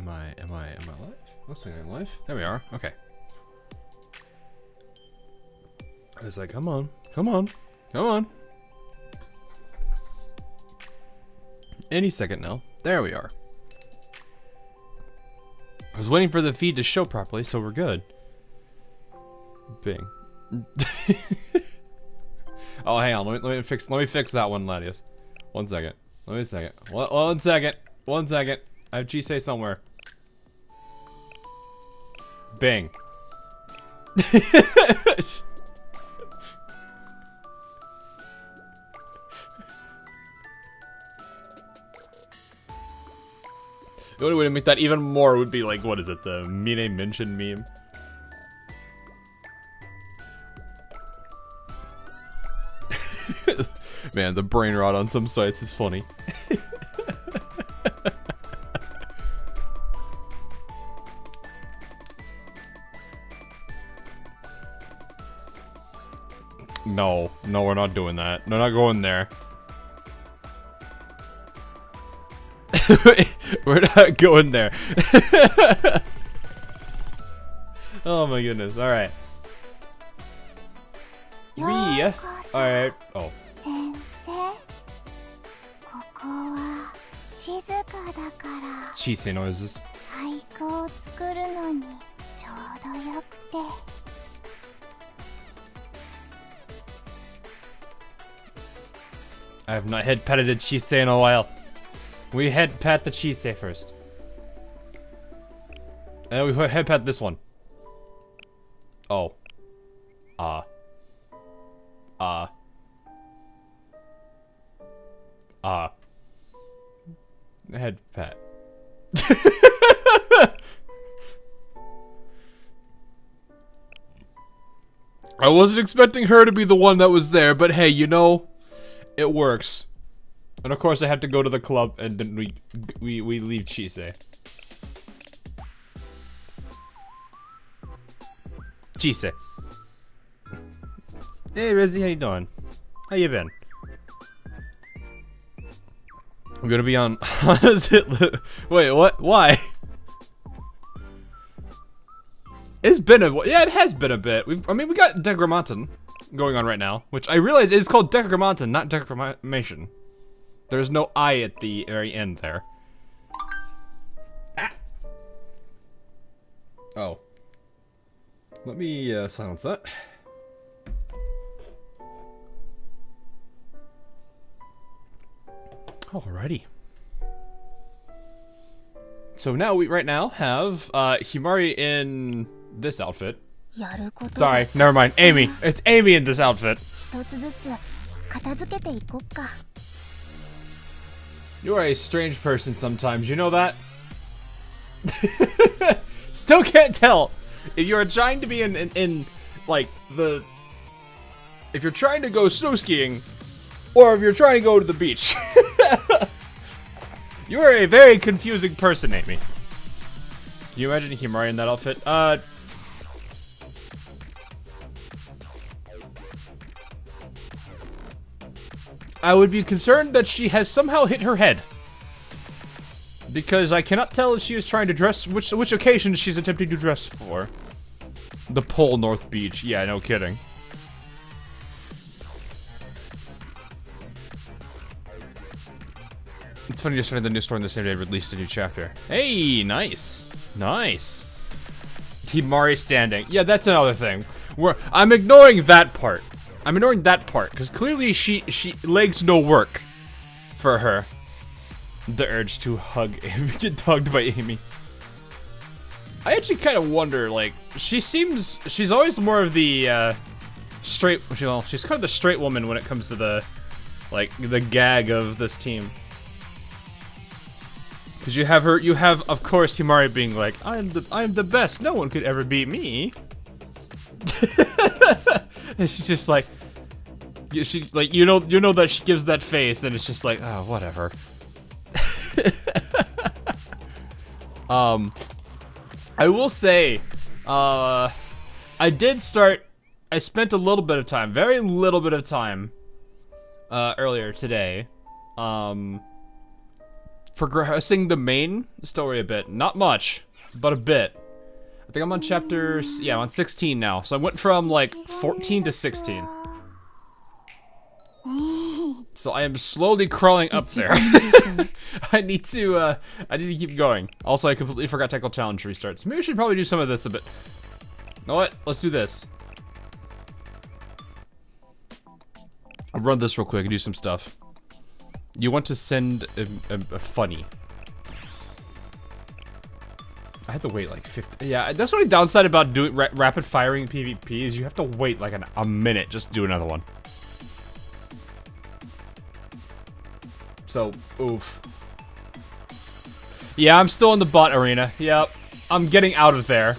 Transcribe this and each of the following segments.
Am I live? Looks like I'm live. There we are. Okay. I was like, come on. Any second now. There we are. I was waiting for the feed to show properly, so we're good. Bing. Oh, hang on. Let me fix that one, Ladius. 1 second. One second. I have Chisei somewhere. Bing. The only way to make that even more would be like, what is it, the Mine mention meme? Man, the brain rot on some sites is funny. No, we're not doing that. No, not going there. We're not going there. Oh my goodness. All right. Alright. Oh. Chisei noises. I have not head patted a Chisei in a while. We head pat the Chisei first. And then we head pat this one. Oh. Head pat. I wasn't expecting her to be the one that was there, but hey, you know, it works. And of course I had to go to the club and then we leave Chisei. Chisei. Hey Rizzy, how you doing? How you been? I'm gonna be on wait, what? Why? It's been it has been a bit. I mean we got Decagrammaton going on right now, which I realize is called Decagrammaton, not Decagrammaton. There's no I at the very end there. Ah. Oh. Let me silence that. Alrighty. So now we right now have Himari in this outfit. Sorry, never mind. Amy. It's Amy in this outfit. You are a strange person sometimes, you know that? Still can't tell if you're trying to be in like the if you're trying to go snow skiing or if you're trying to go to the beach. You are a very confusing person, Amy. Can you imagine Himari in that outfit? I would be concerned that she has somehow hit her head. Because I cannot tell if she is trying to dress, which occasion she's attempting to dress for. The Pole North Beach, yeah, no kidding. It's funny just starting the new story in the same day released a new chapter. Hey, nice. Nice. Himari standing. Yeah, that's another thing. I'm ignoring that part. Because clearly she legs no work for her. The urge to hug Amy, get hugged by Amy. I actually kind of wonder, like, she's always more of the, straight, well, she's kind of the straight woman when it comes to the, like, the gag of this team. Because you have, of course, Himari being like, I'm the best, no one could ever beat me. And she's just like, you know that she gives that face, and it's just like, oh, whatever. I will say, I spent a little bit of time, very little bit of time, earlier today, progressing the main story a bit. Not much, but a bit. I think I'm on chapter, yeah, I'm on 16 now. So I went from like 14 to 16. So I am slowly crawling up there. I need to keep going. Also, I completely forgot technical challenge restarts. Maybe I should probably do some of this a bit. You know what? Let's do this. I'll run this real quick and do some stuff. You want to send a funny. I had to wait like 50. Yeah, that's the only downside about doing rapid firing PvP is you have to wait like a minute just to do another one. So, oof. Yeah, I'm still in the bot arena. Yep. I'm getting out of there.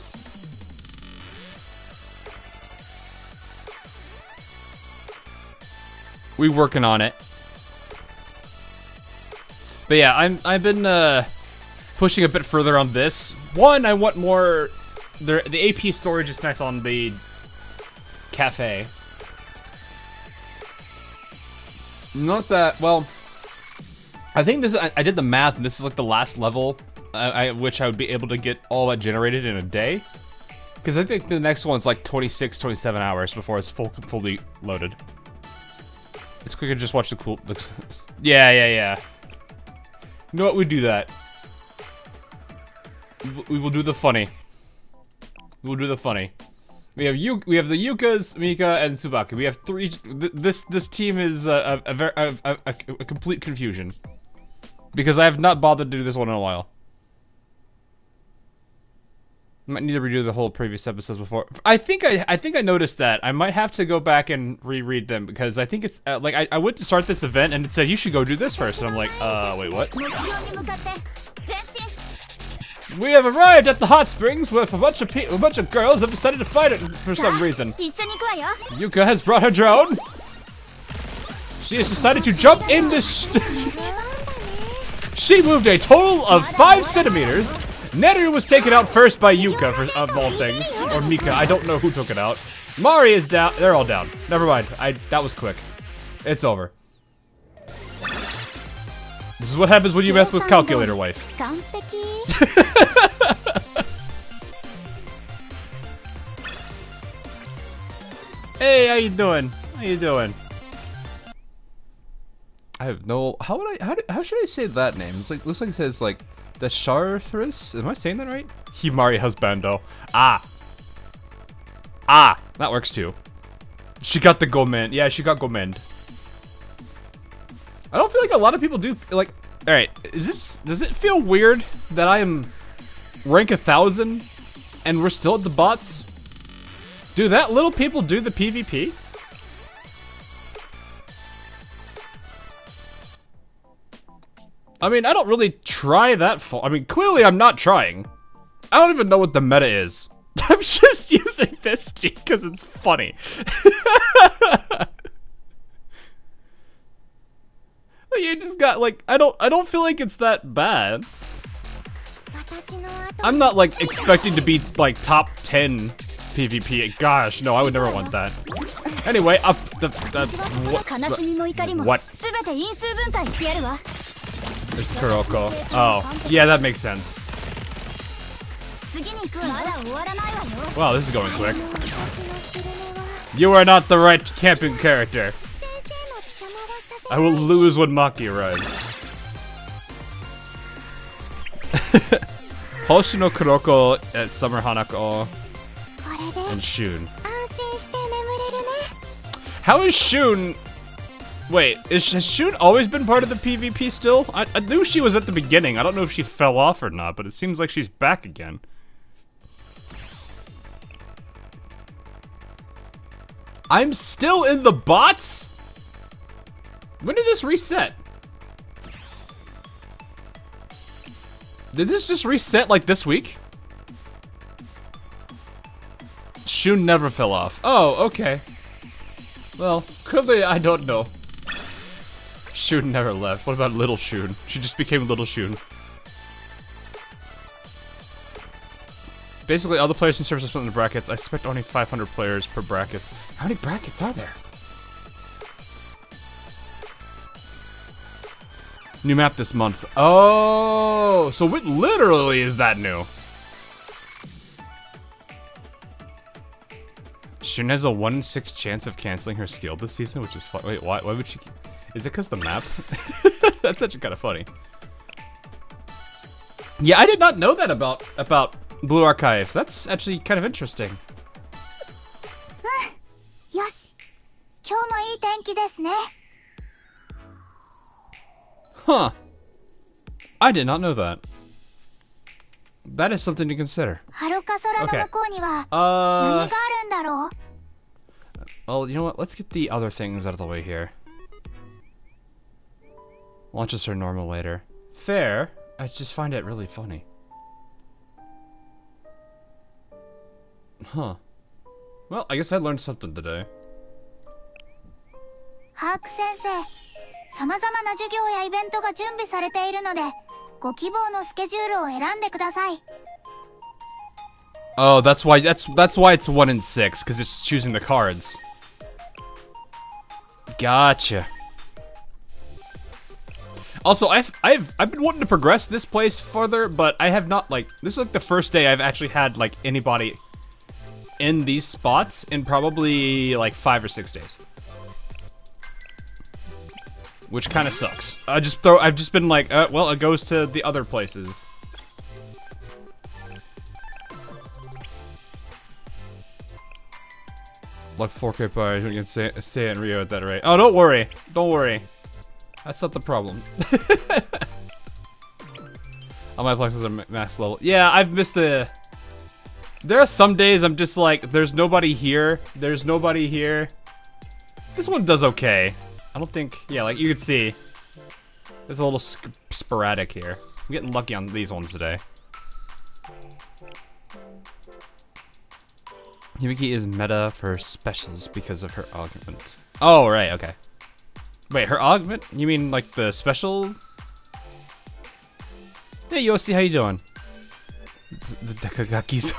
We working on it. But yeah, I've been pushing a bit further on this. One, I want more. The AP storage is nice on the cafe. Not that well. I think this. I did the math, and this is like the last level, which I would be able to get all that generated in a day. Because I think the next one's like 26, 27 hours before it's fully loaded. It's quicker to just watch the cool. Yeah. You know what? We do that. We will do the funny. We'll do the funny. We have the Yukas, Mika, and Tsubaki. We have three. This team is a complete confusion. Because I have not bothered to do this one in a while. Might need to redo the whole previous episodes before. I think I noticed that. I might have to go back and reread them because I think it's like I went to start this event and it said you should go do this first and I'm like, wait, what? We have arrived at the hot springs where a bunch of girls have decided to fight it for some reason. Yuka has brought her drone. She has decided to jump in the. She moved a total of 5 centimeters. Neru was taken out first by Yuka, of all things. Or Mika, I don't know who took it out. Mari is down. They're all down. Never mind. That was quick. It's over. This is what happens when you mess with Calculator Wife. Hey, how you doing? How you doing? I have no. How should I say that name? It's like looks like it says like the Charthris. Am I saying that right? Himari husbando. Ah, that works too. She got the Gomen. Yeah, she got Gomen. I don't feel like a lot of people do. Like, all right, does it feel weird that I am rank 1000 and we're still at the bots? Do that little people do the PvP? I mean, I don't really try that far. I mean, clearly I'm not trying. I don't even know what the meta is. I'm just using this because it's funny. You just got like I don't feel like it's that bad. I'm not like expecting to be like top 10 PvP. Gosh, no, I would never want that. Anyway, up the what? There's Kuroko. Oh, yeah, that makes sense. Wow, this is going quick. You are not the right camping character. I will lose when Maki arrives. Hoshino Kuroko at Summer Hanako and Shun. How is Shun? Wait, has Shun always been part of the PvP still? I knew she was at the beginning. I don't know if she fell off or not, but it seems like she's back again. I'm still in the bots? When did this reset? Did this just reset like this week? Shun never fell off. Oh, okay. Well, clearly I don't know. Shun never left. What about Little Shun? She just became Little Shun. Basically, all the players in service are split into brackets. I expect only 500 players per brackets. How many brackets are there? New map this month. Oh, so what literally is that new? Shun has a 1 in 6 chance of canceling her skill this season, which is fun. Wait, why would she? Is it because the map? That's actually kind of funny. Yeah, I did not know that about Blue Archive. That's actually kind of interesting. Huh. I did not know that. That is something to consider. Okay. Well, you know what? Let's get the other things out of the way here. Launches are normal later. Fair. I just find it really funny. Huh. Well, I guess I learned something today. Oh, that's why it's 1 in 6, because it's choosing the cards. Gotcha. Also, I've been wanting to progress this place further, but I have not, like, this is like the first day I've actually had like anybody in these spots in probably like 5 or 6 days. Which kind of sucks. I've just been like, well, it goes to the other places. Like 4K bars, you can say it in Rio at that rate. Oh, don't worry. Don't worry. That's not the problem. All my plexes are max level. Yeah, I've missed a... There are some days I'm just like, there's nobody here. There's nobody here. This one does okay. I don't think... Yeah, like you can see. It's a little sporadic here. I'm getting lucky on these ones today. Yumiki is meta for specials because of her augment. Oh, right, okay. Wait, her augment? You mean like the special? Hey, Yossi, how you doing? The Dekagakis.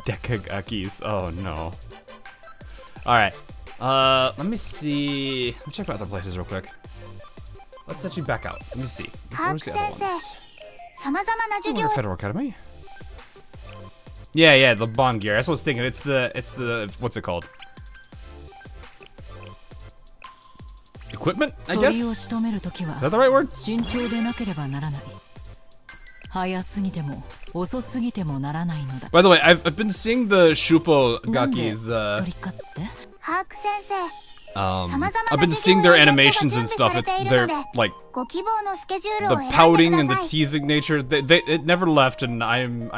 Dekagakis, oh no. Alright, let me see. Let me check out other places real quick. Let's actually back out. Let me see. Where's the other ones? Oh, Federal Academy? Yeah, the Bond gear. That's what I was thinking. It's the, what's it called? Equipment, I guess? Is that the right word? By the way, I've been seeing the Shupo Gaki's, I've been seeing their animations and stuff. They're like the pouting and the teasing nature. It never left, and I am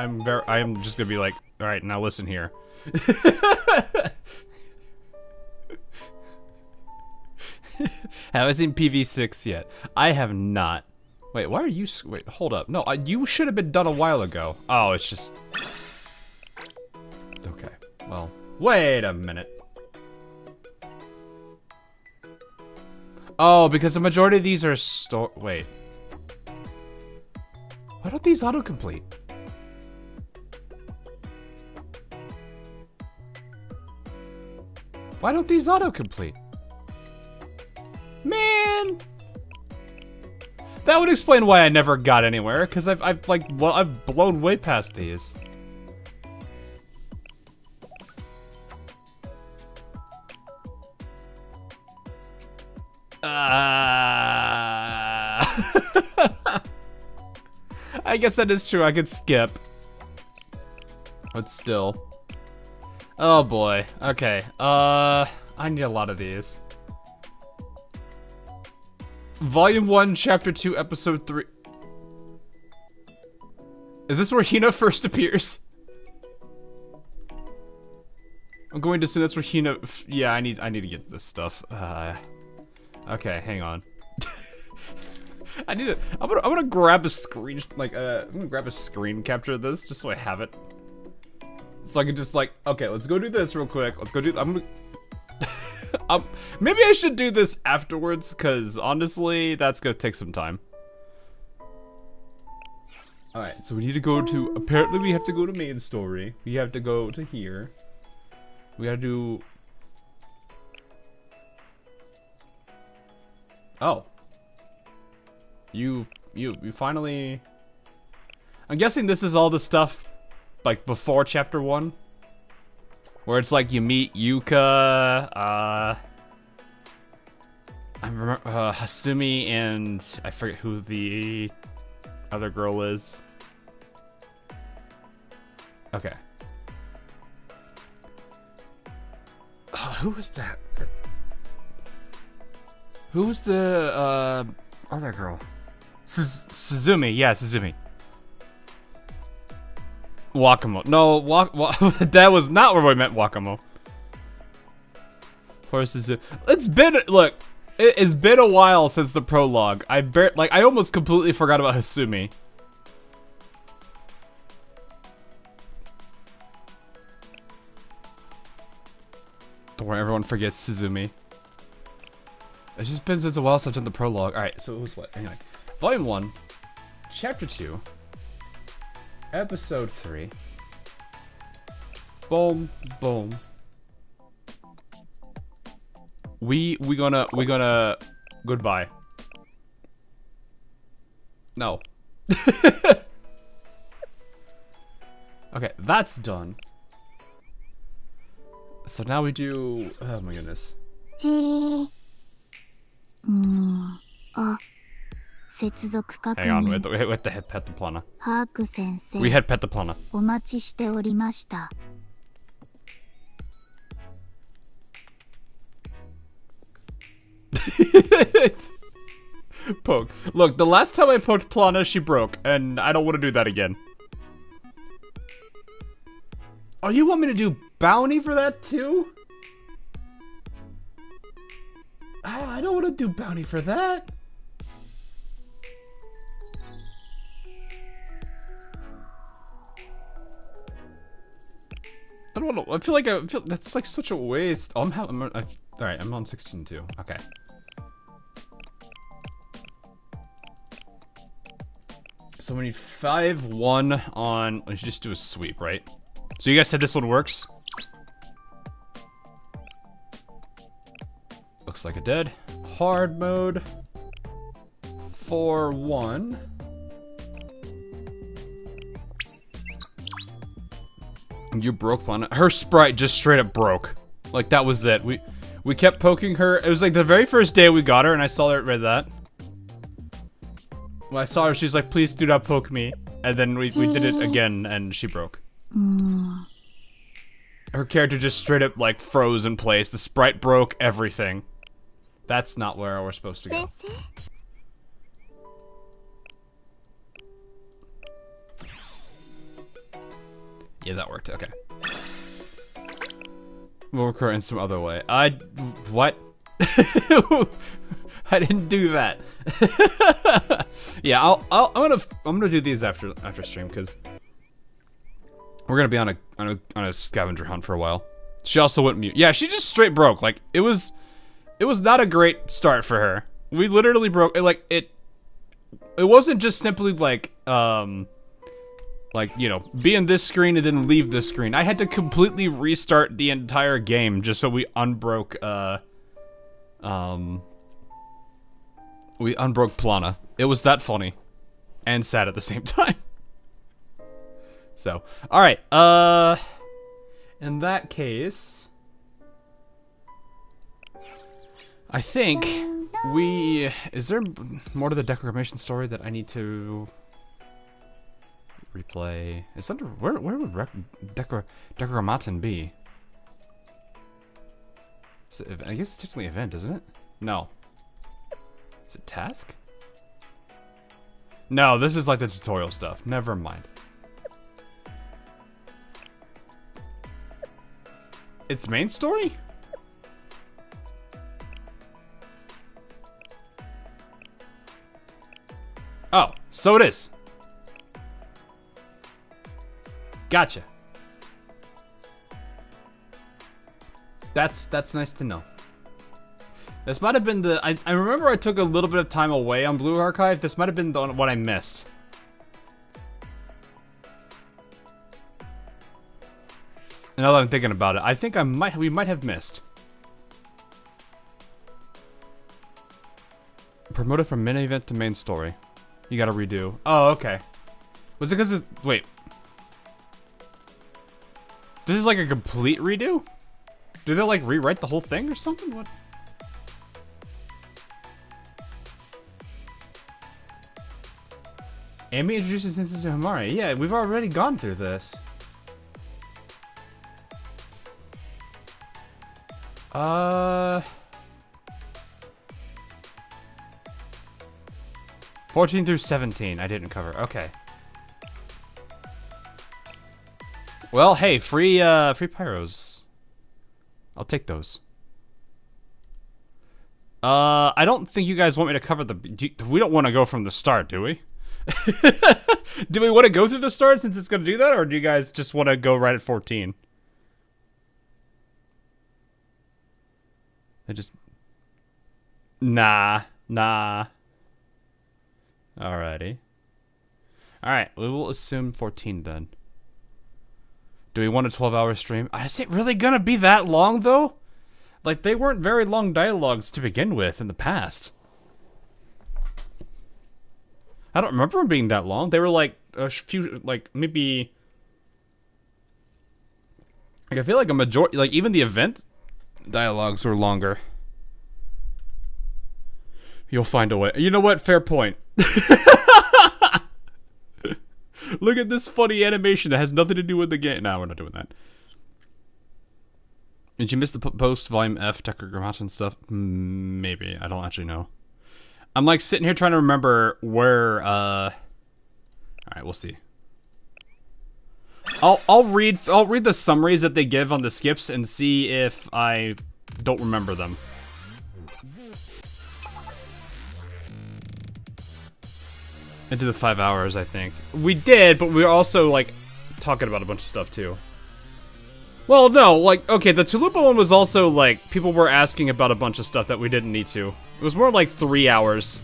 just gonna be like, all right, now listen here. Have I seen PV6 yet? I have not. Wait, why are you? Wait, hold up. No, you should have been done a while ago. Oh, it's just. Okay. Well, wait a minute. Oh, because the majority of these are wait. Why don't these autocomplete? Why don't these autocomplete? Man! That would explain why I never got anywhere, because I've blown way past these. I guess that is true. I could skip. But still. Oh boy. Okay. I need a lot of these. Volume 1, Chapter 2, Episode 3. Is this where Hina first appears? I'm going to assume that's where Hina... Yeah, I need to get this stuff. Okay, hang on. I'm gonna grab a screen, like, I'm gonna grab a screen capture of this, just so I have it. So I can just, like, okay, let's go do this real quick. Let's go do, I'm gonna... maybe I should do this afterwards, because honestly, that's gonna take some time. Alright, so we need to go to, apparently we have to go to main story. We have to go to here. We gotta do... Oh. You finally... I'm guessing this is all the stuff, like, before Chapter 1? Where it's like you meet Yuka, I remember, Hasumi, and I forget who the other girl is. Okay. Who was that? Who was the, other girl? Suzumi, yeah, Suzumi. Wakamo. No, that was not where we meant Wakamo. Poor Suzumi. It's been, look, it's been a while since the prologue. I almost completely forgot about Hasumi. Don't worry, everyone forgets Suzumi. It's just been since a while since I've done the prologue. Alright, so it was what? Anyway. Volume 1, Chapter 2, Episode 3. Boom, boom. We gonna goodbye. No. Okay, that's done. So now we do, oh my goodness. Hang on, we have to hit Petaplana. We had Petaplana. Poke. Look, the last time I poked Plana, she broke, and I don't want to do that again. Oh, you want me to do bounty for that too? I don't want to do bounty for that. I don't know. I feel that's like such a waste. Oh, alright, I'm on 16 too. Okay. So we need 5-1 on. Let's just do a sweep, right? So you guys said this one works? Looks like it did. Hard mode. 4-1. You broke one. Her sprite just straight up broke. Like that was it. We kept poking her. It was like the very first day we got her, and I saw her read that. When I saw her, she's like, "Please do not poke me." And then we did it again, and she broke. Her character just straight up like froze in place. The sprite broke everything. That's not where we're supposed to go. Yeah, that worked. Okay. We'll recur in some other way. What? I didn't do that. Yeah, I'm gonna do these after stream because we're gonna be on a scavenger hunt for a while. She also went mute. Yeah, she just straight broke. Like it was not a great start for her. We literally broke it. Like it wasn't just simply like you know, be in this screen and then leave this screen. I had to completely restart the entire game just so we unbroke Plana. It was that funny and sad at the same time. So, all right. In that case, I think is there more to the Decagrammaton story that I need to replay? It's under where would Decagrammaton be? I guess it's technically event, isn't it? No. Is it task? No, this is like the tutorial stuff. Never mind. It's main story? Oh, so it is. Gotcha. That's nice to know. This might have been the... I remember I took a little bit of time away on Blue Archive. This might have been what I missed. And now that I'm thinking about it, I think we might have missed. Promoted from main event to main story. You gotta redo. Oh, okay. Was it because it's... Wait. This is like a complete redo? Did they like rewrite the whole thing or something? What? Amy introduces instance to Himari. Yeah, we've already gone through this. 14 through 17, I didn't cover. Okay. Well, hey, free pyros. I'll take those. I don't think you guys want me to cover the... We don't want to go from the start, do we? Do we want to go through the start since it's going to do that, or do you guys just want to go right at 14? I just... Nah. Alrighty. Alright, we will assume 14 then. Do we want a 12-hour stream? Is it really gonna be that long, though? Like, they weren't very long dialogues to begin with in the past. I don't remember them being that long. They were like a few, like maybe... Like, I feel like a majority, like even the event dialogues were longer. You'll find a way. You know what? Fair point. Look at this funny animation that has nothing to do with the game. No, we're not doing that. Did you miss the post volume F Decagrammaton stuff? Maybe. I don't actually know. I'm like sitting here trying to remember where. All right, we'll see. I'll read the summaries that they give on the skips and see if I don't remember them. Into the 5 hours, I think. We did, but we were also, like, talking about a bunch of stuff, too. Well, no, like, okay, the Tulupa one was also, like, people were asking about a bunch of stuff that we didn't need to. It was more like 3 hours.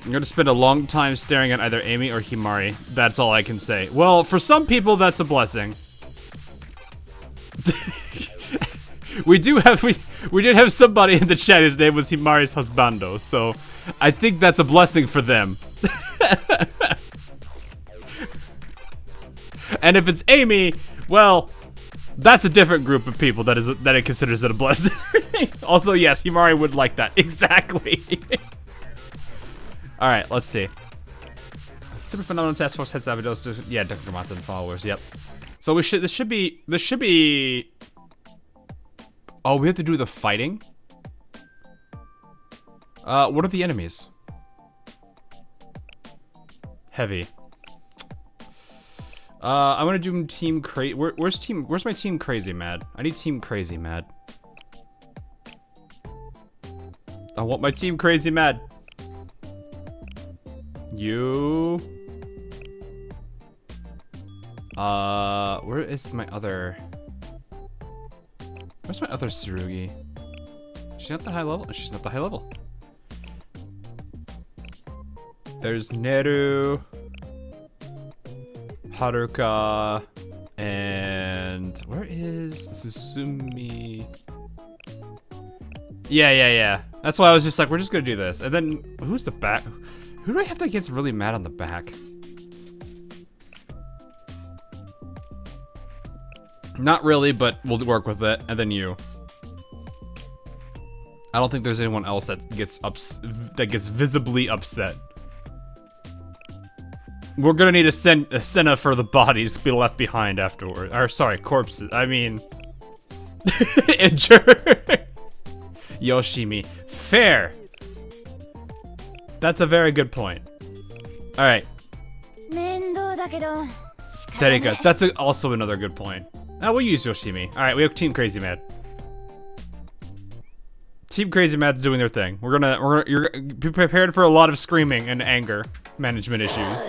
You're gonna spend a long time staring at either Amy or Himari. That's all I can say. Well, for some people, that's a blessing. We did have somebody in the chat, his name was Himari's husbando, so I think that's a blessing for them. And if it's Amy, well, that's a different group of people that it considers it a blessing. Also, yes, Himari would like that. Exactly. Alright, let's see. Super Phenomenal Task Force heads Abydos. Yeah, Decagrammaton followers, yep. So this should be... Oh, we have to do the fighting? What are the enemies? Heavy. I want to do Team Crazy. Where's my Team Crazy Mad? I need Team Crazy Mad. I want my Team Crazy Mad. You. Where is my other? Where's my other Tsurugi? She's not that high level. She's not that high level. There's Neru, Haruka, and where is Susumi? Yeah. That's why I was just like, we're just gonna do this. And then who's the back? Who do I have that gets really mad on the back? Not really, but we'll work with it. And then you. I don't think there's anyone else that gets visibly upset. We're gonna need a Senna for the bodies to be left behind afterward. Or sorry, corpses. I mean, injured. Yoshimi, fair. That's a very good point. All right. Serika, that's also another good point. We'll use Yoshimi. All right, we have Team Crazy Mad. Team Crazy Mad's doing their thing. You're be prepared for a lot of screaming and anger management issues.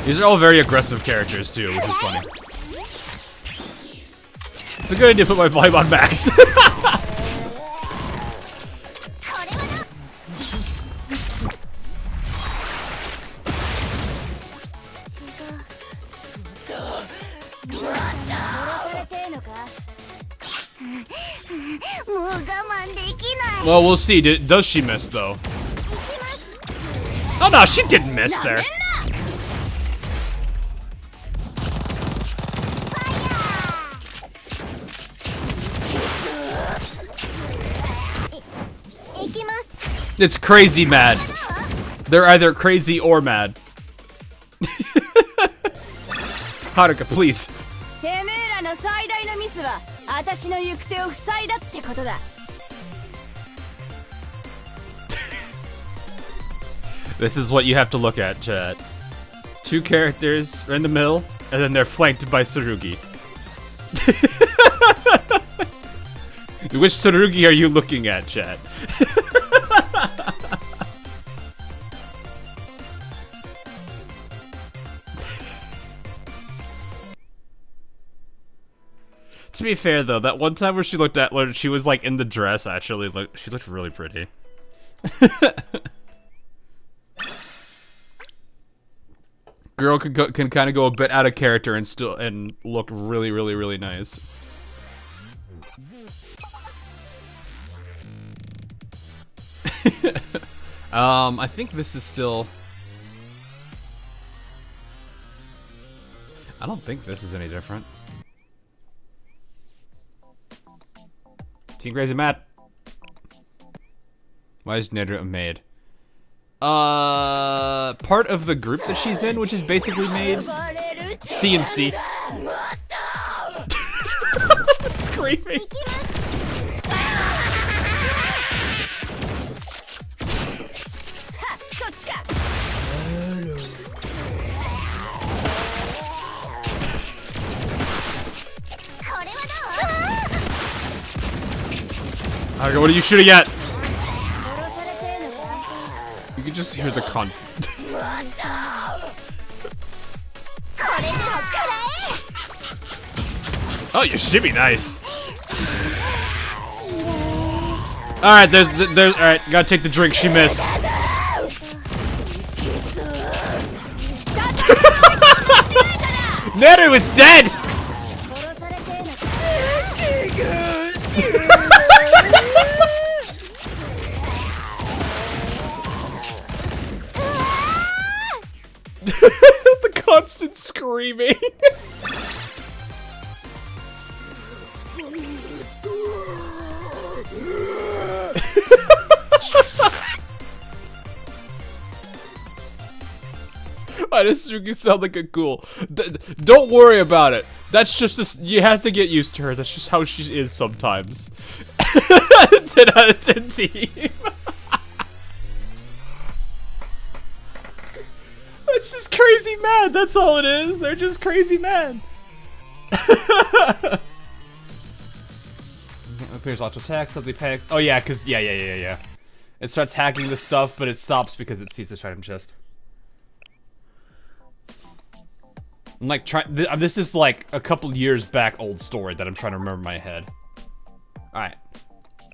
These are all very aggressive characters too, which is funny. a good idea to put my volume on max. Well, we'll see. Does she miss, though? Oh, no, she didn't miss there. It's crazy mad. They're either crazy or mad. Haruka, please. This is what you have to look at, chat. Two characters are in the middle, and then they're flanked by Tsurugi. Which Tsurugi are you looking at, chat? To be fair, though, that one time where she looked at, where she was like in the dress, actually, she looked really pretty. Girl can kind of go a bit out of character and still look really, really, really nice. I think this is still. I don't think this is any different. Team Crazy Matt. Why is Nedra a maid? Part of the group that she's in, which is basically maids. C and C. Screaming. Okay, what are you shooting at? You can just hear the con. Oh, you shimmy nice. All right, there's. All right, gotta take the drink. She missed. Neru, it's dead. The constant screaming. Why does Suki sound like a ghoul? Don't worry about it. That's just this. You have to get used to her. That's just how she is sometimes. 10 out of 10 team. It's just crazy mad. That's all it is. They're just crazy mad. Appears auto attack, suddenly panics. Oh yeah, cause yeah. It starts hacking the stuff, but it stops because it sees this item chest. I'm like this is like a couple years back old story that I'm trying to remember in my head. All right,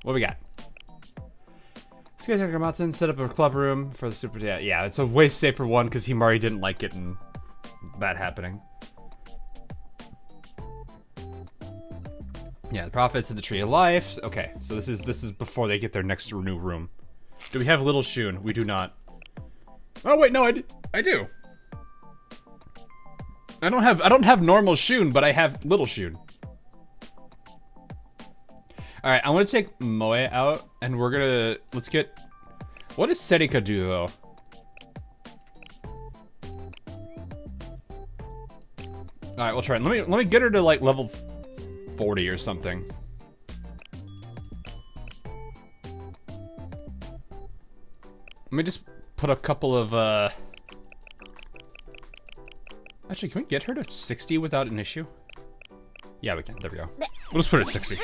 what we got? Decagrammaton set up a club room for the super. Yeah, it's a way safer one because Himari didn't like it and that happening. Yeah, the prophets in the tree of life. Okay, so this is before they get their next new room. Do we have Little Shun? We do not. Oh wait, no, I do. I don't have normal Shun, but I have Little Shun. All right, I want to take Moe out, and we're gonna let's get. What does Serika do though? All right, we'll try it. Let me get her to like level 40 or something. Let me just put a couple of Actually, can we get her to 60 without an issue? Yeah, we can. There we go. We'll just put it at 60.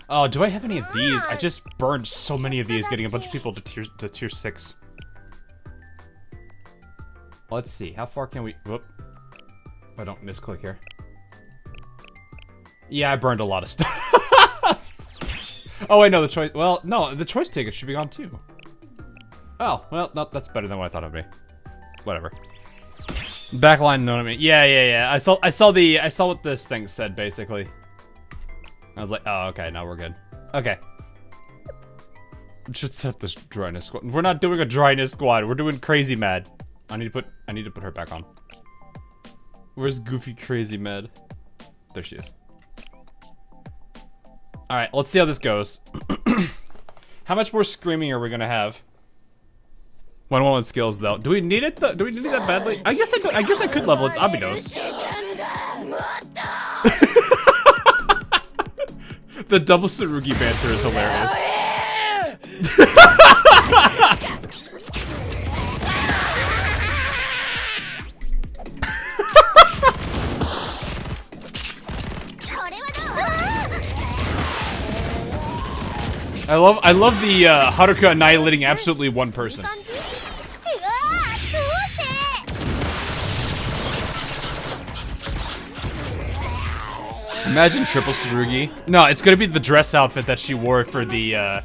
Oh, do I have any of these? I just burned so many of these getting a bunch of people to tier 6. Let's see. How far can we... Whoop. I don't misclick here. Yeah, I burned a lot of stuff. Oh, I know the choice. Well, no, the choice ticket should be gone too. Oh, well, no, that's better than what I thought it'd be. Whatever. Backline, know what I mean? Yeah. I saw what this thing said basically. I was like, oh, okay, now we're good. Okay. Should set this dryness squad. We're not doing a dryness squad. We're doing crazy mad. I need to put her back on. Where's Goofy Crazy Mad? There she is. All right, let's see how this goes. How much more screaming are we gonna have? 1-1 skills though. Do we need it? Do we need that badly? I guess I guess I could level its Abydos. The double Tsurugi banter is hilarious. I love the Haruka annihilating absolutely one person. Imagine triple Tsurugi. No, it's gonna be the dress outfit that she wore for the what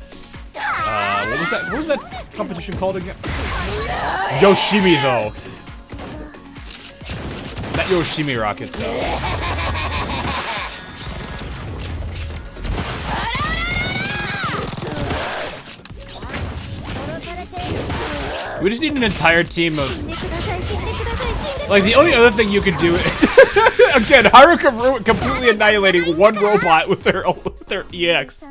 was that competition called again? Yoshimi though. That Yoshimi rocket though. We just need an entire team of... Like, the only other thing you could do is... Again, Haruka completely annihilating one robot with their EX.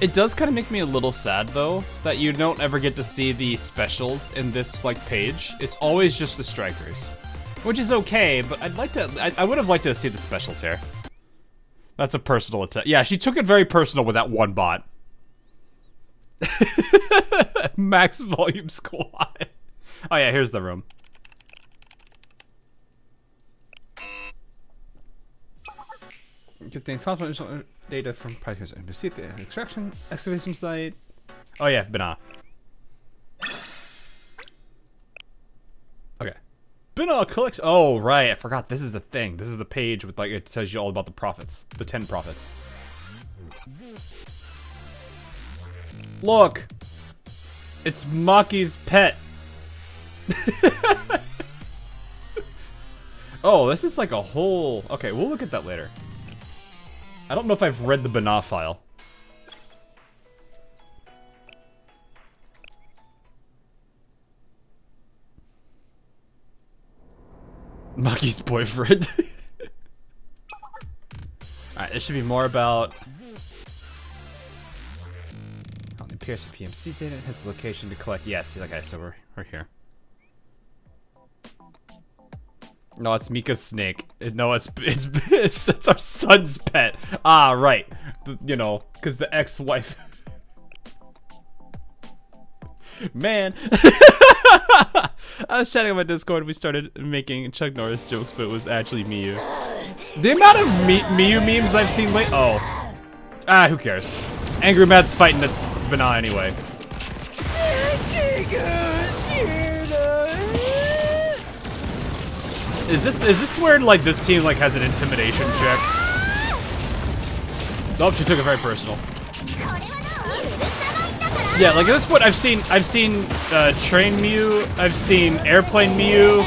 It does kind of make me a little sad, though, that you don't ever get to see the specials in this, like, page. It's always just the strikers. Which is okay, but I'd like to... I would have liked to see the specials here. That's a personal attack. Yeah, she took it very personal with that one bot. Max volume squad. Oh yeah, here's the room. Get things confidential data from practice and receipt the extraction excavation site. Oh yeah, Bina. Okay. Bina collection. Oh right, I forgot. This is the thing. This is the page with like it tells you all about the profits, the 10 profits. Look, it's Maki's pet. Oh, this is like a whole... Okay, we'll look at that later. I don't know if I've read the Bana file. Maki's boyfriend. Alright, this should be more about... It appears to PMC data and has a location to collect. Yes, okay, so we're here. No, it's Mika's snake. No, it's our son's pet. Ah, right. You know, because the ex-wife. Man. I was chatting on my Discord. We started making Chuck Norris jokes, but it was actually Miyu. The amount of Miyu memes I've seen lately. Oh. Ah, who cares? Angry Matt's fighting the Bana anyway. Is this where like this team like has an intimidation check? Oh, she took it very personal. Yeah, like this is what I've seen train Miyu, I've seen airplane Miyu.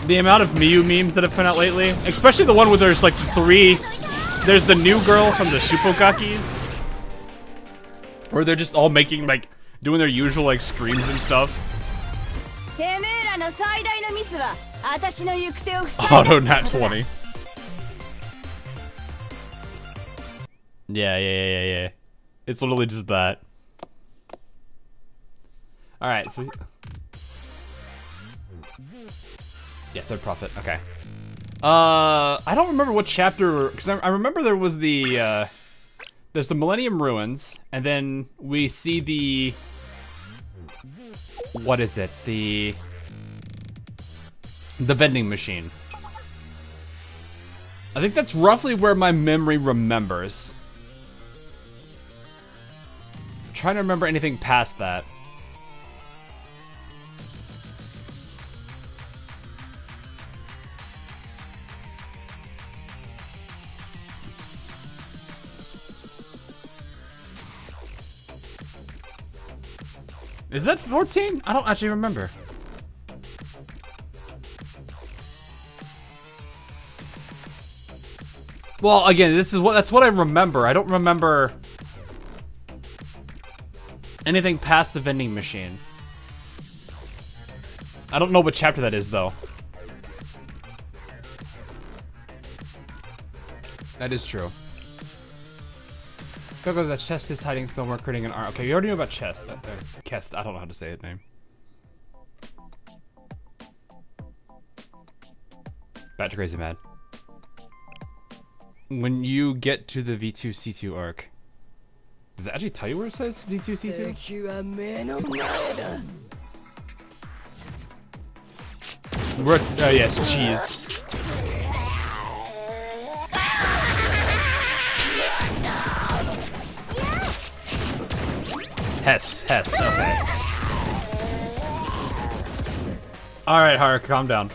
The amount of Miyu memes that have come out lately, especially the one where there's like there's the new girl from the Shupokakis, where they're just all making like doing their usual like screams and stuff. Auto nat 20. Yeah. It's literally just that. Alright, so yeah, third prophet, okay. I don't remember what chapter, because I remember there was the, there's the Millennium Ruins, and then we see the, what is it, the vending machine. I think that's roughly where my memory remembers. I'm trying to remember anything past that. Is that 14? I don't actually remember. Well, again, that's what I remember. I don't remember anything past the vending machine. I don't know what chapter that is, though. That is true. Go, that chest is hiding somewhere, creating an arm. Okay, you already know about chest. Kest, I don't know how to say his name. Back to Crazy Mad. When you get to the V2C2 arc, does it actually tell you where it says V2C2? We're yes, cheese. Hest, okay. Alright, Haru, calm down.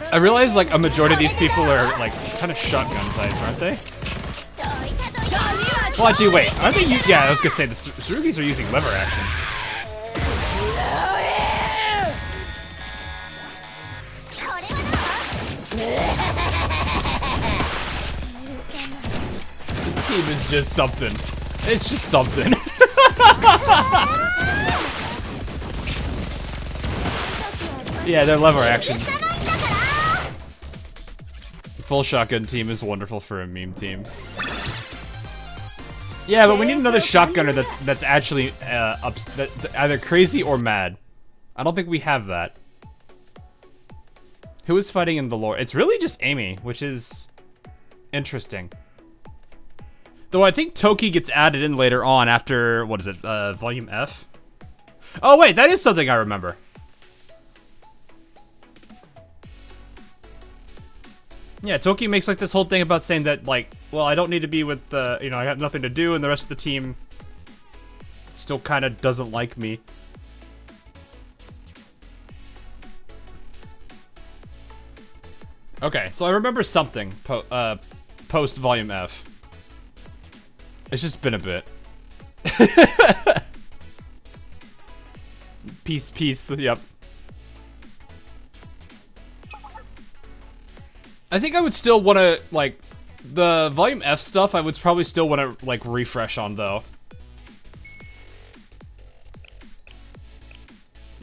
I realize, like, a majority of these people are, like, kind of shotgun types, aren't they? Well, actually, wait. Aren't they? Yeah, I was gonna say, the Tsurugis are using lever actions. This team is just something. It's just something. Yeah, they're lever actions. Full shotgun team is wonderful for a meme team. Yeah, but we need another shotgunner that's actually that's either crazy or mad. I don't think we have that. Who is fighting in the lore? It's really just Amy, which is interesting. Though I think Toki gets added in later on after, what is it, Volume F? Oh wait, that is something I remember. Yeah, Toki makes like this whole thing about saying that, like, well, I don't need to be with the, you know, I have nothing to do, and the rest of the team still kind of doesn't like me. Okay, so I remember something post Volume F. It's just been a bit. Peace, yep. I think I would still want to, like, the Volume F stuff, I would probably still want to, like, refresh on, though.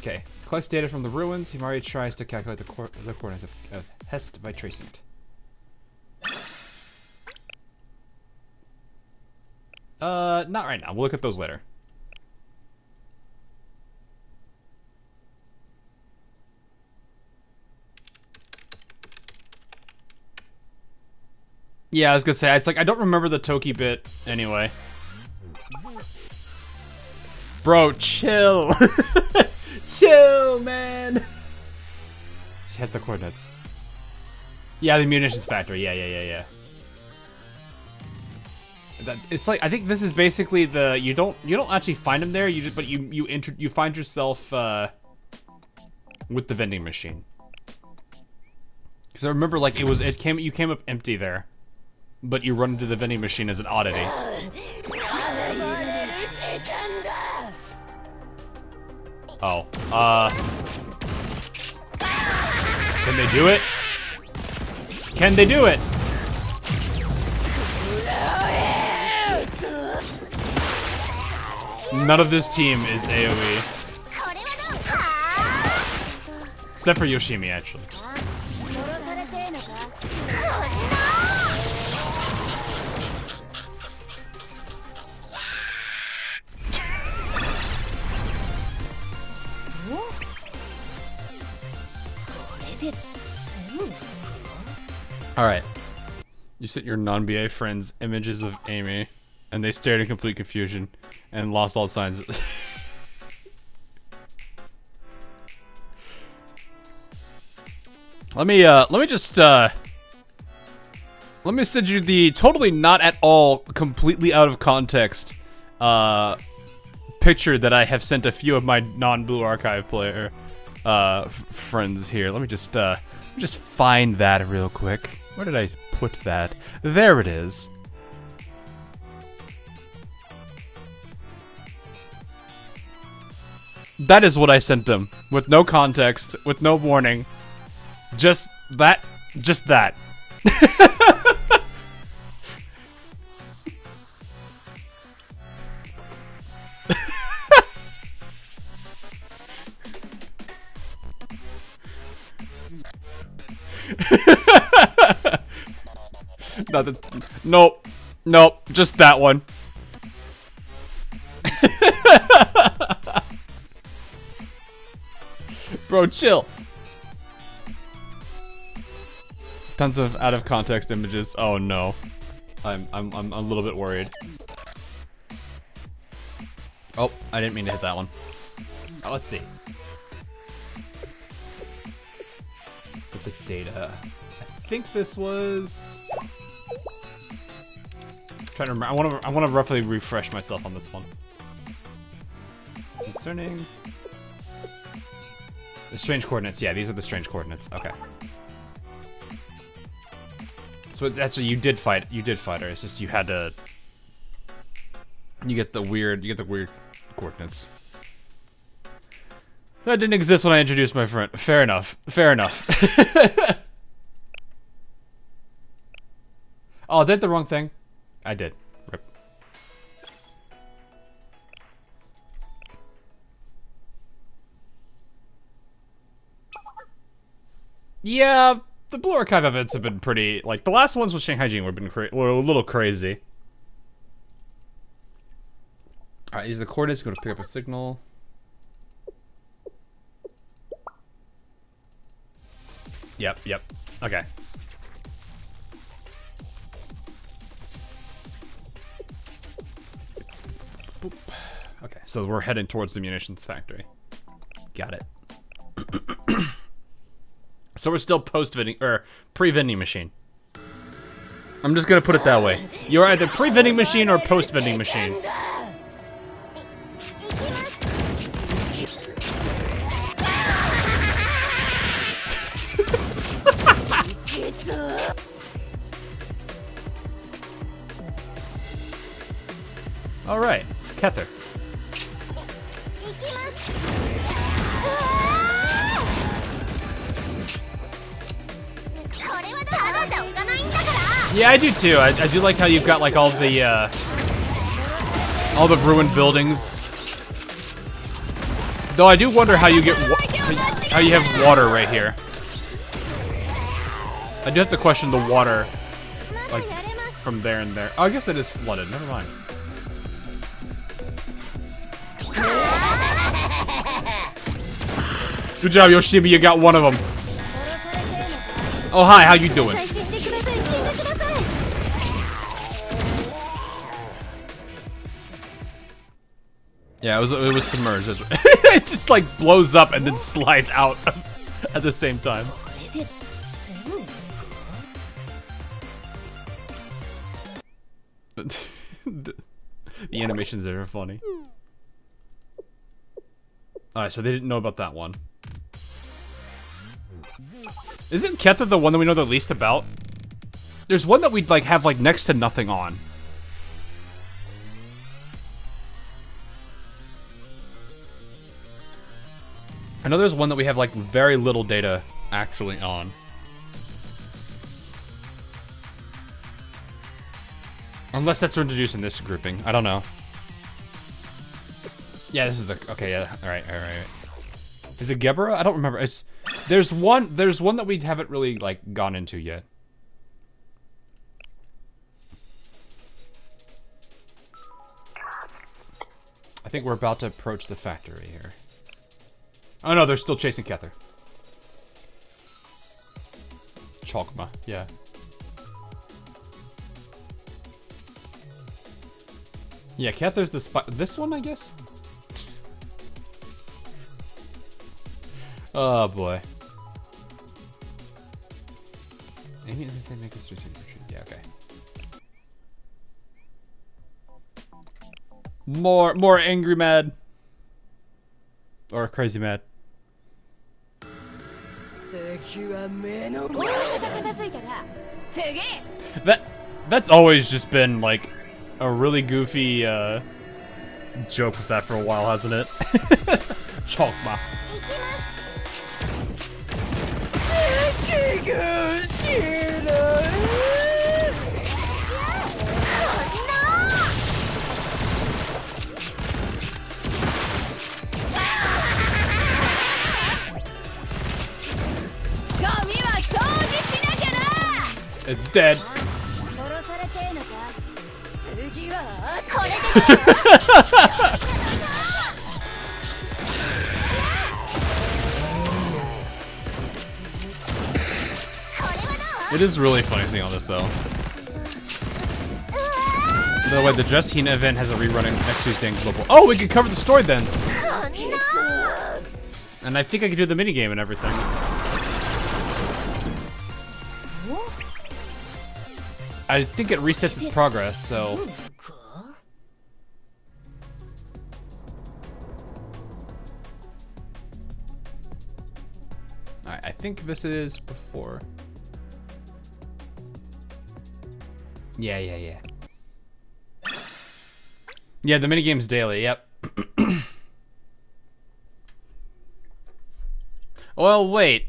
Okay. Collects data from the ruins. Himari tries to calculate the coordinates of Hest by tracing it. Not right now. We'll look at those later. Yeah, I was gonna say, it's like, I don't remember the Toki bit anyway. Bro, chill. Chill, man. She has the coordinates. Yeah, the munitions factory. Yeah. It's like, I think this is basically the, you don't actually find them there, but you find yourself with the vending machine. Because I remember, like, you came up empty there, but you run into the vending machine as an oddity. Oh, can they do it? Can they do it? None of this team is AoE. Except for Yoshimi, actually. Alright. You sent your non-BA friends images of Amy, and they stared in complete confusion and lost all signs. Let me send you the totally not at all completely out of context picture that I have sent a few of my non-Blue Archive player friends here. Let me just find that real quick. Where did I put that? There it is. That is what I sent them, with no context, with no warning. Just that. Just that. Nope. Nope. Just that one. Bro, chill. Tons of out of context images. Oh no. I'm a little bit worried. Oh, I didn't mean to hit that one. Oh, let's see. With the data. I think this was I'm trying to remember. I wanna roughly refresh myself on this one. Concerning the strange coordinates. Yeah, these are the strange coordinates. Okay. So it's actually you did fight her. It's just you had to. You get the weird coordinates. That didn't exist when I introduced my friend. Fair enough. Fair enough. Oh, I did the wrong thing. I did. Rip. Yeah, the Blue Archive events have been pretty, like, the last ones with Shanghai Jing were a little crazy. Alright, these are the coordinates. Go to pick up a signal. Yep. Okay. Boop. Okay, so we're heading towards the munitions factory. Got it. So we're still post-vending, or pre-vending machine. I'm just gonna put it that way. You're either pre-vending machine or post-vending machine. Alright, Kether. Yeah, I do too. I do like how you've got like all the ruined buildings. Though I do wonder how you get how you have water right here. I do have to question the water, like from there and there. Oh, I guess that is flooded. Never mind. Good job, Yoshimi. You got one of them. Oh, hi. How you doing? Yeah, it was submerged. It just like blows up and then slides out at the same time. The animations there are funny. Alright, so they didn't know about that one. Isn't Ketha the one that we know the least about? There's one that we'd like have like next to nothing on. I know there's one that we have like very little data actually on. Unless that's introduced in this grouping. I don't know. Yeah, this is the okay, yeah. Alright. Is it Gebra? I don't remember. There's one that we haven't really like gone into yet. I think we're about to approach the factory here. Oh no, they're still chasing Kether. Chalkma, yeah. Yeah, Kether's the spy. This one, I guess? Oh boy. Yeah, okay. More angry mad. Or crazy mad. That's always just been like a really goofy joke with that for a while, hasn't it? Chokma. It's dead. It is really funny seeing all this, though. By the way, the Just Hina event has a rerunning next Tuesday in Global. Oh, we could cover the story then! And I think I could do the minigame and everything. I think it resets its progress, so... Alright, I think this is before... Yeah. Yeah, the minigame's daily, yep. Well, wait.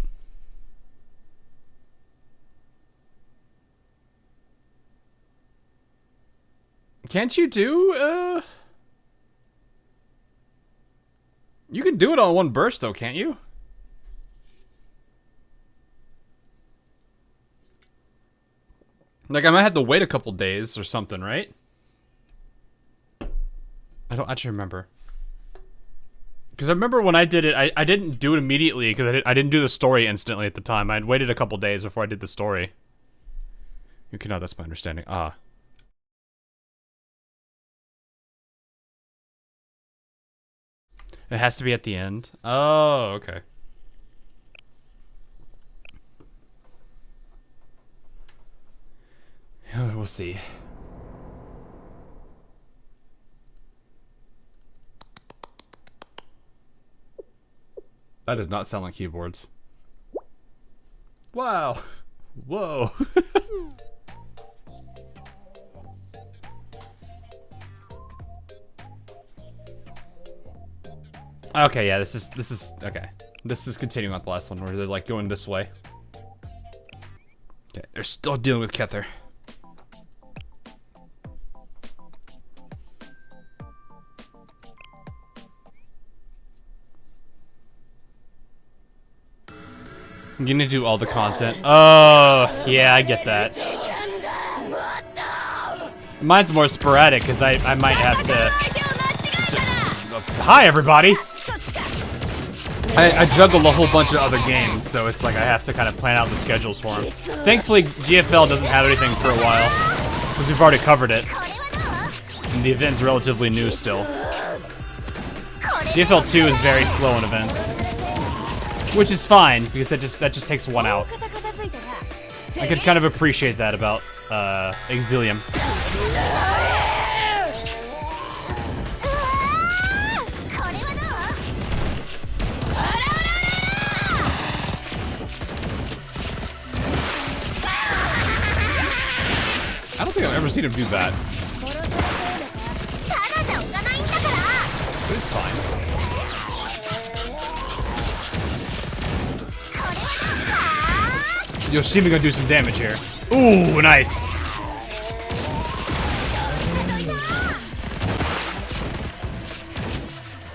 Can't you do, You can do it all in one burst, though, can't you? Like, I might have to wait a couple days or something, right? I don't actually remember. Because I remember when I did it, I didn't do it immediately because I didn't do the story instantly at the time. I'd waited a couple days before I did the story. Okay, no, that's my understanding. Ah. It has to be at the end? Oh, okay. We'll see. That did not sound like keyboards. Wow. Whoa. Okay, yeah, this is okay. This is continuing on the last one where they're like going this way. Okay, they're still dealing with Kether. I'm gonna do all the content. Oh, yeah, I get that. Mine's more sporadic because I might have to. Hi, everybody. I juggle a whole bunch of other games, so it's like I have to kind of plan out the schedules for them. Thankfully, GFL doesn't have anything for a while because we've already covered it, and the event's relatively new still. GFL 2 is very slow in events. Which is fine, because that just takes one out. I could kind of appreciate that about Exilium. I don't think I've ever seen him do that. But it's fine. Yoshimi gonna do some damage here. Ooh, nice.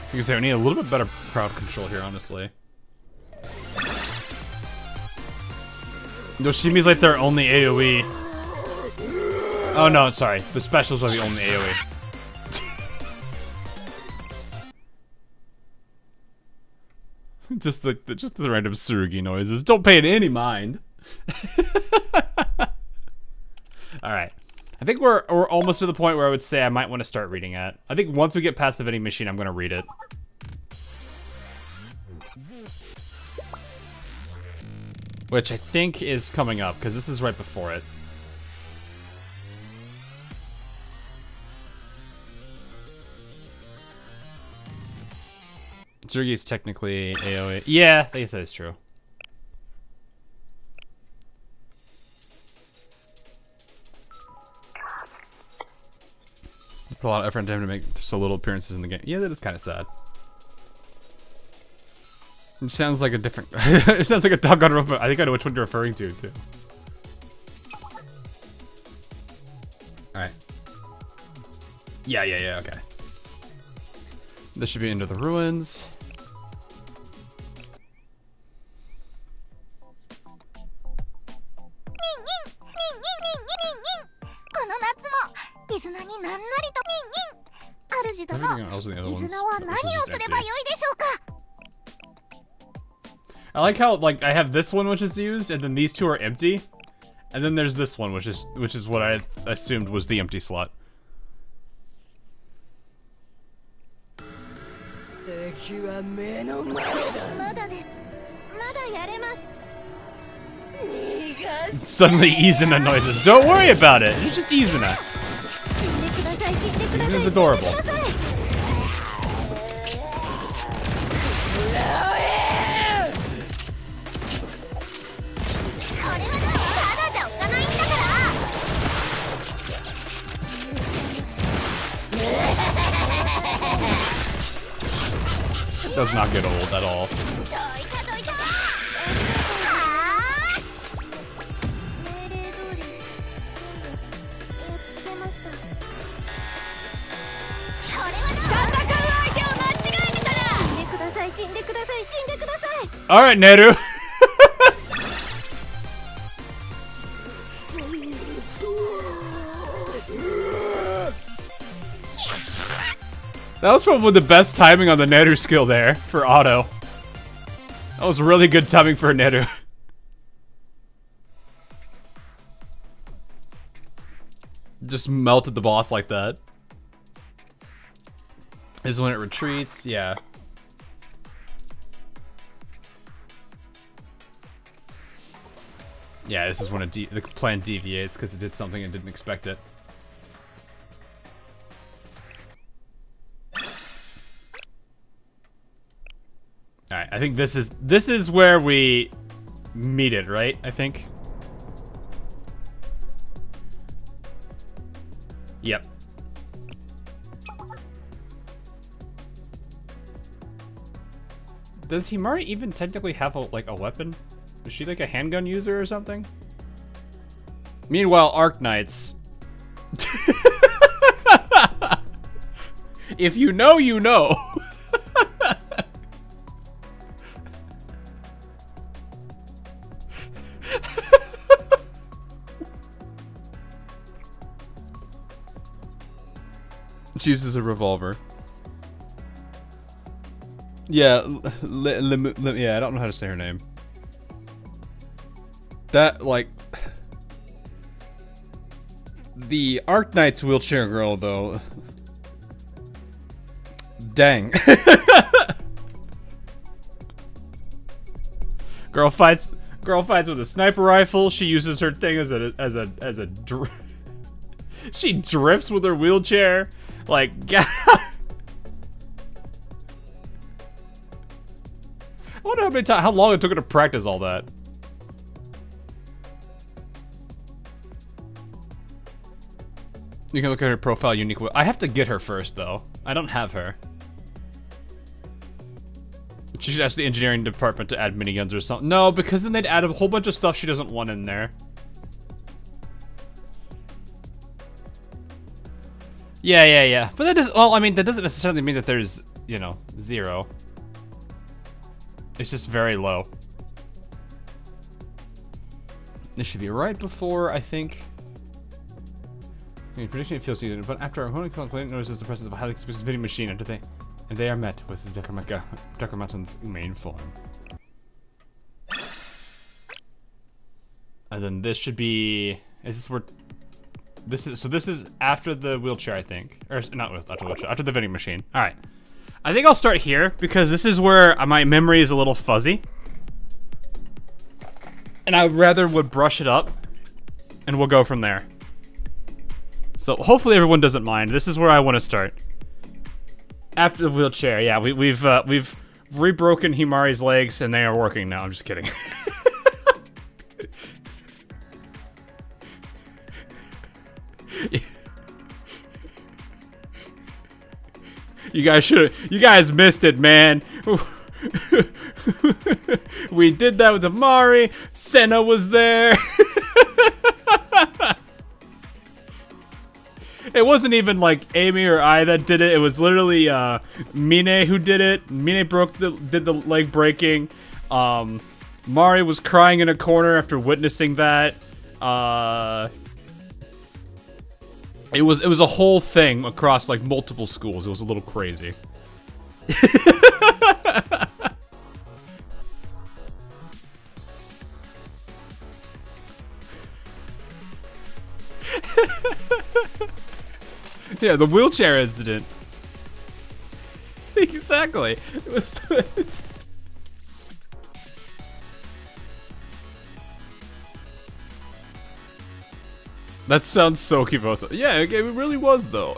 You can say we need a little bit better crowd control here, honestly. Yoshimi's like their only AoE. Oh no, sorry. The specials are the only AoE. just the random Tsurugi noises. Don't pay it any mind. Alright. I think we're almost to the point where I would say I might want to start reading at. I think once we get past the vending machine, I'm going to read it. Which I think is coming up, because this is right before it. Tsurugi is technically AoE. Yeah, I guess that is true. Put a lot of effort into him to make so little appearances in the game. Yeah, that is kind of sad. It sounds like a different... it sounds like a doggone robot. I think I know which one you're referring to, too. Alright. Yeah, okay. This should be into the ruins. I like how, like, I have this one which is used, and then these two are empty. And then there's this one, which is what I assumed was the empty slot. Suddenly Izuna noises. Don't worry about it. It's just Izuna. Izuna's adorable. Does not get old at all. All right, Neru. That was probably the best timing on the Neru skill there for auto. That was really good timing for Neru. Just melted the boss like that. This is when it retreats, yeah. Yeah, this is when the plan deviates because it did something and didn't expect it. Alright, I think this is where we meet it, right? I think. Yep. Does Himari even technically have a weapon? Is she like a handgun user or something? Meanwhile, Arknights. If you know, you know. She uses a revolver. Yeah, yeah, I don't know how to say her name. That, like... The Arknight's wheelchair girl, though. Dang. Girl fights with a sniper rifle. She uses her thing as a she drifts with her wheelchair. Like, I wonder how long it took her to practice all that. You can look at her profile unique. I have to get her first, though. I don't have her. She should ask the engineering department to add miniguns or something. No, because then they'd add a whole bunch of stuff she doesn't want in there. Yeah. But that does, well, I mean, that doesn't necessarily mean that there's, you know, 0. It's just very low. This should be right before, I think. Prediction it feels needed, but after our honing complaint notices the presence of a highly expensive vending machine, and they are met with Decagrammaton's main form. And then this should be. Is this where? This is after the wheelchair, I think, or not after the wheelchair, after the vending machine. All right, I think I'll start here because this is where my memory is a little fuzzy, and I would brush it up, and we'll go from there. So hopefully everyone doesn't mind. This is where I want to start. After the wheelchair, yeah, we've rebroken Himari's legs and they are working now. I'm just kidding. You guys missed it, man. We did that with Amari. Senna was there. It wasn't even like Amy or I that did it. It was literally Mine who did it. Mine did the leg breaking. Mari was crying in a corner after witnessing that. It was a whole thing across like multiple schools. It was a little crazy. Yeah, the wheelchair incident. Exactly. It was. That sounds so Kivoto. Yeah, it really was though.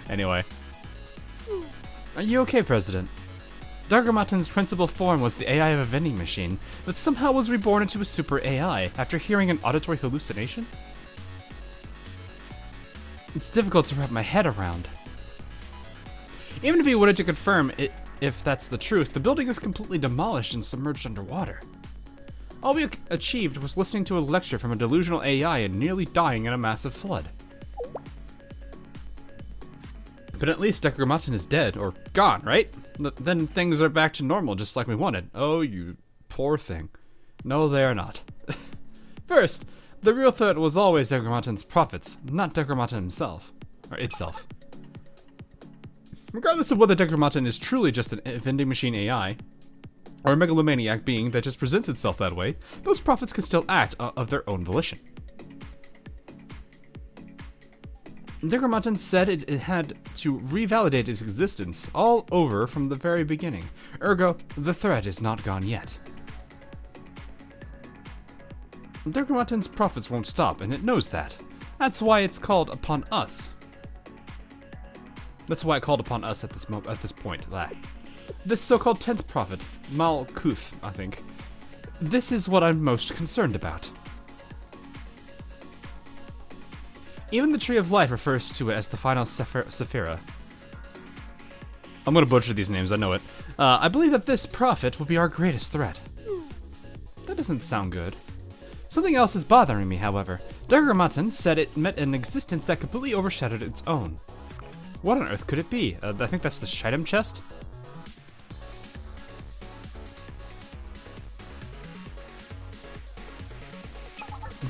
Anyway. Are you okay, President? Decagrammaton's principal form was the AI of a vending machine that somehow was reborn into a super AI after hearing an auditory hallucination? It's difficult to wrap my head around. Even if he wanted to confirm it, if that's the truth, the building is completely demolished and submerged underwater. All we achieved was listening to a lecture from a delusional AI and nearly dying in a massive flood. But at least Decagrammaton is dead, or gone, right? Then things are back to normal just like we wanted. Oh, you poor thing. No, they are not. First, the real threat was always Decagrammaton's profits, not Decagrammaton himself. Or itself. Regardless of whether Decagrammaton is truly just a vending machine AI, or a megalomaniac being that just presents itself that way, those prophets can still act of their own volition. Decagrammaton said it had to revalidate its existence all over from the very beginning. Ergo, the threat is not gone yet. Decagrammaton's profits won't stop, and it knows that. That's why it's called upon us. That's why it called upon us at this point. This so-called 10th prophet, Malkuth, I think. This is what I'm most concerned about. Even the Tree of Life refers to it as the final Sephira. I'm gonna butcher these names, I know it. I believe that this prophet will be our greatest threat. That doesn't sound good. Something else is bothering me, however. Decagrammaton said it met an existence that completely overshadowed its own. What on earth could it be? I think that's the Shitem chest?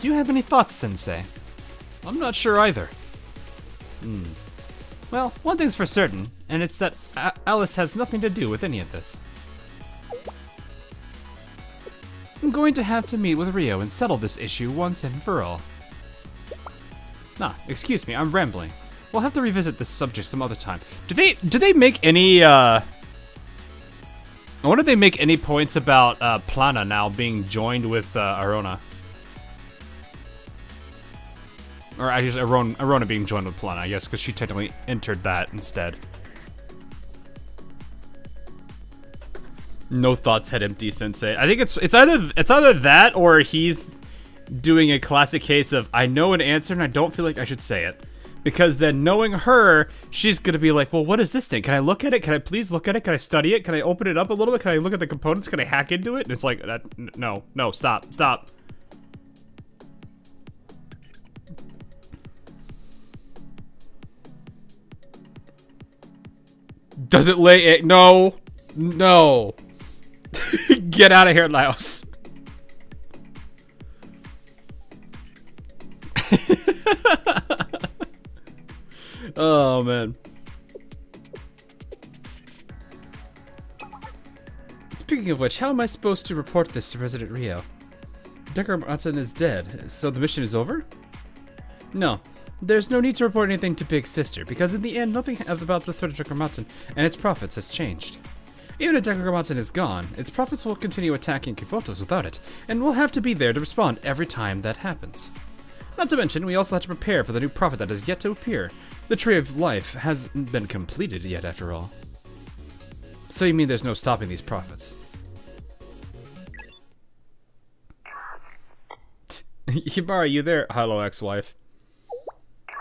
Do you have any thoughts, Sensei? I'm not sure either. Well, one thing's for certain, and it's that Alice has nothing to do with any of this. I'm going to have to meet with Rio and settle this issue once and for all. Excuse me, I'm rambling. We'll have to revisit this subject some other time. Do they make any, I wonder if they make any points about, Plana now being joined with, Arona? Or I guess Arona being joined with Plana, I guess, because she technically entered that instead. No thoughts, head empty, Sensei. I think it's either that or he's doing a classic case of I know an answer and I don't feel like I should say it. Because then knowing her, she's gonna be like, well, what is this thing? Can I look at it? Can I please look at it? Can I study it? Can I open it up a little bit? Can I look at the components? Can I hack into it? And it's like, no, stop. Does it lay it? No. Get out of here, Laos. Oh, man. Speaking of which, how am I supposed to report this to Resident Rio? Decagrammaton is dead, so the mission is over? No. There's no need to report anything to Big Sister, because in the end, nothing about the threat of Decagrammaton and its profits has changed. Even if Decagrammaton is gone, its profits will continue attacking Kifotos without it, and we'll have to be there to respond every time that happens. Not to mention, we also have to prepare for the new prophet that is yet to appear. The Tree of Life hasn't been completed yet, after all. So you mean there's no stopping these prophets? Hibari, you there? Hello, ex-wife.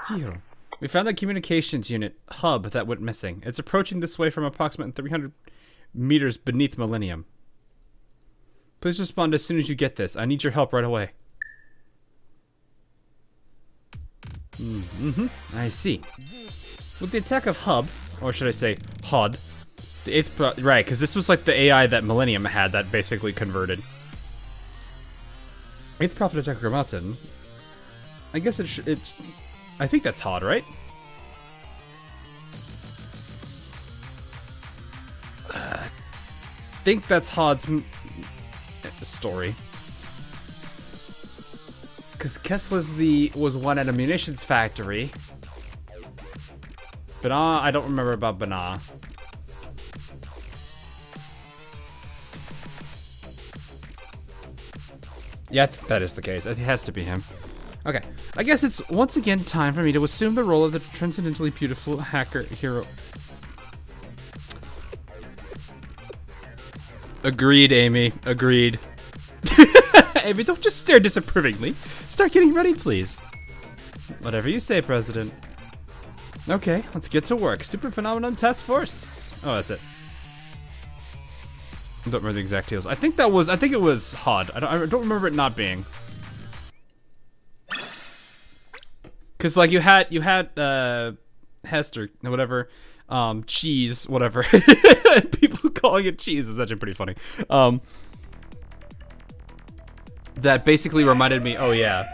Tiro. We found the communications unit hub that went missing. It's approaching this way from approximately 300 meters beneath Millennium. Please respond as soon as you get this. I need your help right away. I see. With the attack of Hub, or should I say HUD, the 8th right, because this was like the AI that Millennium had that basically converted. 8th Prophet Decagrammaton. I guess it's I think that's HUD, right? I think that's HUD's story. Because Kessler's was one at a munitions factory. Banah, I don't remember about Banah. Yeah, that is the case. It has to be him. Okay, I guess it's once again time for me to assume the role of the transcendently beautiful hacker hero. Agreed, Amy. Agreed. Amy, don't just stare disapprovingly. Start getting ready, please. Whatever you say, President. Okay, let's get to work. Super Phenomenon Task Force. Oh, that's it. I don't remember the exact details. I think it was HUD. I don't remember it not being. Cause like you had Hester, whatever, cheese, whatever. People calling it cheese is actually pretty funny. That basically reminded me, oh yeah.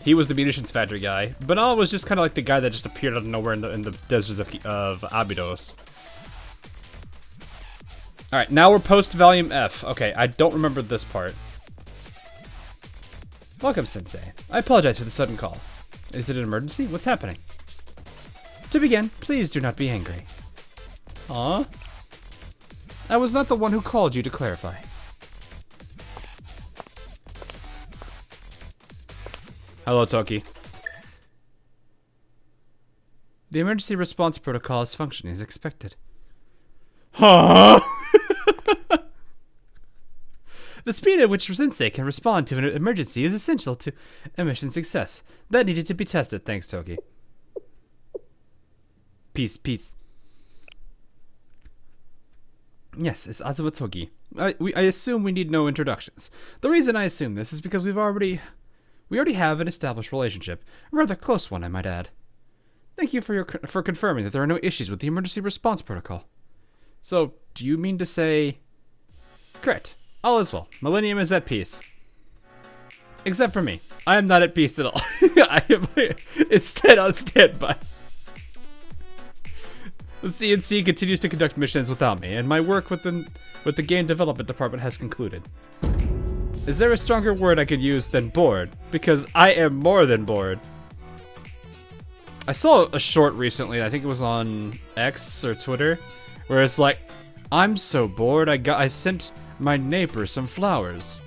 He was the munitions factory guy. Banal was just kind of like the guy that just appeared out of nowhere in the deserts of Abydos. Alright, now we're post volume F. Okay, I don't remember this part. Welcome, Sensei. I apologize for the sudden call. Is it an emergency? What's happening? To begin, please do not be angry. Aw? I was not the one who called you to clarify. Hello, Toki. The emergency response protocol is functioning as expected. Huh? The speed at which Sensei can respond to an emergency is essential to mission success. That needed to be tested. Thanks, Toki. Peace. Yes, it's Azuma Toki. I assume we need no introductions. The reason I assume this is because we already have an established relationship. A rather close one, I might add. Thank you for confirming that there are no issues with the emergency response protocol. So, do you mean to say... Correct. All is well. Millennium is at peace. Except for me. I am not at peace at all. I am instead on standby. The CNC continues to conduct missions without me, and my work with the game development department has concluded. Is there a stronger word I could use than bored? Because I am more than bored. I saw a short recently, I think it was on X or Twitter, where it's like, I'm so bored I sent my neighbor some flowers.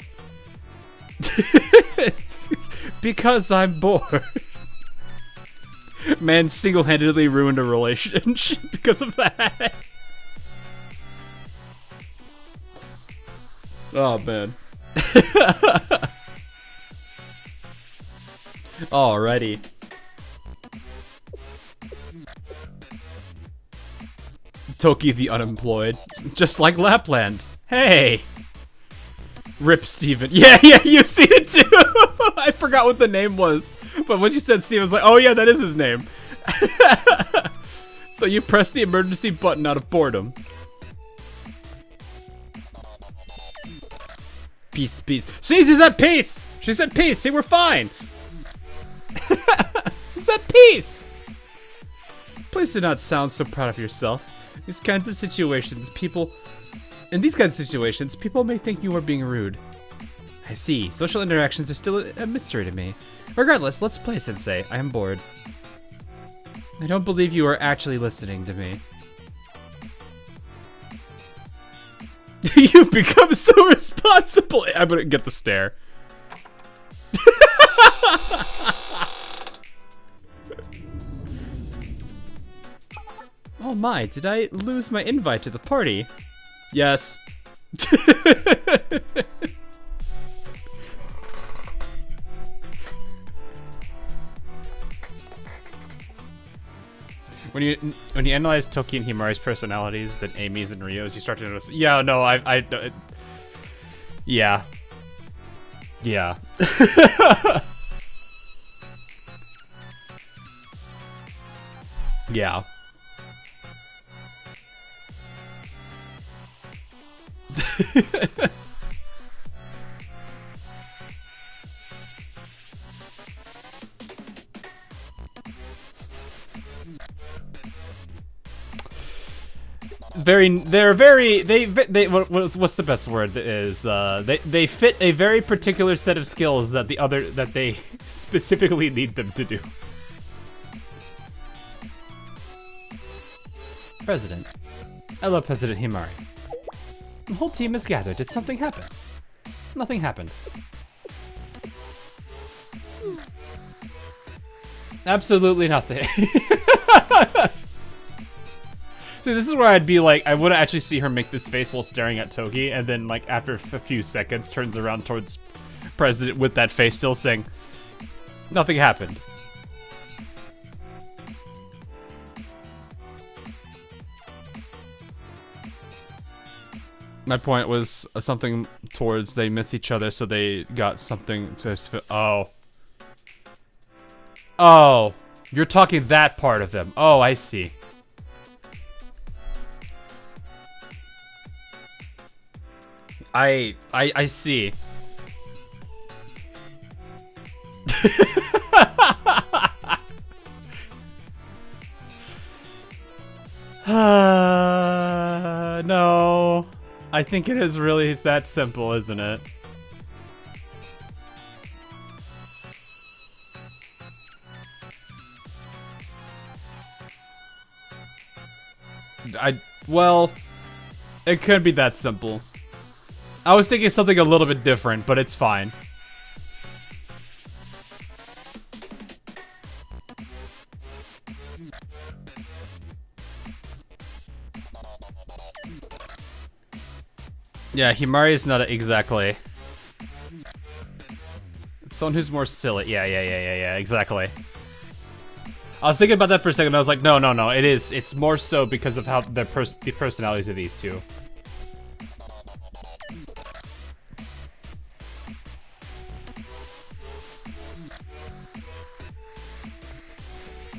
Because I'm bored. Man single-handedly ruined a relationship because of that. Oh, man. Alrighty. Toki the unemployed. Just like Lapland. Hey! Rip Steven. Yeah, you've seen it too! I forgot what the name was. But when you said Steven, I was like, oh yeah, that is his name. So you press the emergency button out of boredom. Peace. She's at peace! She said peace, see, we're fine! She said peace! Please do not sound so proud of yourself. In these kinds of situations, people may think you are being rude. I see. Social interactions are still a mystery to me. Regardless, let's play, Sensei. I am bored. I don't believe you are actually listening to me. You've become so responsible. I'm gonna get the stare. Oh my, did I lose my invite to the party? Yes. When you analyze Toki and Himari's personalities, then Amy's and Rio's, you start to notice. Yeah, no, yeah. Yeah. Yeah. What's the best word is, they fit a very particular set of skills that they specifically need them to do. President. Hello, President Himari. The whole team is gathered. Did something happen? Nothing happened. Absolutely nothing. See, this is where I'd be like, I wouldn't actually see her make this face while staring at Toki, and then, like, after a few seconds, turns around towards President with that face still saying, nothing happened. My point was something towards they miss each other, so they got something to... Oh. Oh. You're talking that part of them. Oh, I see. I see. No. I think it is really that simple, isn't it? Well, it could be that simple. I was thinking something a little bit different, but it's fine. Yeah, Himari is not exactly. It's someone who's more silly. Yeah, exactly. I was thinking about that for a second, I was like, no, it is. It's more so because of how the personalities of these two.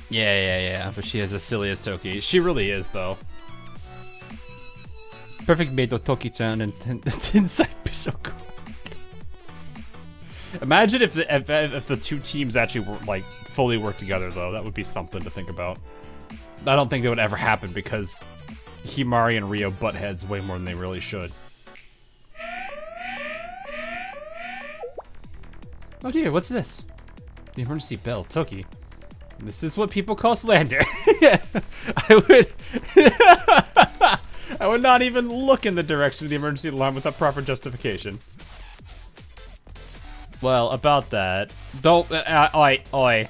Yeah, but she is as silly as Toki. She really is, though. Perfect maid of Toki-chan and Tensai Bishoku. Imagine if the two teams actually were, like, fully work together, though. That would be something to think about. I don't think it would ever happen because Himari and Rio butt heads way more than they really should. Oh dear, what's this? The emergency bell, Toki. This is what people call slander. I would not even look in the direction of the emergency alarm without proper justification. Well, about that, don't, oi.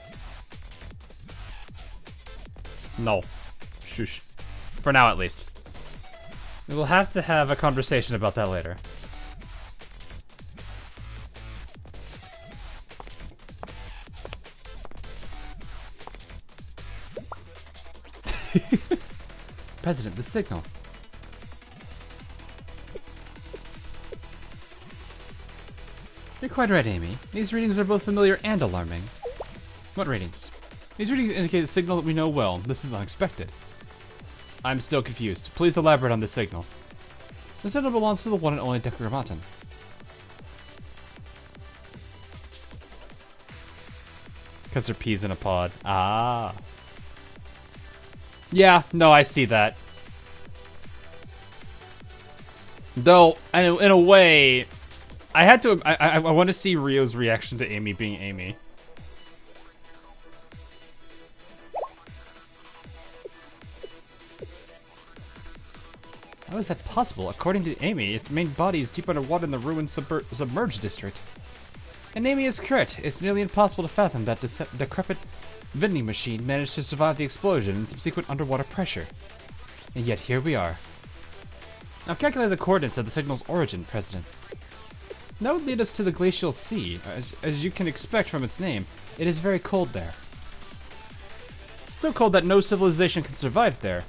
No. Shush. For now, at least. We will have to have a conversation about that later. President, the signal. You're quite right, Amy. These readings are both familiar and alarming. What readings? These readings indicate a signal that we know well. This is unexpected. I'm still confused. Please elaborate on this signal. The signal belongs to the one and only Decagrammaton. Because they're peas in a pod. Ah. Yeah, no, I see that. Though, in a way, I had to. I want to see Rio's reaction to Amy being Amy. How is that possible? According to Amy, its main body is deep underwater in the ruined submerged district. And Amy is correct. It's nearly impossible to fathom that decrepit vending machine managed to survive the explosion and subsequent underwater pressure. And yet here we are. Now calculate the coordinates of the signal's origin, President. That would lead us to the Glacial Sea. As you can expect from its name, it is very cold there. so cold that no civilization can survive there.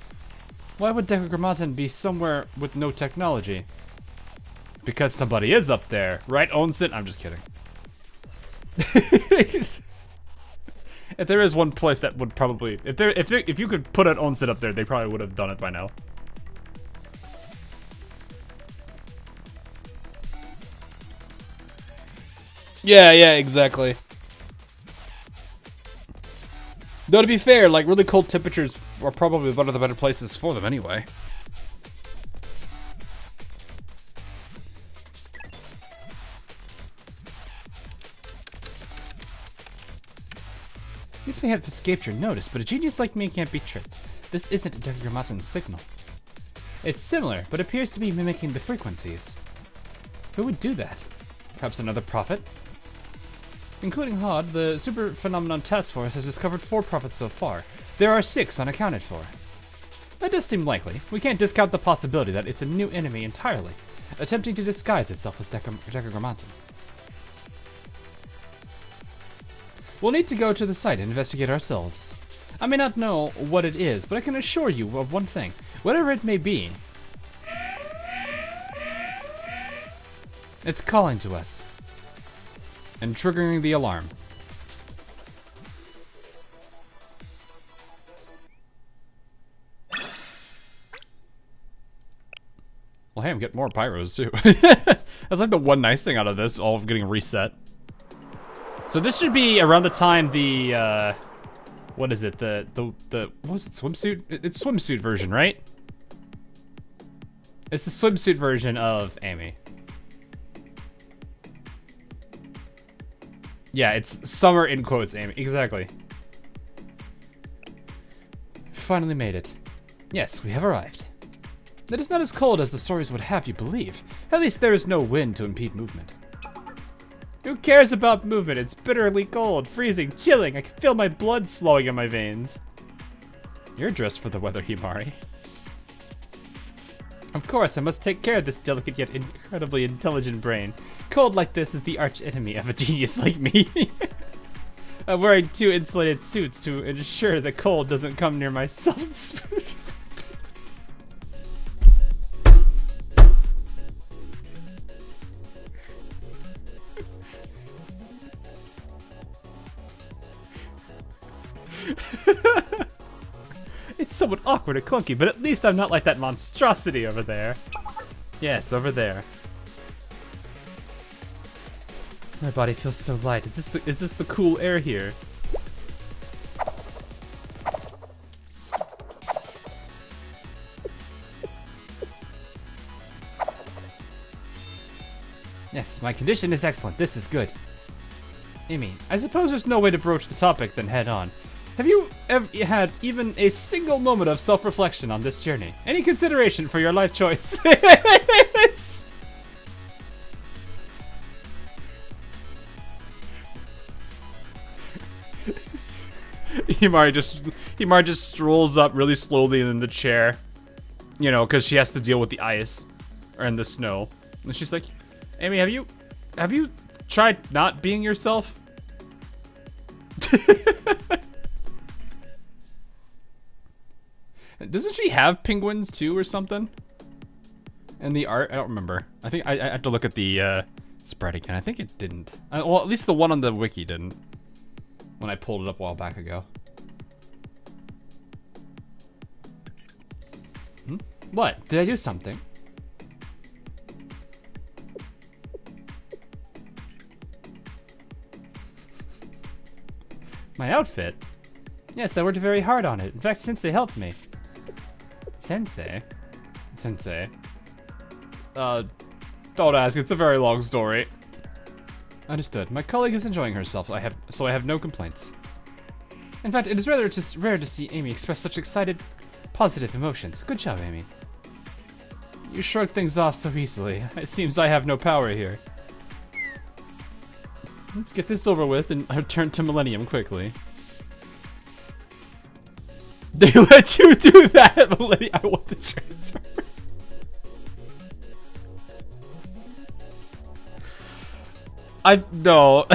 Why would Decagrammaton be somewhere with no technology? Because somebody is up there, right, Onsen? I'm just kidding. If there is one place that would probably, if you could put an Onsen up there, they probably would have done it by now. Yeah, exactly. Though to be fair, like really cold temperatures are probably one of the better places for them anyway. This may have escaped your notice, but a genius like me can't be tricked. This isn't Decagrammaton's signal. It's similar, but appears to be mimicking the frequencies. Who would do that? Perhaps another prophet? Including Hod, the Super Phenomenon Task Force has discovered 4 prophets so far. There are 6 unaccounted for. That does seem likely. We can't discount the possibility that it's a new enemy entirely, attempting to disguise itself as Decagrammaton. We'll need to go to the site and investigate ourselves. I may not know what it is, but I can assure you of one thing. Whatever it may be, it's calling to us and triggering the alarm. Well, hey, I'm getting more pyros too. That's like the one nice thing out of this, all of getting reset. So this should be around the time the, what is it? What was it? Swimsuit? It's swimsuit version, right? It's the swimsuit version of Amy. Yeah, it's summer in quotes, Amy. Exactly. Finally made it. Yes, we have arrived. It is not as cold as the stories would have you believe. At least there is no wind to impede movement. Who cares about movement? It's bitterly cold, freezing, chilling. I can feel my blood slowing in my veins. You're dressed for the weather, Himari. Of course, I must take care of this delicate yet incredibly intelligent brain. Cold like this is the arch enemy of a genius like me. I'm wearing 2 insulated suits to ensure the cold doesn't come near my self-spoon. It's somewhat awkward and clunky, but at least I'm not like that monstrosity over there. Yes, over there. My body feels so light. Is this the cool air here? Yes, my condition is excellent. This is good. Amy, I suppose there's no way to broach the topic than head on. Have you ever had even a single moment of self-reflection on this journey? Any consideration for your life choice? Himari just strolls up really slowly in the chair, you know, because she has to deal with the ice and the snow. And she's like, Amy, have you tried not being yourself? Doesn't she have penguins too or something? And the art, I don't remember. I think I have to look at the spread again. I think it didn't. Well, at least the one on the wiki didn't. When I pulled it up a while back ago. What? Did I do something? My outfit? Yes, I worked very hard on it. In fact, Sensei helped me. Sensei? Sensei. Don't ask. It's a very long story. Understood. My colleague is enjoying herself, so I have no complaints. In fact, it is rather rare to see Amy express such excited, positive emotions. Good job, Amy. You shrug things off so easily. It seems I have no power here. Let's get this over with and return to Millennium quickly. They let you do that, Millennium. I want the transfer. No.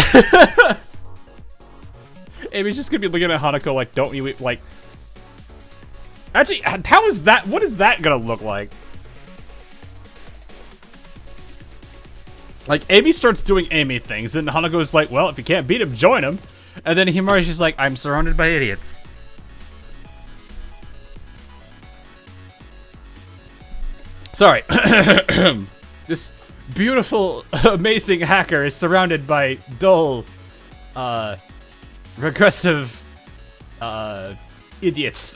Amy's just gonna be looking at Hanako like, don't you, like, Actually, how is that? What is that gonna look like? Like, Amy starts doing Amy things, and Hanako's like, well, if you can't beat him, join him. And then Himari's just like, I'm surrounded by idiots. Sorry. This beautiful, amazing hacker is surrounded by dull, regressive, idiots.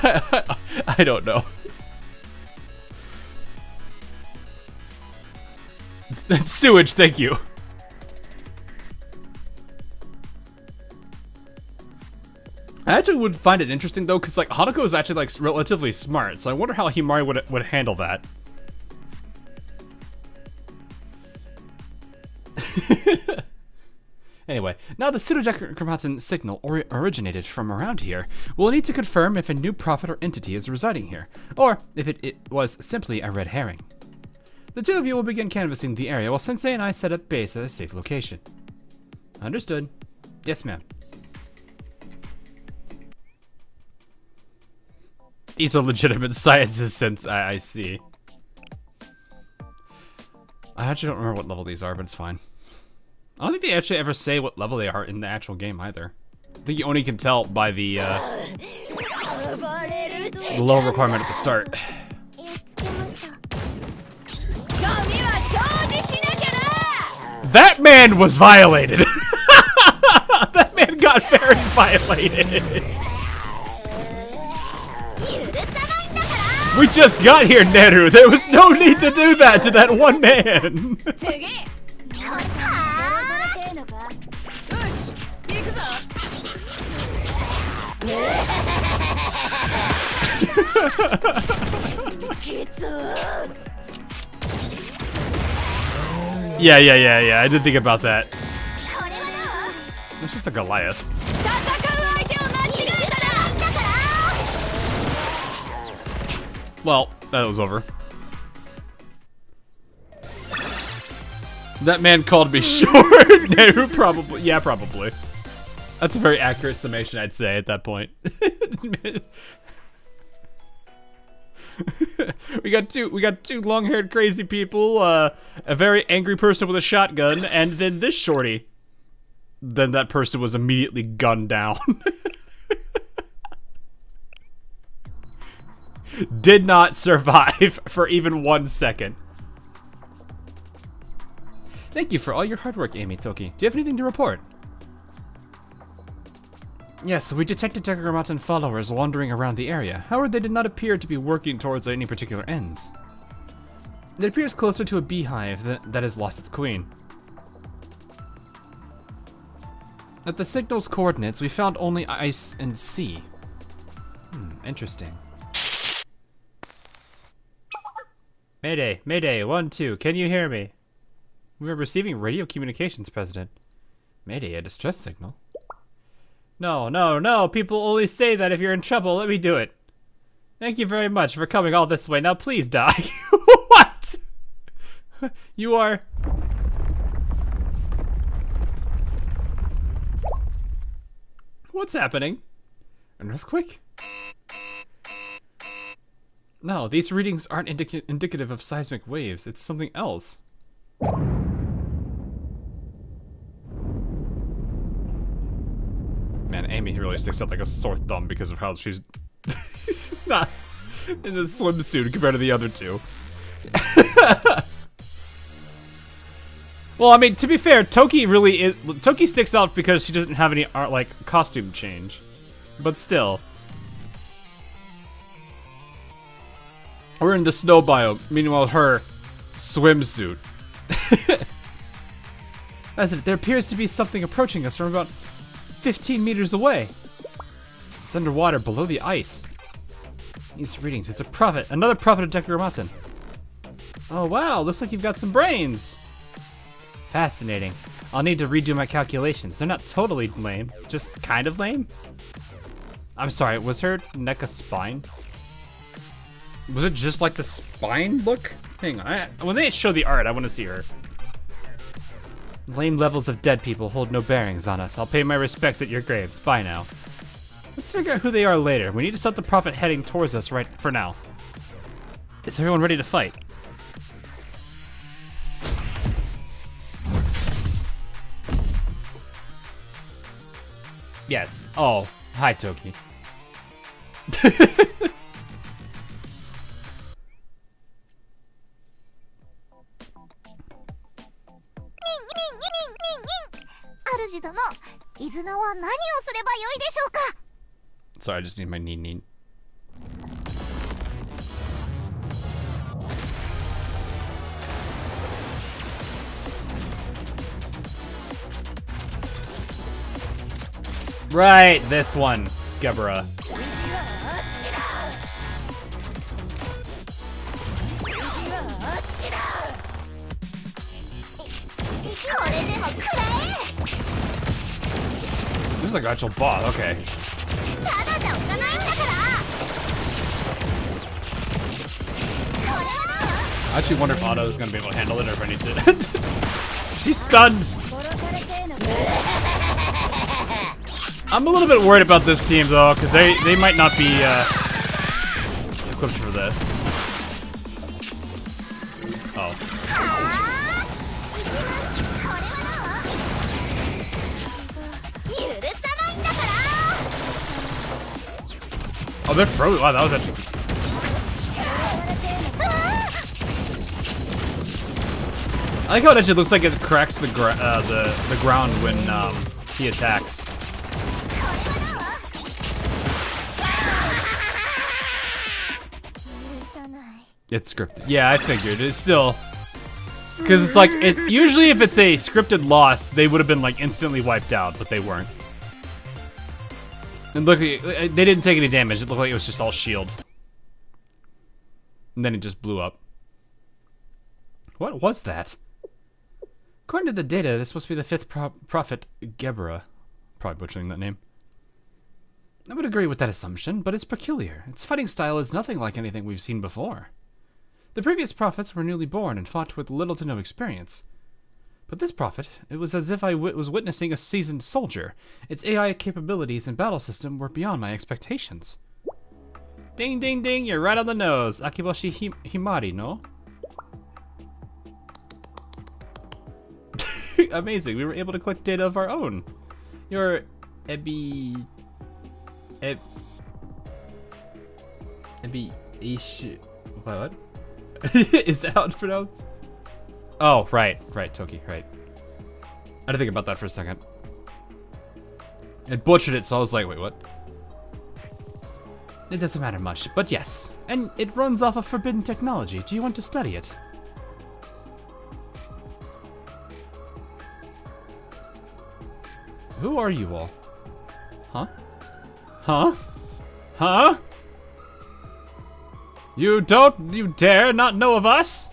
I don't know. That's sewage, thank you. I actually would find it interesting though, because like Hanako is actually like relatively smart, so I wonder how Himari would handle that. Anyway, now the pseudo-Decagrammaton signal originated from around here. We'll need to confirm if a new prophet or entity is residing here, or if it was simply a red herring. The two of you will begin canvassing the area while Sensei and I set up base at a safe location. Understood. Yes, ma'am. These are legitimate sciences, since I see. I actually don't remember what level these are, but it's fine. I don't think they actually ever say what level they are in the actual game either. I think you only can tell by the level requirement at the start. That man was violated! That man got very violated! We just got here, Neru! There was no need to do that to that one man! Yeah. I did think about that. It's just a Goliath. Well, that was over. That man called me short. No, probably. Yeah, probably. That's a very accurate summation, I'd say, at that point. we got two long-haired crazy people, a very angry person with a shotgun, and then this shorty. Then that person was immediately gunned down. Did not survive for even 1 second. Thank you for all your hard work, Amy Toki. Do you have anything to report? Yes, we detected Decagrammaton followers wandering around the area. However, they did not appear to be working towards any particular ends. It appears closer to a beehive that has lost its queen. At the signal's coordinates, we found only ice and sea. Interesting. Mayday, Mayday, 1-2, can you hear me? We are receiving radio communications, President. Mayday, a distress signal? No, people only say that if you're in trouble, let me do it. Thank you very much for coming all this way, now please die. What? You are... What's happening? An earthquake? No, these readings aren't indicative of seismic waves. It's something else. Man, Amy really sticks out like a sore thumb because of how she's not in a swimsuit compared to the other two. Well, I mean, to be fair, Toki sticks out because she doesn't have any costume change. But still. We're in the snow biome, meanwhile her swimsuit. As it, there appears to be something approaching us from about 15 meters away. It's underwater below the ice. These readings, it's a prophet, another prophet of Decagrammaton. Oh wow, looks like you've got some brains. Fascinating. I'll need to redo my calculations. They're not totally lame, just kind of lame. I'm sorry, was her neck a spine? Was it just like the spine look? Hang on, when they show the art, I want to see her. Lame levels of dead people hold no bearings on us. I'll pay my respects at your graves. Bye now. Let's figure out who they are later. We need to stop the prophet heading towards us right for now. Is everyone ready to fight? Yes. Oh, hi, Toki. Sorry, I just need my need. Right, this one, Gebra. This is like actual boss, okay. I actually wonder if Otto is gonna be able to handle it or if I need to. She's stunned. I'm a little bit worried about this team though, because they might not be equipped for this. Oh. Oh, they're frozen. Wow, that was actually. I like how it actually looks like it cracks the ground when he attacks. It's scripted. Yeah, I figured. It's still, because it's like usually if it's a scripted loss, they would have been like instantly wiped out, but they weren't. And look, they didn't take any damage. It looked like it was just all shield. And then it just blew up. What was that? According to the data, this is supposed to be the fifth prophet, Gebra. Probably butchering that name. I would agree with that assumption, but it's peculiar. Its fighting style is nothing like anything we've seen before. The previous prophets were newly born and fought with little to no experience. But this prophet, it was as if I was witnessing a seasoned soldier. Its AI capabilities and battle system were beyond my expectations. Ding ding ding, you're right on the nose. Akiboshi Himari, no? Amazing, we were able to collect data of our own. Your what? Is that how it's pronounced? Oh, right, Toki, right. I had to think about that for a second. It butchered it, so I was like, wait, what? It doesn't matter much, but yes. And it runs off of forbidden technology. Do you want to study it? Who are you all? Huh? Huh? Huh? You dare not know of us?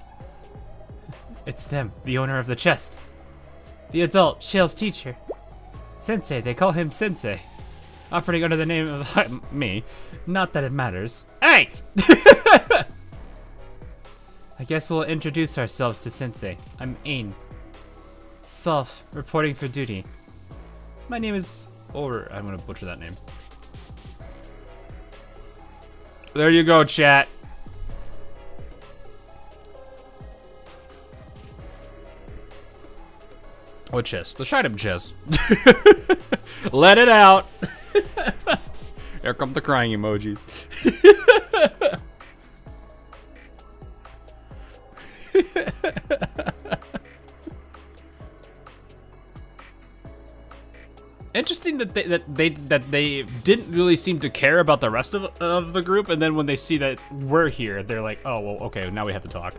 It's them, the owner of the chest. The adult, Shale's teacher. Sensei, they call him Sensei. Operating under the name of me. Not that it matters. Hey! I guess we'll introduce ourselves to Sensei. I'm Ain. Self, reporting for duty. My name is... Or I'm gonna butcher that name. There you go, chat. What chest? The Shidem chest. Let it out. Here come the crying emojis. Interesting that they didn't really seem to care about the rest of the group, and then when they see that we're here, they're like, oh well, okay, now we have to talk.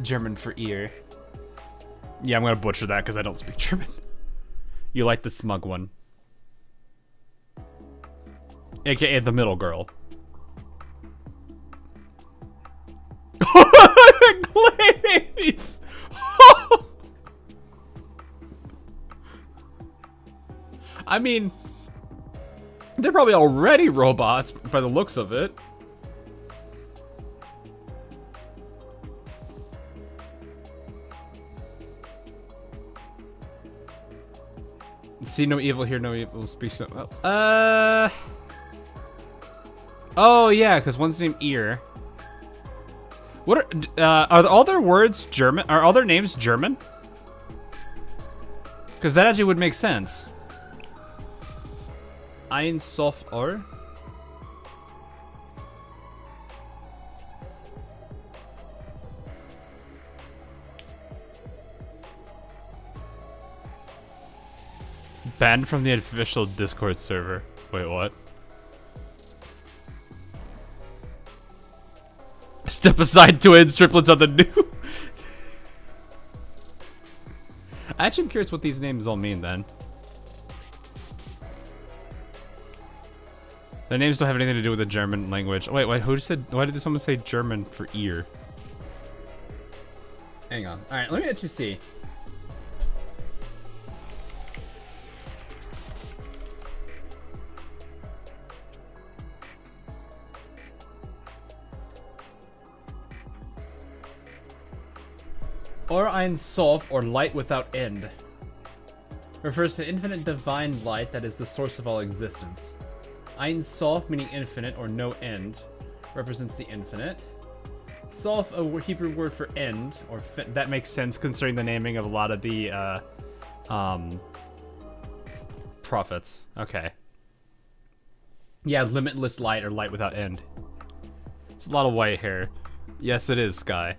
German for ear. Yeah, I'm gonna butcher that because I don't speak German. You like the smug one. AKA the middle girl. Glaze! I mean, they're probably already robots by the looks of it. See no evil, hear no evil, speak so... Oh, yeah, because one's named Ear. What are all their words German? Are all their names German? Because that actually would make sense. Ein Soft Or? Banned from the official Discord server. Wait, what? Step aside, twins, triplets on the new. I actually am curious what these names all mean then. Their names don't have anything to do with the German language. Wait, who said, why did someone say German for ear? Hang on. Alright, let me actually see. Or Ein Sof, or light without end, refers to infinite divine light that is the source of all existence. Ein Sof, meaning infinite or no end, represents the infinite. Sof, a Hebrew word for end, or that makes sense considering the naming of a lot of the prophets. Okay. Yeah, limitless light or light without end. It's a lot of white hair. Yes, it is, Sky.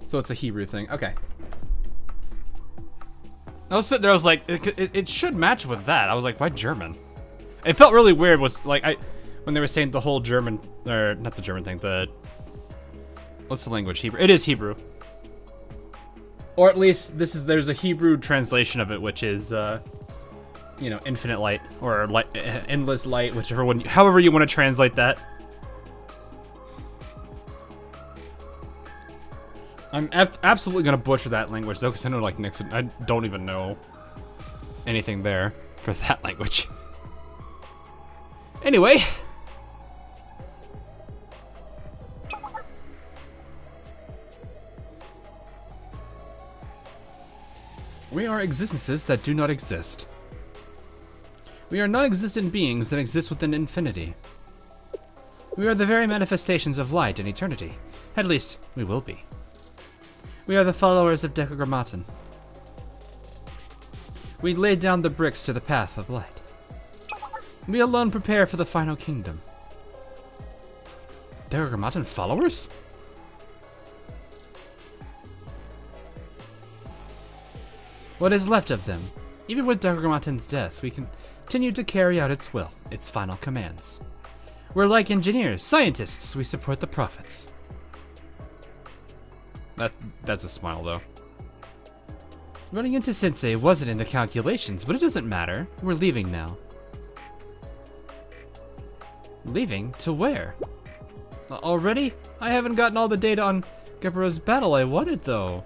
So it's a Hebrew thing. Okay. I was sitting there, I was like, it should match with that. I was like, why German? It felt really weird. Was like when they were saying the whole German, or not the German thing. What's the language? Hebrew. It is Hebrew. Or at least there's a Hebrew translation of it, which is, you know, infinite light or light, endless light, whichever one, however you want to translate that. I'm absolutely gonna butcher that language though, because I know like Nixon. I don't even know anything there for that language. Anyway. We are existences that do not exist. We are non-existent beings that exist within infinity. We are the very manifestations of light in eternity. At least, we will be. We are the followers of Decagrammaton. We laid down the bricks to the path of light. We alone prepare for the final kingdom. Decagrammaton followers? What is left of them? Even with Decagrammaton's death, we continue to carry out its will, its final commands. We're like engineers, scientists, we support the prophets. That's a smile, though. Running into Sensei wasn't in the calculations, but it doesn't matter. We're leaving now. Leaving? To where? Already? I haven't gotten all the data on Gebra's battle I wanted, though.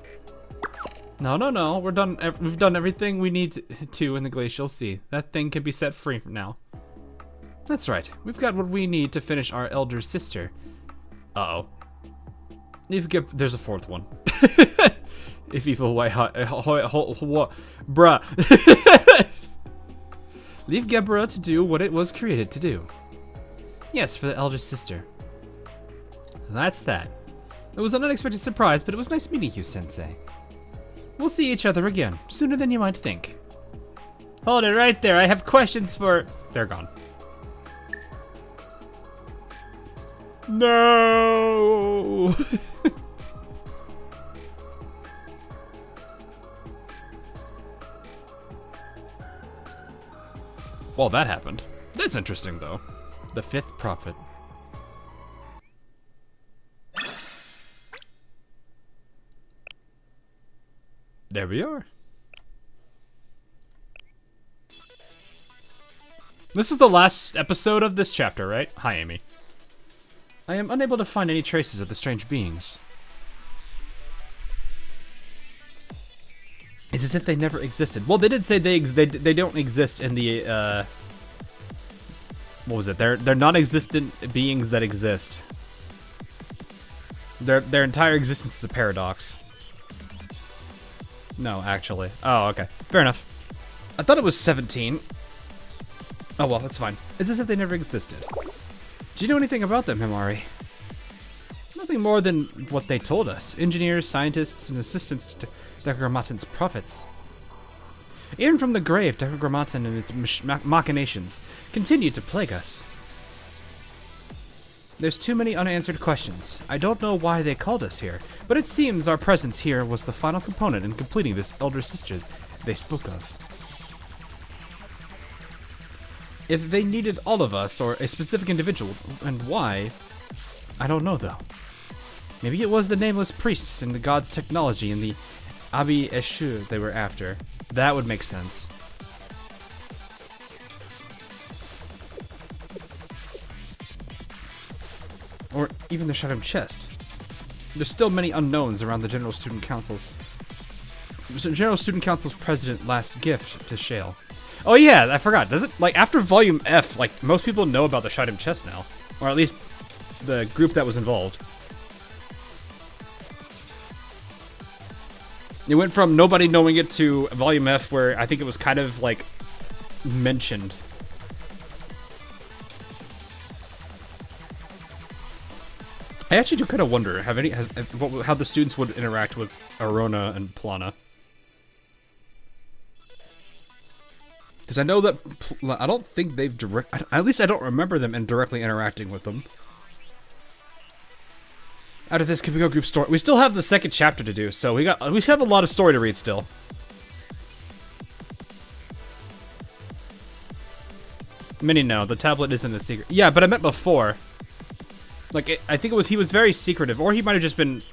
No. We're done. We've done everything we need to in the Glacial Sea. That thing can be set free from now. That's right. We've got what we need to finish our elder sister. Uh-oh. There's a fourth one. If evil white hot, bruh. Leave Gebra to do what it was created to do. Yes, for the elder sister. That's that. It was an unexpected surprise, but it was nice meeting you, Sensei. We'll see each other again, sooner than you might think. Hold it right there, I have questions for... They're gone. No! Well, that happened. That's interesting, though. The fifth prophet. There we are. This is the last episode of this chapter, right? Hi, Amy. I am unable to find any traces of the strange beings. It's as if they never existed. Well, they did say they don't exist in the what was it? They're non-existent beings that exist. Their entire existence is a paradox. No, actually. Oh, okay. Fair enough. I thought it was 17. Oh well, that's fine. It's as if they never existed. Do you know anything about them, Himari? Nothing more than what they told us. Engineers, scientists, and assistants to Decagrammaton's prophets. Even from the grave, Decagrammaton and its machinations continue to plague us. There's too many unanswered questions. I don't know why they called us here, but it seems our presence here was the final component in completing this elder sister they spoke of. If they needed all of us, or a specific individual, and why, I don't know though. Maybe it was the nameless priests and the god's technology and the Abi Eshu they were after. That would make sense. Or even the Shadow Chest. There's still many unknowns around the General Student Council's president last gift to Shale. Oh yeah, I forgot. Does it, like, after Volume F, like, most people know about the Shadow Chest now. Or at least the group that was involved. It went from nobody knowing it to Volume F, where I think it was kind of, like, mentioned. I actually do kind of wonder how the students would interact with Arona and Plana. Because I know that I don't think they've at least I don't remember them directly interacting with them. Out of this Kimiko group story, we still have the second chapter to do, so we have a lot of story to read still. Many know the tablet isn't a secret. Yeah, but I meant before. Like, I think he was very secretive, or he might have just been,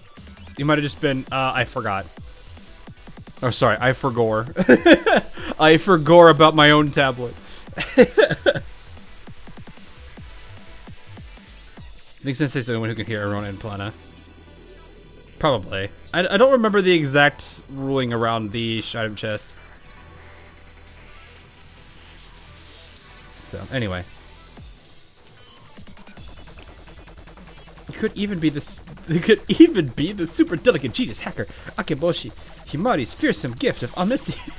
I forgot. Oh, sorry, I forgore. I forgore about my own tablet. Makes sense to say someone who can hear Arona and Plana. Probably. I don't remember the exact ruling around the Shadow Chest. So, anyway. It could even be the super delicate genius hacker Akeboshi Himari's fearsome gift of omniscience.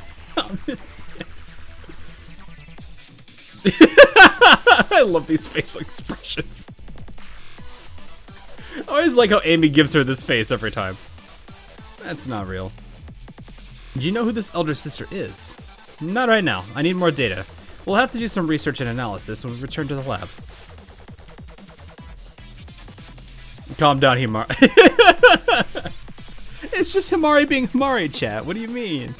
I love these facial expressions. I always like how Amy gives her this face every time. That's not real. Do you know who this elder sister is? Not right now. I need more data. We'll have to do some research and analysis when we return to the lab. Calm down, Himari. It's just Himari being Himari, chat. What do you mean?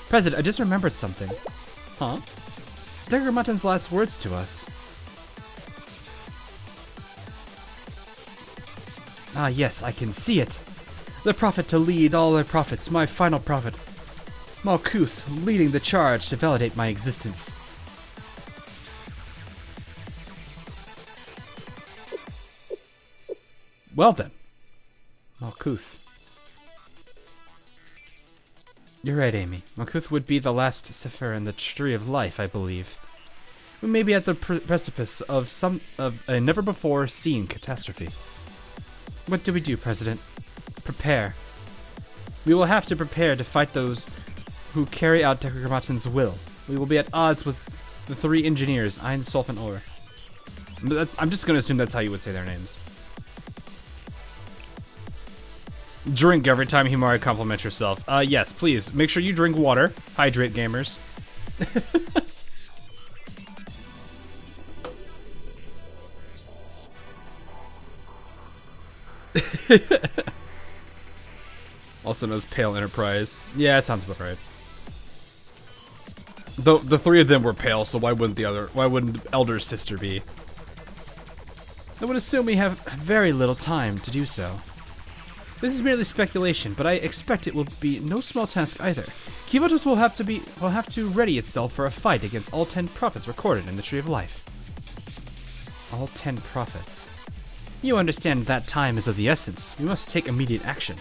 President, I just remembered something. Huh? Decagrammaton's last words to us. Ah, yes, I can see it. The prophet to lead all their prophets, my final prophet. Malkuth leading the charge to validate my existence. Well then. Malkuth. You're right, Amy. Malkuth would be the last Sefer in the Tree of Life, I believe. We may be at the precipice of a never-before-seen catastrophe. What do we do, President? Prepare. We will have to prepare to fight those who carry out Decagrammaton's will. We will be at odds with the three engineers, Ein, Solf, and Or. I'm just going to assume that's how you would say their names. Drink every time Himari compliments herself. Yes, please. Make sure you drink water. Hydrate, gamers. Also knows Pale Enterprise. Yeah, that sounds about right. Though the three of them were pale, so why wouldn't the elder sister be? I would assume we have very little time to do so. This is merely speculation, but I expect it will be no small task either. Kibotos will have to ready itself for a fight against all 10 prophets recorded in the Tree of Life. All 10 prophets. You understand that time is of the essence. We must take immediate action.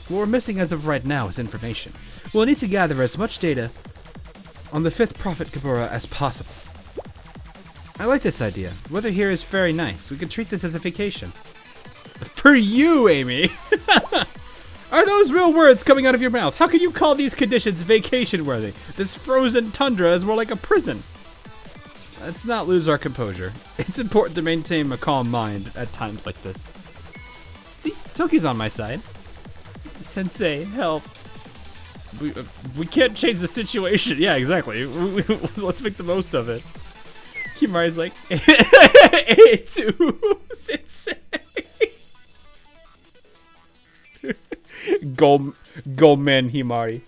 What we're missing as of right now is information. We'll need to gather as much data on the 5th prophet Kabura as possible. I like this idea. The weather here is very nice. We can treat this as a vacation. for you, Amy. Are those real words coming out of your mouth? How can you call these conditions vacation-worthy? This frozen tundra is more like a prison. Let's not lose our composure. It's important to maintain a calm mind at times like this. See, Toki's on my side. Sensei, help. We can't change the situation. Yeah, exactly. Let's make the most of it. Himari's like, A2, Sensei. Go men, Himari.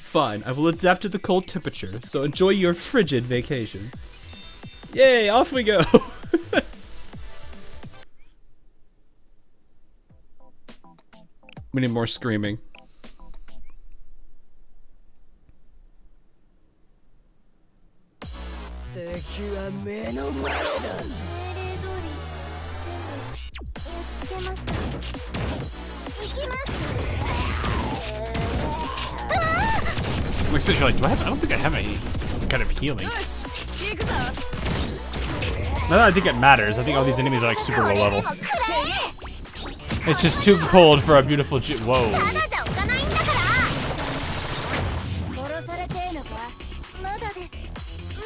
Fine, I will adapt to the cold temperature, so enjoy your frigid vacation. Yay, off we go! We need more screaming. My sister, like, I don't think I have any kind of healing. Not that I think it matters. I think all these enemies are like super low level. It's just too cold for a beautiful whoa.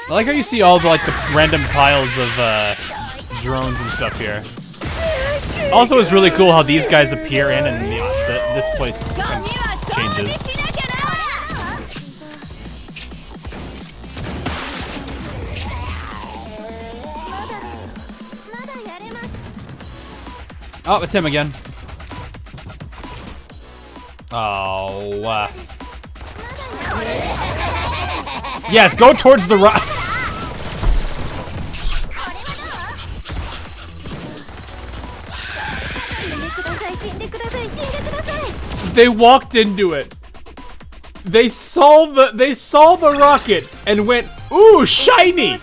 I like how you see all the like the random piles of drones and stuff here. Also, it's really cool how these guys appear in and this place changes. Oh, it's him again. Oh. Yes, go towards the rock. They walked into it. They saw the rocket and went, "Ooh, shiny!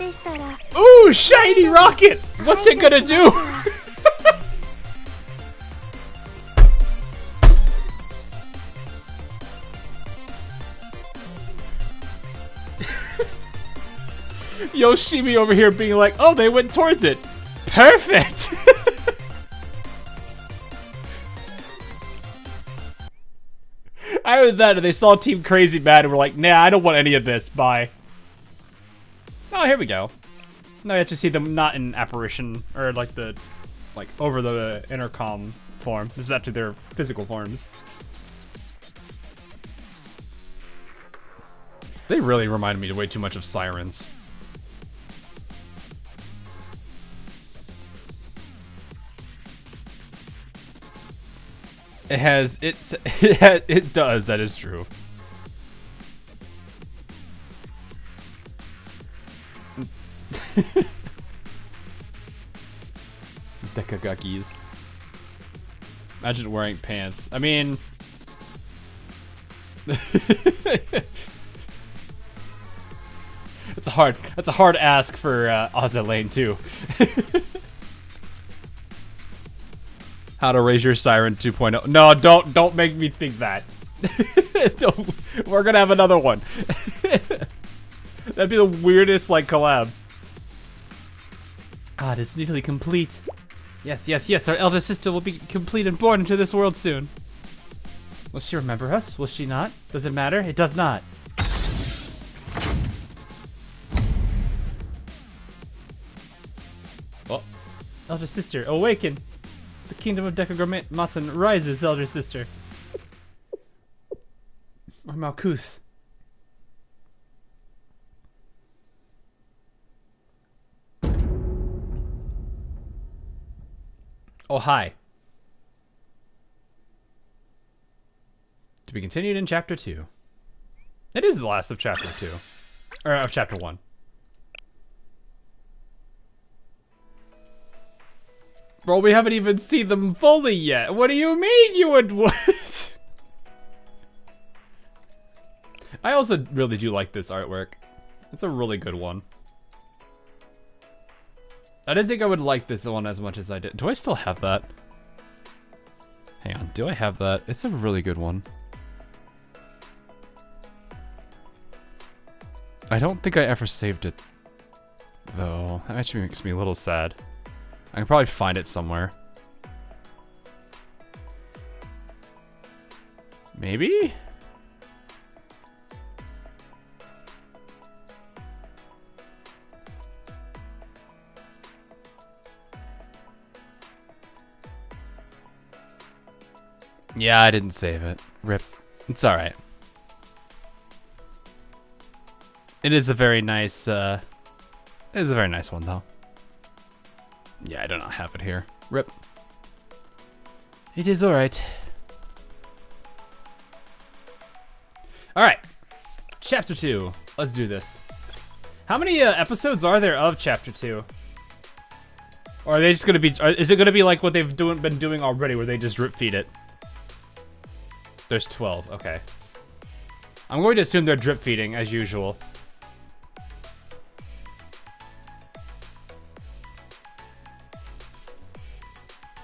Ooh, shiny rocket! What's it gonna do?" Yoshimi over here being like, "Oh, they went towards it. Perfect." I heard that and they saw Team Crazy Mad and were like, "Nah, I don't want any of this. Bye." Oh, here we go. Now you have to see them not in apparition or like over the intercom form. This is actually their physical forms. They really reminded me way too much of Sirens. It does, that is true. Dekagakis. Imagine wearing pants. I mean... That's a hard ask for Ozzy Lane too. How to raise your Siren 2.0. No, don't make me think that. We're gonna have another one. That'd be the weirdest like collab. Ah, it is nearly complete. Yes, yes, yes, our elder sister will be complete and born into this world soon. Will she remember us? Will she not? Does it matter? It does not. Oh, elder sister, awaken! The kingdom of Decagrammaton rises, elder sister. Or Malkuth. Oh, hi. To be continued in chapter 2. It is the last of chapter 2. Or of chapter 1. Bro, we haven't even seen them fully yet. What do you mean you would what? I also really do like this artwork. It's a really good one. I didn't think I would like this one as much as I did. Do I still have that? Hang on, do I have that? It's a really good one. I don't think I ever saved it. Though, that actually makes me a little sad. I can probably find it somewhere. Maybe? Yeah, I didn't save it. Rip. It's alright. It is a very nice, it is a very nice one, though. Yeah, I do not have it here. Rip. It is alright. Alright. Chapter 2. Let's do this. How many episodes are there of Chapter 2? Or are they just gonna be... is it gonna be like what they've been doing already, where they just drip feed it? There's 12. Okay. I'm going to assume they're drip feeding, as usual.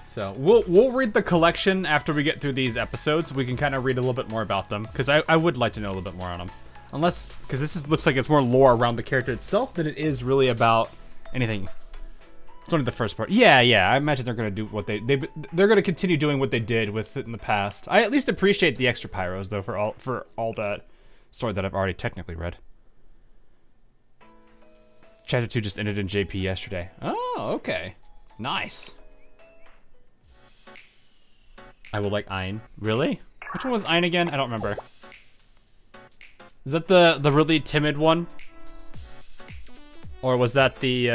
So, we'll read the collection after we get through these episodes. We can kind of read a little bit more about them, because I would like to know a little bit more on them. Unless, because this looks like it's more lore around the character itself than it is really about anything. It's only the first part. Yeah, I imagine they're gonna do what they're gonna continue doing what they did with it in the past. I at least appreciate the extra pyros though for all that story that I've already technically read. Chapter 2 just ended in JP yesterday. Oh, okay, nice. I will like Ein. Really? Which one was Ein again? I don't remember. Is that the really timid one? Or was that the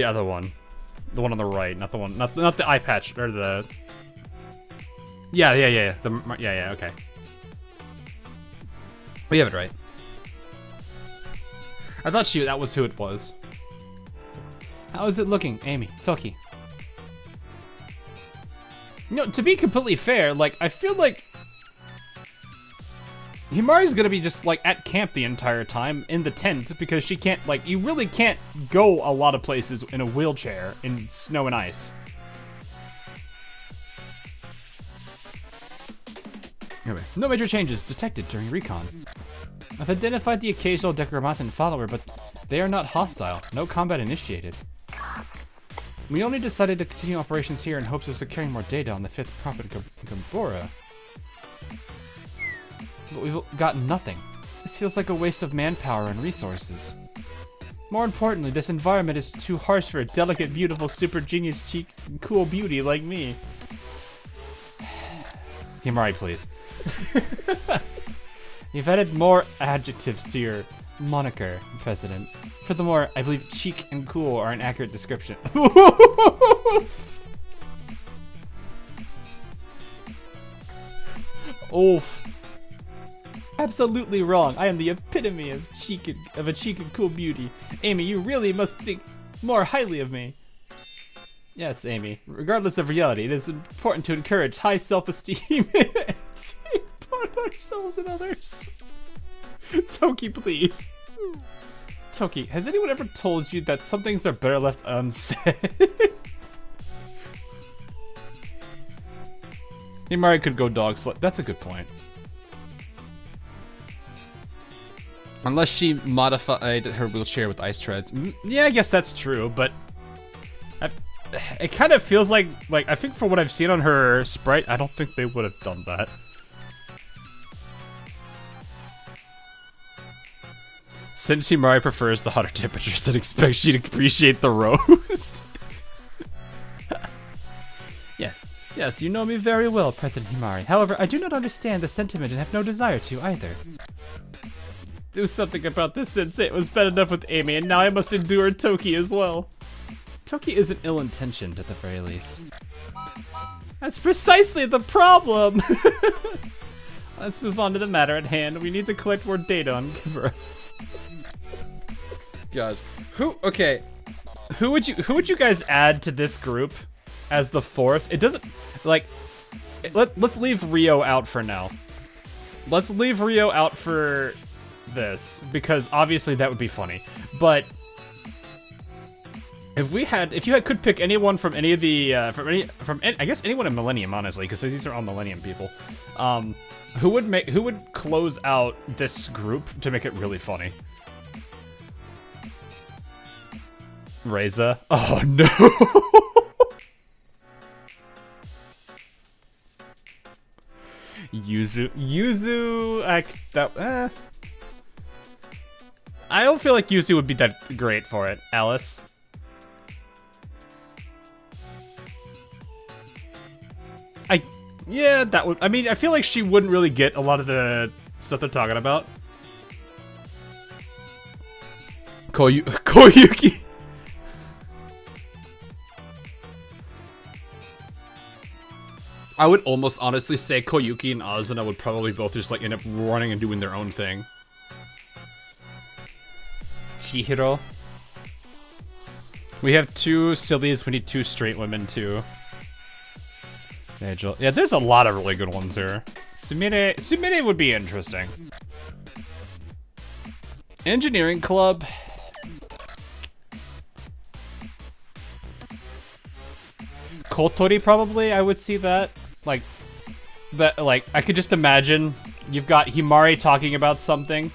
other one? The one on the right, not the one, not the eye patch, or the... Yeah, yeah, okay. We have it right. I thought that was who it was. How is it looking, Amy? Toki. You know, to be completely fair, like, I feel like Himari's gonna be just, like, at camp the entire time, in the tent, because she can't, like, you really can't go a lot of places in a wheelchair in snow and ice. Anyway, no major changes detected during recon. I've identified the occasional Decagrammaton follower, but they are not hostile. No combat initiated. We only decided to continue operations here in hopes of securing more data on the 5th Prophet Gabora. But we've got nothing. This feels like a waste of manpower and resources. More importantly, this environment is too harsh for a delicate, beautiful, super genius, cheek, cool beauty like me. Himari, please. You've added more adjectives to your moniker, President. Furthermore, I believe cheek and cool are an accurate description. Oof. Absolutely wrong. I am the epitome of a cheek and cool beauty. Amy, you really must think more highly of me. Yes, Amy. Regardless of reality, it is important to encourage high self-esteem and see both ourselves and others. Toki, please. Toki, has anyone ever told you that some things are better left unsaid? Himari could go dog slut. That's a good point. Unless she modified her wheelchair with ice treads. Yeah, I guess that's true, but it kind of feels like I think for what I've seen on her sprite, I don't think they would have done that. Since Himari prefers the hotter temperatures and expects you to appreciate the roast. Yes, you know me very well, President Himari. However, I do not understand the sentiment and have no desire to either. Do something about this, Sensei. It was bad enough with Amy, and now I must endure Toki as well. Toki isn't ill-intentioned, at the very least. That's precisely the problem! Let's move on to the matter at hand. We need to collect more data on Gibber. God. Who would you guys add to this group as the 4th? It doesn't, like, let's leave Rio out for now. Let's leave Rio out for this, because obviously that would be funny. But if you could pick anyone from any of the I guess anyone in Millennium, honestly, because these are all Millennium people. Who would close out this group to make it really funny? Reza. Oh no. Yuzu, I don't feel like Yuzu would be that great for it. Alice. Yeah, that would, I mean, I feel like she wouldn't really get a lot of the stuff they're talking about. Koyuki. I would almost honestly say Koyuki and Azuna would probably both just like end up running and doing their own thing. Chihiro. We have 2 sillies, we need 2 straight women too. Angel. Yeah, there's a lot of really good ones here. Sumire would be interesting. Engineering club. Kotori probably, I would see that. Like, I could just imagine you've got Himari talking about something,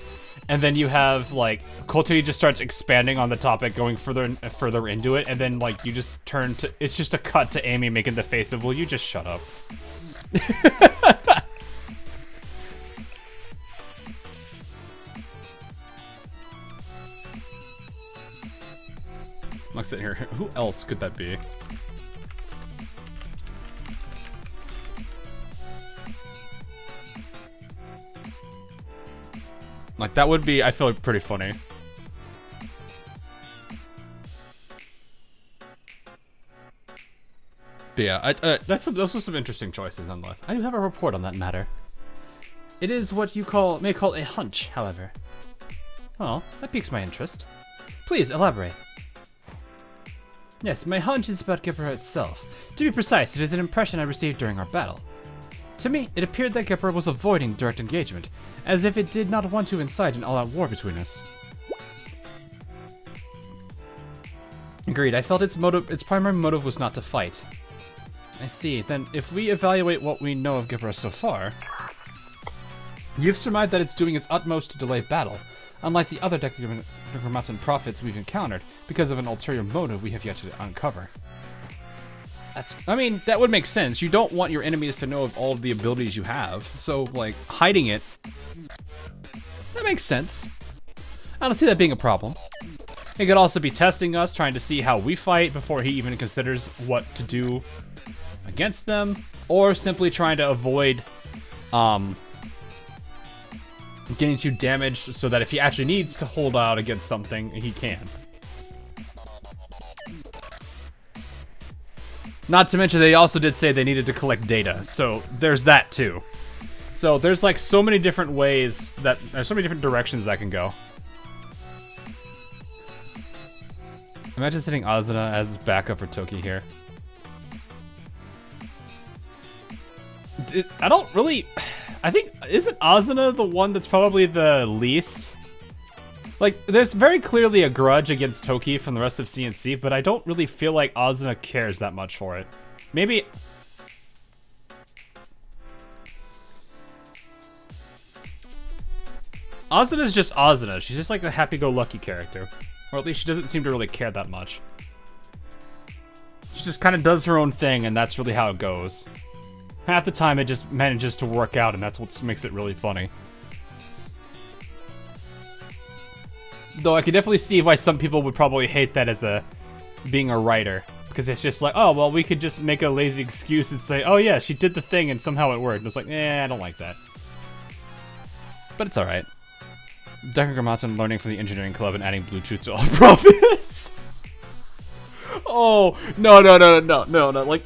and then you have, like, Kotori just starts expanding on the topic, going further and further into it, and then, like, you just turn to, it's just a cut to Amy making the face of, will you just shut up? I'm sitting here, who else could that be? Like, that would be, I feel like, pretty funny. But yeah, those were some interesting choices, nonetheless. I do have a report on that matter. It is what you may call a hunch, however. Oh, that piques my interest. Please, elaborate. Yes, my hunch is about Gipper itself. To be precise, it is an impression I received during our battle. To me, it appeared that Gipper was avoiding direct engagement, as if it did not want to incite an all-out war between us. Agreed, I felt its primary motive was not to fight. I see, then if we evaluate what we know of Gipper so far, you've surmised that it's doing its utmost to delay battle, unlike the other Decagrammaton prophets we've encountered, because of an ulterior motive we have yet to uncover. I mean, that would make sense. You don't want your enemies to know of all of the abilities you have, so, like, hiding it, that makes sense. I don't see that being a problem. It could also be testing us, trying to see how we fight before he even considers what to do against them, or simply trying to avoid getting too damaged so that if he actually needs to hold out against something, he can. Not to mention they also did say they needed to collect data, so there's that too. So there's like so many different ways that, there's so many different directions that can go. Imagine sitting Azuna as backup for Toki here. I don't really, I think, isn't Azuna the one that's probably the least? Like, there's very clearly a grudge against Toki from the rest of CNC, but I don't really feel like Azuna cares that much for it. Maybe... Azuna's just Azuna. She's just like the happy-go-lucky character. Or at least she doesn't seem to really care that much. She just kind of does her own thing, and that's really how it goes. Half the time, it just manages to work out, and that's what makes it really funny. Though I could definitely see why some people would probably hate that as being a writer. Because it's just like, oh, well, we could just make a lazy excuse and say, oh yeah, she did the thing and somehow it worked. And it's like, I don't like that. But it's alright. Decagrammaton learning from the engineering club and adding Bluetooth to all profits. Oh, no. Like,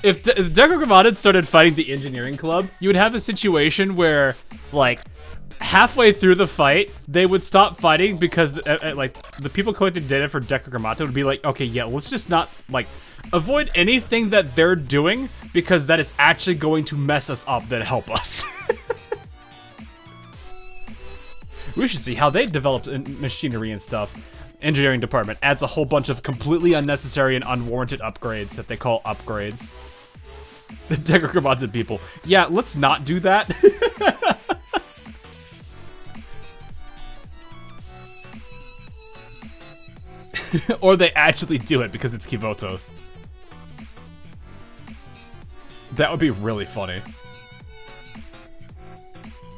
if Decagrammaton started fighting the engineering club, you would have a situation where, like, halfway through the fight, they would stop fighting because, like, the people collecting data for Decagrammaton would be like, okay, yeah, let's just not, like, avoid anything that they're doing because that is actually going to mess us up than help us. We should see how they developed machinery and stuff. Engineering department adds a whole bunch of completely unnecessary and unwarranted upgrades that they call upgrades. The Decagrammaton people. Yeah, let's not do that. Or they actually do it because it's Kivotos. That would be really funny.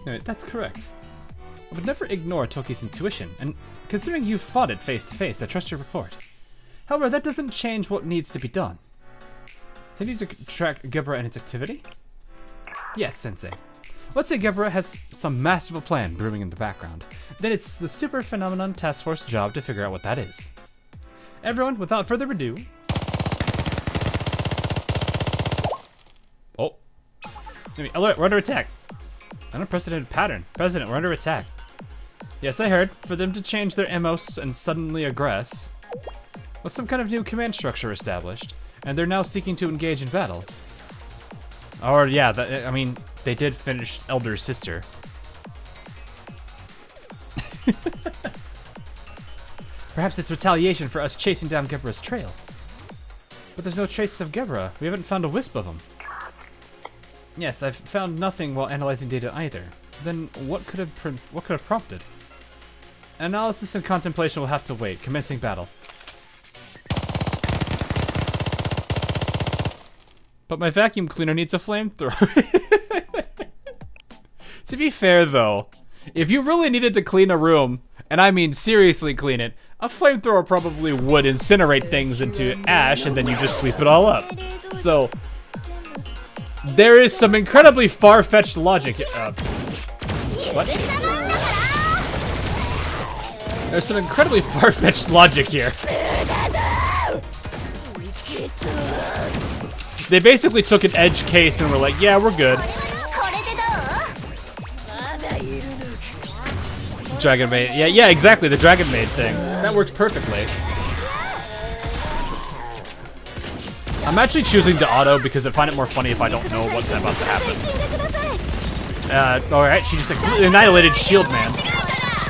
Alright, that's correct. I would never ignore Toki's intuition, and considering you fought it face to face, I trust your report. However, that doesn't change what needs to be done. Do you need to track Gebra and its activity? Yes, Sensei. Let's say Gebra has some masterful plan brewing in the background. Then it's the Super Phenomenon Task Force job to figure out what that is. Everyone, without further ado... Oh. Alert, we're under attack. Unprecedented pattern. President, we're under attack. Yes, I heard. For them to change their MOs and suddenly aggress, was some kind of new command structure established, and they're now seeking to engage in battle. Or, yeah, I mean, they did finish Elder's sister. Perhaps it's retaliation for us chasing down Gebra's trail. But there's no traces of Gebra. We haven't found a wisp of him. Yes, I've found nothing while analyzing data either. Then what could have prompted? Analysis and contemplation will have to wait. Commencing battle. But my vacuum cleaner needs a flamethrower. To be fair though, if you really needed to clean a room, and I mean seriously clean it, a flamethrower probably would incinerate things into ash and then you just sweep it all up. So, there is some incredibly far-fetched logic. What? There's some incredibly far-fetched logic here. They basically took an edge case and were like, yeah, we're good. Dragon Maid. Yeah, exactly, the Dragon Maid thing. That works perfectly. I'm actually choosing to auto because I find it more funny if I don't know what's about to happen. Alright, she just annihilated Shield Man.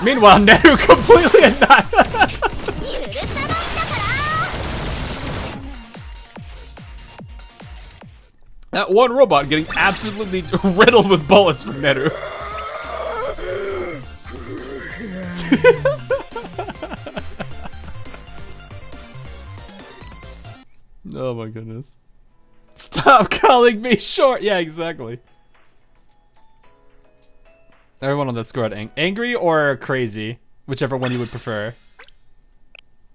Meanwhile, Neru completely annihilated. That one robot getting absolutely riddled with bullets from Neru. Oh my goodness. Stop calling me short! Yeah, exactly. Everyone on that score had angry or crazy, whichever one you would prefer.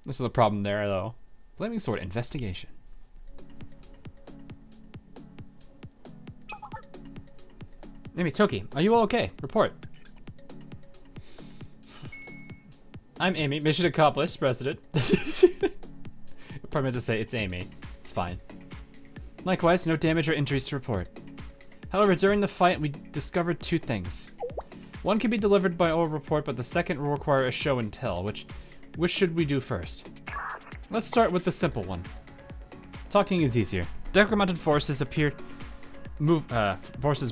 This is the problem there, though. Flaming Sword investigation. Amy, Toki, are you all okay? Report. I'm Amy. Mission accomplished, President. Probably meant to say it's Amy. It's fine. Likewise, no damage or injuries to report. However, during the fight, we discovered two things. One can be delivered by oral report, but the second will require a show and tell. Which should we do first? Let's start with the simple one. Talking is easier. Decagrammaton forces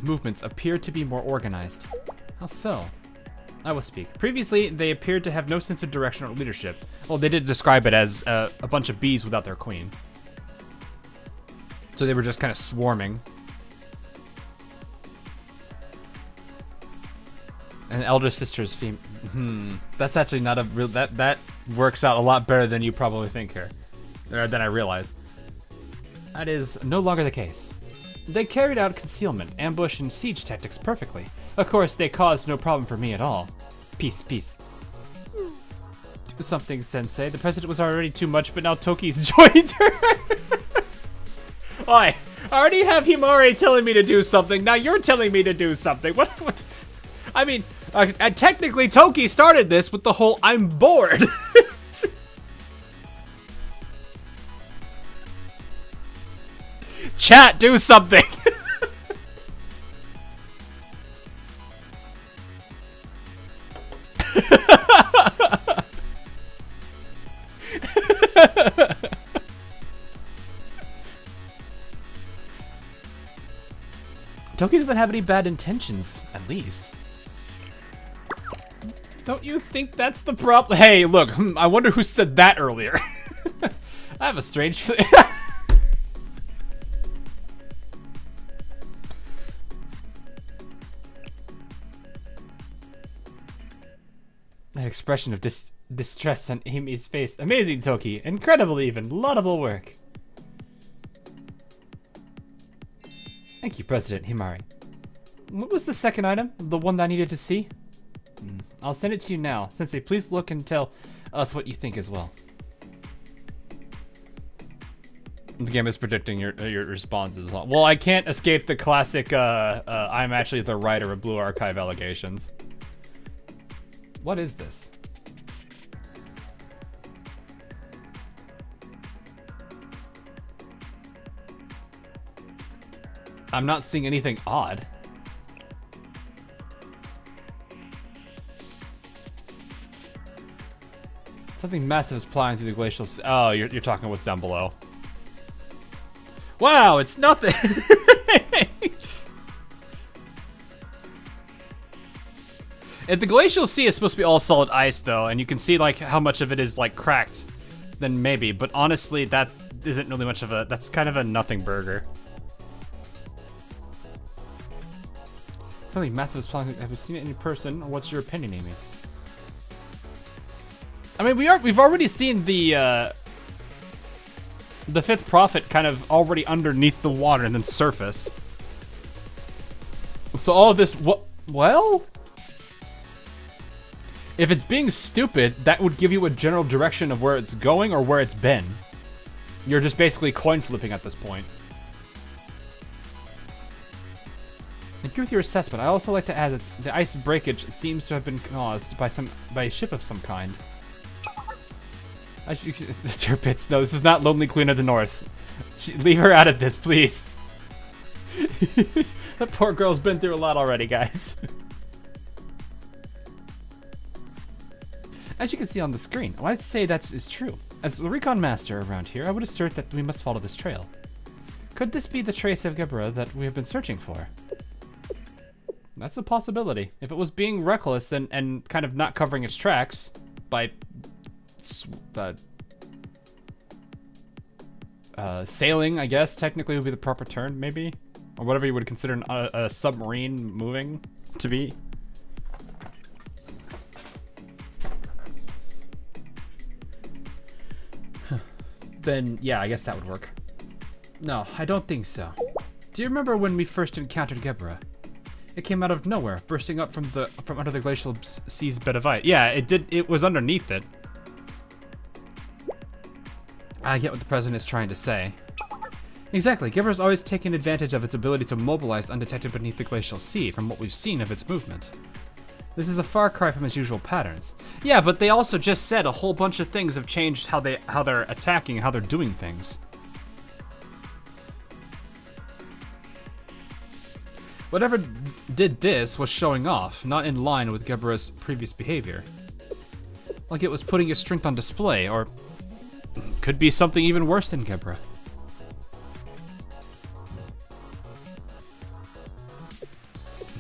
movements appear to be more organized. How so? I will speak. Previously, they appeared to have no sense of direction or leadership. Well, they did describe it as a bunch of bees without their queen. So they were just kind of swarming. And elder sister's female. That's actually not a real. That works out a lot better than you probably think here, or than I realize. That is no longer the case. They carried out concealment, ambush, and siege tactics perfectly. Of course, they caused no problem for me at all. Peace, peace. Do something, Sensei. The president was already too much, but now Toki's joined her. Oi, I already have Himari telling me to do something. Now you're telling me to do something. What? I mean, technically Toki started this with the whole I'm bored. Chat, do something. Toki doesn't have any bad intentions, at least. Don't you think that's the problem? Hey, look, I wonder who said that earlier. I have a strange feeling. That expression of distress on Amy's face. Amazing, Toki. Incredible even. Laudable work. Thank you, President Himari. What was the second item? The one that I needed to see? I'll send it to you now. Sensei, please look and tell us what you think as well. The game is predicting your responses. Well, I can't escape the classic, I'm actually the writer of Blue Archive allegations. What is this? I'm not seeing anything odd. Something massive is flying through the glacial sea. Oh, you're talking what's down below. Wow, it's nothing. If the glacial sea is supposed to be all solid ice, though, and you can see like how much of it is like cracked, then maybe. But honestly, that isn't really much of a. That's kind of a nothing burger. Something massive is flying. Have you seen it in person? What's your opinion, Amy? I mean, we've already seen the fifth prophet kind of already underneath the water and then surface. So all of this, well, if it's being stupid, that would give you a general direction of where it's going or where it's been. You're just basically coin flipping at this point. I agree with your assessment. I also like to add that the ice breakage seems to have been caused by a ship of some kind. Turpits, no, this is not Lonely Queen of the North. Leave her out of this, please. That poor girl's been through a lot already, guys. As you can see on the screen, I'd say that is true. As the recon master around here, I would assert that we must follow this trail. Could this be the trace of Gebra that we have been searching for? That's a possibility. If it was being reckless and kind of not covering its tracks by sailing, I guess, technically would be the proper term, maybe? Or whatever you would consider a submarine moving to be. Then, yeah, I guess that would work. No, I don't think so. Do you remember when we first encountered Gebra? It came out of nowhere, bursting up from under the glacial sea's bed of ice. Yeah, it did. It was underneath it. I get what the president is trying to say. Exactly. Gebra's always taken advantage of its ability to mobilize undetected beneath the glacial sea from what we've seen of its movement. This is a far cry from its usual patterns. Yeah, but they also just said a whole bunch of things have changed how they're attacking and how they're doing things. Whatever did this was showing off, not in line with Gebra's previous behavior. Like it was putting its strength on display, or could be something even worse than Gebra.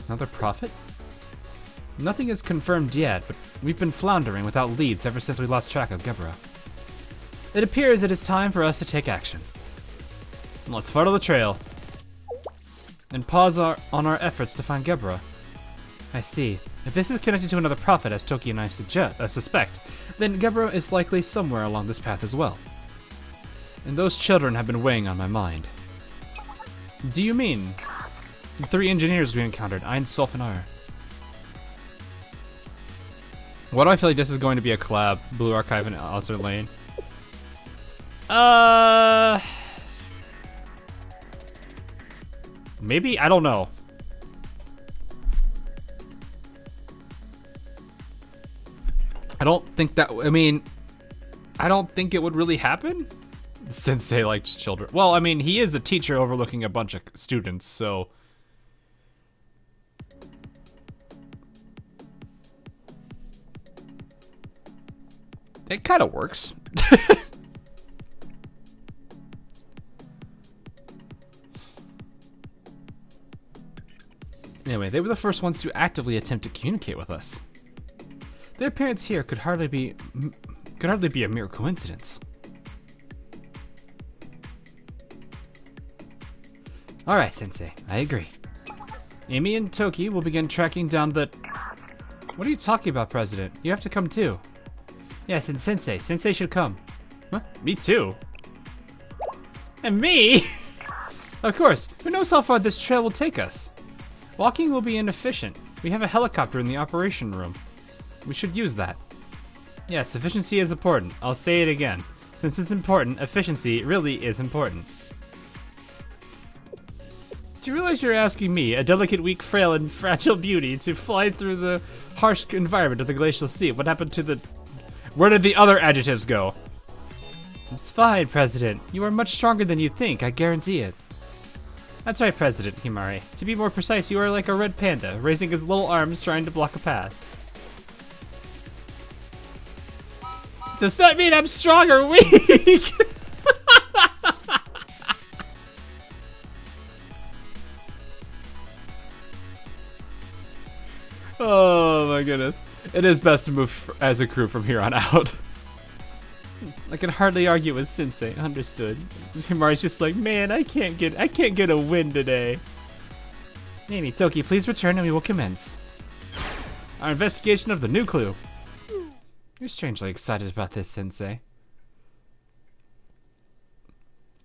Another prophet? Nothing is confirmed yet, but we've been floundering without leads ever since we lost track of Gebra. It appears it is time for us to take action. Let's follow the trail. And pause on our efforts to find Gebra. I see. If this is connected to another prophet, as Toki and I suspect, then Gebra is likely somewhere along this path as well. And those children have been weighing on my mind. Do you mean the 3 engineers we encountered, Ein, Solf, and R? Why do I feel like this is going to be a collab? Blue Archive and Ozzer Lane. Maybe? I don't know. I don't think it would really happen. Sensei likes children. Well, I mean, he is a teacher overlooking a bunch of students, so... It kind of works. Anyway, they were the first ones to actively attempt to communicate with us. Their appearance here could hardly be a mere coincidence. Alright, Sensei, I agree. Amy and Toki will begin tracking down the... What are you talking about, President? You have to come too. Yes, and Sensei. Sensei should come. Huh? Me too. And me? Of course. Who knows how far this trail will take us? Walking will be inefficient. We have a helicopter in the operation room. We should use that. Yes, efficiency is important. I'll say it again. Since it's important, efficiency really is important. Do you realize you're asking me, a delicate, weak, frail, and fragile beauty, to fly through the harsh environment of the Glacial Sea? What happened to the... Where did the other adjectives go? It's fine, President. You are much stronger than you think, I guarantee it. That's right, President Himari. To be more precise, you are like a red panda, raising its little arms trying to block a path. Does that mean I'm strong or weak? Oh my goodness. It is best to move as a crew from here on out. I can hardly argue with Sensei. Understood. Himari's just like, man, I can't get a win today. Amy, Toki, please return and we will commence our investigation of the new clue. You're strangely excited about this, Sensei.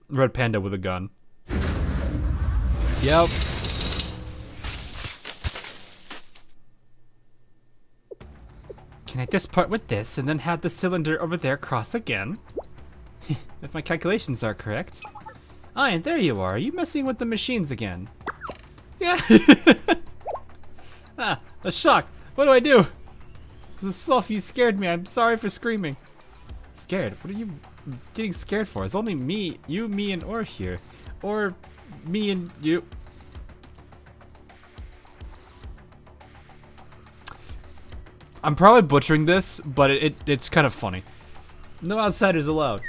Red panda with a gun. Yep. Connect this part with this, and then have the cylinder over there cross again. If my calculations are correct. Ah, and there you are. Are you messing with the machines again? Yeah. Ah, a shock. What do I do? Self, you scared me. I'm sorry for screaming. Scared? What are you getting scared for? It's only me, you, me, and Or here. Or me and you. I'm probably butchering this, but it's kind of funny. No outsiders allowed.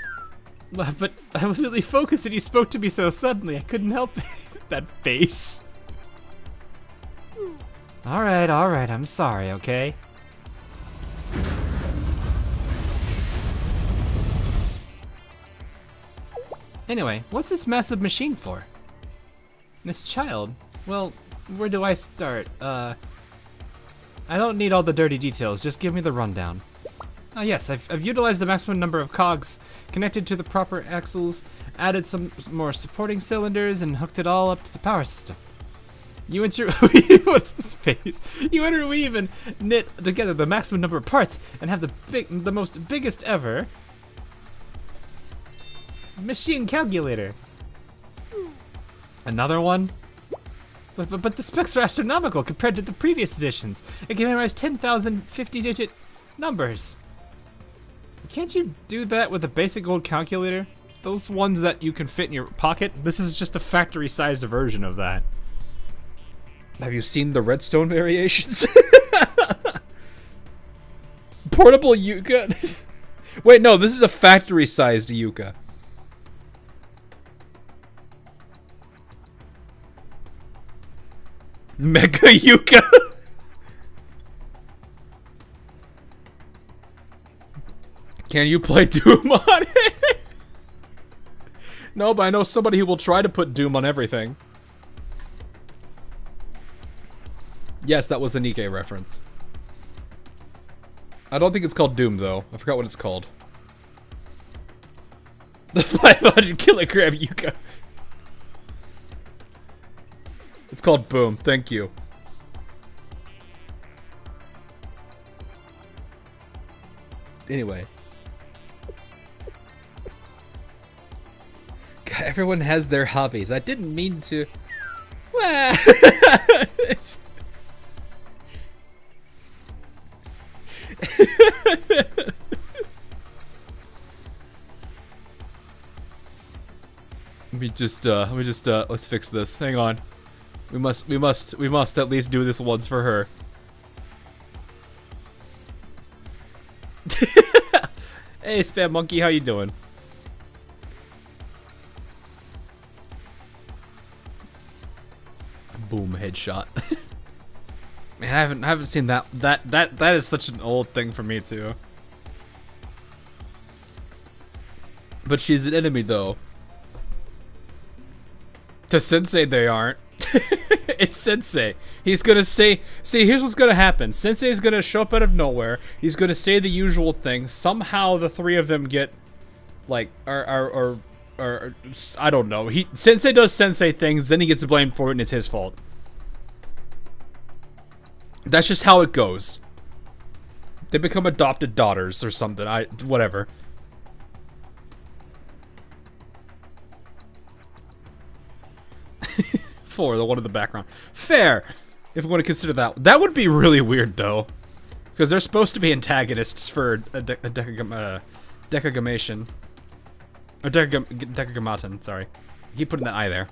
But I was really focused and you spoke to me so suddenly, I couldn't help it. That face. Alright, I'm sorry, okay? Anyway, what's this massive machine for? This child? Well, where do I start? I don't need all the dirty details, just give me the rundown. Ah yes, I've utilized the maximum number of cogs, connected to the proper axles, added some more supporting cylinders, and hooked it all up to the power system. You interweave, what's this face? You interweave and knit together the maximum number of parts, and have the most biggest ever machine calculator. Another one? But the specs are astronomical compared to the previous editions. It can memorize 10,000 50-digit numbers. Can't you do that with a basic old calculator? Those ones that you can fit in your pocket? This is just a factory-sized version of that. Have you seen the redstone variations? Portable Yuka? Wait, no, this is a factory-sized Yuka. Mega Yuka. Can you play Doom on it? No, but I know somebody who will try to put Doom on everything. Yes, that was a Nikkei reference. I don't think it's called Doom, though. I forgot what it's called. The 500 kilogram Yuka. It's called Boom. Thank you. Anyway. God, everyone has their hobbies. I didn't mean to... let's fix this. Hang on. We must at least do this once for her. Hey, Spam Monkey, how you doing? Boom, headshot. Man, I haven't seen that. That is such an old thing for me too. But she's an enemy though. To Sensei, they aren't. It's Sensei. He's gonna say, see, here's what's gonna happen. Sensei's gonna show up out of nowhere. He's gonna say the usual thing. Somehow the three of them get, like, or I don't know. Sensei does Sensei things, then he gets blamed for it, and it's his fault. That's just how it goes. They become adopted daughters or something. Whatever. For the one in the background. Fair! If we want to consider that. That would be really weird, though. Because they're supposed to be antagonists for Decagrammaton. Or Decagrammaton, sorry. Keep putting that I there.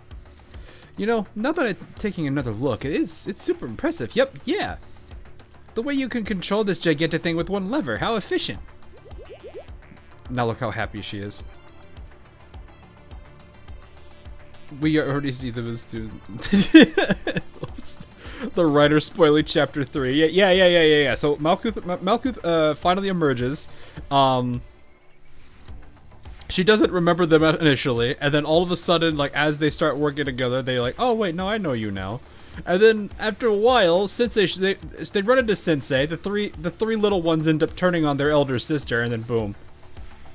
You know, now that I'm taking another look, it's super impressive. Yep, yeah. The way you can control this gigantic thing with one lever. How efficient. Now look how happy she is. We already see those two. The writer spoiling chapter 3. Yeah. So Malkuth finally emerges. She doesn't remember them initially, and then all of a sudden, like, as they start working together, they're like, oh wait, no, I know you now. And then after a while, Sensei, they run into Sensei. The three little ones end up turning on their elder sister, and then boom,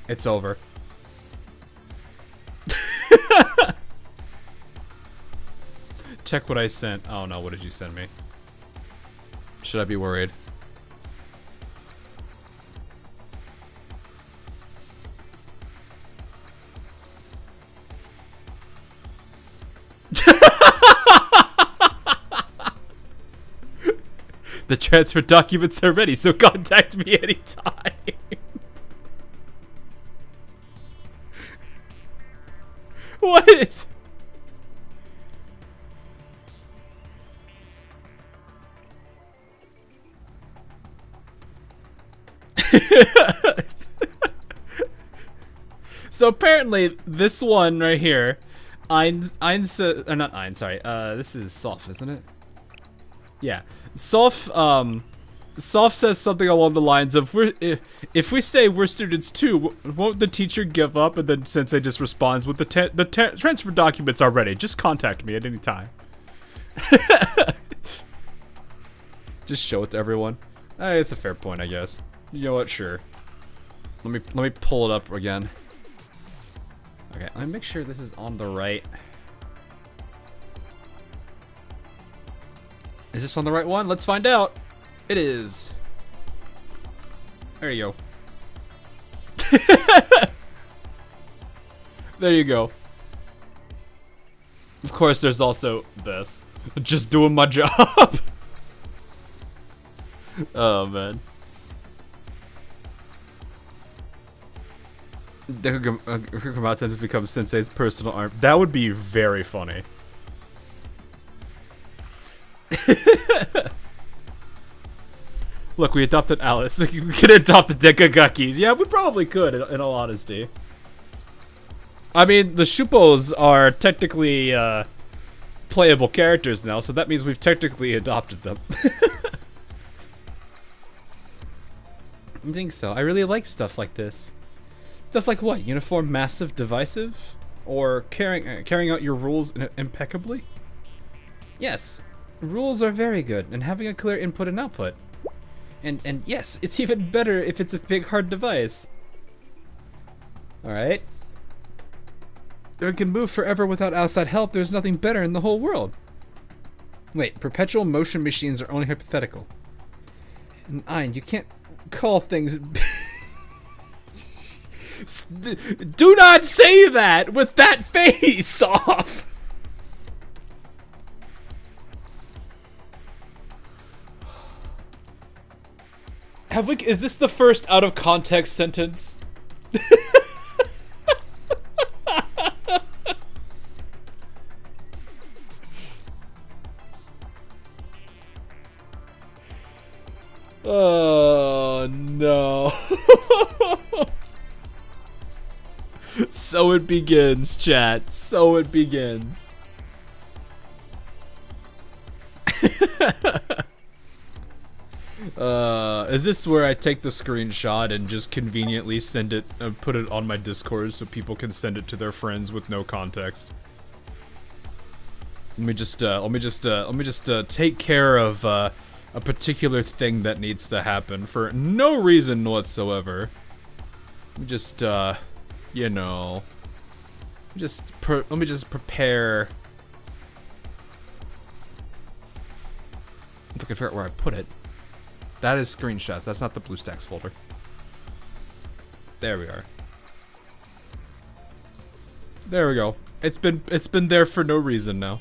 it's over. Check what I sent. Oh no, what did you send me? Should I be worried? The transfer documents are ready, so contact me anytime. What is... So apparently this one right here, Ein says, or not Ein, sorry, this is Soph, isn't it? Yeah. Soph says something along the lines of, if we say we're students too, won't the teacher give up? And then Sensei just responds with the transfer documents are ready. Just contact me at any time. Just show it to everyone. It's a fair point, I guess. You know what? Sure. Let me pull it up again. Okay, let me make sure this is on the right. Is this on the right one? Let's find out. It is. There you go. There you go. Of course, there's also this. Just doing my job. Oh, man. Decagrammaton has become Sensei's personal arm. That would be very funny. Look, we adopted Alice. We could adopt the Decagakis. Yeah, we probably could, in all honesty. I mean, the Shuppos are technically playable characters now, so that means we've technically adopted them. I think so. I really like stuff like this. Stuff like what? Uniform, massive, divisive? Or carrying out your rules impeccably? Yes. Rules are very good, and having a clear input and output. And yes, it's even better if it's a big, hard device. Alright. It can move forever without outside help. There's nothing better in the whole world. Wait, perpetual motion machines are only hypothetical. And Ein, you can't call things... Do not say that with that face off! Is this the first out of context sentence? Oh no. So it begins, chat. So it begins. Is this where I take the screenshot and just conveniently send it, put it on my Discord so people can send it to their friends with no context? Let me just take care of a particular thing that needs to happen for no reason whatsoever. Let me just you know, let me just prepare. I'm looking to figure out where I put it. That is screenshots. That's not the BlueStacks folder. There we are. There we go. It's been there for no reason now.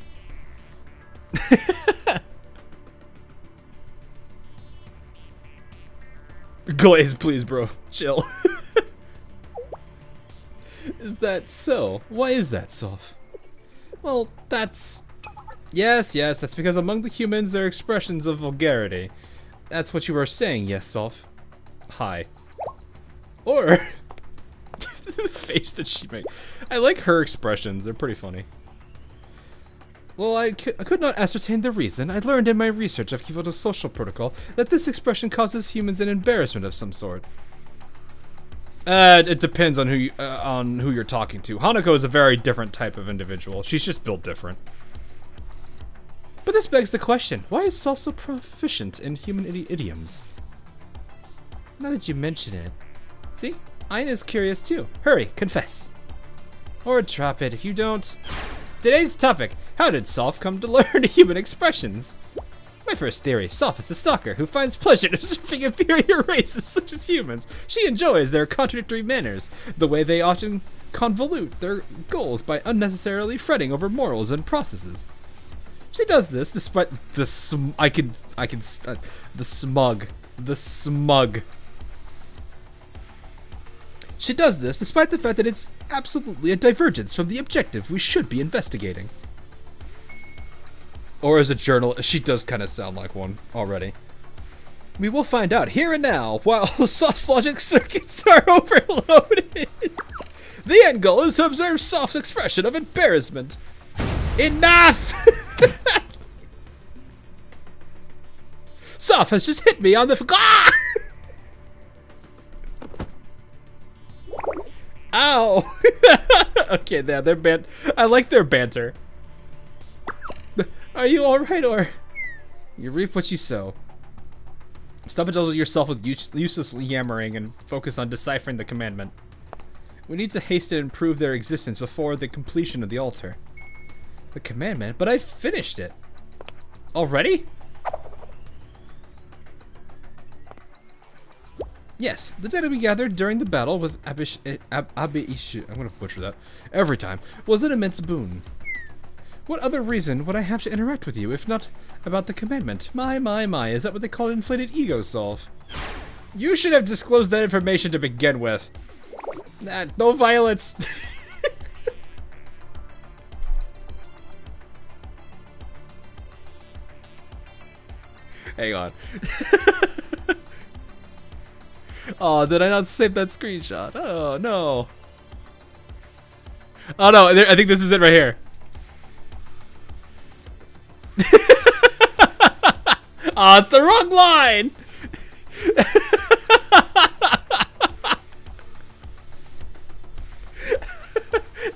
Glaze, please, bro. Chill. Is that so? Why is that, Soph? Well, that's... Yes, that's because among the humans there are expressions of vulgarity. That's what you were saying, yes, Soph. Hi. Or... the face that she makes. I like her expressions. They're pretty funny. Well, I could not ascertain the reason. I learned in my research of Kivoto's social protocol that this expression causes humans an embarrassment of some sort. It depends on who you're talking to. Hanako is a very different type of individual. She's just built different. But this begs the question: why is Soph so proficient in human idioms? Now that you mention it, see, Aina's curious too. Hurry, confess. Or drop it if you don't. Today's topic: how did Soph come to learn human expressions? My first theory: Soph is a stalker who finds pleasure in observing inferior races such as humans. She enjoys their contradictory manners, the way they often convolute their goals by unnecessarily fretting over morals and processes. She does this despite the smug. She does this despite the fact that it's absolutely a divergence from the objective we should be investigating. Or as a journalist, she does kind of sound like one already. We will find out here and now while Soph's logic circuits are overloaded. The end goal is to observe Soph's expression of embarrassment. Enough! Soph has just hit me on the... Ah! Ow! Okay, they're I like their banter. Are you alright, or... You reap what you sow. Stop indulging yourself with useless yammering and focus on deciphering the commandment. We need to hasten and improve their existence before the completion of the altar. The commandment? But I finished it. Already? Yes, the data we gathered during the battle with Abiishu, I'm gonna butcher that, every time, was an immense boon. What other reason would I have to interact with you if not about the commandment? My, is that what they call inflated ego, Solve? You should have disclosed that information to begin with. No violence. Hang on. Oh, did I not save that screenshot? Oh, no. Oh, no, I think this is it right here. Oh, it's the wrong line!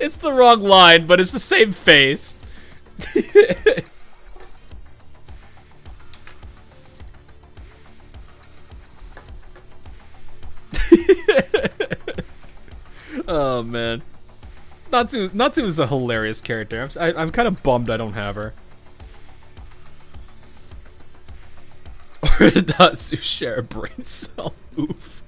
It's the wrong line, but it's the same face. Oh man, Natsu is a hilarious character. I'm kind of bummed I don't have her. Or did Natsu share a brain cell? Oof.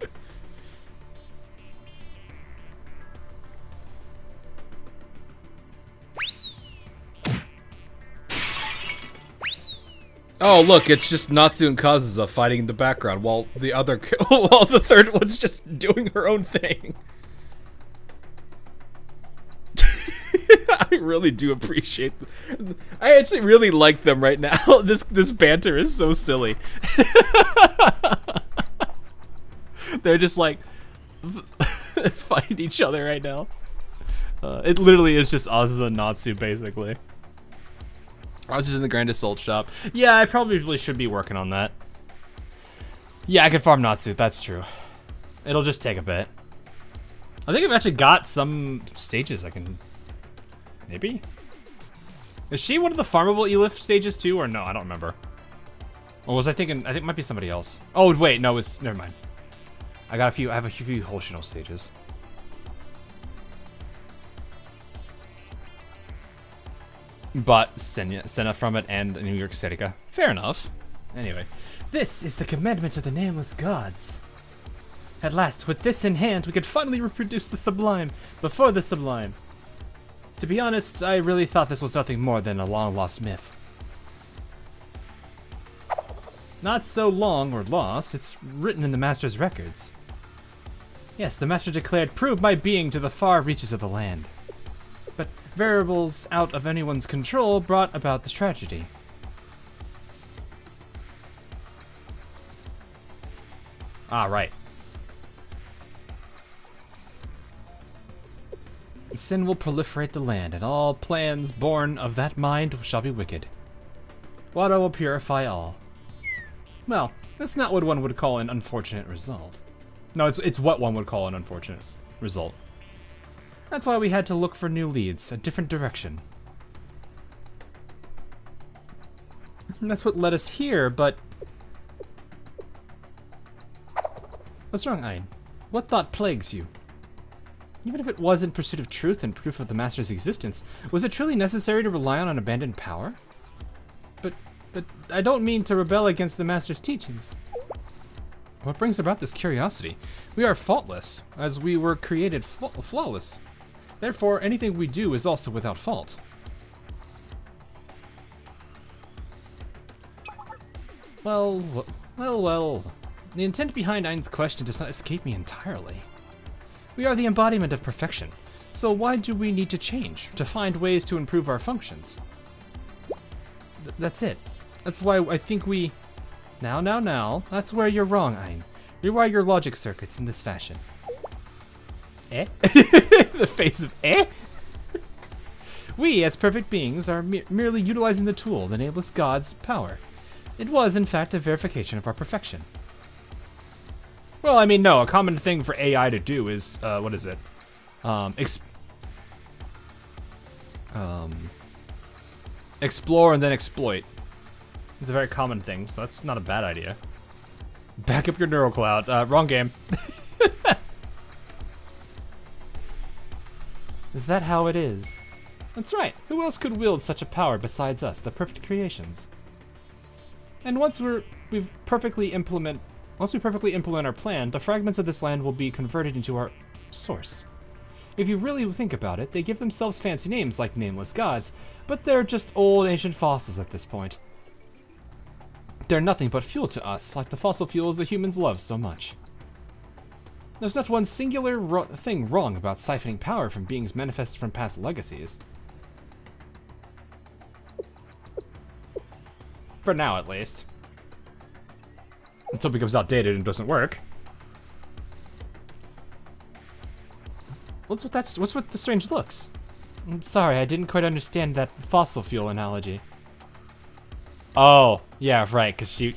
Oh look, it's just Natsu and Kazusa fighting in the background while the third one's just doing her own thing. I really do appreciate I actually really like them right now. This banter is so silly. They're just like fighting each other right now. It literally is just Azusa and Natsu basically. I was just in the Grand Assault shop. Yeah, I probably should be working on that. Yeah, I can farm Natsu, that's true. It'll just take a bit. I think I've actually got some stages I can... Maybe? Is she one of the farmable Elif stages too, or no? I don't remember. Or was I thinking? I think it might be somebody else. Oh wait, no, it's never mind. I have a few Holshino stages. But Senna from it and New York Statica. Fair enough. Anyway, this is the commandment of the nameless gods. At last, with this in hand, we could finally reproduce the sublime before the sublime. To be honest, I really thought this was nothing more than a long-lost myth. Not so long or lost, it's written in the Master's records. Yes, the Master declared, "Prove my being to the far reaches of the land." But variables out of anyone's control brought about this tragedy. Ah, right. Sin will proliferate the land, and all plans born of that mind shall be wicked. Water will purify all. Well, that's not what one would call an unfortunate result. No, it's what one would call an unfortunate result. That's why we had to look for new leads, a different direction. That's what led us here, but... What's wrong, Ein? What thought plagues you? Even if it was in pursuit of truth and proof of the Master's existence, was it truly necessary to rely on an abandoned power? But I don't mean to rebel against the Master's teachings. What brings about this curiosity? We are faultless, as we were created flawless. Therefore, anything we do is also without fault. Well. The intent behind Ein's question does not escape me entirely. We are the embodiment of perfection, so why do we need to change? To find ways to improve our functions. That's it. That's why I think we... Now, that's where you're wrong, Ein. Rewire your logic circuits in this fashion. Eh? The face of eh? We, as perfect beings, are merely utilizing the tool, the nameless god's power. It was, in fact, a verification of our perfection. Well, I mean, no, a common thing for AI to do is, what is it? Explore and then exploit. It's a very common thing, so that's not a bad idea. Back up your neural cloud. Wrong game. Is that how it is? That's right. Who else could wield such a power besides us, the perfect creations? And once we perfectly implement our plan, the fragments of this land will be converted into our source. If you really think about it, they give themselves fancy names like nameless gods, but they're just old ancient fossils at this point. They're nothing but fuel to us, like the fossil fuels the humans love so much. There's not one singular thing wrong about siphoning power from beings manifested from past legacies. For now, at least. Until it becomes outdated and doesn't work. What's with the strange looks? I'm sorry, I didn't quite understand that fossil fuel analogy. Oh, yeah, right, because she...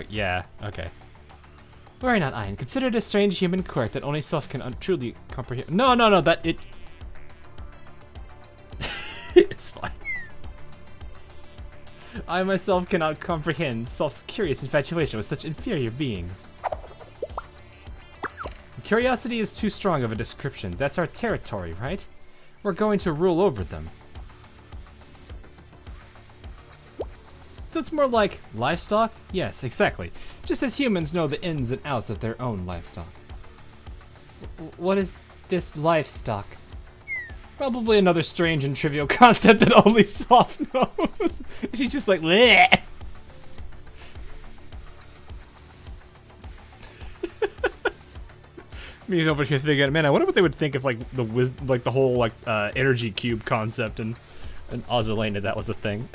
yeah, okay. Worry not, Ein. Consider it a strange human quirk that only self can truly comprehend. No, that it... It's fine. I myself cannot comprehend self's curious infatuation with such inferior beings. Curiosity is too strong of a description. That's our territory, right? We're going to rule over them. So it's more like livestock? Yes, exactly. Just as humans know the ins and outs of their own livestock. What is this livestock? Probably another strange and trivial concept that only Soph knows. She's just like, bleh. Me over here thinking, man, I wonder what they would think if like the whole like energy cube concept and Ozzelena, that was a thing.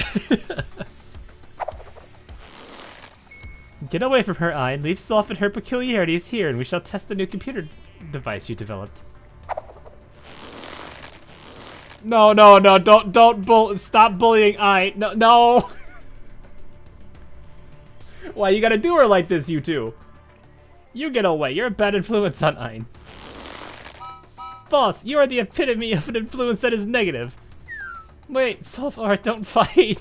Get away from her, Ein. Leave Soph and her peculiarities here, and we shall test the new computer device you developed. No, don't stop bullying Ein. No. Why you gotta do her like this, you two? You get away. You're a bad influence on Ein. Boss, you are the epitome of an influence that is negative. Wait, Sulfur, don't fight!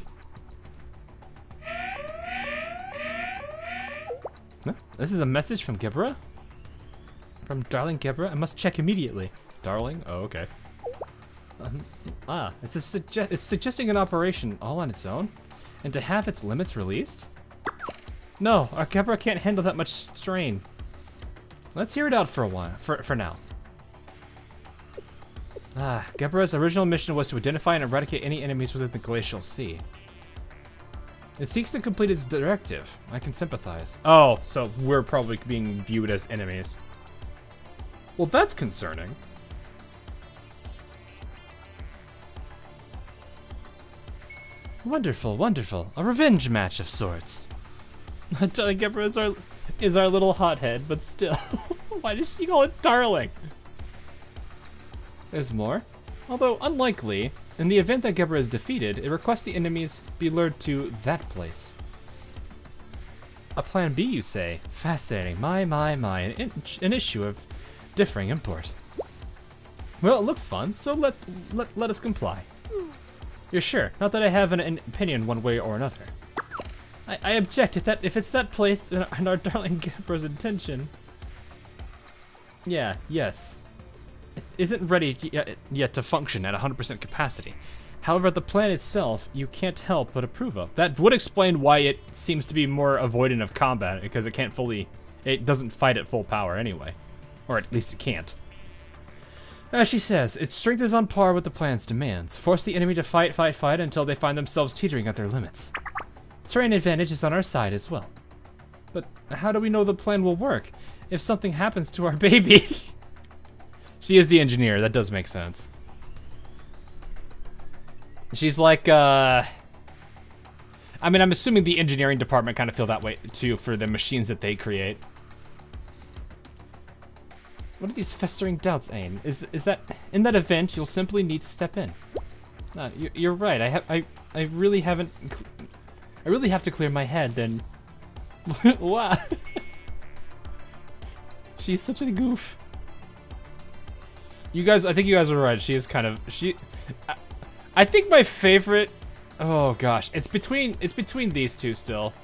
Huh? This is a message from Gebra? From Darling Gebra? I must check immediately. Darling? Oh, okay. It's suggesting an operation all on its own? And to have its limits released? No, our Gebra can't handle that much strain. Let's hear it out for a while, for now. Gebra's original mission was to identify and eradicate any enemies within the Glacial Sea. It seeks to complete its directive. I can sympathize. Oh, so we're probably being viewed as enemies. Well, that's concerning. Wonderful, wonderful. A revenge match of sorts. Darling Gebra is our little hothead, but still. Why does she call it Darling? There's more. Although unlikely, in the event that Gebra is defeated, it requests the enemies be lured to that place. A plan B, you say? Fascinating. My. An issue of differing import. Well, it looks fun, so let us comply. You're sure? Not that I have an opinion one way or another. I object if it's that place and our darling Gebra's intention. Yes. It isn't ready yet to function at 100% capacity. However, the plan itself, you can't help but approve of. That would explain why it seems to be more avoidant of combat, because it doesn't fight at full power anyway. Or at least it can't. As she says, its strength is on par with the plan's demands. Force the enemy to fight until they find themselves teetering at their limits. Terrain advantage is on our side as well. But how do we know the plan will work if something happens to our baby? She is the engineer, that does make sense. She's like, I mean, I'm assuming the engineering department kind of feel that way too for the machines that they create. What are these festering doubts, Ain? Is that in that event you'll simply need to step in? You're right. I really haven't. I really have to clear my head. Then, wow. She's such a goof. You guys, I think you guys are right. She is kind of I think my favorite. Oh gosh, it's between these two still.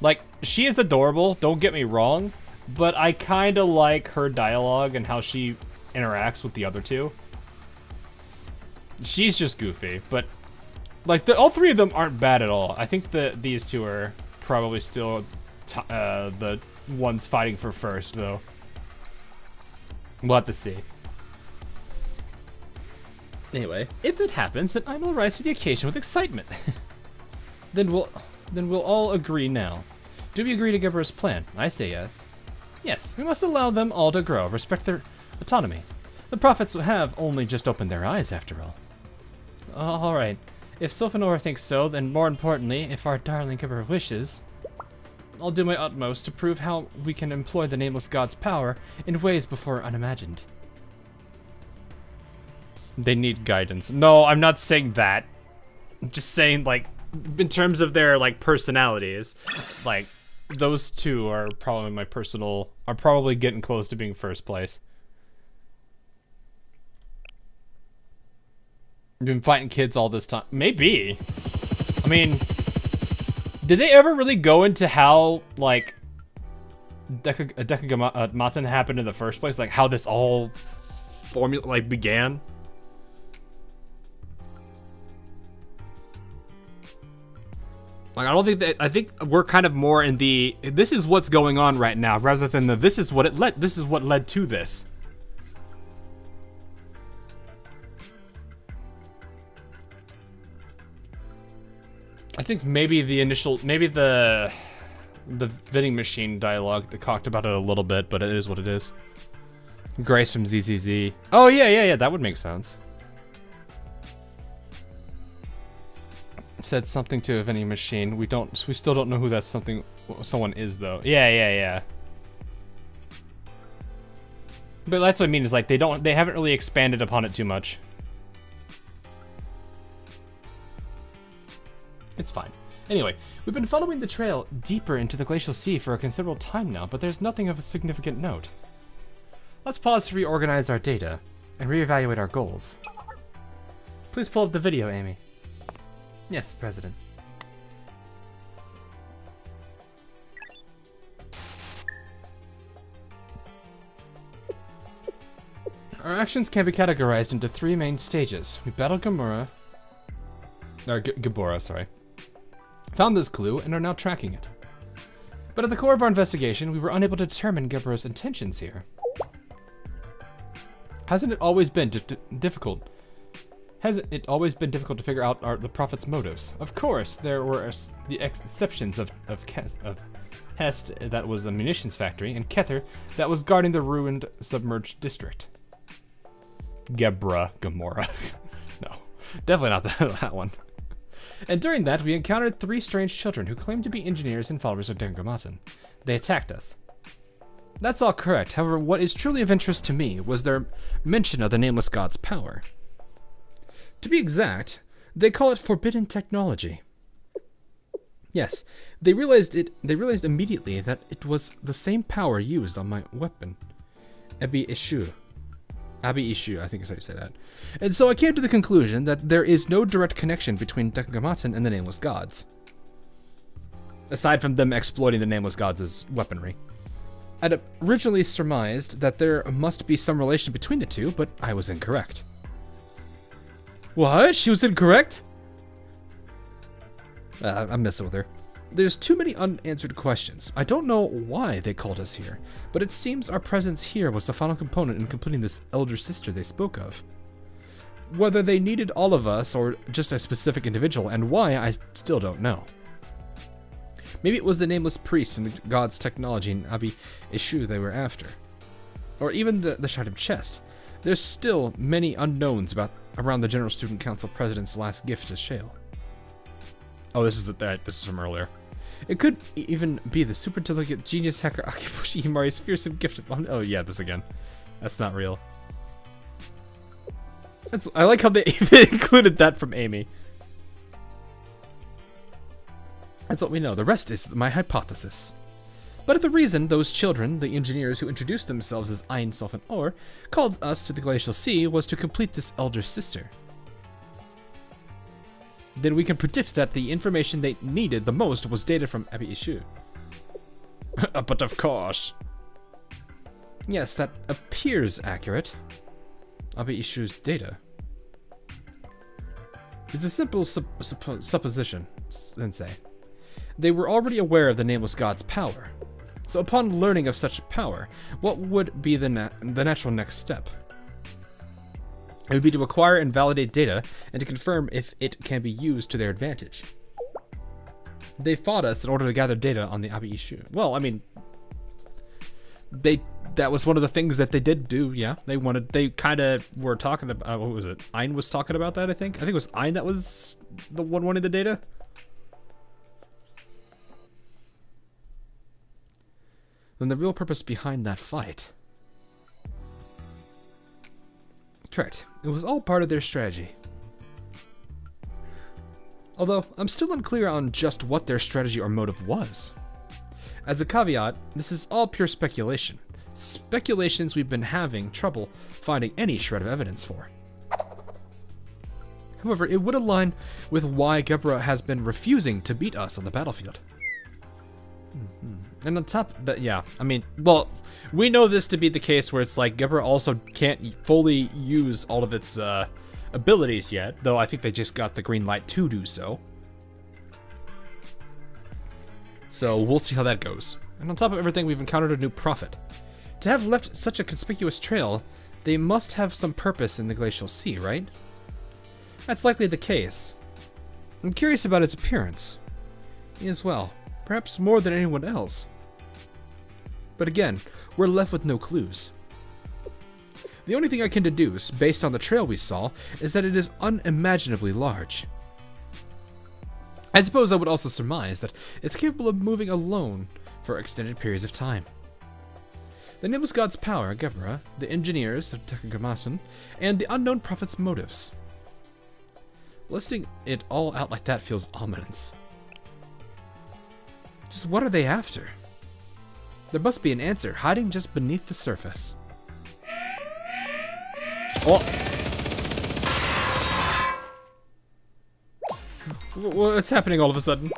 Like, she is adorable. Don't get me wrong. But I kind of like her dialogue and how she interacts with the other two. She's just goofy, but like all three of them aren't bad at all. I think these two are probably still the ones fighting for first, though. We'll have to see. Anyway, if it happens, then I will rise to the occasion with excitement. Then we'll all agree now. Do we agree to Gebra's plan? I say yes. Yes, we must allow them all to grow, respect their autonomy. The prophets have only just opened their eyes, after all. Alright, if Sophanor thinks so, then more importantly, if our darling Gebra wishes, I'll do my utmost to prove how we can employ the Nameless God's power in ways before unimagined. They need guidance. No, I'm not saying that. I'm just saying, like, in terms of their, like, personalities, like, those two are probably are probably getting close to being first place. You've been fighting kids all this time. Maybe. I mean, did they ever really go into how, like, Decagrammaton happened in the first place? Like, how this all began? Like, I don't think that. I think we're kind of more in the this is what's going on right now, rather than the this is what led to this. I think maybe the vending machine dialogue that talked about it a little bit, but it is what it is. Grace from ZZZ. Oh yeah, that would make sense. Said something to a vending machine. We still don't know who that someone is though. Yeah. But that's what I mean, is like they haven't really expanded upon it too much. It's fine. Anyway, we've been following the trail deeper into the Glacial Sea for a considerable time now, but there's nothing of a significant note. Let's pause to reorganize our data and reevaluate our goals. Please pull up the video, Amy. Yes, President. Our actions can be categorized into 3 main stages. We battled Gamora, or Gabora, sorry. Found this clue and are now tracking it. But at the core of our investigation, we were unable to determine Gabora's intentions here. Hasn't it always been difficult? Hasn't it always been difficult to figure out the Prophet's motives? Of course, there were the exceptions of Hest, that was a munitions factory, and Kether, that was guarding the ruined submerged district. Gamora. No, definitely not that one. And during that, we encountered 3 strange children who claimed to be engineers and followers of Decagrammaton. They attacked us. That's all correct. However, what is truly of interest to me was their mention of the Nameless God's power. To be exact, they call it forbidden technology. Yes, they realized immediately that it was the same power used on my weapon, Abi Ishu, I think is how you say that. And so I came to the conclusion that there is no direct connection between Decagrammaton and the Nameless Gods. Aside from them exploiting the Nameless Gods as weaponry. I'd originally surmised that there must be some relation between the two, but I was incorrect. What? She was incorrect? I'm messing with her. There's too many unanswered questions. I don't know why they called us here, but it seems our presence here was the final component in completing this elder sister they spoke of. Whether they needed all of us or just a specific individual, and why, I still don't know. Maybe it was the nameless priest and the god's technology in Abi Ishu they were after. Or even the shattered chest. There's still many unknowns around the General Student Council President's last gift to Shale. Oh, this is from earlier. It could even be the super delicate genius hacker Akifushi Himari's fearsome gift of... Oh yeah, this again. That's not real. I like how they even included that from Amy. That's what we know. The rest is my hypothesis. But if the reason those children, the engineers who introduced themselves as Ein, Sof, and Or, called us to the Glacial Sea was to complete this elder sister, then we can predict that the information they needed the most was data from Abi Ishu. But of course. Yes, that appears accurate. Abi Ishu's data. It's a simple supposition, Sensei. They were already aware of the Nameless God's power. So upon learning of such power, what would be the natural next step? It would be to acquire and validate data, and to confirm if it can be used to their advantage. They fought us in order to gather data on the Abi Ishu. Well, I mean, that was one of the things that they did do, yeah. They kind of were talking about, what was it? Ein was talking about that, I think. I think it was Ein that was the one wanting the data. Then the real purpose behind that fight. Correct. It was all part of their strategy. Although, I'm still unclear on just what their strategy or motive was. As a caveat, this is all pure speculation. Speculations we've been having trouble finding any shred of evidence for. However, it would align with why Gebra has been refusing to beat us on the battlefield. And on top of that, yeah, I mean, well, we know this to be the case where it's like Gebra also can't fully use all of its abilities yet, though I think they just got the green light to do so. So we'll see how that goes. And on top of everything, we've encountered a new prophet. To have left such a conspicuous trail, they must have some purpose in the Glacial Sea, right? That's likely the case. I'm curious about his appearance. Me as well. Perhaps more than anyone else. But again, we're left with no clues. The only thing I can deduce, based on the trail we saw, is that it is unimaginably large. I suppose I would also surmise that it's capable of moving alone for extended periods of time. The Nameless God's power, Gebra, the engineers of Decagrammaton, and the unknown prophet's motives. Listing it all out like that feels ominous. Just what are they after? There must be an answer hiding just beneath the surface. Oh! What's happening all of a sudden?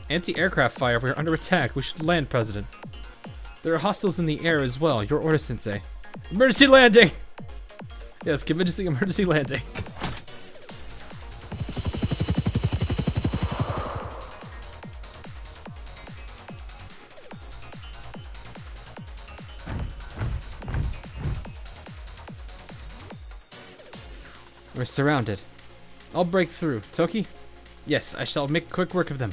Anti-aircraft fire. We're under attack. We should land, President. There are hostiles in the air as well. Your order, Sensei. Emergency landing! Yes, commence the emergency landing. We're surrounded. I'll break through. Toki? Yes, I shall make quick work of them.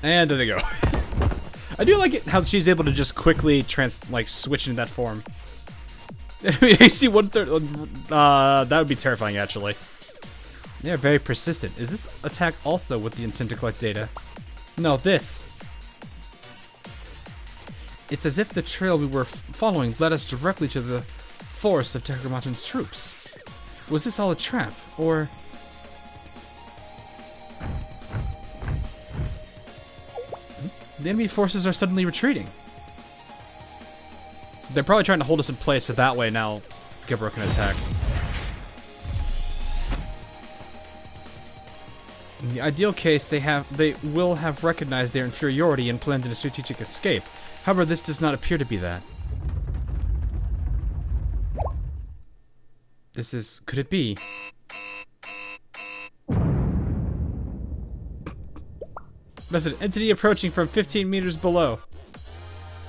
And there they go. I do like it how she's able to just quickly switch into that form. AC 1/3. That would be terrifying, actually. They're very persistent. Is this attack also with the intent to collect data? No, this. It's as if the trail we were following led us directly to the force of Decagrammaton's troops. Was this all a trap, or... The enemy forces are suddenly retreating. They're probably trying to hold us in place so that way now Gebra can attack. In the ideal case, they will have recognized their inferiority and planned a strategic escape. However, this does not appear to be that. This is... could it be? There's an entity approaching from 15 meters below.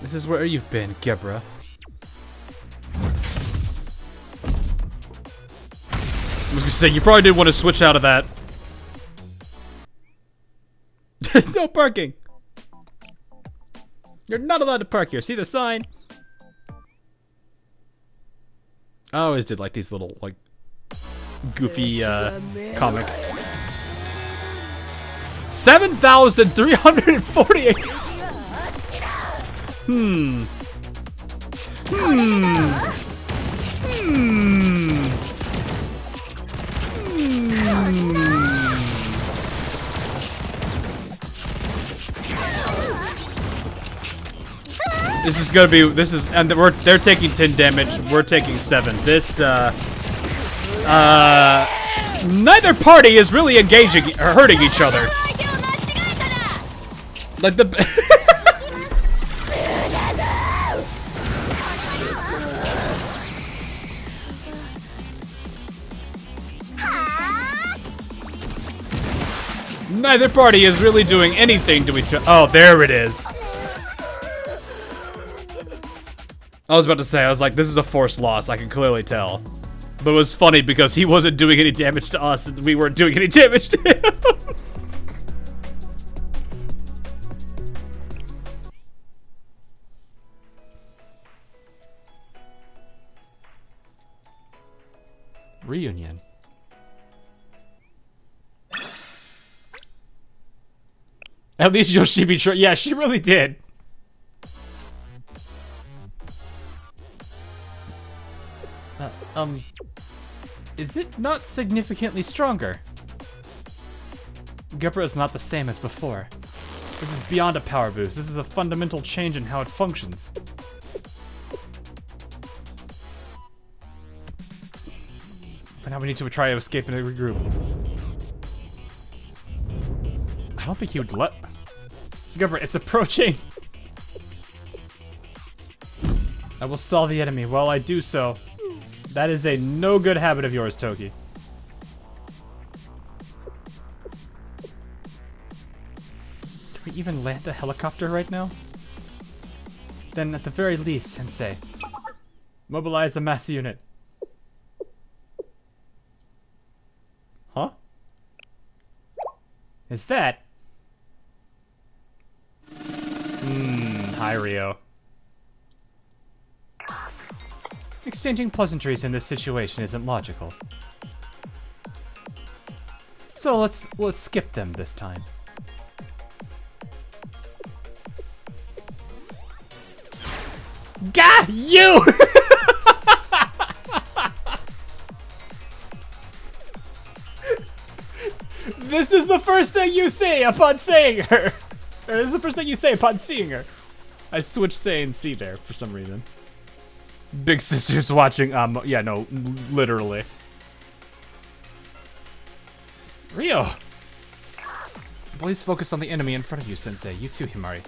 This is where you've been, Gebra. I was gonna say, you probably did want to switch out of that. No parking! You're not allowed to park here. See the sign? I always did like these little, like, goofy, comic. 7,348! This is gonna be, and they're taking 10 damage, we're taking 7. This, neither party is really engaging, or hurting each other. Like the... Neither party is really doing anything to each other. Oh, there it is. I was about to say, I was like, this is a forced loss, I can clearly tell. But it was funny because he wasn't doing any damage to us and we weren't doing any damage to him. Reunion. At least Yoshibi tried. Yeah, she really did. Is it not significantly stronger? Gebra is not the same as before. This is beyond a power boost. This is a fundamental change in how it functions. But now we need to try to escape and regroup. I don't think he would let... Gebra, it's approaching! I will stall the enemy. While I do so, that is a no good habit of yours, Toki. Do we even land a helicopter right now? Then at the very least, Sensei, mobilize a mass unit. Huh? Is that? Hi, Rio. Exchanging pleasantries in this situation isn't logical. So let's skip them this time. Gah! You! This is the first thing you say upon seeing her! Or this is the first thing you say upon seeing her. I switched to A and C there for some reason. Big sister's watching. Yeah, no, literally. Rio! Please focus on the enemy in front of you, Sensei. You too, Himari.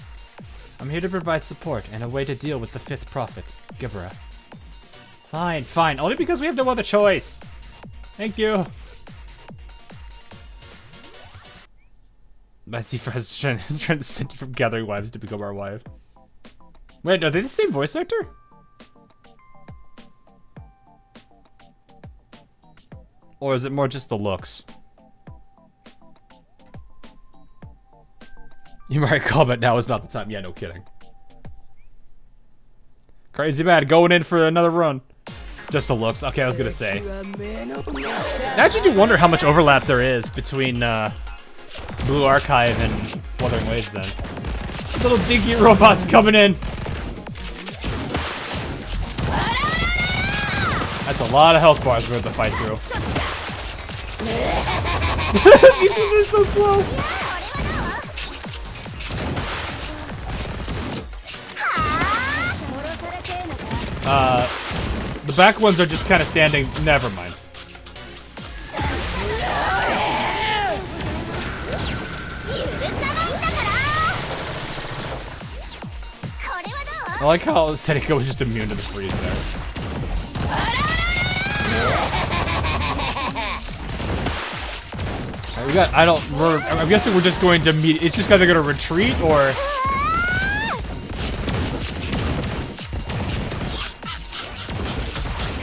I'm here to provide support and a way to deal with the fifth prophet, Gibra. Fine, fine. Only because we have no other choice. Thank you. I see Fred's trying to send you from Gathering Wives to become our wife. Wait, are they the same voice actor? Or is it more just the looks? You might comment now is not the time. Yeah, no kidding. Crazy mad, going in for another run. Just the looks. Okay, I was gonna say. I actually do wonder how much overlap there is between Blue Archive and Wuthering Waves then. Little dinky robots coming in. That's a lot of health bars we're gonna fight through. These ones are so slow. The back ones are just kind of standing. Never mind. I like how Seneca was just immune to the freeze there. We got. I'm guessing we're just going to meet. It's just guys are gonna retreat or.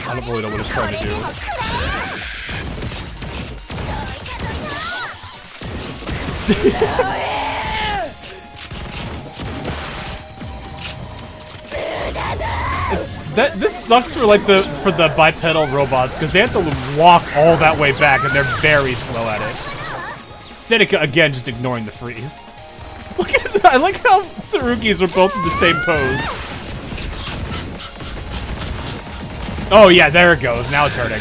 I don't really know what it's trying to do. This sucks for like the bipedal robots because they have to walk all that way back and they're very slow at it. Seneca again just ignoring the freeze. Look at that! I like how Sarukis are both in the same pose. Oh yeah, there it goes. Now it's hurting.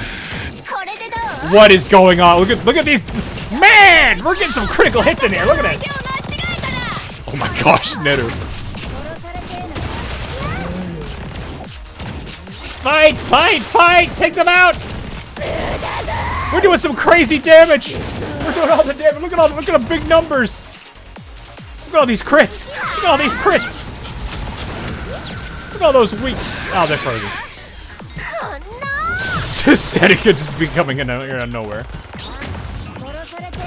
What is going on? Look at these. Man, we're getting some critical hits in here. Look at this. Oh my gosh, Neru. Fight, fight, fight! Take them out! We're doing some crazy damage. We're doing all the damage. Look at the big numbers. Look at all these crits. Look at all these crits. Look at all those weeks. Oh, they're frozen. Seneca just becoming out of nowhere.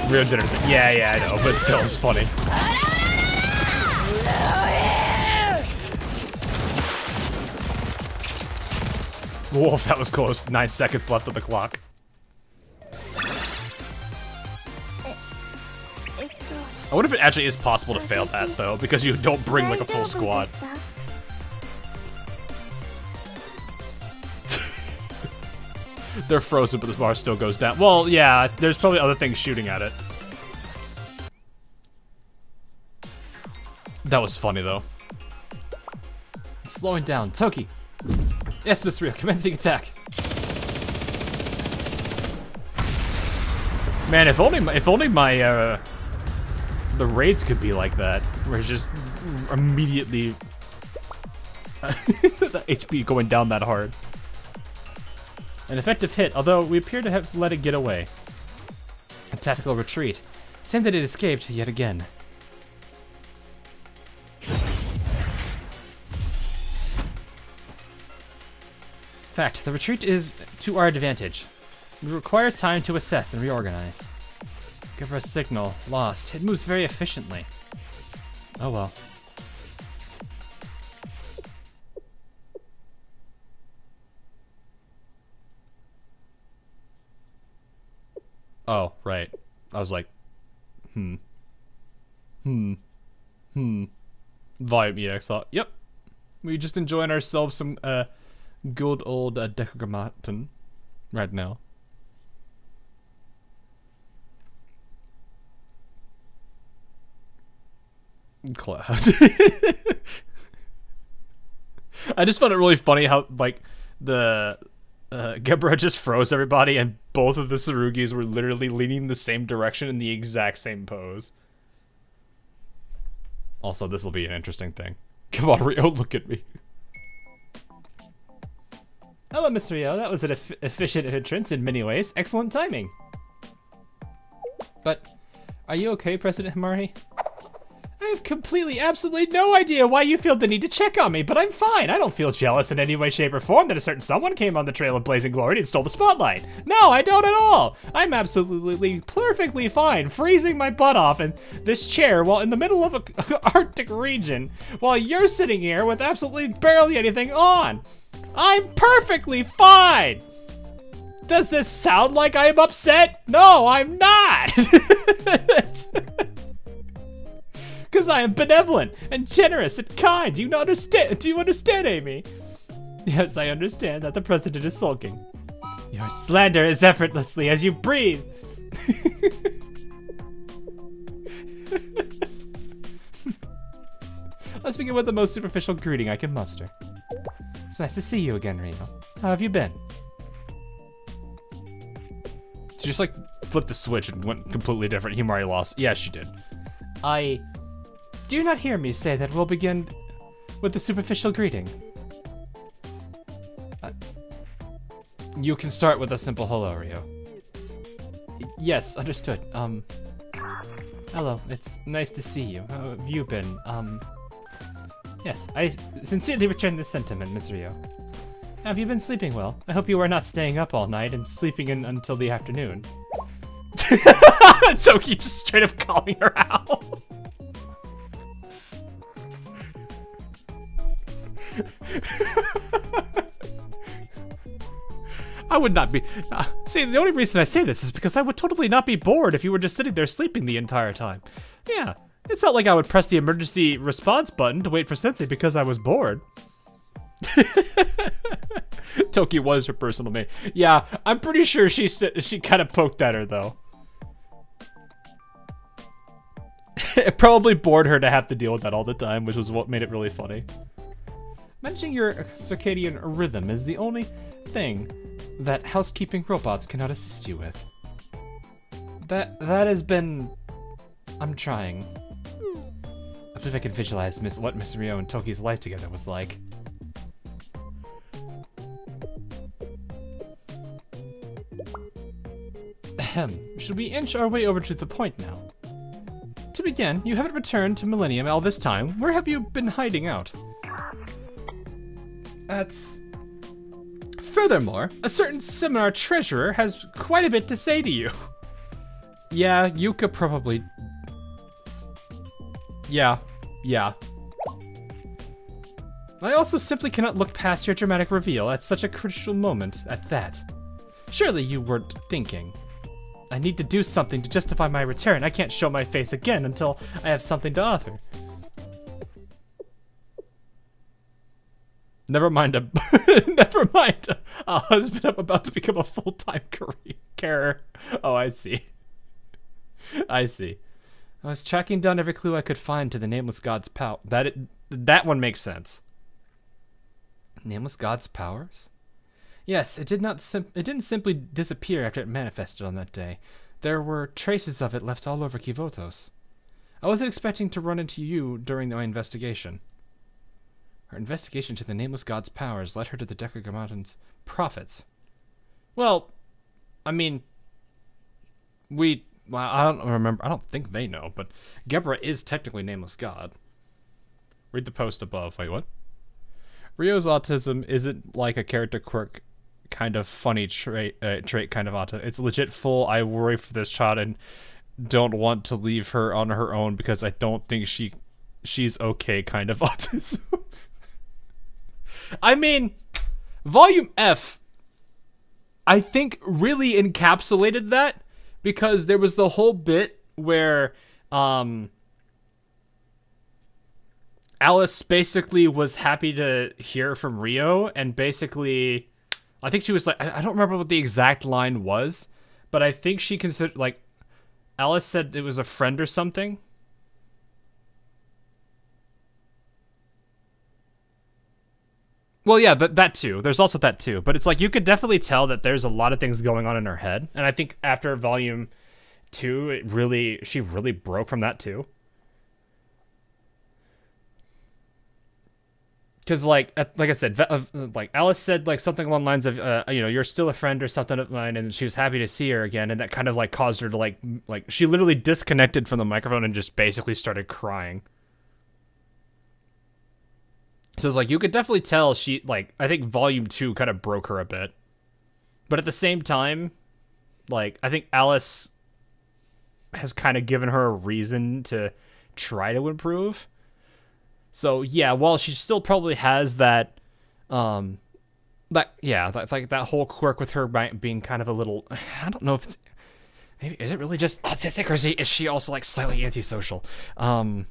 Real dinner thing. Yeah, I know, but still, it's funny. Wolf, that was close. 9 seconds left on the clock. I wonder if it actually is possible to fail that, though, because you don't bring, like, a full squad. They're frozen, but the bar still goes down. Well, yeah, there's probably other things shooting at it. That was funny, though. It's slowing down. Toki! Yes, Miss Rio, commencing attack. Man, if only my the raids could be like that, where it's just immediately the HP going down that hard. An effective hit, although we appear to have let it get away. A tactical retreat. Same that it escaped yet again. Fact, the retreat is to our advantage. We require time to assess and reorganize. Give her a signal. Lost. It moves very efficiently. Oh well. Oh, right. I was like, Volume EX thought, yep. We just enjoying ourselves some, good old, Decagrammaton right now. Cloud. I just found it really funny how, like, the Gebra just froze everybody and both of the Sarugis were literally leaning the same direction in the exact same pose. Also, this will be an interesting thing. Come on, Rio, look at me. Hello, Mr. Rio. That was an efficient entrance in many ways. Excellent timing. But, are you okay, President Himari? I have completely, absolutely no idea why you feel the need to check on me, but I'm fine. I don't feel jealous in any way, shape, or form that a certain someone came on the trail of blazing glory and stole the spotlight. No, I don't at all. I'm absolutely, perfectly fine freezing my butt off in this chair while in the middle of an Arctic region, while you're sitting here with absolutely barely anything on. I'm perfectly fine. Does this sound like I am upset? No, I'm not. Because I am benevolent and generous and kind. Do you not understand? Do you understand, Amy? Yes, I understand that the president is sulking. Your slander is effortlessly as you breathe. Let's begin with the most superficial greeting I can muster. It's nice to see you again, Rio. How have you been? She just like flipped the switch and went completely different. Himari lost. Yeah, she did. Do you not hear me say that we'll begin with the superficial greeting? You can start with a simple hello, Rio. Yes, understood. Hello, it's nice to see you. How have you been? Yes, I sincerely return this sentiment, Ms. Rio. Have you been sleeping well? I hope you are not staying up all night and sleeping in until the afternoon. Toki just straight up calling her out. I would not be. See, the only reason I say this is because I would totally not be bored if you were just sitting there sleeping the entire time. Yeah, it's not like I would press the emergency response button to wait for Sensei because I was bored. Toki was her personal maid. Yeah, I'm pretty sure she kind of poked at her though. It probably bored her to have to deal with that all the time, which was what made it really funny. Managing your circadian rhythm is the only thing that housekeeping robots cannot assist you with. That has been... I'm trying. I believe I could visualize what Miss Rio and Toki's life together was like. Ahem. Should we inch our way over to the point now? To begin, you haven't returned to Millennium all this time. Where have you been hiding out? That's... Furthermore, a certain seminar treasurer has quite a bit to say to you. Yeah, Yuka probably... Yeah. I also simply cannot look past your dramatic reveal at such a crucial moment at that. Surely you weren't thinking. I need to do something to justify my return. I can't show my face again until I have something to offer. Never mind a husband. I'm about to become a full-time carer. Oh, I see. I was tracking down every clue I could find to the Nameless God's power. That one makes sense. Nameless God's powers? Yes, it didn't simply disappear after it manifested on that day. There were traces of it left all over Kivotos. I wasn't expecting to run into you during my investigation. Her investigation to the Nameless God's powers led her to the Decagrammaton's prophets. Well, I mean, I don't remember. I don't think they know, but Gebra is technically Nameless God. Read the post above. Wait, what? Rio's autism isn't like a character quirk kind of funny trait kind of autism. It's legit full, I worry for this child and don't want to leave her on her own because I don't think she's okay kind of autism. I mean, Volume F, I think, really encapsulated that because there was the whole bit where Alice basically was happy to hear from Rio and basically, I think she was like, I don't remember what the exact line was, but I think she considered, like, Alice said it was a friend or something. Well, yeah, that too. There's also that too. But it's like you could definitely tell that there's a lot of things going on in her head. And I think after Volume 2, she really broke from that too. Because like I said, like Alice said like something along the lines of you're still a friend or something of mine, and she was happy to see her again, and that kind of like caused her to like she literally disconnected from the microphone and just basically started crying. So it's like you could definitely tell she like I think Volume 2 kind of broke her a bit, but at the same time, like I think Alice has kind of given her a reason to try to improve. So yeah, while she still probably has that, that whole quirk with her being kind of a little, I don't know if it's, maybe is it really just autistic or is she also like slightly antisocial? I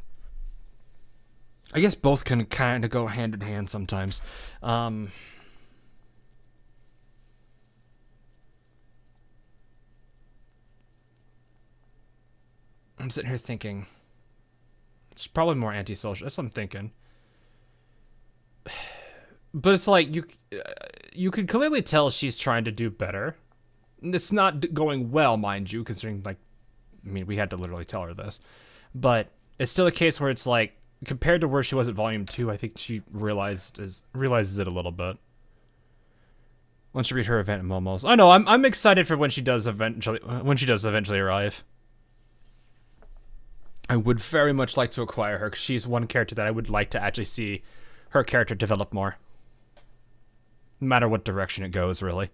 guess both can kind of go hand in hand sometimes. I'm sitting here thinking. It's probably more antisocial. That's what I'm thinking. But it's like you can clearly tell she's trying to do better. It's not going well, mind you, considering like, I mean, we had to literally tell her this, but it's still a case where it's like compared to where she was at Volume 2, I think she realizes it a little bit. Once you read her event in Momo's, I know I'm excited for when she does eventually arrive. I would very much like to acquire her, because she's one character that I would like to actually see her character develop more. No matter what direction it goes, really.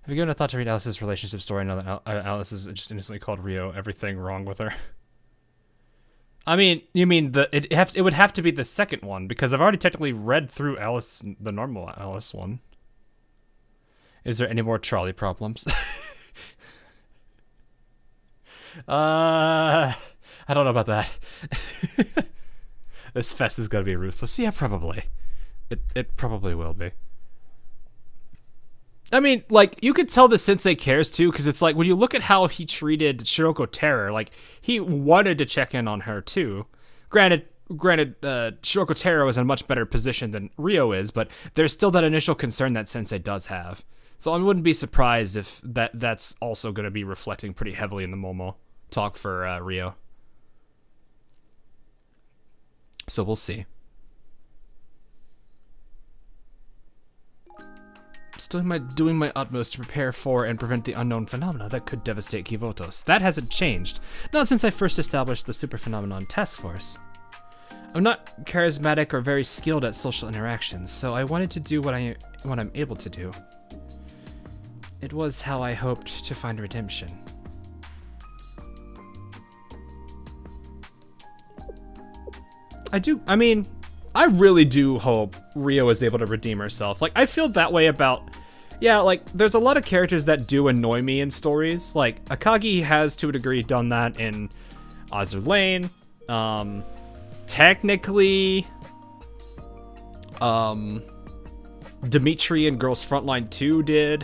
Have you given a thought to read Alice's relationship story now that Alice is just innocently called Rio everything wrong with her? I mean, you mean it would have to be the second one, because I've already technically read through Alice, the normal Alice one. Is there any more Charlie problems? I don't know about that. This fest is gonna be ruthless. Yeah, probably. It probably will be. I mean, like, you could tell the sensei cares too, because it's like when you look at how he treated Shiroko Terror, like he wanted to check in on her too. Granted, Shiroko Terror is in a much better position than Rio is, but there's still that initial concern that sensei does have. So I wouldn't be surprised if that's also going to be reflecting pretty heavily in the Momo talk for Rio. So we'll see. Still doing my utmost to prepare for and prevent the unknown phenomena that could devastate Kivotos. That hasn't changed, not since I first established the Super Phenomenon Task Force. I'm not charismatic or very skilled at social interactions, so I wanted to do what I'm able to do. It was how I hoped to find redemption. I really do hope Rio is able to redeem herself. Like, I feel that way about... Yeah, like, there's a lot of characters that do annoy me in stories. Like, Akagi has, to a degree, done that in Azur Lane. Technically... Dimitri in Girls Frontline 2 did.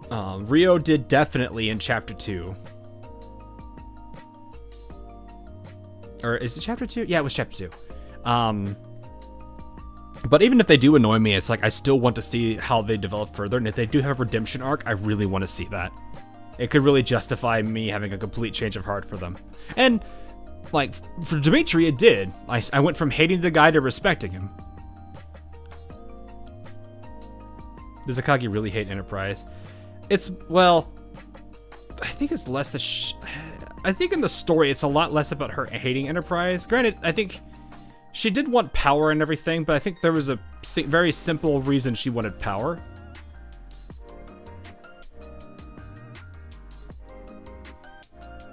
Rio did definitely in Chapter 2. Or is it Chapter 2? Yeah, it was Chapter 2. But even if they do annoy me, it's like I still want to see how they develop further. And if they do have a redemption arc, I really want to see that. It could really justify me having a complete change of heart for them. And, like, for Dimitri, it did. I went from hating the guy to respecting him. Does Akagi really hate Enterprise? It's, well... I think it's less the... I think in the story, it's a lot less about her hating Enterprise. Granted, I think she did want power and everything, but I think there was a very simple reason she wanted power.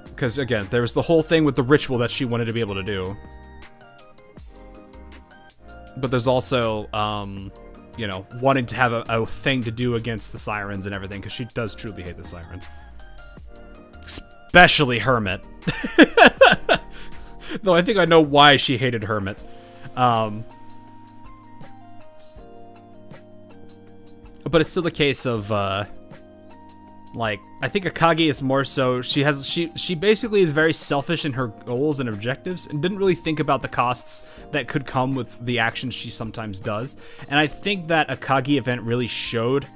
Because, again, there was the whole thing with the ritual that she wanted to be able to do. But there's also, you know, wanting to have a thing to do against the Sirens and everything, because she does truly hate the Sirens. Especially Hermit. Though I think I know why she hated Hermit. But it's still the case of, like, I think Akagi is more so, she basically is very selfish in her goals and objectives, and didn't really think about the costs that could come with the actions she sometimes does. And I think that Akagi event really showed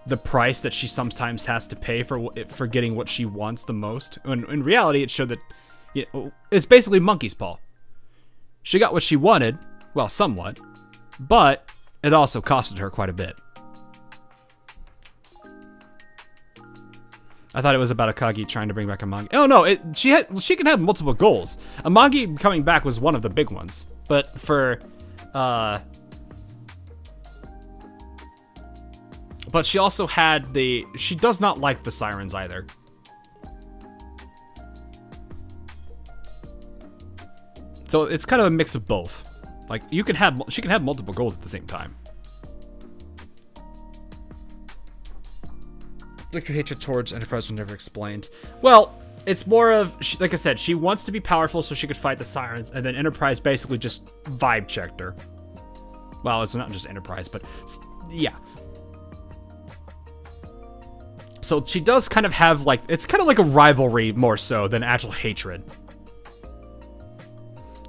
the price that she sometimes has to pay for getting what she wants the most. In reality, it showed that, you know, it's basically monkey's paw. She got what she wanted, well, somewhat, but it also costed her quite a bit. I thought it was about Akagi trying to bring back Amagi. Oh no, she can have multiple goals. Amagi coming back was one of the big ones, but for, but she also had she does not like the sirens either. So it's kind of a mix of both. Like she can have multiple goals at the same time. Like your hatred towards Enterprise was never explained. Well, it's more of, like I said, she wants to be powerful so she could fight the sirens, and then Enterprise basically just vibe checked her. Well, it's not just Enterprise, but yeah. So she does kind of have like, it's kind of like a rivalry more so than actual hatred.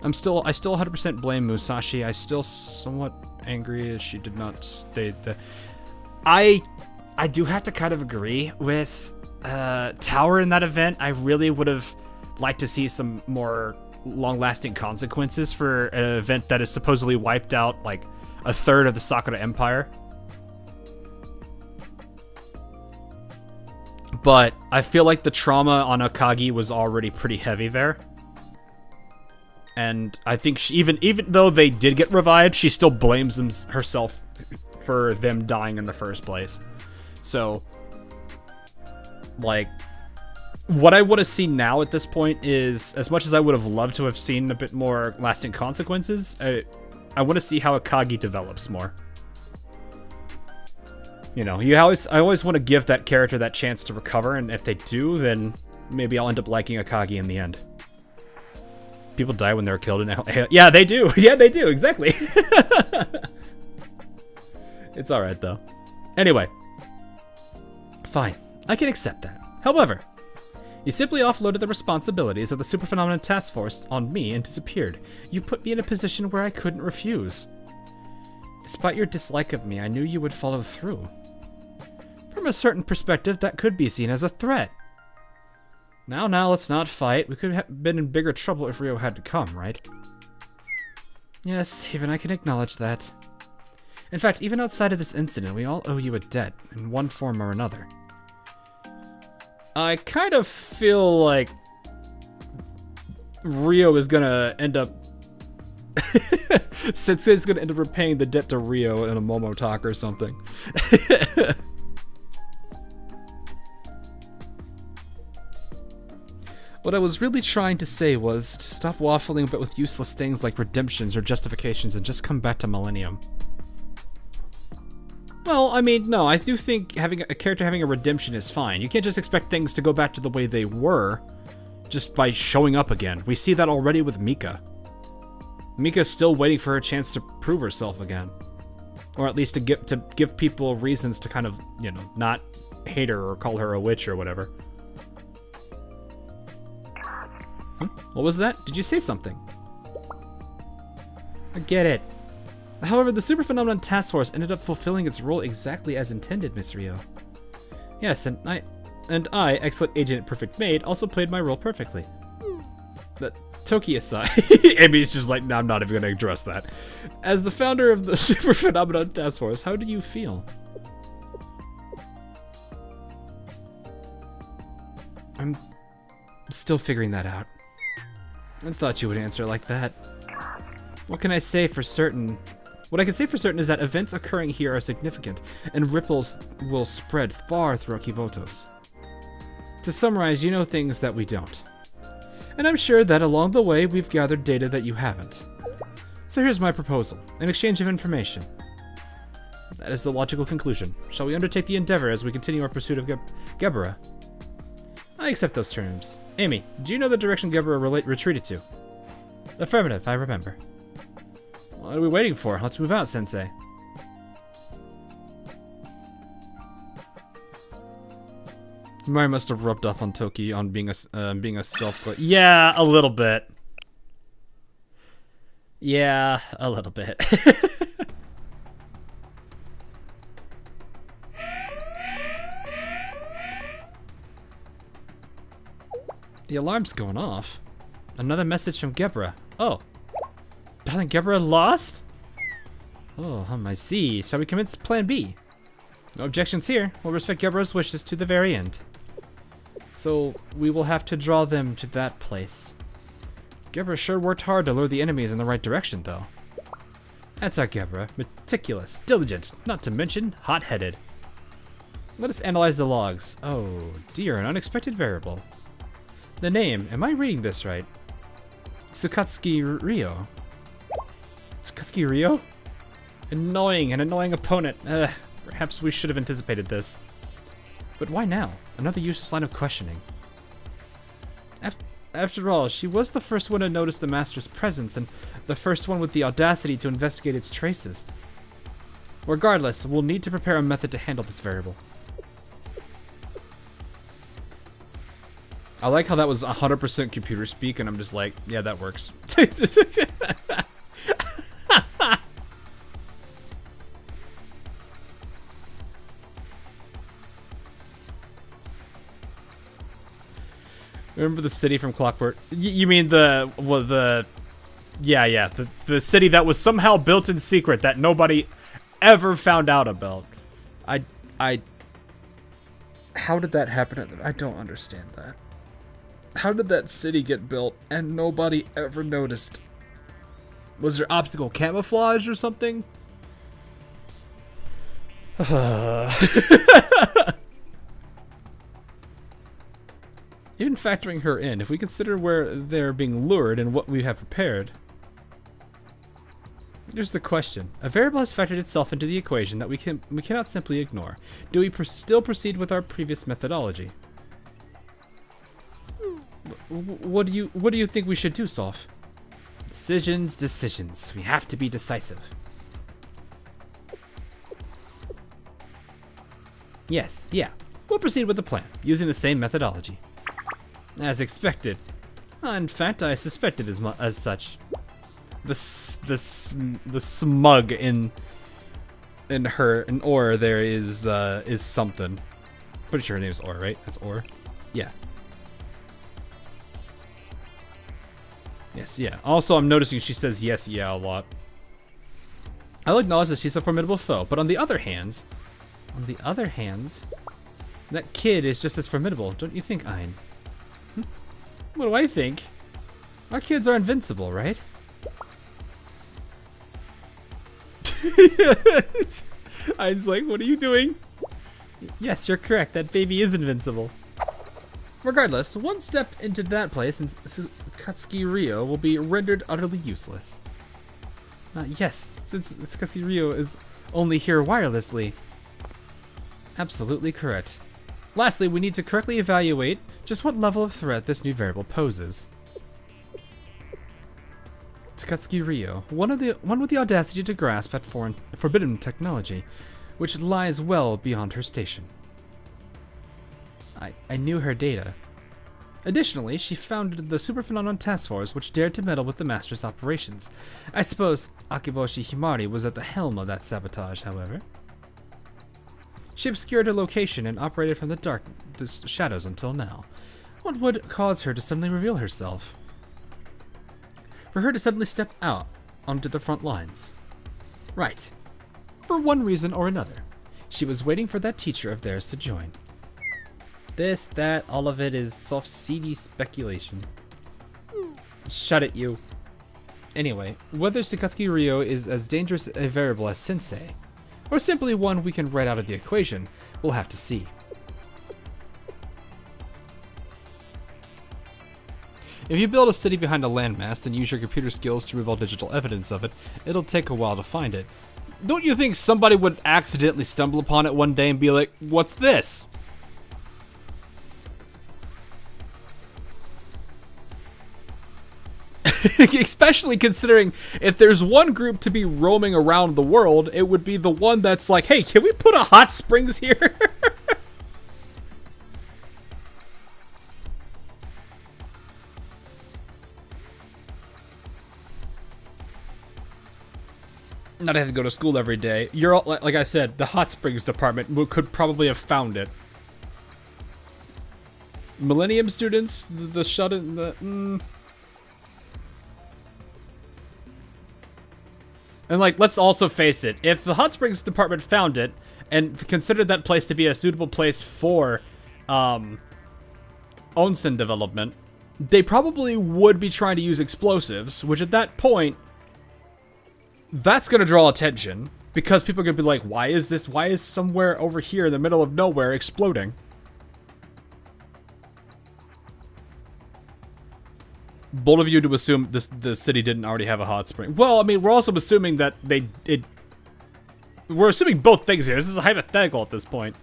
I still 100% blame Musashi. I still somewhat angry as she did not state that. I do have to kind of agree with Tower in that event. I really would have liked to see some more long-lasting consequences for an event that has supposedly wiped out like a third of the Sakura Empire. But I feel like the trauma on Akagi was already pretty heavy there. And I think she, even though they did get revived, she still blames herself for them dying in the first place. So, like, what I want to see now at this point is, as much as I would have loved to have seen a bit more lasting consequences, I want to see how Akagi develops more. You know, I always want to give that character that chance to recover, and if they do, then maybe I'll end up liking Akagi in the end. People die when they're killed in hell. Yeah, they do. Yeah, they do. Exactly. It's alright, though. Anyway. Fine. I can accept that. However, you simply offloaded the responsibilities of the Super Phenomenon Task Force on me and disappeared. You put me in a position where I couldn't refuse. Despite your dislike of me, I knew you would follow through. From a certain perspective, that could be seen as a threat. Now, let's not fight. We could have been in bigger trouble if Rio had to come, right? Yes, even I can acknowledge that. In fact, even outside of this incident, we all owe you a debt, in one form or another. I kind of feel like Rio is gonna end up... Sensei's gonna end up repaying the debt to Rio in a Momo talk or something. What I was really trying to say was to stop waffling about with useless things like redemptions or justifications and just come back to Millennium. Well, I mean, no, I do think having a character having a redemption is fine. You can't just expect things to go back to the way they were just by showing up again. We see that already with Mika. Mika's still waiting for her chance to prove herself again. Or at least to give people reasons to kind of, you know, not hate her or call her a witch or whatever. What was that? Did you say something? I get it. However, the Super Phenomenon Task Force ended up fulfilling its role exactly as intended, Miss Rio. Yes, and I, excellent agent and perfect maid, also played my role perfectly. Toki aside, Amy's just like, no, I'm not even going to address that. As the founder of the Super Phenomenon Task Force, how do you feel? I'm still figuring that out. I thought you would answer like that. What can I say for certain? What I can say for certain is that events occurring here are significant, and ripples will spread far through Kivotos. To summarize, you know things that we don't. And I'm sure that along the way, we've gathered data that you haven't. So here's my proposal, an exchange of information. That is the logical conclusion. Shall we undertake the endeavor as we continue our pursuit of Gebera? I accept those terms. Amy, do you know the direction Gebera retreated to? Affirmative, I remember. What are we waiting for? Let's move out, Sensei. Mari must have rubbed off on Toki on being a self. Yeah, a little bit. Yeah, a little bit. The alarm's going off. Another message from Gebera. Oh. Darling Gebra lost? Oh, I see. Shall we commence plan B? No objections here. We'll respect Gebra's wishes to the very end. So, we will have to draw them to that place. Gebra sure worked hard to lure the enemies in the right direction, though. That's our Gebra. Meticulous, diligent, not to mention hot-headed. Let us analyze the logs. Oh, dear, an unexpected variable. The name, am I reading this right? Tsukatsuki Ryo. Tsukatsuki Ryo? An annoying opponent. Perhaps we should have anticipated this. But why now? Another useless line of questioning. After all, she was the first one to notice the Master's presence, and the first one with the audacity to investigate its traces. Regardless, we'll need to prepare a method to handle this variable. I like how that was 100% computer speak, and I'm just like, yeah, that works. Remember the city from Clockwork? You mean the city that was somehow built in secret that nobody ever found out about. How did that happen? I don't understand that. How did that city get built and nobody ever noticed? Was there optical camouflage or something? Even factoring her in, if we consider where they're being lured and what we have prepared. Here's the question. A variable has factored itself into the equation that we cannot simply ignore. Do we still proceed with our previous methodology? What do you think we should do, Soph? Decisions. We have to be decisive. Yes, yeah. We'll proceed with the plan, using the same methodology. As expected. In fact, I suspected as such. The smug in Or there is something. Pretty sure her name's Or, right? That's Or. Yeah. Yes, yeah. Also, I'm noticing she says yes, yeah a lot. I'll acknowledge that she's a formidable foe, but on the other hand, that kid is just as formidable, don't you think, Ein? What do I think? Our kids are invincible, right? Ein's like, what are you doing? Yes, you're correct. That baby is invincible. Regardless, one step into that place and Tsukatsuki Ryo will be rendered utterly useless. Yes, since Tsukatsuki Ryo is only here wirelessly. Absolutely correct. Lastly, we need to correctly evaluate just what level of threat this new variable poses. Tsukatsuki Ryo, one with the audacity to grasp at forbidden technology, which lies well beyond her station. I knew her data. Additionally, she founded the Super Phenomenon Task Force, which dared to meddle with the Master's operations. I suppose Akiboshi Himari was at the helm of that sabotage, however. She obscured her location and operated from the dark shadows until now. What would cause her to suddenly reveal herself? For her to suddenly step out onto the front lines. Right. For one reason or another. She was waiting for that teacher of theirs to join. This, that, all of it is soft, seedy speculation. Shut it, you. Anyway, whether Tsukatsuki Ryo is as dangerous a variable as Sensei, or simply one we can write out of the equation, we'll have to see. If you build a city behind a landmass, then use your computer skills to remove all digital evidence of it, it'll take a while to find it. Don't you think somebody would accidentally stumble upon it one day and be like, what's this? Especially considering if there's one group to be roaming around the world, it would be the one that's like, hey, can we put a hot springs here? Not have to go to school every day. You're all, like I said, the hot springs department could probably have found it. Millennium students, the shut-in, And, like, let's also face it. If the Hot Springs Department found it and considered that place to be a suitable place for onsen development, they probably would be trying to use explosives, which at that point, that's going to draw attention. Because people are going to be like, why is somewhere over here in the middle of nowhere exploding? Bold of you to assume the city didn't already have a hot spring. Well, I mean, we're also assuming that we're assuming both things here. This is a hypothetical at this point.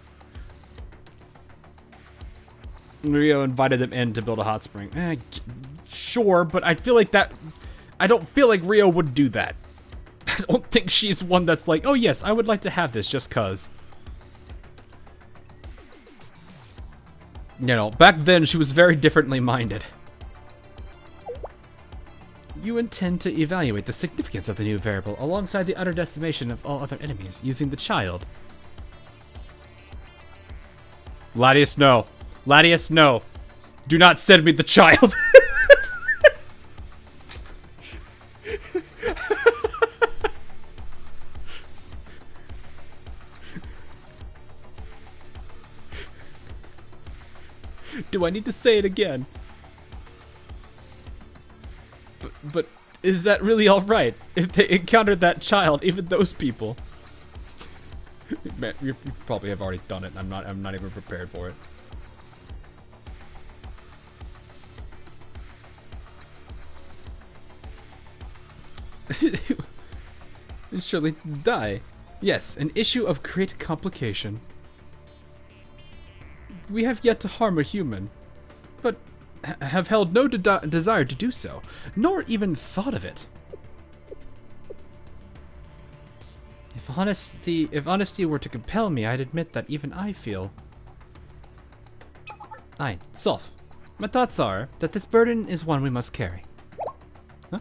Rio invited them in to build a hot spring. Sure, but I feel like I don't feel like Rio would do that. I don't think she's one that's like, oh yes, I would like to have this just cuz. You know, back then she was very differently minded. You intend to evaluate the significance of the new variable alongside the utter decimation of all other enemies using the child. Gladius, no. Gladius, no. Do not send me the child. Do I need to say it again? But is that really alright? If they encountered that child, even those people. Man, you probably have already done it. I'm not even prepared for it. Surely die. Yes, an issue of great complication. We have yet to harm a human, but have held no desire to do so, nor even thought of it. If honesty were to compel me, I'd admit that even I feel. Aye, Solf. My thoughts are that this burden is one we must carry. Huh?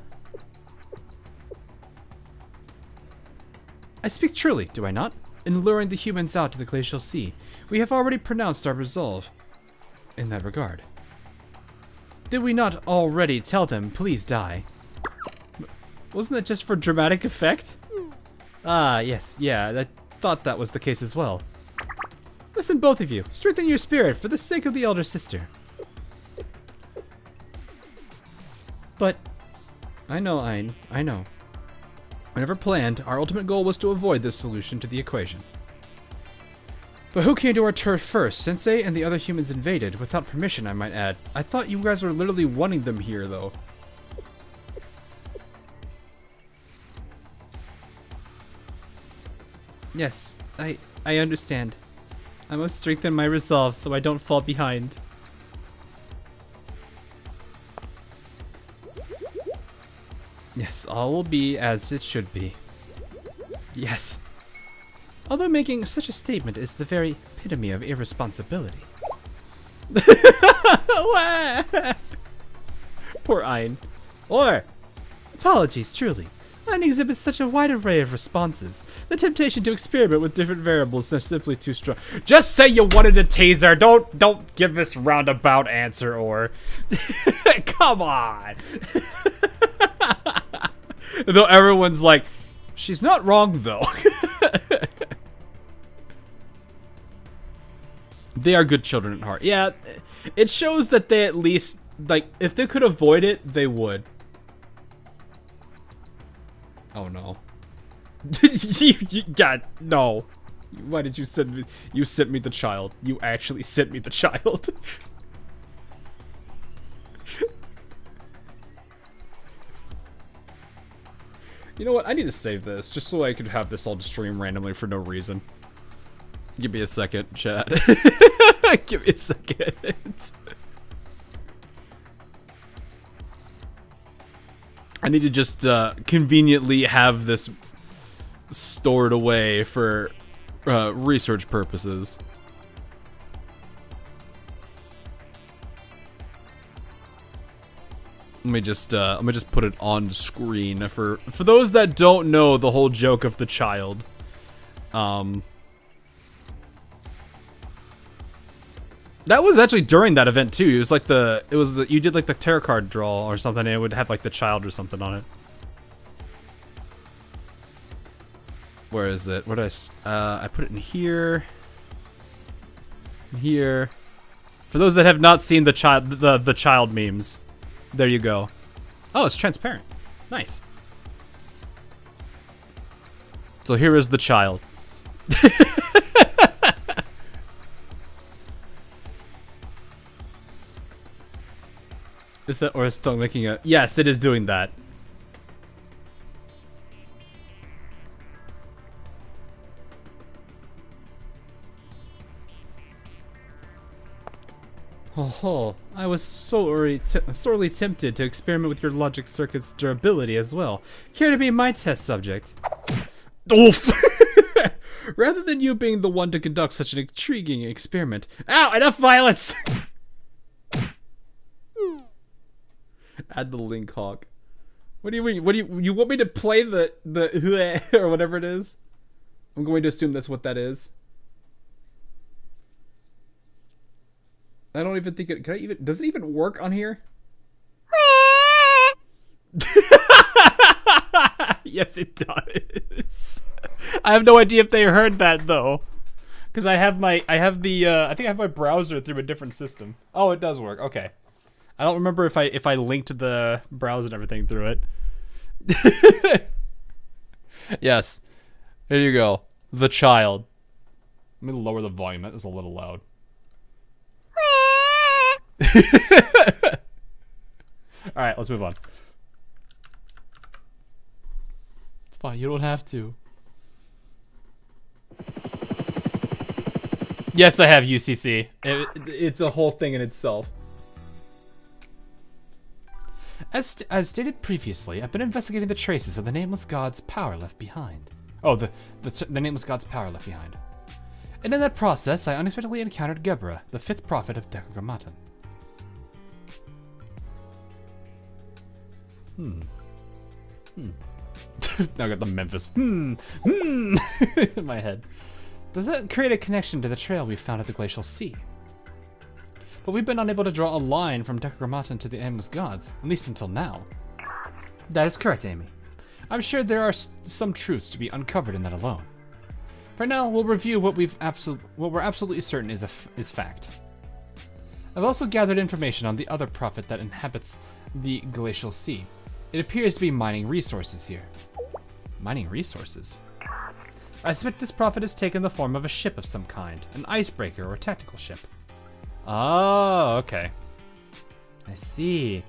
I speak truly, do I not? In luring the humans out to the Glacial Sea, we have already pronounced our resolve in that regard. Did we not already tell them, please die? Wasn't that just for dramatic effect? Ah, yes, yeah, I thought that was the case as well. Listen, both of you, strengthen your spirit for the sake of the elder sister. But, I know. Whenever planned, our ultimate goal was to avoid this solution to the equation. But who came to our turf first? Sensei and the other humans invaded, without permission, I might add. I thought you guys were literally wanting them here, though. Yes, I understand. I must strengthen my resolve so I don't fall behind. Yes, all will be as it should be. Yes. Although making such a statement is the very epitome of irresponsibility. Poor Ein. Or, apologies, truly. Ein exhibits such a wide array of responses. The temptation to experiment with different variables is simply too strong. Just say you wanted a taser. Don't give this roundabout answer, or. Come on. Though everyone's like, she's not wrong though. They are good children at heart. Yeah, it shows that they at least, like, if they could avoid it, they would. Oh no. God, no. Why did you send me? You sent me the child. You actually sent me the child. You know what? I need to save this just so I could have this all stream randomly for no reason. Give me a second, chat. Give me a second. I need to just conveniently have this stored away for research purposes. Let me just put it on screen for those that don't know the whole joke of the child. That was actually during that event too. It was like you did like the tarot card draw or something, and it would have like the child or something on it. Where is it? Where did I put it in here. Here. For those that have not seen the child memes, there you go. Oh, it's transparent. Nice. So here is the child. Is that, or is it still making a? Yes, it is doing that. Oh, I was sorely tempted to experiment with your logic circuit's durability as well. Care to be my test subject? Oof! Rather than you being the one to conduct such an intriguing experiment. Ow! Enough violence! Add the link hawk. What do you mean? What do you want me to play the or whatever it is? I'm going to assume that's what that is. I don't even think it. Can I even? Does it even work on here? Yes, it does. I have no idea if they heard that though, because I have my. I think I have my browser through a different system. Oh, it does work. Okay. I don't remember if I linked the browser and everything through it. Yes. Here you go. The child. Let me lower the volume. That is a little loud. Alright, let's move on. It's fine, you don't have to. Yes, I have UCC. It's a whole thing in itself. As stated previously, I've been investigating the traces of the Nameless God's power left behind. Oh, the Nameless God's power left behind. And in that process, I unexpectedly encountered Gebra, the 5th prophet of Decagrammaton. Now I got the Memphis in my head. Does that create a connection to the trail we found at the Glacial Sea? But we've been unable to draw a line from Decagrammaton to the Nameless Gods, at least until now. That is correct, Amy. I'm sure there are some truths to be uncovered in that alone. For now, we'll review what we're absolutely certain is fact. I've also gathered information on the other prophet that inhabits the Glacial Sea. It appears to be mining resources here. Mining resources? I suspect this prophet has taken the form of a ship of some kind, an icebreaker or tactical ship. Oh, okay. I see.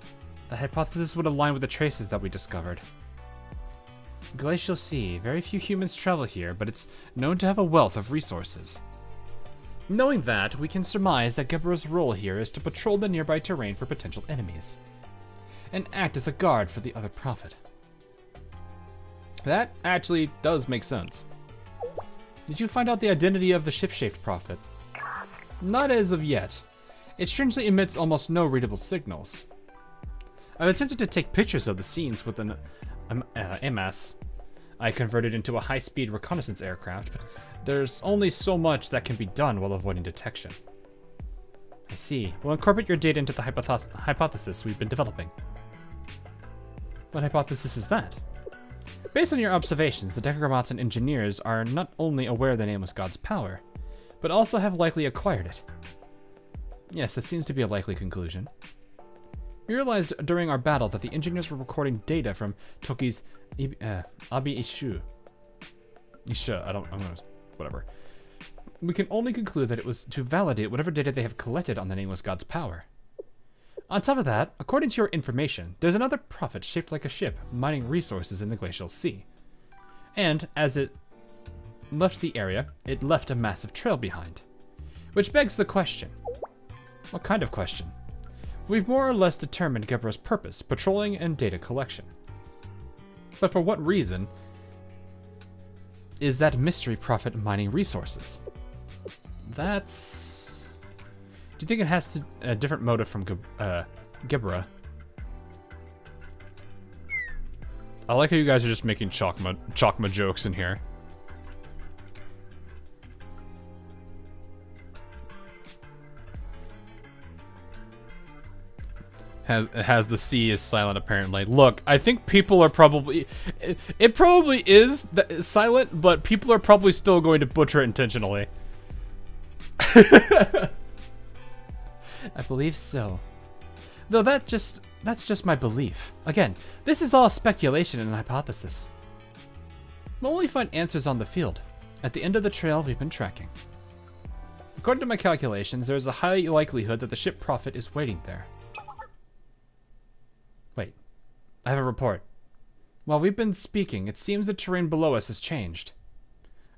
The hypothesis would align with the traces that we discovered. Glacial Sea. Very few humans travel here, but it's known to have a wealth of resources. Knowing that, we can surmise that Gebra's role here is to patrol the nearby terrain for potential enemies, and act as a guard for the other prophet. That actually does make sense. Did you find out the identity of the ship-shaped prophet? Not as of yet. It strangely emits almost no readable signals. I've attempted to take pictures of the scenes with an MS I converted into a high-speed reconnaissance aircraft, but there's only so much that can be done while avoiding detection. I see. We'll incorporate your data into the hypothesis we've been developing. What hypothesis is that? Based on your observations, the Decagrammaton engineers are not only aware of the Nameless God's power, but also have likely acquired it. Yes, that seems to be a likely conclusion. We realized during our battle that the engineers were recording data from Toki's Abi Ishu. Whatever. We can only conclude that it was to validate whatever data they have collected on the Nameless God's power. On top of that, according to your information, there's another prophet shaped like a ship mining resources in the Glacial Sea. And as it left the area, it left a massive trail behind. Which begs the question. What kind of question? We've more or less determined Gebra's purpose, patrolling and data collection. But for what reason is that mystery prophet mining resources? That's... Do you think it has a different motive from Gebra? I like how you guys are just making Chokma jokes in here. has the C is silent apparently. Look, I think people are probably it probably is silent, but people are probably still going to butcher it intentionally. I believe so. Though that's just my belief. Again, this is all speculation and hypothesis. We'll only find answers on the field, at the end of the trail we've been tracking. According to my calculations, there is a high likelihood that the ship Prophet is waiting there. Wait, I have a report. While we've been speaking, it seems the terrain below us has changed.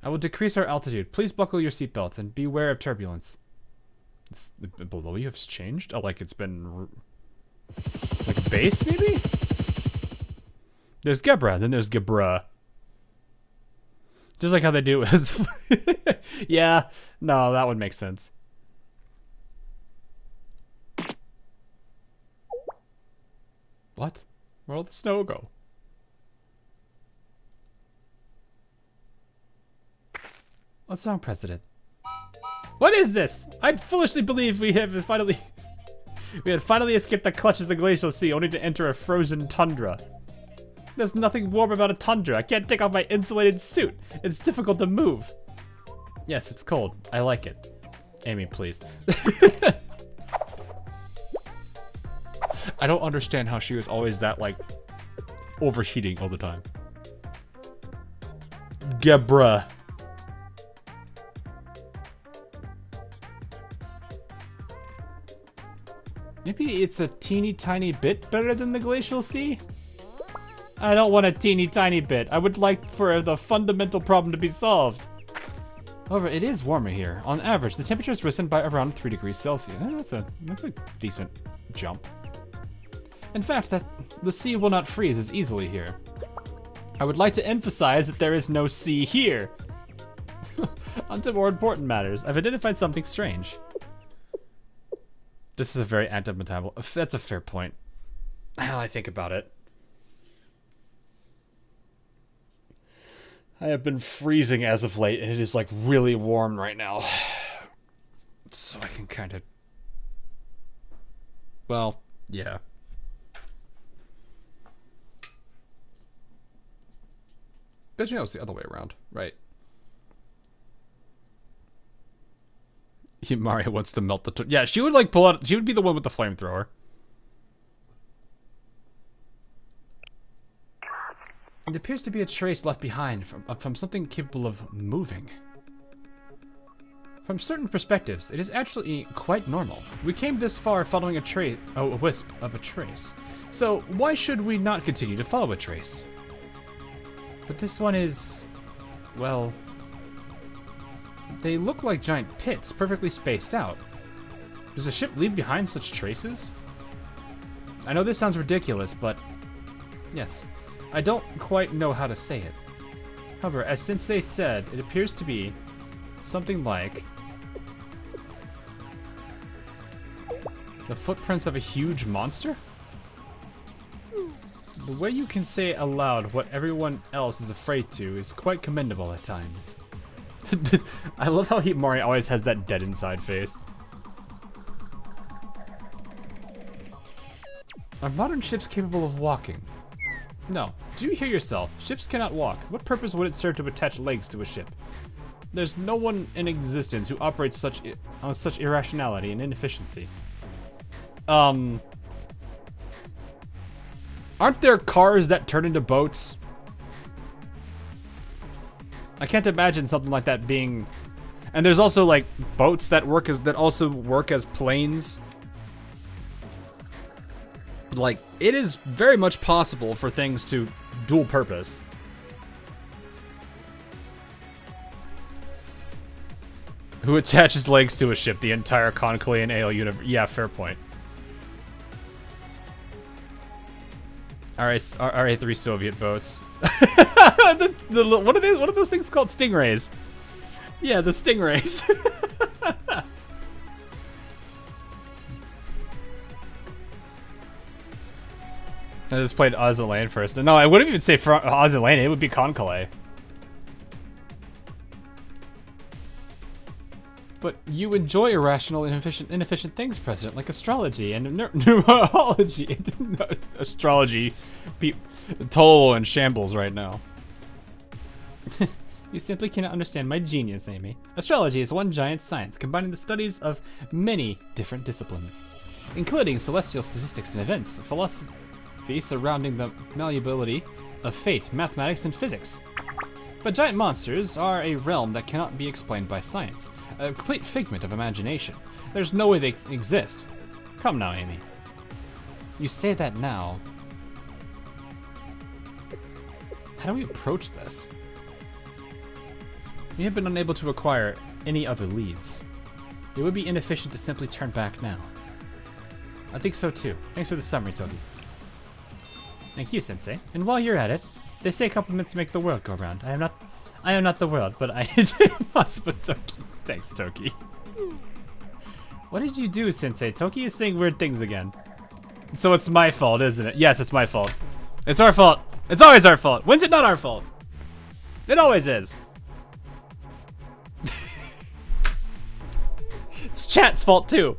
I will decrease our altitude. Please buckle your seatbelts and beware of turbulence. Below you has changed? Oh, like it's been... like a base, maybe? There's Gebra, then there's Gebra. Just like how they do with... yeah, no, that would make sense. What? Where'd all the snow go? What's wrong, President? What is this? I foolishly believe we had finally escaped the clutches of the Glacial Sea, only to enter a frozen tundra. There's nothing warm about a tundra. I can't take off my insulated suit. It's difficult to move. Yes, it's cold. I like it. Amy, please. I don't understand how she was always that, like, overheating all the time. Gebra. Maybe it's a teeny tiny bit better than the Glacial Sea? I don't want a teeny tiny bit. I would like for the fundamental problem to be solved. However, it is warmer here. On average, the temperature has risen by around 3 degrees Celsius. That's a decent jump. In fact, the sea will not freeze as easily here. I would like to emphasize that there is no sea here. On to more important matters. I've identified something strange. This is a very anti-metabolite. That's a fair point. How I think about it. I have been freezing as of late, and it is like really warm right now. So I can kind of... well, yeah. But you know, it's the other way around, right? Mario wants to melt the... yeah, she would like pull out... she would be the one with the flamethrower. It appears to be a trace left behind from something capable of moving. From certain perspectives, it is actually quite normal. We came this far following a wisp of a trace. So why should we not continue to follow a trace? But this one is... well... they look like giant pits, perfectly spaced out. Does a ship leave behind such traces? I know this sounds ridiculous, but... yes. I don't quite know how to say it. However, as Sensei said, it appears to be something like the footprints of a huge monster? The way you can say aloud what everyone else is afraid to is quite commendable at times. I love how Mari always has that dead inside face. Are modern ships capable of walking? No. Do you hear yourself? Ships cannot walk. What purpose would it serve to attach legs to a ship? There's no one in existence who operates such irrationality and inefficiency. Aren't there cars that turn into boats? I can't imagine something like that being... and there's also like boats that also work as planes. Like, it is very much possible for things to dual purpose. Who attaches legs to a ship? The entire Conclave and AL universe. Yeah, fair point. RA-3 Soviet boats. What are those things called? Stingrays. Yeah, the Stingrays. I just played Oz and Lane first. No, I wouldn't even say Oz and Lane. It would be Conclave. But you enjoy irrational and inefficient things, President, like astrology and numerology. Astrology, total in shambles right now. You simply cannot understand my genius, Amy. Astrology is one giant science, combining the studies of many different disciplines, including celestial statistics and events, philosophy surrounding the malleability of fate, mathematics, and physics. But giant monsters are a realm that cannot be explained by science, a complete figment of imagination. There's no way they exist. Come now, Amy. You say that now. How do we approach this? We have been unable to acquire any other leads. It would be inefficient to simply turn back now. I think so too. Thanks for the summary, Toki. Thank you, Sensei. And while you're at it, they say compliments make the world go round. I am not the world, but I must. But Toki, thanks, Toki. What did you do, Sensei? Toki is saying weird things again. So it's my fault, isn't it? Yes, it's my fault. It's our fault. It's always our fault. When's it not our fault? It always is. It's chat's fault too.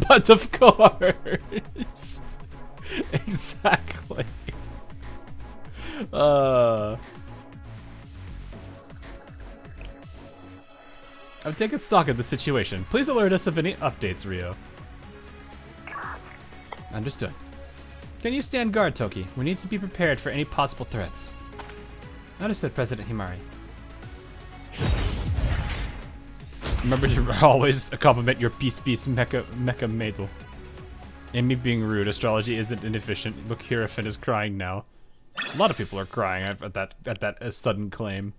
But of course. Exactly. I've taken stock of the situation. Please alert us of any updates, Rio. Understood. Can you stand guard, Toki? We need to be prepared for any possible threats. Understood, President Himari. Remember to always compliment your peace mecha maidel. Amy being rude, astrology isn't inefficient. Look, Hierophant is crying now. A lot of people are crying at that sudden claim.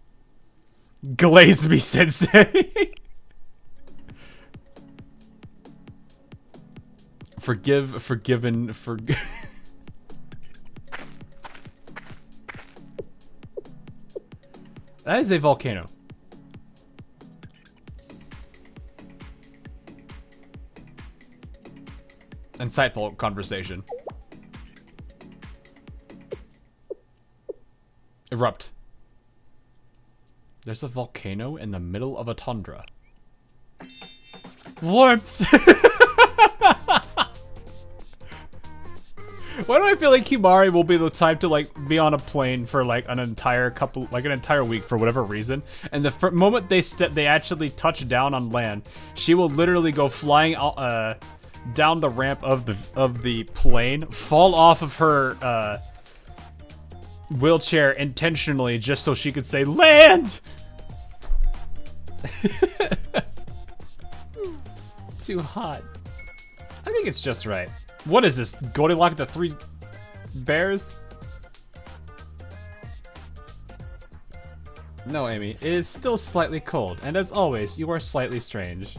Glazed me, Sensei. Forgiven. That is a volcano. Insightful conversation. Erupt. There's a volcano in the middle of a tundra. Warmth! Why do I feel like Himari will be the type to like be on a plane for like an entire week for whatever reason, and the moment they actually touch down on land, she will literally go flying down the ramp of the plane, fall off of her wheelchair intentionally just so she could say land. Too hot. I think it's just right. What is this? Goldilocks the Three Bears? No, Amy. It is still slightly cold, and as always, you are slightly strange.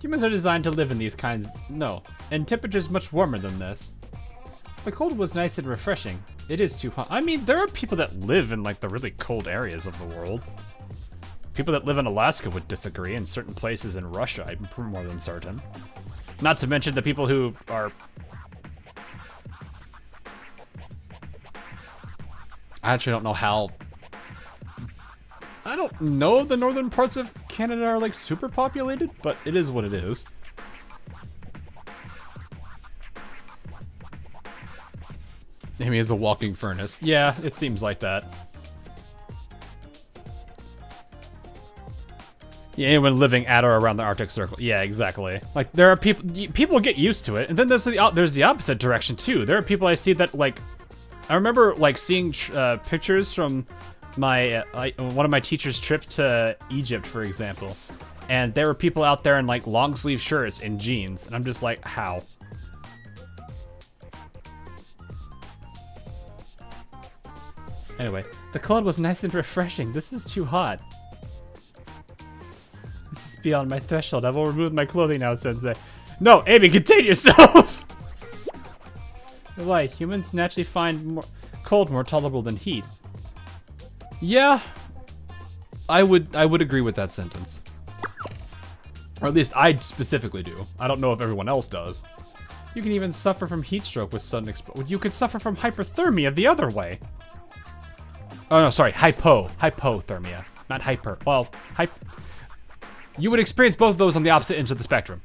Humans are designed to live in these kinds. No, and temperatures much warmer than this. The cold was nice and refreshing. It is too hot. I mean, there are people that live in like the really cold areas of the world. People that live in Alaska would disagree. In certain places in Russia, I'm more than certain. Not to mention the people who are... I actually don't know how... I don't know if the northern parts of Canada are like super populated, but it is what it is. Amy is a walking furnace. Yeah, it seems like that. Yeah, anyone living at or around the Arctic Circle. Yeah, exactly. Like, there are people get used to it, and then there's the opposite direction too. There are people I see that like, I remember like seeing pictures from my one of my teacher's trip to Egypt, for example, and there were people out there in like long sleeve shirts and jeans, and I'm just like, how? Anyway, the cold was nice and refreshing. This is too hot. This is beyond my threshold. I will remove my clothing now, Sensei. No, Amy, contain yourself! Why? Humans naturally find cold more tolerable than heat. Yeah, I would agree with that sentence. Or at least I specifically do. I don't know if everyone else does. You can even suffer from heat stroke with sudden explosion. You could suffer from hyperthermia the other way. Oh no, sorry, hypothermia, not hyper. Well, you would experience both of those on the opposite ends of the spectrum.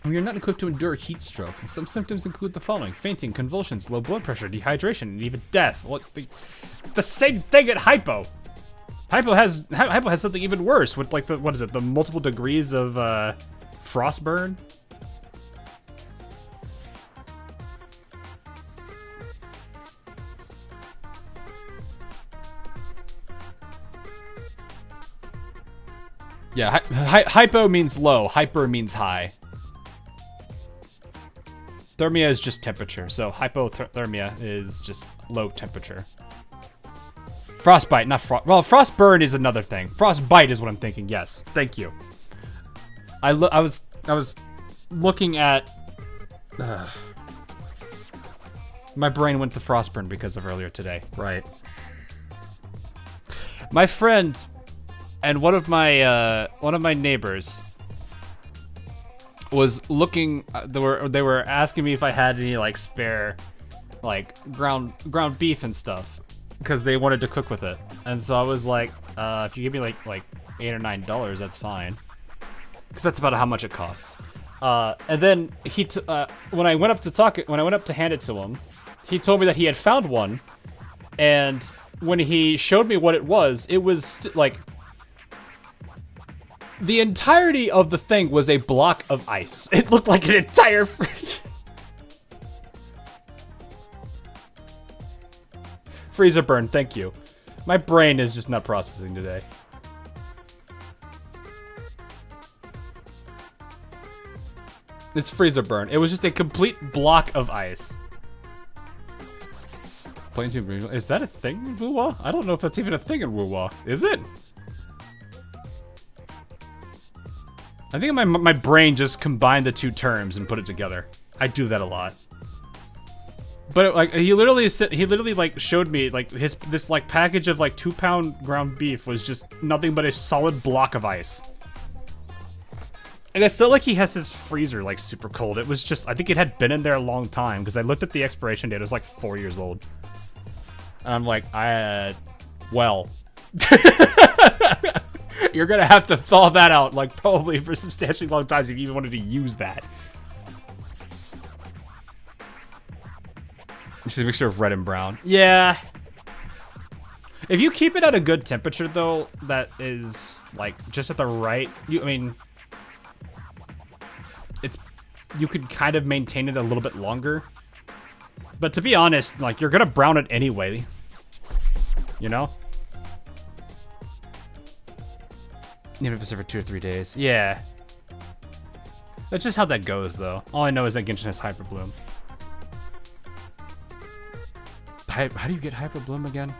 When you're not equipped to endure heat stroke, some symptoms include the following: fainting, convulsions, low blood pressure, dehydration, and even death. What the same thing at hypo. Hypo has something even worse with like the the multiple degrees of frostburn. Yeah, hypo means low, hyper means high. Thermia is just temperature, so hypothermia is just low temperature. Frostbite, not well, frostburn is another thing. Frostbite is what I'm thinking. Yes, thank you. I was looking at. My brain went to frostburn because of earlier today. Right. My friend and one of my neighbors was looking. They were asking me if I had any like spare, like ground beef and stuff, because they wanted to cook with it. And so I was like, if you give me like $8 or $9, that's fine, because that's about how much it costs. And then when I went up to hand it to him, he told me that he had found one, and when he showed me what it was like the entirety of the thing was a block of ice. It looked like an entire freezer burn. Thank you. My brain is just not processing today. It's freezer burn. It was just a complete block of ice. Is that a thing in Wuwa? I don't know if that's even a thing in Wuwa. Is it? I think my brain just combined the two terms and put it together. I do that a lot. But like he literally like showed me like this like package of like 2-pound ground beef was just nothing but a solid block of ice. And it's not like he has his freezer like super cold. It was just, I think it had been in there a long time, because I looked at the expiration date. It was like 4 years old. And I'm like, well. You're gonna have to thaw that out, like, probably for substantially long times if you even wanted to use that. It's a mixture of red and brown. Yeah. If you keep it at a good temperature, though, that is, like, just at the right... you could kind of maintain it a little bit longer. But to be honest, like, you're gonna brown it anyway. You know? Even if it's over 2 or 3 days. Yeah. That's just how that goes, though. All I know is that Genshin has Hyper Bloom. How do you get Hyper Bloom again?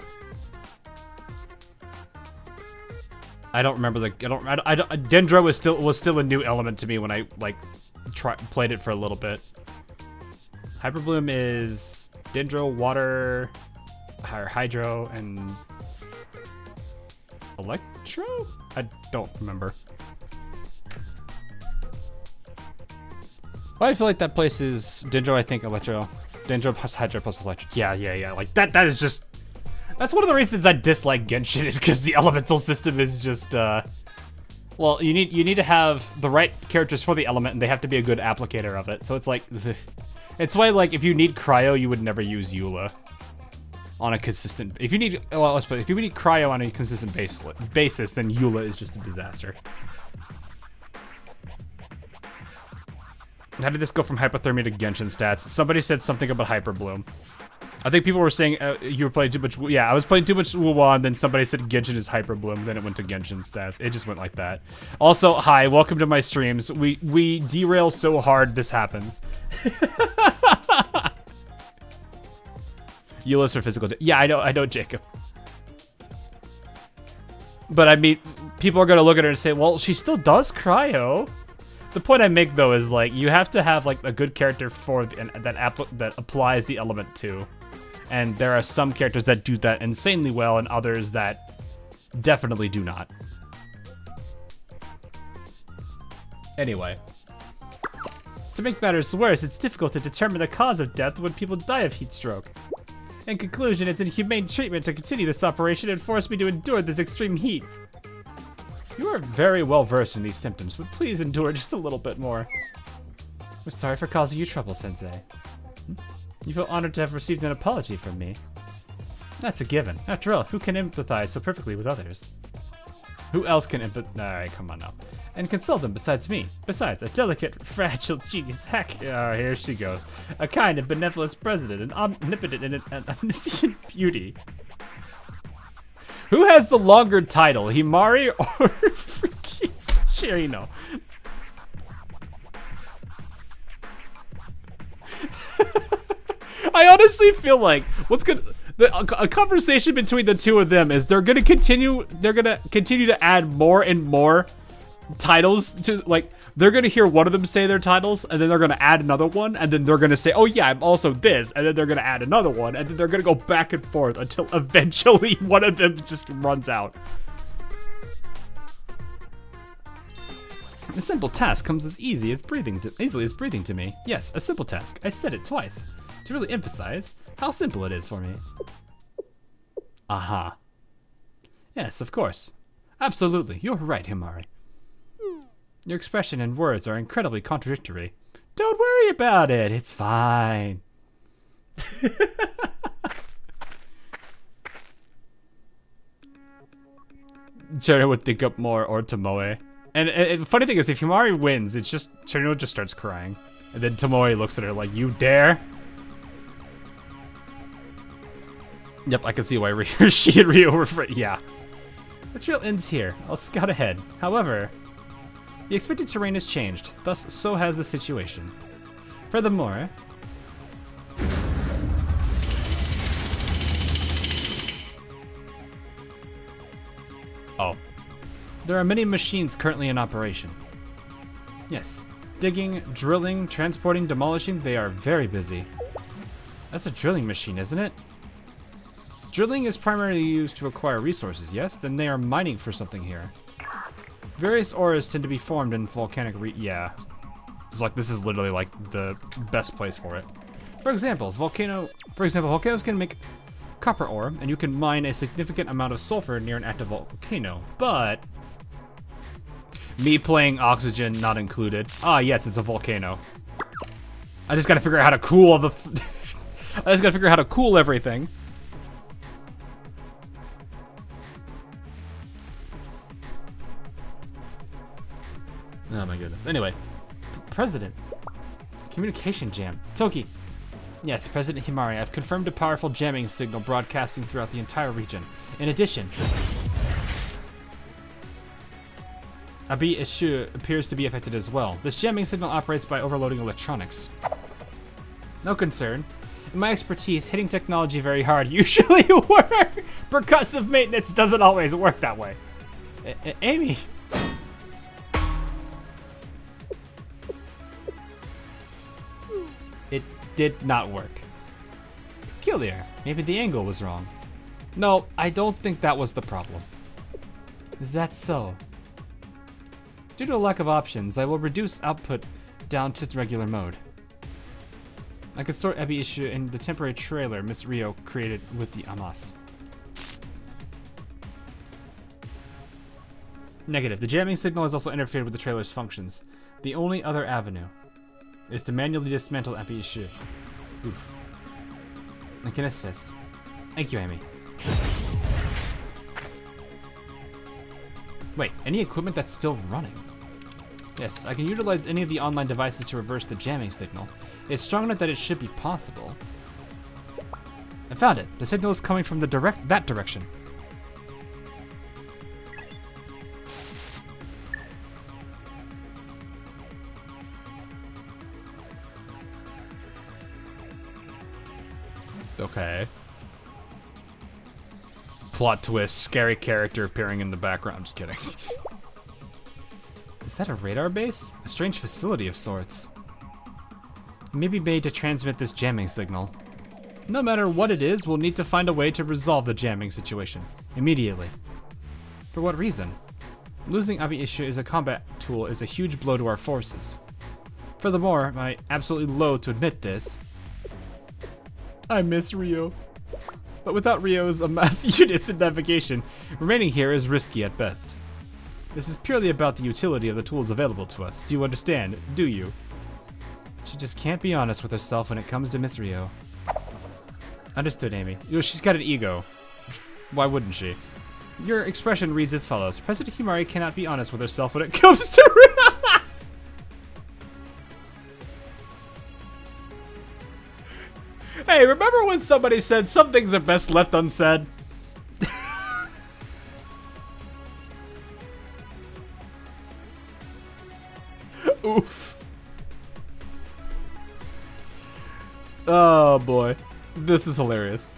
I don't remember the. Dendro was still a new element to me when I like played it for a little bit. Hyper Bloom is Dendro, water, hydro, and electro. I don't remember. Well, I feel like that place is Dendro, I think electro. Dendro plus hydro plus electro. Yeah. Like that is just... That's one of the reasons I dislike Genshin, is because the elemental system is just, well, you need to have the right characters for the element, and they have to be a good applicator of it. So it's like... It's why, like, if you need cryo, you would never use Eula on a consistent... If you need... Well, let's put it, if you need cryo on a consistent basis, then Eula is just a disaster. How did this go from hypothermia to Genshin stats? Somebody said something about Hyper Bloom. I think people were saying you were playing too much... Yeah, I was playing too much Wuwa, and then somebody said Genshin is Hyper Bloom, then it went to Genshin stats. It just went like that. Also, hi, welcome to my streams. We derail so hard, this happens. Eula's for physical... Yeah, I know, Jacob. But I mean, people are gonna look at her and say, well, she still does cryo. The point I make, though, is, like, you have to have, like, a good character for that applies the element to. And there are some characters that do that insanely well, and others that Definitely do not. Anyway. To make matters worse, it's difficult to determine the cause of death when people die of heat stroke. In conclusion, it's inhumane treatment to continue this operation and force me to endure this extreme heat. You are very well versed in these symptoms, but please endure just a little bit more. We're sorry for causing you trouble, Sensei. You feel honored to have received an apology from me. That's a given. After all, who can empathize so perfectly with others? Who else can Alright, come on now. And console them besides me. Besides, a delicate, fragile genius hack. Oh, here she goes. A kind and benevolent president, an omnipotent and an omniscient beauty. Who has the longer title, Himari or freaking Chirino? I honestly feel like a conversation between the two of them is they're gonna continue to add more and more titles to, like, they're gonna hear one of them say their titles and then they're gonna add another one and then they're gonna say, oh yeah, I'm also this, and then they're gonna add another one and then they're gonna go back and forth until eventually one of them just runs out. A simple task comes as easily as breathing to me. Yes, a simple task. I said it twice to really emphasize how simple it is for me. Aha. Yes, of course. Absolutely, you're right, Himari. Your expression and words are incredibly contradictory. Don't worry about it, it's fine. Cherno would think up more, or Tomoe. And the funny thing is, if Himari wins, it's just, Cherno just starts crying. And then Tomoe looks at her like, you dare? Yep, I can see why she and Ryo were yeah. The trail ends here. I'll scout ahead. However, the expected terrain has changed. Thus, so has the situation. Furthermore... Oh. There are many machines currently in operation. Yes. Digging, drilling, transporting, demolishing, they are very busy. That's a drilling machine, isn't it? Drilling is primarily used to acquire resources, yes? Then they are mining for something here. Various auras tend to be formed in volcanic yeah. It's like, this is literally like the best place for it. For example, volcanoes can make copper ore, and you can mine a significant amount of sulfur near an active volcano, but... Me playing oxygen not included. Ah, yes, it's a volcano. I just gotta figure out how to cool the... I just gotta figure out how to cool everything. Oh my goodness. Anyway, President. Communication jam. Toki. Yes, President Himari, I've confirmed a powerful jamming signal broadcasting throughout the entire region. In addition, Abi Ishu appears to be affected as well. This jamming signal operates by overloading electronics. No concern. In my expertise, hitting technology very hard usually works. Percussive maintenance doesn't always work that way. Amy. It did not work. Peculiar. Maybe the angle was wrong. No, I don't think that was the problem. Is that so? Due to a lack of options, I will reduce output down to regular mode. I can store Ebi issue in the temporary trailer Miss Rio created with the Amas. Negative. The jamming signal has also interfered with the trailer's functions. The only other avenue is to manually dismantle Ebi issue. Oof. I can assist. Thank you, Amy. Wait, any equipment that's still running? Yes, I can utilize any of the online devices to reverse the jamming signal. It's strong enough that it should be possible. I found it. The signal is coming from that direction. Okay. Plot twist, scary character appearing in the background. I'm just kidding. Is that a radar base? A strange facility of sorts. It may be made to transmit this jamming signal. No matter what it is, we'll need to find a way to resolve the jamming situation. Immediately. For what reason? Losing Abi-Isha as a combat tool is a huge blow to our forces. Furthermore, I absolutely loathe to admit this, I miss Rio. But without Rio's amassed units and navigation, remaining here is risky at best. This is purely about the utility of the tools available to us. Do you understand? Do you? She just can't be honest with herself when it comes to Miss Rio. Understood, Amy. You know, she's got an ego. Why wouldn't she? Your expression reads as follows. President Himari cannot be honest with herself when it comes to Rio. Hey, remember when somebody said some things are best left unsaid? Oof. Oh boy. This is hilarious.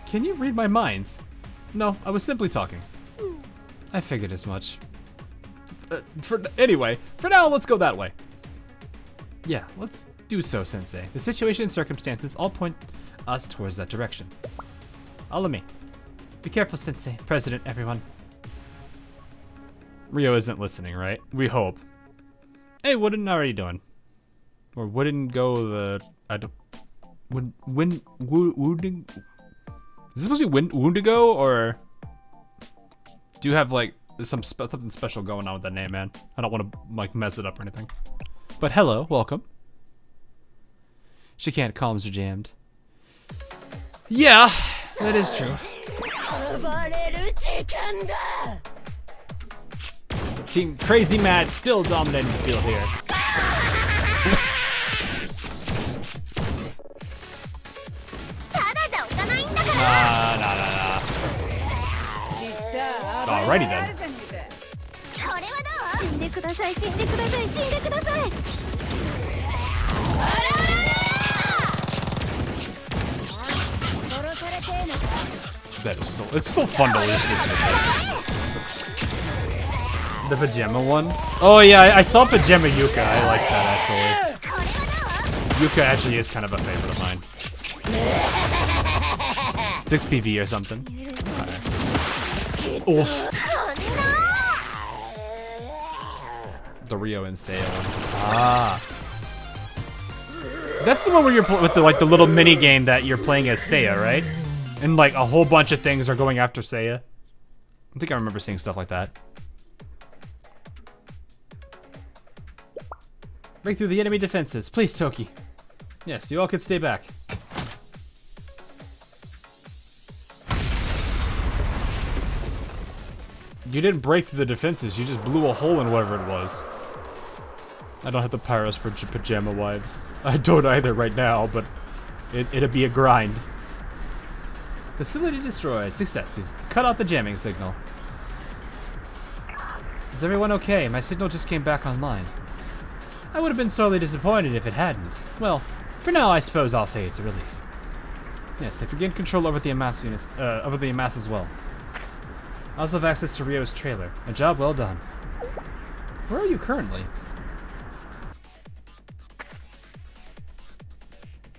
Can you read my mind? No, I was simply talking. I figured as much. Anyway, for now, let's go that way. Yeah, let's do so, Sensei. The situation and circumstances all point us towards that direction. All of me. Be careful, Sensei. President, everyone. Rio isn't listening, right? We hope. Hey, Wooden, how are you doing? Or wouldn't go the... I don't... Wounding... Is this supposed to be Woondigo, or... Do you have, like, something special going on with that name, man? I don't want to, like, mess it up or anything. But hello, welcome. She can't, comms are jammed. Yeah, that is true. Team Crazy Mad still dominating the field here. Nah. Alrighty then. That is still, it's still fun to listen to this. The pajama one? Oh yeah, I saw Pajama Yuka. I like that actually. Yuka actually is kind of a favorite of mine. 6 PV or something. Oof. The Rio and Seiya one. Ah. That's the one where you're with the like the little mini game that you're playing as Seiya, right? And like a whole bunch of things are going after Seiya. I think I remember seeing stuff like that. Break through the enemy defenses, please, Toki. Yes, you all can stay back. You didn't break through the defenses, you just blew a hole in whatever it was. I don't have the pyros for pajama wives. I don't either right now, but it'd be a grind. Facility destroyed. Success. You've cut out the jamming signal. Is everyone okay? My signal just came back online. I would have been sorely disappointed if it hadn't. Well, for now, I suppose I'll say it's a relief. Yes, if you gain control over the amass units, over the amass as well. I also have access to Rio's trailer. A job well done. Where are you currently?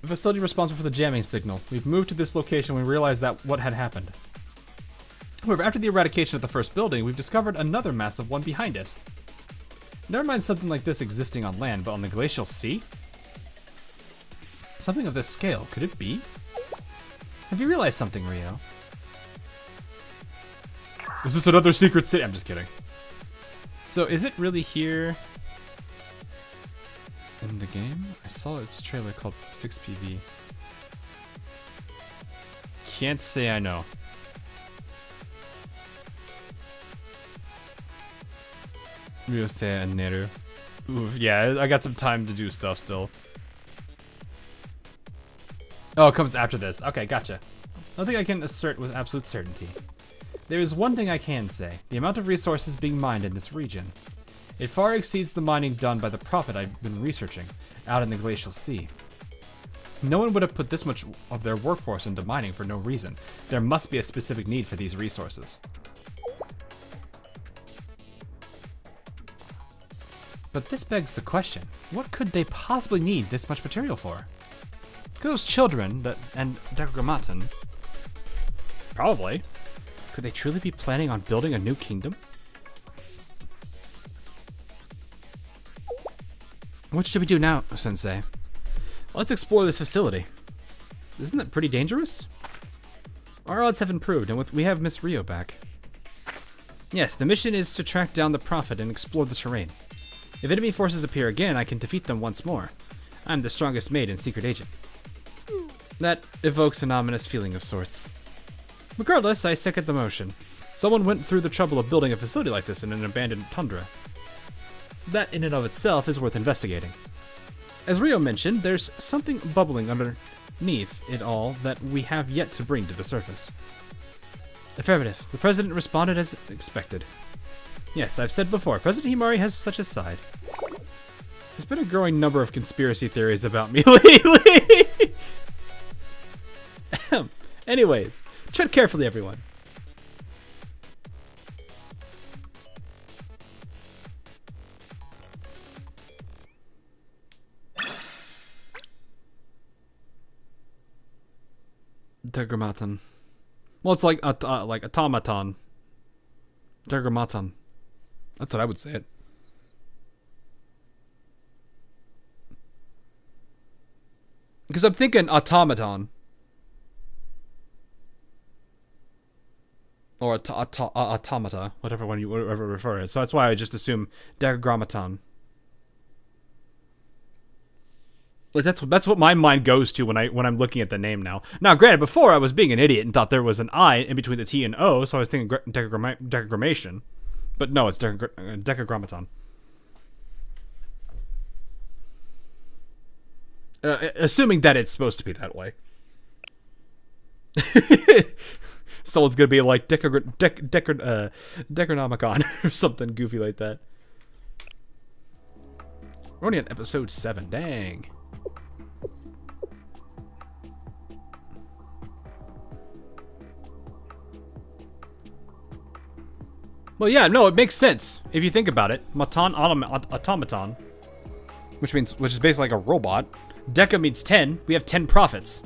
The facility responsible for the jamming signal. We've moved to this location when we realized that what had happened. However, after the eradication of the first building, we've discovered another massive one behind it. Never mind something like this existing on land, but on the Glacial Sea? Something of this scale, could it be? Have you realized something, Rio? Is this another secret city? I'm just kidding. So is it really here in the game? I saw its trailer called 6PV. Can't say I know. Ryosei and Neru. Oof, yeah, I got some time to do stuff still. Oh, it comes after this. Okay, gotcha. Nothing I can assert with absolute certainty. There is one thing I can say. The amount of resources being mined in this region. It far exceeds the mining done by the Prophet I've been researching out in the Glacial Sea. No one would have put this much of their workforce into mining for no reason. There must be a specific need for these resources. But this begs the question, what could they possibly need this much material for? Those children and Decagrammaton. Probably. Could they truly be planning on building a new kingdom? What should we do now, Sensei? Let's explore this facility. Isn't that pretty dangerous? Our odds have improved, and we have Miss Rio back. Yes, the mission is to track down the Prophet and explore the terrain. If enemy forces appear again, I can defeat them once more. I'm the strongest mate and secret agent. That evokes an ominous feeling of sorts. Regardless, I second the motion. Someone went through the trouble of building a facility like this in an abandoned tundra. That in and of itself is worth investigating. As Rio mentioned, there's something bubbling underneath it all that we have yet to bring to the surface. Affirmative. The President responded as expected. Yes, I've said before, President Himari has such a side. There's been a growing number of conspiracy theories about me lately. Anyways, tread carefully, everyone. Decagrammaton. Well, it's like automaton. Decagrammaton. That's what I would say it. Because I'm thinking automaton. Or automata, whatever you refer it. So that's why I just assume Decagrammaton. Like that's what my mind goes to when I'm looking at the name now. Now, granted, before I was being an idiot and thought there was an I in between the T and O, so I was thinking decagrammation. But no, it's Decagrammaton. Assuming that it's supposed to be that way. Someone's gonna be like Decagrammaton or something goofy like that. We're only on episode 7. Dang. Well, yeah, no, it makes sense if you think about it. Automaton, which is basically like a robot. Deca means 10. We have 10 prophets.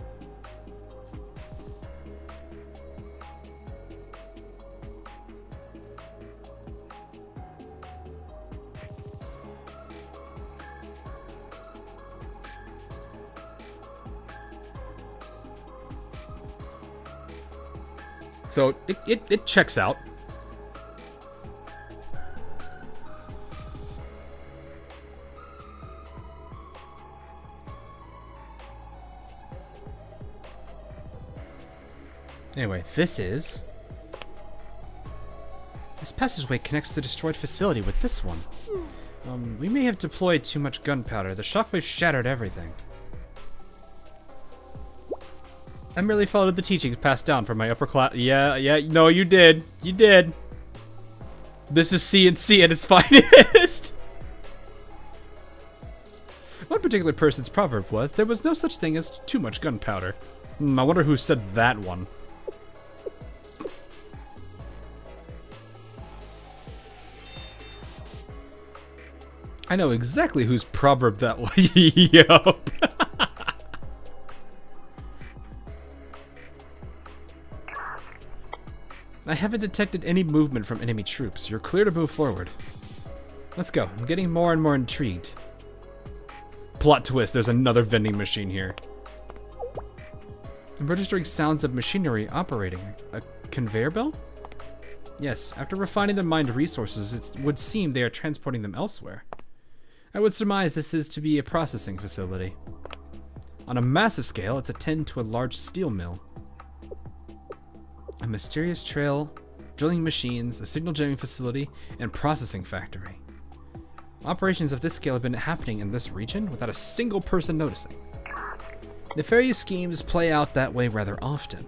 So it checks out. Anyway, this passageway connects the destroyed facility with this one. We may have deployed too much gunpowder. The shockwave shattered everything. I merely followed the teachings passed down from my upper class. Yeah, no, you did. You did. This is C&C at its finest. One particular person's proverb was, there was no such thing as too much gunpowder. I wonder who said that one. I know exactly whose proverb that was. Yup. I haven't detected any movement from enemy troops. You're clear to move forward. Let's go. I'm getting more and more intrigued. Plot twist, there's another vending machine here. I'm registering sounds of machinery operating. A conveyor belt? Yes, after refining the mined resources, it would seem they are transporting them elsewhere. I would surmise this is to be a processing facility. On a massive scale, it's akin to a large steel mill. A mysterious trail, drilling machines, a signal jamming facility, and processing factory. Operations of this scale have been happening in this region without a single person noticing. Nefarious schemes play out that way rather often.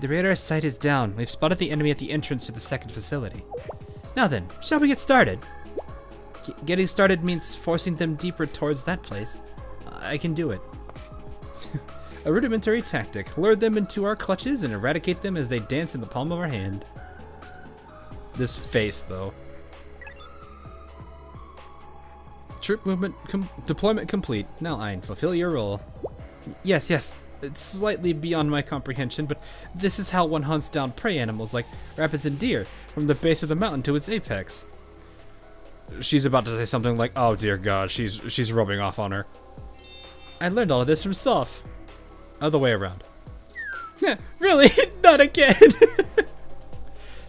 The radar sight is down. We've spotted the enemy at the entrance to the second facility. Now then, shall we get started? Getting started means forcing them deeper towards that place. I can do it. A rudimentary tactic. Lure them into our clutches and eradicate them as they dance in the palm of our hand. This face, though. Troop movement deployment complete. Now, Ein, fulfill your role. Yes. It's slightly beyond my comprehension, but this is how one hunts down prey animals like rabbits and deer, from the base of the mountain to its apex. She's about to say something like, oh dear god, she's rubbing off on her. I learned all of this from Soph. Other way around. Really? Not again!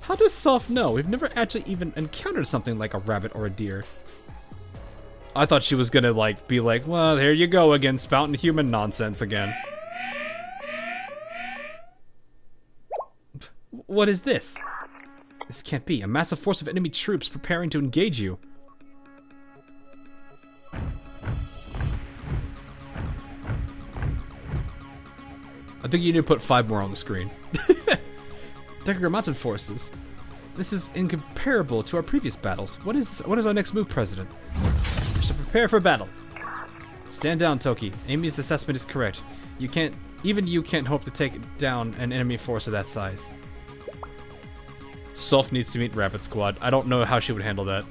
How does Soph know? We've never actually even encountered something like a rabbit or a deer. I thought she was gonna be like, well, here you go again, spouting human nonsense again. What is this? This can't be. A massive force of enemy troops preparing to engage you. I think you need to put 5 more on the screen. Decagrammaton forces. This is incomparable to our previous battles. What is our next move, President? We should prepare for battle. Stand down, Toki. Amy's assessment is correct. Even you can't hope to take down an enemy force of that size. Soph needs to meet Rabbit Squad. I don't know how she would handle that.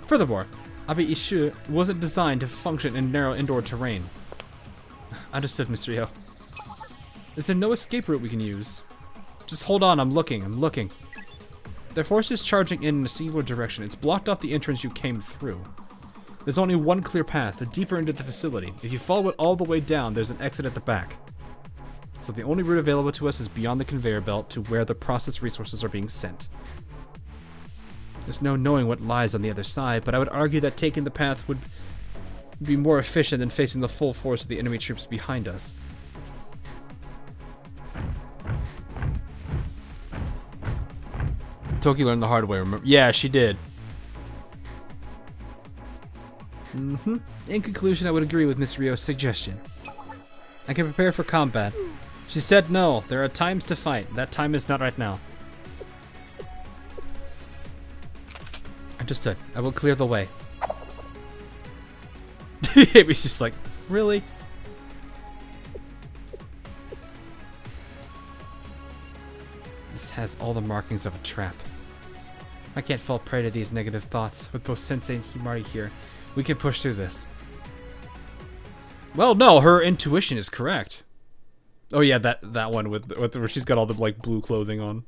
Furthermore, Abe Ishu wasn't designed to function in narrow indoor terrain. Understood, Mr. Yo. Is there no escape route we can use? Just hold on, I'm looking. Their force is charging in a singular direction. It's blocked off the entrance you came through. There's only one clear path, deeper into the facility. If you follow it all the way down, there's an exit at the back. So the only route available to us is beyond the conveyor belt to where the process resources are being sent. There's no knowing what lies on the other side, but I would argue that taking the path would be more efficient than facing the full force of the enemy troops behind us. Toki learned the hard way, remember? Yeah, she did. In conclusion, I would agree with Miss Rio's suggestion. I can prepare for combat. She said no, there are times to fight. That time is not right now. Understood. I will clear the way. It was just like, really? This has all the markings of a trap. I can't fall prey to these negative thoughts. With both Sensei and Himari here, we can push through this. Well, no, her intuition is correct. Oh yeah, that one with where she's got all the blue clothing on.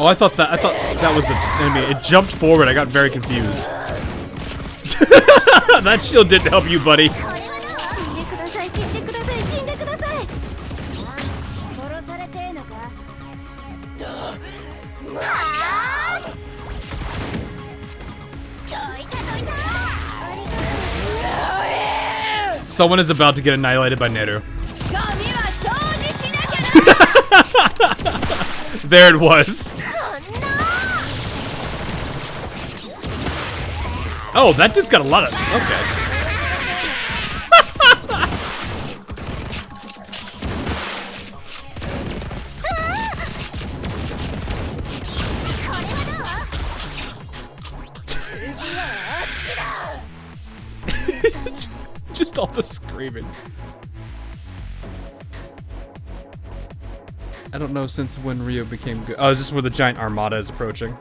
Oh, I thought that was the enemy. It jumped forward. I got very confused. That shield didn't help you, buddy. Someone is about to get annihilated by Neru. There it was. Oh, that dude's got a lot of... Okay. Just all the screaming. I don't know since when Rio became good. Oh, is this where the giant armada is approaching?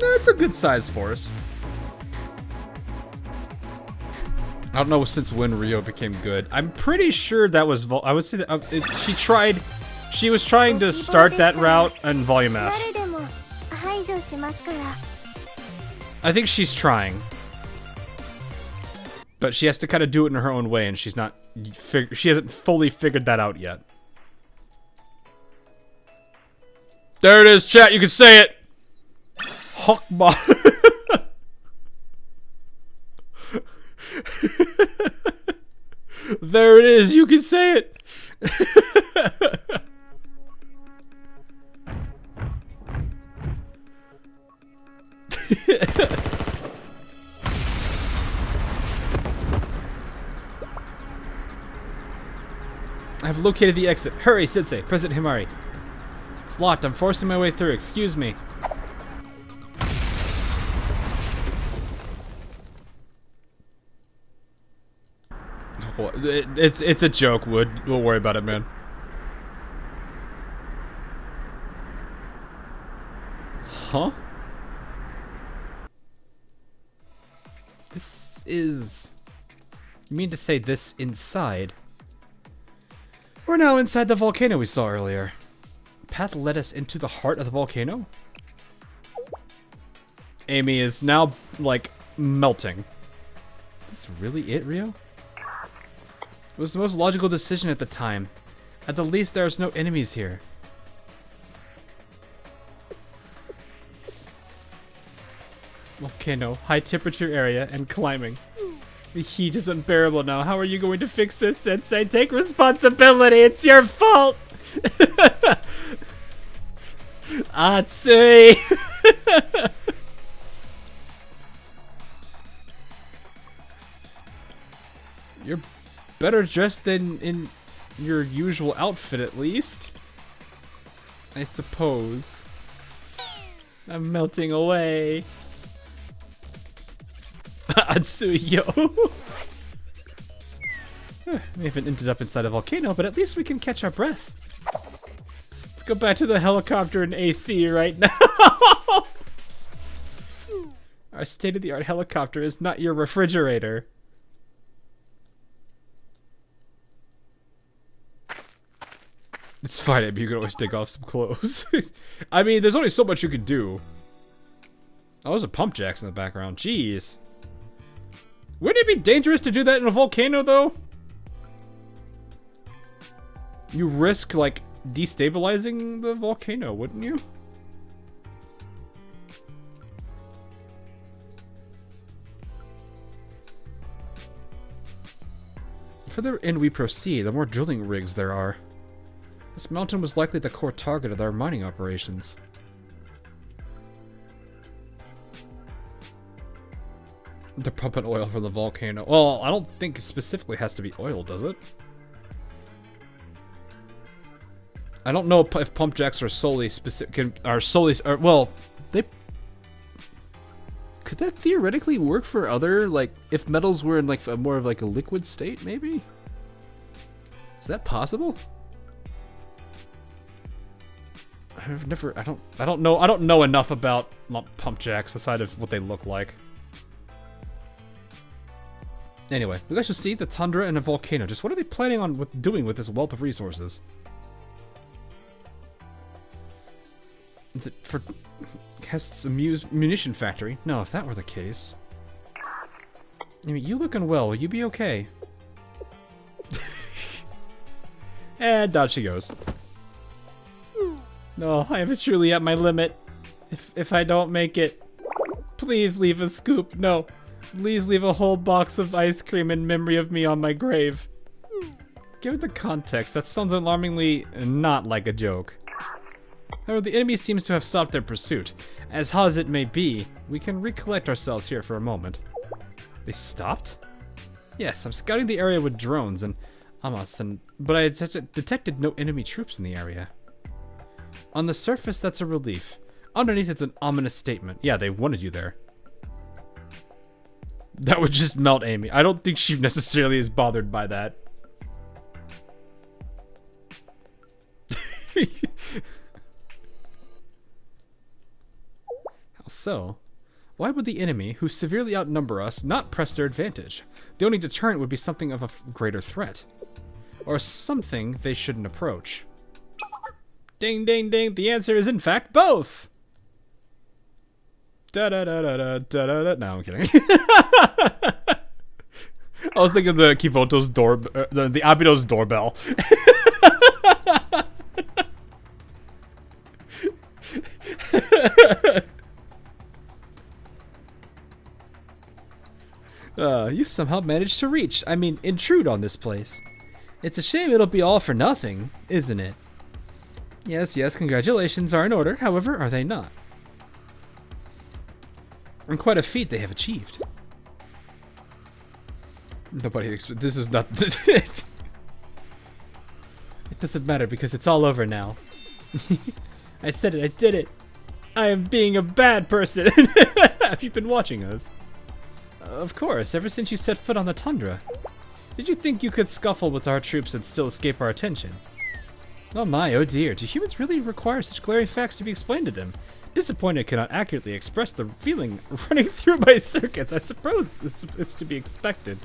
No, it's a good sized force. I don't know since when Rio became good. I'm pretty sure that was I would say that she was trying to start that route in Volume F. I think she's trying. But she has to kind of do it in her own way, and she hasn't fully figured that out yet. There it is, chat. You can say it. Hawkma. There it is. You can say it. I've located the exit. Hurry, Sensei. President Himari. It's locked. I'm forcing my way through. Excuse me. It's a joke, Wood. Don't worry about it, man. Huh? This is... You mean to say this inside? We're now inside the volcano we saw earlier. Path led us into the heart of the volcano? Amy is now, like, melting. Is this really it, Rio? It was the most logical decision at the time. At the least, there's no enemies here. Volcano, high temperature area, and climbing. The heat is unbearable now. How are you going to fix this, Sensei? Take responsibility. It's your fault. Atsui. You're better dressed than in your usual outfit, at least. I suppose. I'm melting away. Atsuyo. We haven't ended up inside a volcano, but at least we can catch our breath. Let's go back to the helicopter and AC right now. Our state-of-the-art helicopter is not your refrigerator. It's fine, Amy. You can always take off some clothes. I mean, there's only so much you can do. Oh, those are pump jacks in the background. Jeez. Wouldn't it be dangerous to do that in a volcano, though? You risk, like, destabilizing the volcano, wouldn't you? The further in we proceed, the more drilling rigs there are. This mountain was likely the core target of our mining operations. They're pumping oil from the volcano. Well, I don't think it specifically has to be oil, does it? I don't know if pump jacks are solely specific. Well, they could that theoretically work for other, like, if metals were in like more of like a liquid state, maybe? Is that possible? I don't know enough about pump jacks aside of what they look like. Anyway, we guys should see the tundra and a volcano. Just what are they planning on doing with this wealth of resources? Is it for Hest's munition factory? No, if that were the case. I mean, you looking well. Will you be okay? And down she goes. No, I am truly at my limit. If I don't make it, please leave a scoop. No, please leave a whole box of ice cream in memory of me on my grave. Given the context, that sounds alarmingly not like a joke. However, the enemy seems to have stopped their pursuit. As hot as it may be, we can recollect ourselves here for a moment. They stopped? Yes, I'm scouting the area with drones and Amas, but I detected no enemy troops in the area. On the surface, that's a relief. Underneath, it's an ominous statement. Yeah, they wanted you there. That would just melt Amy. I don't think she necessarily is bothered by that. How so? Why would the enemy, who severely outnumber us, not press their advantage? The only deterrent would be something of a greater threat. Or something they shouldn't approach. Ding, ding, ding. The answer is, in fact, both. Da-da-da-da-da-da-da. No, I'm kidding. I was thinking the Kivoto's door, the Abido's doorbell. You somehow managed to reach, intrude on this place. It's a shame it'll be all for nothing, isn't it? Yes, yes, congratulations are in order. However, are they not? And quite a feat they have achieved. Nobody this is not... It doesn't matter because it's all over now. I said it, I did it. I am being a bad person. Have you been watching us? Of course, ever since you set foot on the tundra. Did you think you could scuffle with our troops and still escape our attention? Oh my, oh dear, do humans really require such glaring facts to be explained to them? Disappointed cannot accurately express the feeling running through my circuits. I suppose it's to be expected.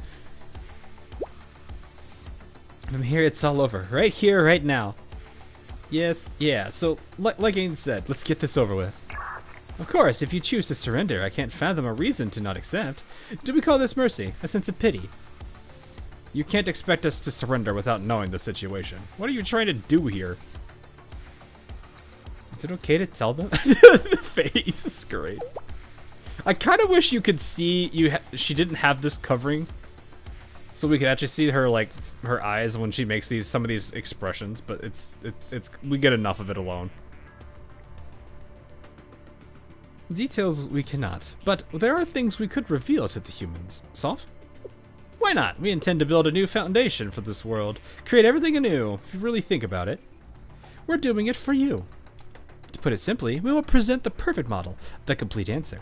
I'm here, it's all over. Right here, right now. Yes, yeah, so, like Aiden said, let's get this over with. Of course, if you choose to surrender, I can't fathom a reason to not accept. Do we call this mercy? A sense of pity? You can't expect us to surrender without knowing the situation. What are you trying to do here? Is it okay to tell them? The face is great. I kind of wish you could see she didn't have this covering, so we could actually see her like her eyes when she makes some of these expressions. But it's we get enough of it alone. Details we cannot, but there are things we could reveal to the humans. Salt? Why not? We intend to build a new foundation for this world. Create everything anew, if you really think about it. We're doing it for you. To put it simply, we will present the perfect model, the complete answer.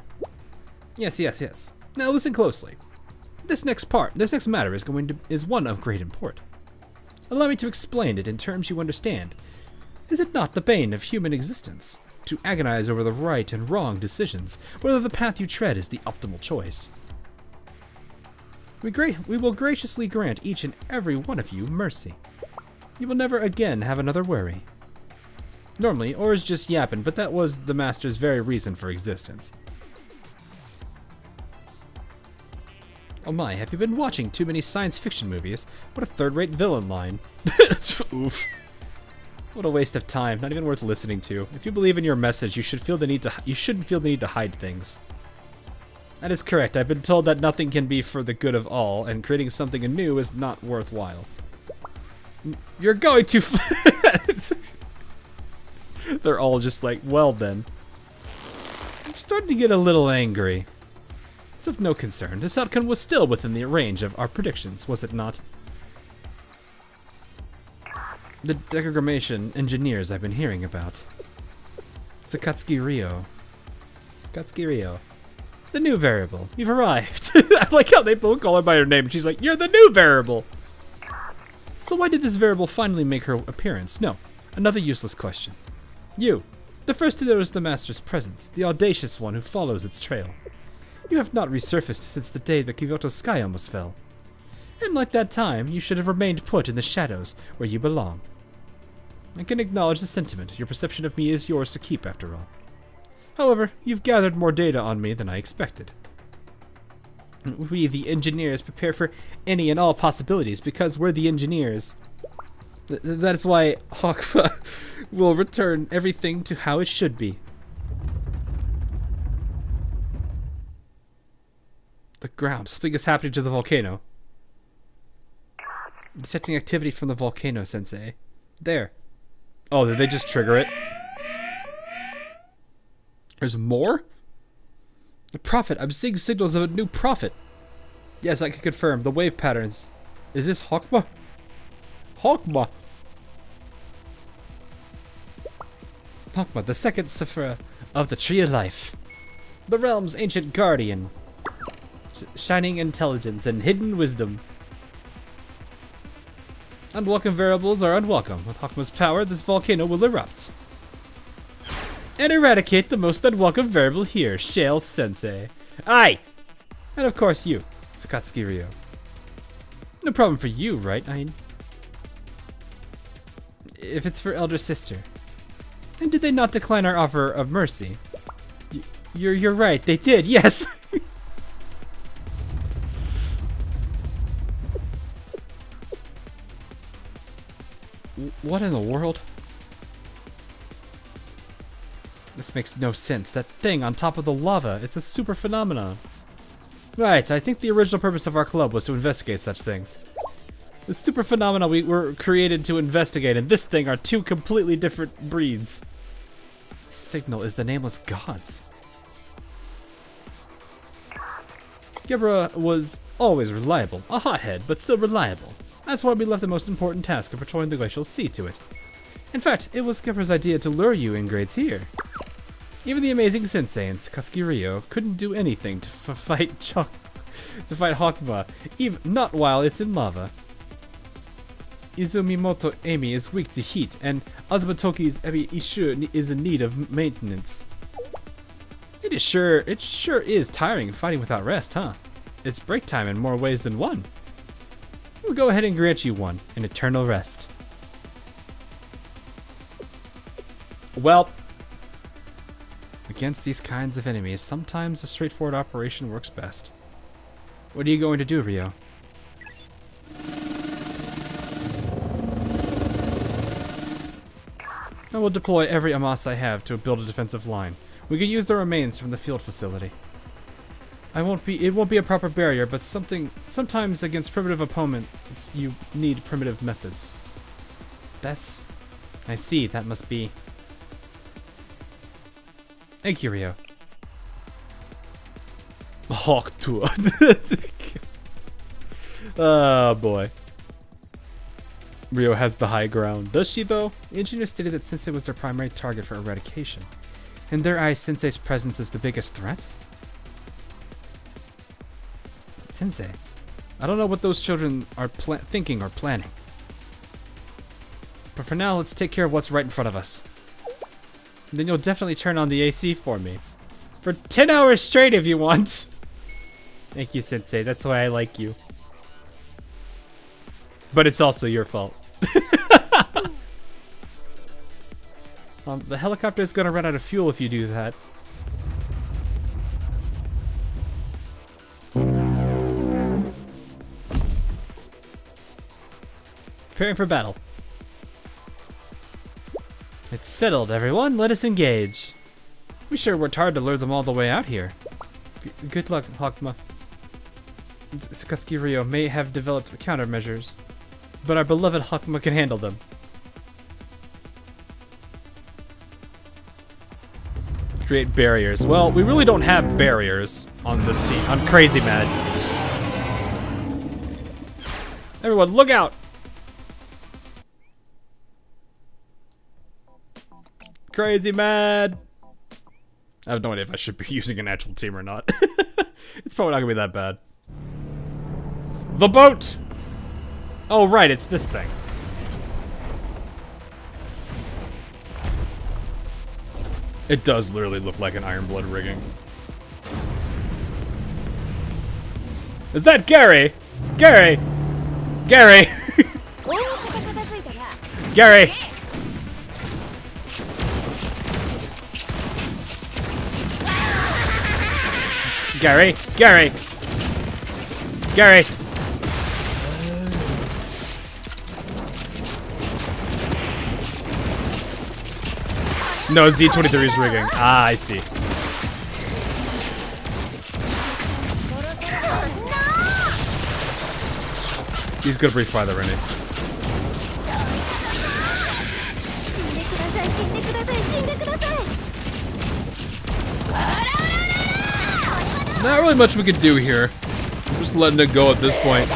Yes, yes, yes. Now listen closely. This next matter is one of great import. Allow me to explain it in terms you understand. Is it not the bane of human existence to agonize over the right and wrong decisions, whether the path you tread is the optimal choice? We will graciously grant each and every one of you mercy. You will never again have another worry. Normally, Or's just yapping, but that was the Master's very reason for existence. Oh my, have you been watching too many science fiction movies? What a third-rate villain line. Oof. What a waste of time, not even worth listening to. If you believe in your message, you shouldn't feel the need to hide things. That is correct. I've been told that nothing can be for the good of all, and creating something anew is not worthwhile. You're going too fast. They're all just like, well then. I'm starting to get a little angry. It's of no concern. This outcome was still within the range of our predictions, was it not? The Decagrammaton engineers I've been hearing about. Sakatsuki Ryo. Sakatsuki Ryo. The new variable. You've arrived. I like how they both call her by her name. She's like, you're the new variable. So why did this variable finally make her appearance? No, another useless question. You, the first to notice the Master's presence, the audacious one who follows its trail. You have not resurfaced since the day the Kyoto sky almost fell. And like that time, you should have remained put in the shadows where you belong. I can acknowledge the sentiment. Your perception of me is yours to keep after all. However, you've gathered more data on me than I expected. We, the engineers, prepare for any and all possibilities because we're the engineers. That's why Hawkma will return everything to how it should be. The ground. Something is happening to the volcano. Detecting activity from the volcano, Sensei. There. Oh, did they just trigger it? There's more? The prophet. I'm seeing signals of a new prophet. Yes, I can confirm. The wave patterns. Is this Hawkma? Hawkma. Hawkma, the second Sephira of the Tree of Life. The realm's ancient guardian. Shining intelligence and hidden wisdom. Unwelcome variables are unwelcome. With Hawkma's power, this volcano will erupt. And eradicate the most unwelcome variable here, Shale Sensei. Aye! And of course you, Sakatsuki Ryo. No problem for you, right, Ain? If it's for elder sister. And did they not decline our offer of mercy? You're right, they did, yes! What in the world? This makes no sense. That thing on top of the lava, it's a super phenomenon. Right, I think the original purpose of our club was to investigate such things. The super phenomena we were created to investigate and this thing are two completely different breeds. Signal is the nameless gods. Gebra was always reliable, a hothead, but still reliable. That's why we left the most important task of patrolling the Glacial Sea to it. In fact, it was Gebra's idea to lure you in grades here. Even the amazing sensei in Sakatsuki Ryo couldn't do anything to fight Hakuma, even not while it's in lava. Izumimoto Amy is weak to heat, and Azumatoki's Ebi Ishu is in need of maintenance. It sure is tiring fighting without rest, huh? It's break time in more ways than one. We'll go ahead and grant you one, an eternal rest. Well, against these kinds of enemies, sometimes a straightforward operation works best. What are you going to do, Ryo? I will deploy every Amas I have to build a defensive line. We can use the remains from the field facility. It won't be a proper barrier, but sometimes against primitive opponents you need primitive methods. I see, that must be. Thank you, Ryo. Hawk tour. Oh boy. Ryo has the high ground. Does she though? The engineer stated that Sensei was their primary target for eradication. In their eyes, Sensei's presence is the biggest threat? Sensei, I don't know what those children are thinking or planning. But for now, let's take care of what's right in front of us. And then you'll definitely turn on the AC for me. For 10 hours straight if you want. Thank you, Sensei. That's why I like you. But it's also your fault. The helicopter is going to run out of fuel if you do that. Preparing for battle. It's settled, everyone. Let us engage. We sure worked hard to lure them all the way out here. Good luck, Hakuma. Sakatsuki Ryo may have developed countermeasures, but our beloved Hakuma can handle them. Create barriers. Well, we really don't have barriers on this team. I'm crazy mad. Everyone, look out! Crazy mad! I have no idea if I should be using an actual team or not. It's probably not gonna be that bad. The boat! Oh, right, it's this thing. It does literally look like an Iron Blood rigging. Is that Gary? Gary! Gary! Gary! Gary! Gary! Gary! No, Z23 is rigging. Ah, I see. He's gonna refire the Rennie. Not really much we could do here. I'm just letting it go at this point.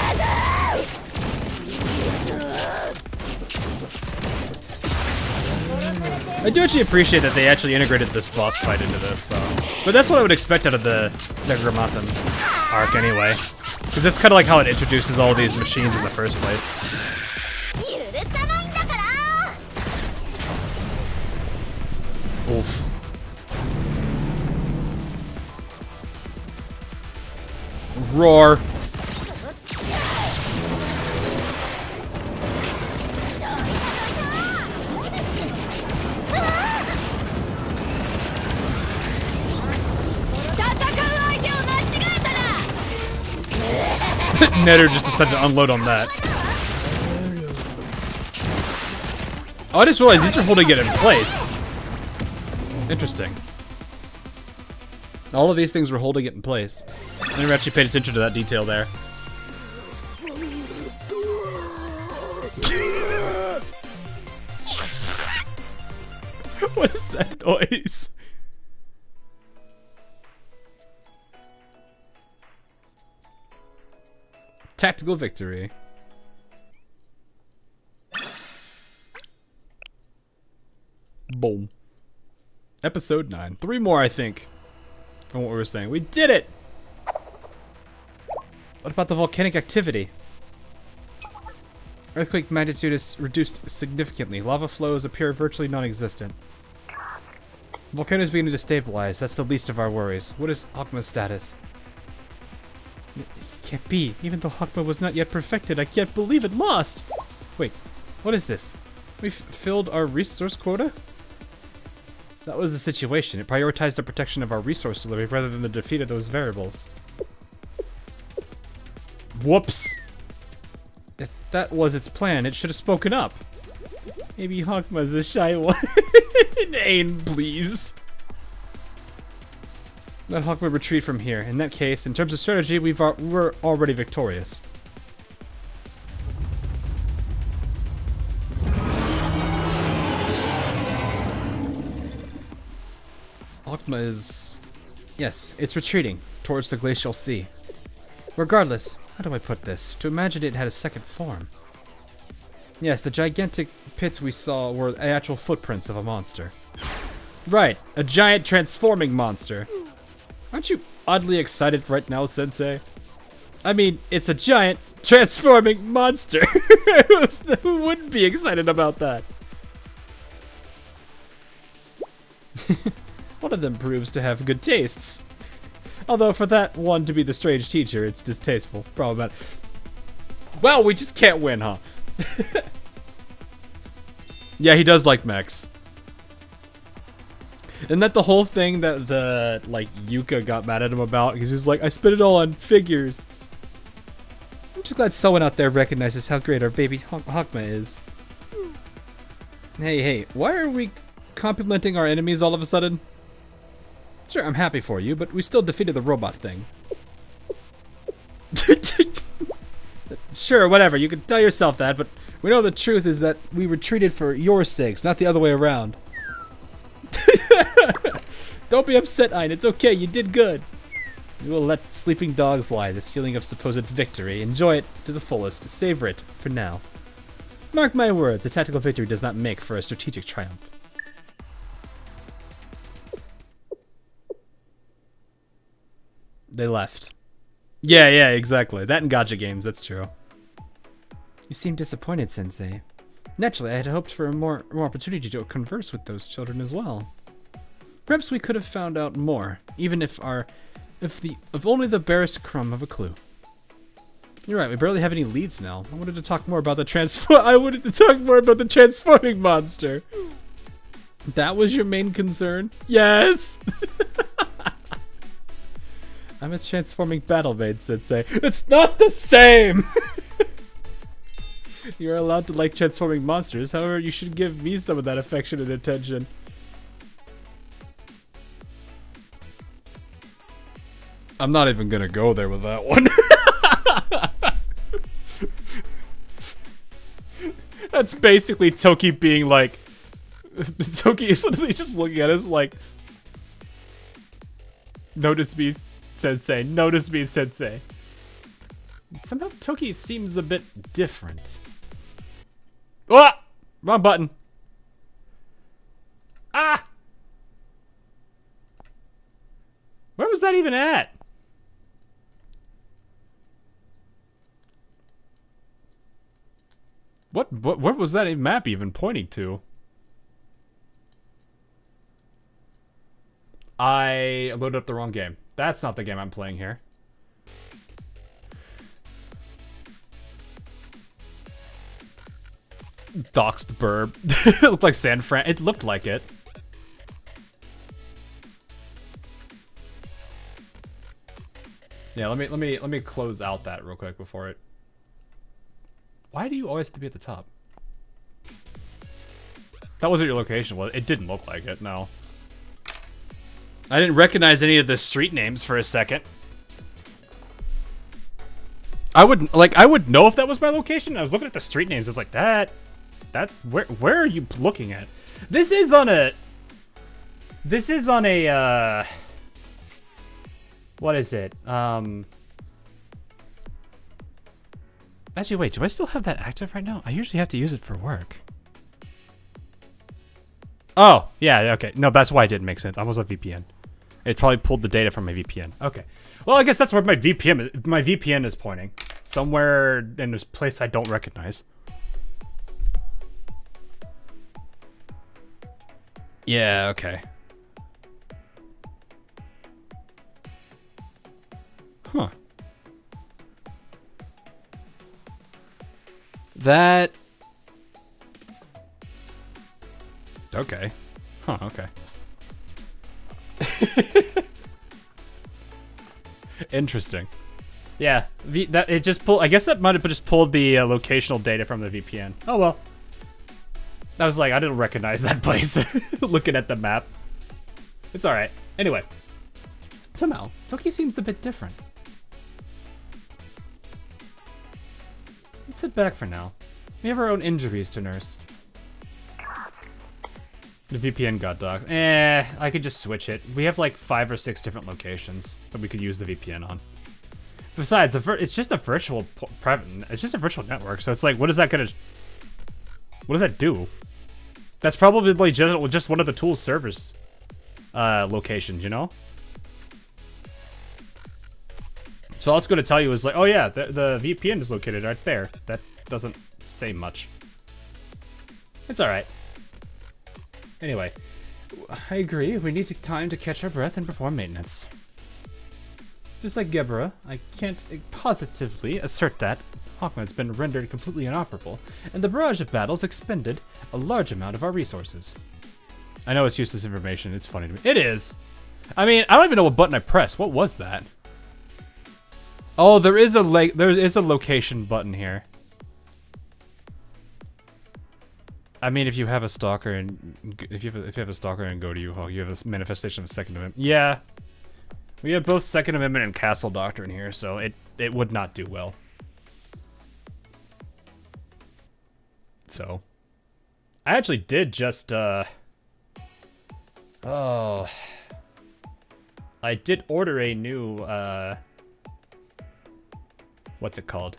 I do actually appreciate that they actually integrated this boss fight into this, though. But that's what I would expect out of the Decagrammaton arc anyway. Because that's kind of like how it introduces all these machines in the first place. Oof. Roar. Netter just decided to unload on that. Oh, I just realized these are holding it in place. Interesting. All of these things were holding it in place. I never actually paid attention to that detail there. What is that noise? Tactical victory. Boom. Episode 9. 3 more, I think. From what we were saying. We did it! What about the volcanic activity? Earthquake magnitude is reduced significantly. Lava flows appear virtually non-existent. Volcano is beginning to stabilize. That's the least of our worries. What is Hogma's status? It can't be. Even though Hogma was not yet perfected, I can't believe it lost! Wait, what is this? We've filled our resource quota? That was the situation. It prioritized the protection of our resource delivery rather than the defeat of those variables. Whoops! If that was its plan, it should have spoken up. Maybe Hogma's a shy one. Ain, please. Let Hogma retreat from here. In that case, in terms of strategy, we're already victorious. Hogma is... Yes, it's retreating towards the Glacial Sea. Regardless, how do I put this? To imagine it had a second form. Yes, the gigantic pits we saw were actual footprints of a monster. Right, a giant transforming monster. Aren't you oddly excited right now, Sensei? I mean, it's a giant transforming monster. Who wouldn't be excited about that? One of them proves to have good tastes. Although for that one to be the strange teacher, it's distasteful. Problematic. Well, we just can't win, huh? Yeah, he does like mechs. Isn't that the whole thing that, like, Yuka got mad at him about? Because he's like, I spent it all on figures. I'm just glad someone out there recognizes how great our baby Hogma is. Hey, why are we complimenting our enemies all of a sudden? Sure, I'm happy for you, but we still defeated the robot thing. Sure, whatever, you can tell yourself that, but we know the truth is that we retreated for your sakes, not the other way around. Don't be upset, Ein, it's okay, you did good. We will let sleeping dogs lie, this feeling of supposed victory. Enjoy it to the fullest, savor it for now. Mark my words, a tactical victory does not make for a strategic triumph. They left. Yeah, exactly. That and gacha games, that's true. You seem disappointed, Sensei. Naturally, I had hoped for more opportunity to converse with those children as well. Perhaps we could have found out more, even if only the barest crumb of a clue. You're right, we barely have any leads now. I wanted to talk more about the transforming monster. That was your main concern? Yes! I'm a transforming battle maid, Sensei. It's not the same! You're allowed to like transforming monsters, however, you should give me some of that affection and attention. I'm not even gonna go there with that one. That's basically Toki being like... Toki is literally just looking at us like... Notice me, Sensei. Notice me, Sensei. Somehow Toki seems a bit different. Ah! Wrong button. Ah! Where was that even at? Where was that map even pointing to? I loaded up the wrong game. That's not the game I'm playing here. Doxed burb. It looked like San Fran. It looked like it. Yeah, let me close out that real quick before it. Why do you always have to be at the top? That wasn't your location, was it? It didn't look like it, no. I didn't recognize any of the street names for a second. I would know if that was my location. I was looking at the street names. It's like where are you looking at? This is on a what is it? Actually, wait, do I still have that active right now? I usually have to use it for work. Oh, yeah, okay. No, that's why it didn't make sense. I was on VPN. It probably pulled the data from my VPN. Okay. Well, I guess that's where my VPN is pointing. Somewhere in this place I don't recognize. Yeah, okay. Huh. That... Okay. Huh, okay. Interesting. Yeah, that it just pulled. I guess that might have just pulled the locational data from the VPN. Oh well. I was like, I didn't recognize that place. Looking at the map, it's all right. Anyway, somehow Tokyo seems a bit different. Let's sit back for now. We have our own injuries to nurse. The VPN got docked. I could just switch it. We have like 5 or 6 different locations that we could use the VPN on. Besides, it's just a virtual private. It's just a virtual network, so it's like, what is that gonna? What does that do? That's probably like just one of the tool's servers locations, you know. So all it's going to tell you is like, oh yeah, the VPN is located right there. That doesn't say much. It's all right. Anyway, I agree. We need time to catch our breath and perform maintenance. Just like Gebra, I can't positively assert that Hawkman has been rendered completely inoperable, and the barrage of battles expended a large amount of our resources. I know it's useless information. It's funny to me. It is. I mean, I don't even know what button I pressed. What was that? Oh, there is a location button here. I mean, if you have a stalker and if you have a stalker and go to U-Haul, you have a manifestation of Second Amendment. Yeah, we have both Second Amendment and Castle Doctrine here, so it would not do well. So, I actually did just I did order a new what's it called?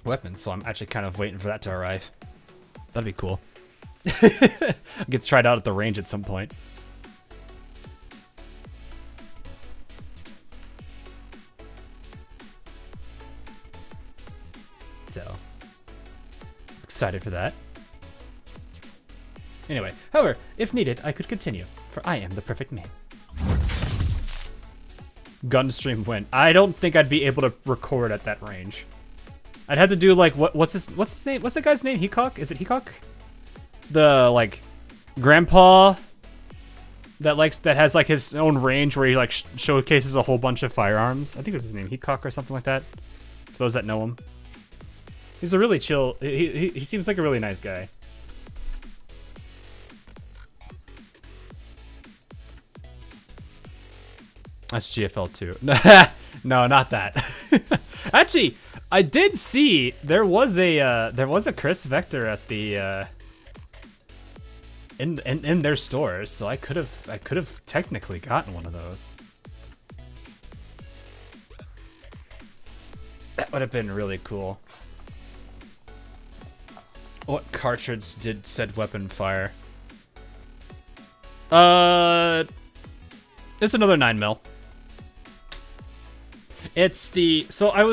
Weapon, so I'm actually kind of waiting for that to arrive. That'd be cool. Get tried out at the range at some point. So, excited for that. Anyway, however, if needed, I could continue, for I am the perfect man. Gunstream win. I don't think I'd be able to record at that range. I'd have to do like what's his name? What's the guy's name? Hecock? Is it Hecock? The like grandpa that has like his own range where he like showcases a whole bunch of firearms. I think that's his name, Hecock or something like that. For those that know him, he's a really chill. He seems like a really nice guy. That's GFL too. No, not that. Actually, I did see there was a Chris Vector at the in their stores, so I could have technically gotten one of those. That would have been really cool. What cartridge did said weapon fire? It's another 9mm. It's the so I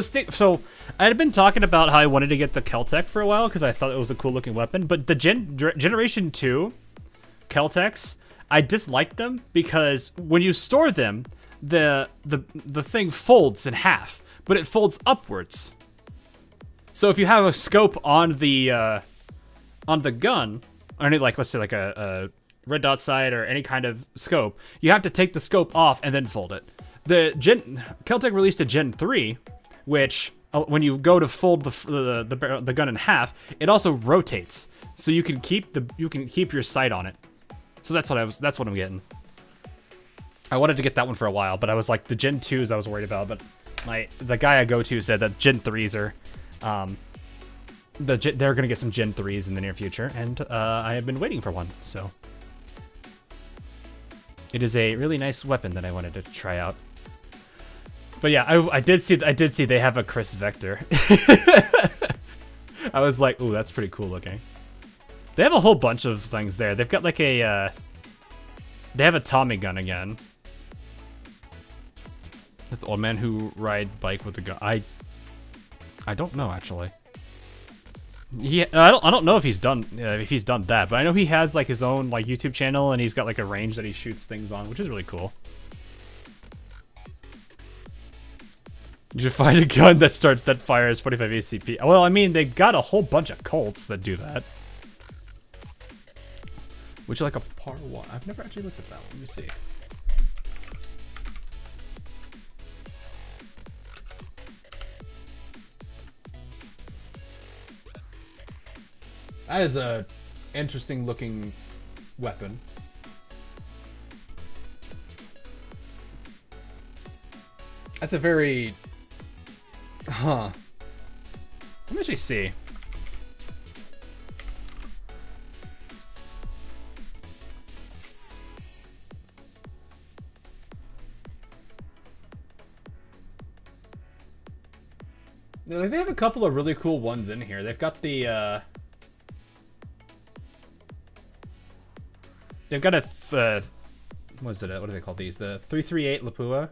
had been talking about how I wanted to get the Keltec for a while because I thought it was a cool looking weapon, but the Generation 2 Keltecs, I disliked them because when you store them, the thing folds in half, but it folds upwards. So if you have a scope on the gun, or any like let's say like a red dot sight or any kind of scope, you have to take the scope off and then fold it. The Keltec released a Gen 3, which when you go to fold the gun in half, it also rotates, so you can keep your sight on it. So that's what I'm getting. I wanted to get that one for a while, but I was like the Gen 2s I was worried about, but the guy I go to said that Gen 3s are they're gonna get some Gen 3s in the near future, and I have been waiting for one, so it is a really nice weapon that I wanted to try out. But yeah, I did see they have a Chris Vector. I was like, ooh, that's pretty cool looking. They have a whole bunch of things there. They've got like a, they have a Tommy gun again. The old man who ride bike with a gun. I don't know actually. I don't know if he's done that, but I know he has like his own like YouTube channel and he's got like a range that he shoots things on, which is really cool. Did you find a gun that fires 45 ACP? Well, I mean, they got a whole bunch of Colts that do that. Would you like a par one? I've never actually looked at that one. Let me see. That is a interesting looking weapon. That's a very... Huh. Let me actually see. They have a couple of really cool ones in here. They've got the, They've got a, what do they call these? The 338 Lapua.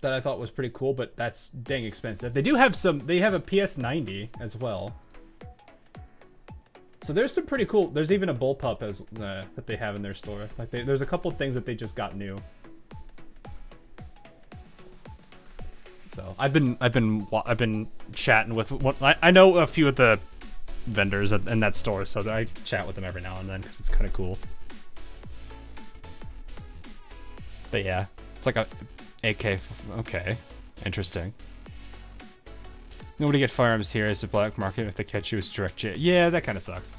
that I thought was pretty cool, but that's dang expensive. They do have some, they have a PS90 as well. So there's some pretty cool, there's even a bullpup as that they have in their store. Like there's a couple things that they just got new. So I've been chatting with I know a few of the vendors in that store, so I chat with them every now and then because it's kind of cool. But yeah, it's like a AK. Okay, interesting. Nobody get firearms here. It's a black market. If they catch you, it's direct jail. Yeah, that kind of sucks.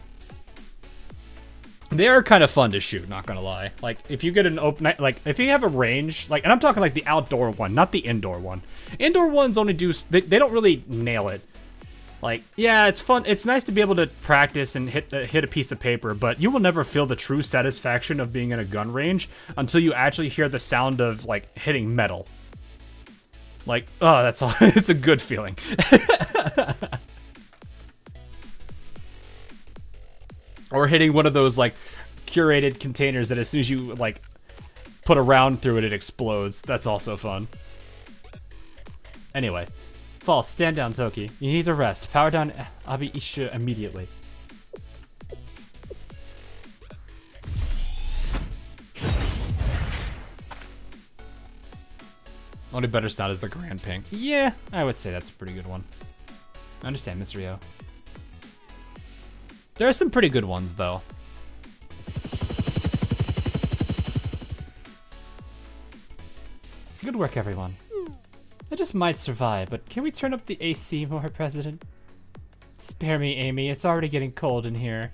They are kind of fun to shoot, not gonna lie. Like, if you get an open, like, if you have a range, like, and I'm talking like the outdoor one, not the indoor one. Indoor ones only do, they don't really nail it. Like, yeah, it's fun. It's nice to be able to practice and hit a piece of paper, but you will never feel the true satisfaction of being in a gun range until you actually hear the sound of, like, hitting metal. Like, oh, that's all. It's a good feeling. Or hitting one of those, like, curated containers that as soon as you, like, put a round through it, it explodes. That's also fun. Anyway. False. Stand down, Toki. You need to rest. Power down Abi Isha immediately. Only better sound is the Grand Ping. Yeah, I would say that's a pretty good one. I understand, Mr. Rio. There are some pretty good ones, though. Good work, everyone. I just might survive, but can we turn up the AC more, President? Spare me, Amy. It's already getting cold in here.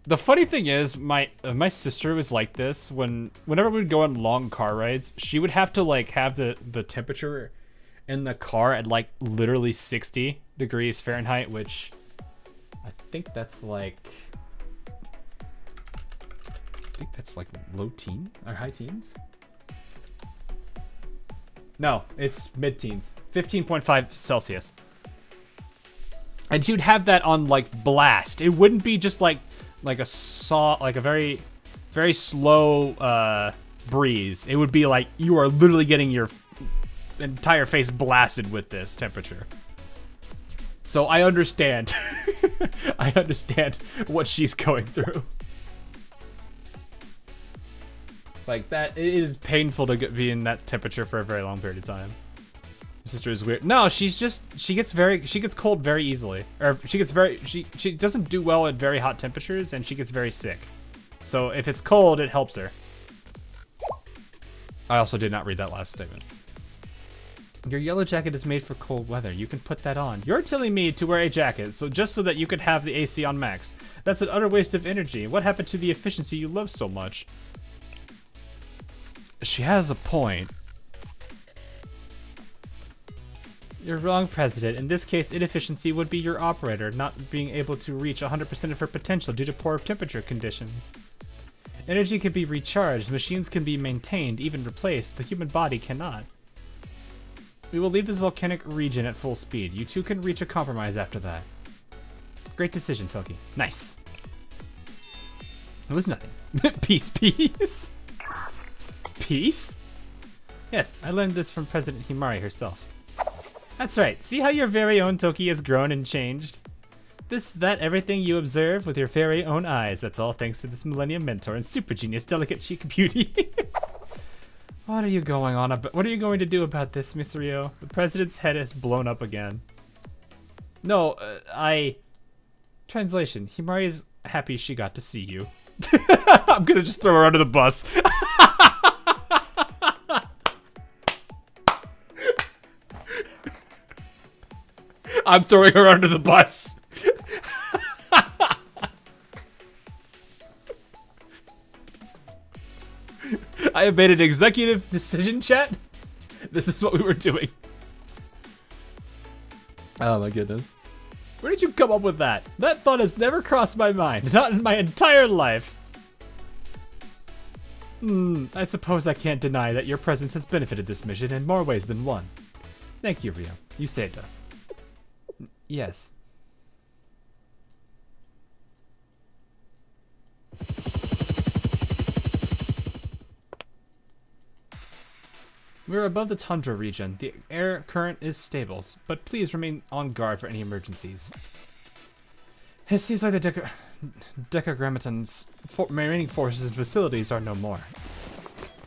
The funny thing is, my sister was like this whenever we'd go on long car rides. She would have to like have the temperature in the car at like literally 60 degrees Fahrenheit, which I think that's like low teen or high teens. No, it's mid-teens. 15.5 Celsius. And you'd have that on like blast. It wouldn't be just like a very, very slow breeze. It would be like you are literally getting your entire face blasted with this temperature. So I understand. I understand what she's going through. Like, that, it is painful to be in that temperature for a very long period of time. My sister is weird. No, she gets cold very easily. Or she doesn't do well at very hot temperatures, and she gets very sick. So if it's cold, it helps her. I also did not read that last statement. Your yellow jacket is made for cold weather. You can put that on. You're telling me to wear a jacket, just so that you could have the AC on max. That's an utter waste of energy. What happened to the efficiency you love so much? She has a point. You're wrong, President. In this case, inefficiency would be your operator not being able to reach 100% of her potential due to poor temperature conditions. Energy can be recharged, machines can be maintained, even replaced. The human body cannot. We will leave this volcanic region at full speed. You two can reach a compromise after that. Great decision, Toki. Nice. It was nothing. Peace, peace. Peace? Yes, I learned this from President Himari herself. That's right. See how your very own Toki has grown and changed? Everything you observe with your very own eyes. That's all thanks to this Millennium Mentor and super genius delicate chic beauty. What are you going on about? What are you going to do about this, Miss Rio? The president's head has blown up again. No, Translation. Himari is happy she got to see you. I'm gonna just throw her under the bus. I'm throwing her under the bus. I have made an executive decision, chat. This is what we were doing. Oh my goodness. Where did you come up with that? That thought has never crossed my mind. Not in my entire life. I suppose I can't deny that your presence has benefited this mission in more ways than one. Thank you, Rio. You saved us. Yes. We're above the tundra region. The air current is stable, but please remain on guard for any emergencies. It seems like the Decagrammaton's remaining forces and facilities are no more.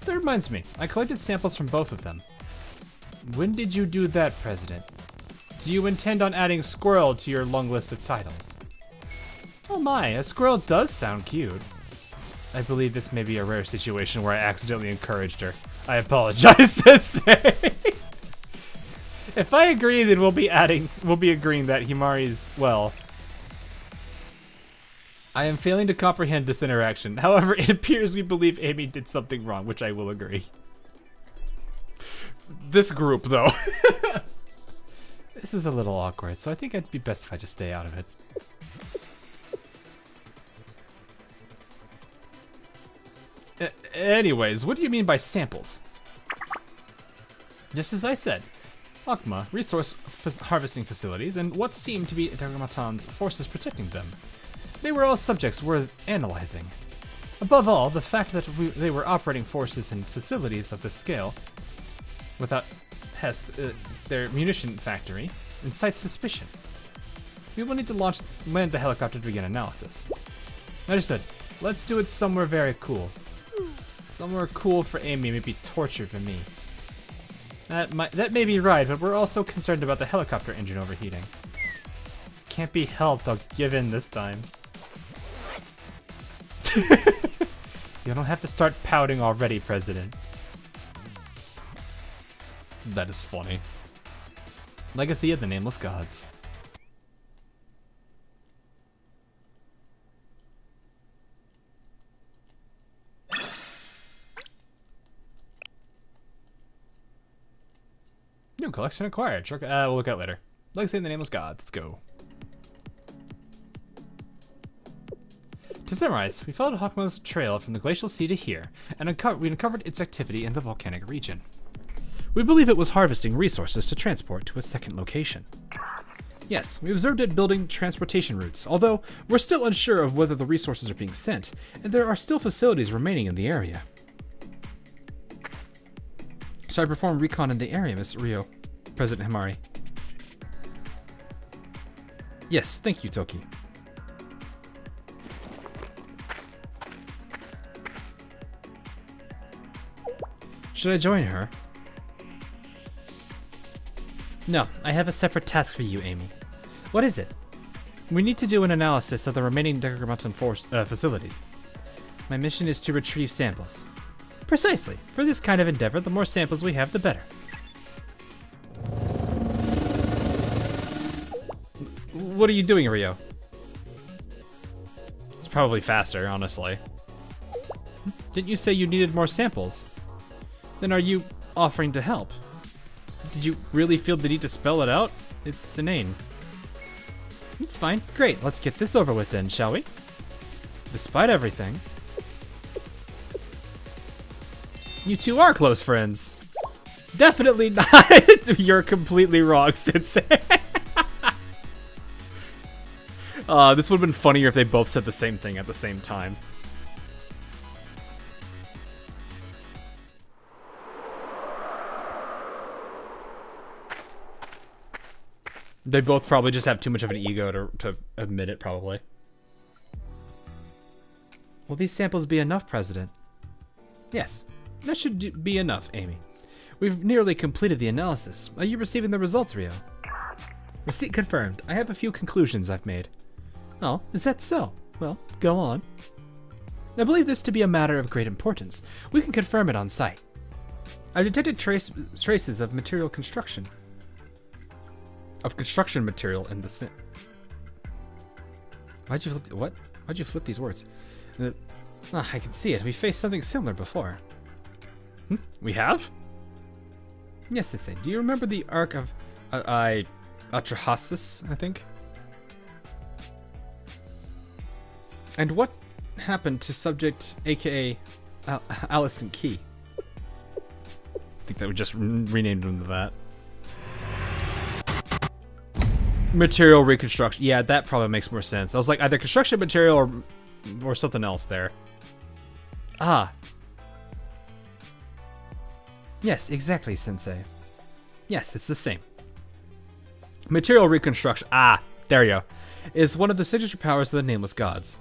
That reminds me, I collected samples from both of them. When did you do that, President? Do you intend on adding squirrel to your long list of titles? Oh my, a squirrel does sound cute. I believe this may be a rare situation where I accidentally encouraged her. I apologize, Sensei. If I agree, then we'll be agreeing that Himari's, well... I am failing to comprehend this interaction. However, it appears we believe Amy did something wrong, which I will agree. This group, though. This is a little awkward, so I think it'd be best if I just stay out of it. Anyways, what do you mean by samples? Just as I said, Akma, resource harvesting facilities, and what seemed to be Decagrammaton's forces protecting them. They were all subjects worth analyzing. Above all, the fact that they were operating forces and facilities of this scale, without Hest, their munition factory, incites suspicion. We will need to land the helicopter to begin analysis. Understood. Let's do it somewhere very cool. Somewhere cool for Amy, maybe torture for me. That may be right, but we're also concerned about the helicopter engine overheating. Can't be helped, I'll give in this time. You don't have to start pouting already, President. That is funny. Legacy of the Nameless Gods. New collection acquired. We'll look at it later. Legacy of the Nameless Gods. Let's go. To summarize, we followed Hakma's trail from the Glacial Sea to here, and we uncovered its activity in the volcanic region. We believe it was harvesting resources to transport to a second location. Yes, we observed it building transportation routes, although we're still unsure of whether the resources are being sent, and there are still facilities remaining in the area. So I performed recon in the area, Miss Rio. President Himari. Yes, thank you, Toki. Should I join her? No, I have a separate task for you, Amy. What is it? We need to do an analysis of the remaining Decagrammaton facilities. My mission is to retrieve samples. Precisely. For this kind of endeavor, the more samples we have, the better. What are you doing, Rio? It's probably faster, honestly. Didn't you say you needed more samples? Then are you offering to help? Did you really feel the need to spell it out? It's inane. It's fine. Great, let's get this over with then, shall we? Despite everything, you two are close friends. Definitely not. You're completely wrong, Sensei. This would have been funnier if they both said the same thing at the same time. They both probably just have too much of an ego to admit it, probably. Will these samples be enough, President? Yes, that should be enough, Amy. We've nearly completed the analysis. Are you receiving the results, Rio? Receipt confirmed. I have a few conclusions I've made. Oh, is that so? Well, go on. I believe this to be a matter of great importance. We can confirm it on site. I detected traces of material construction. Of construction material in the sim. Why'd you flip, what? Why'd you flip these words? I can see it. We faced something similar before. We have? Yes, it's it. Do you remember the arc of Atrahasis, I think? And what happened to subject, aka Allison Key? I think that we just renamed him to that. Material reconstruction. Yeah, that probably makes more sense. I was like, either construction material or something else there. Ah. Yes, exactly, Sensei. Yes, it's the same. Material reconstruction. Ah, there you go. Is one of the signature powers of the Nameless Gods.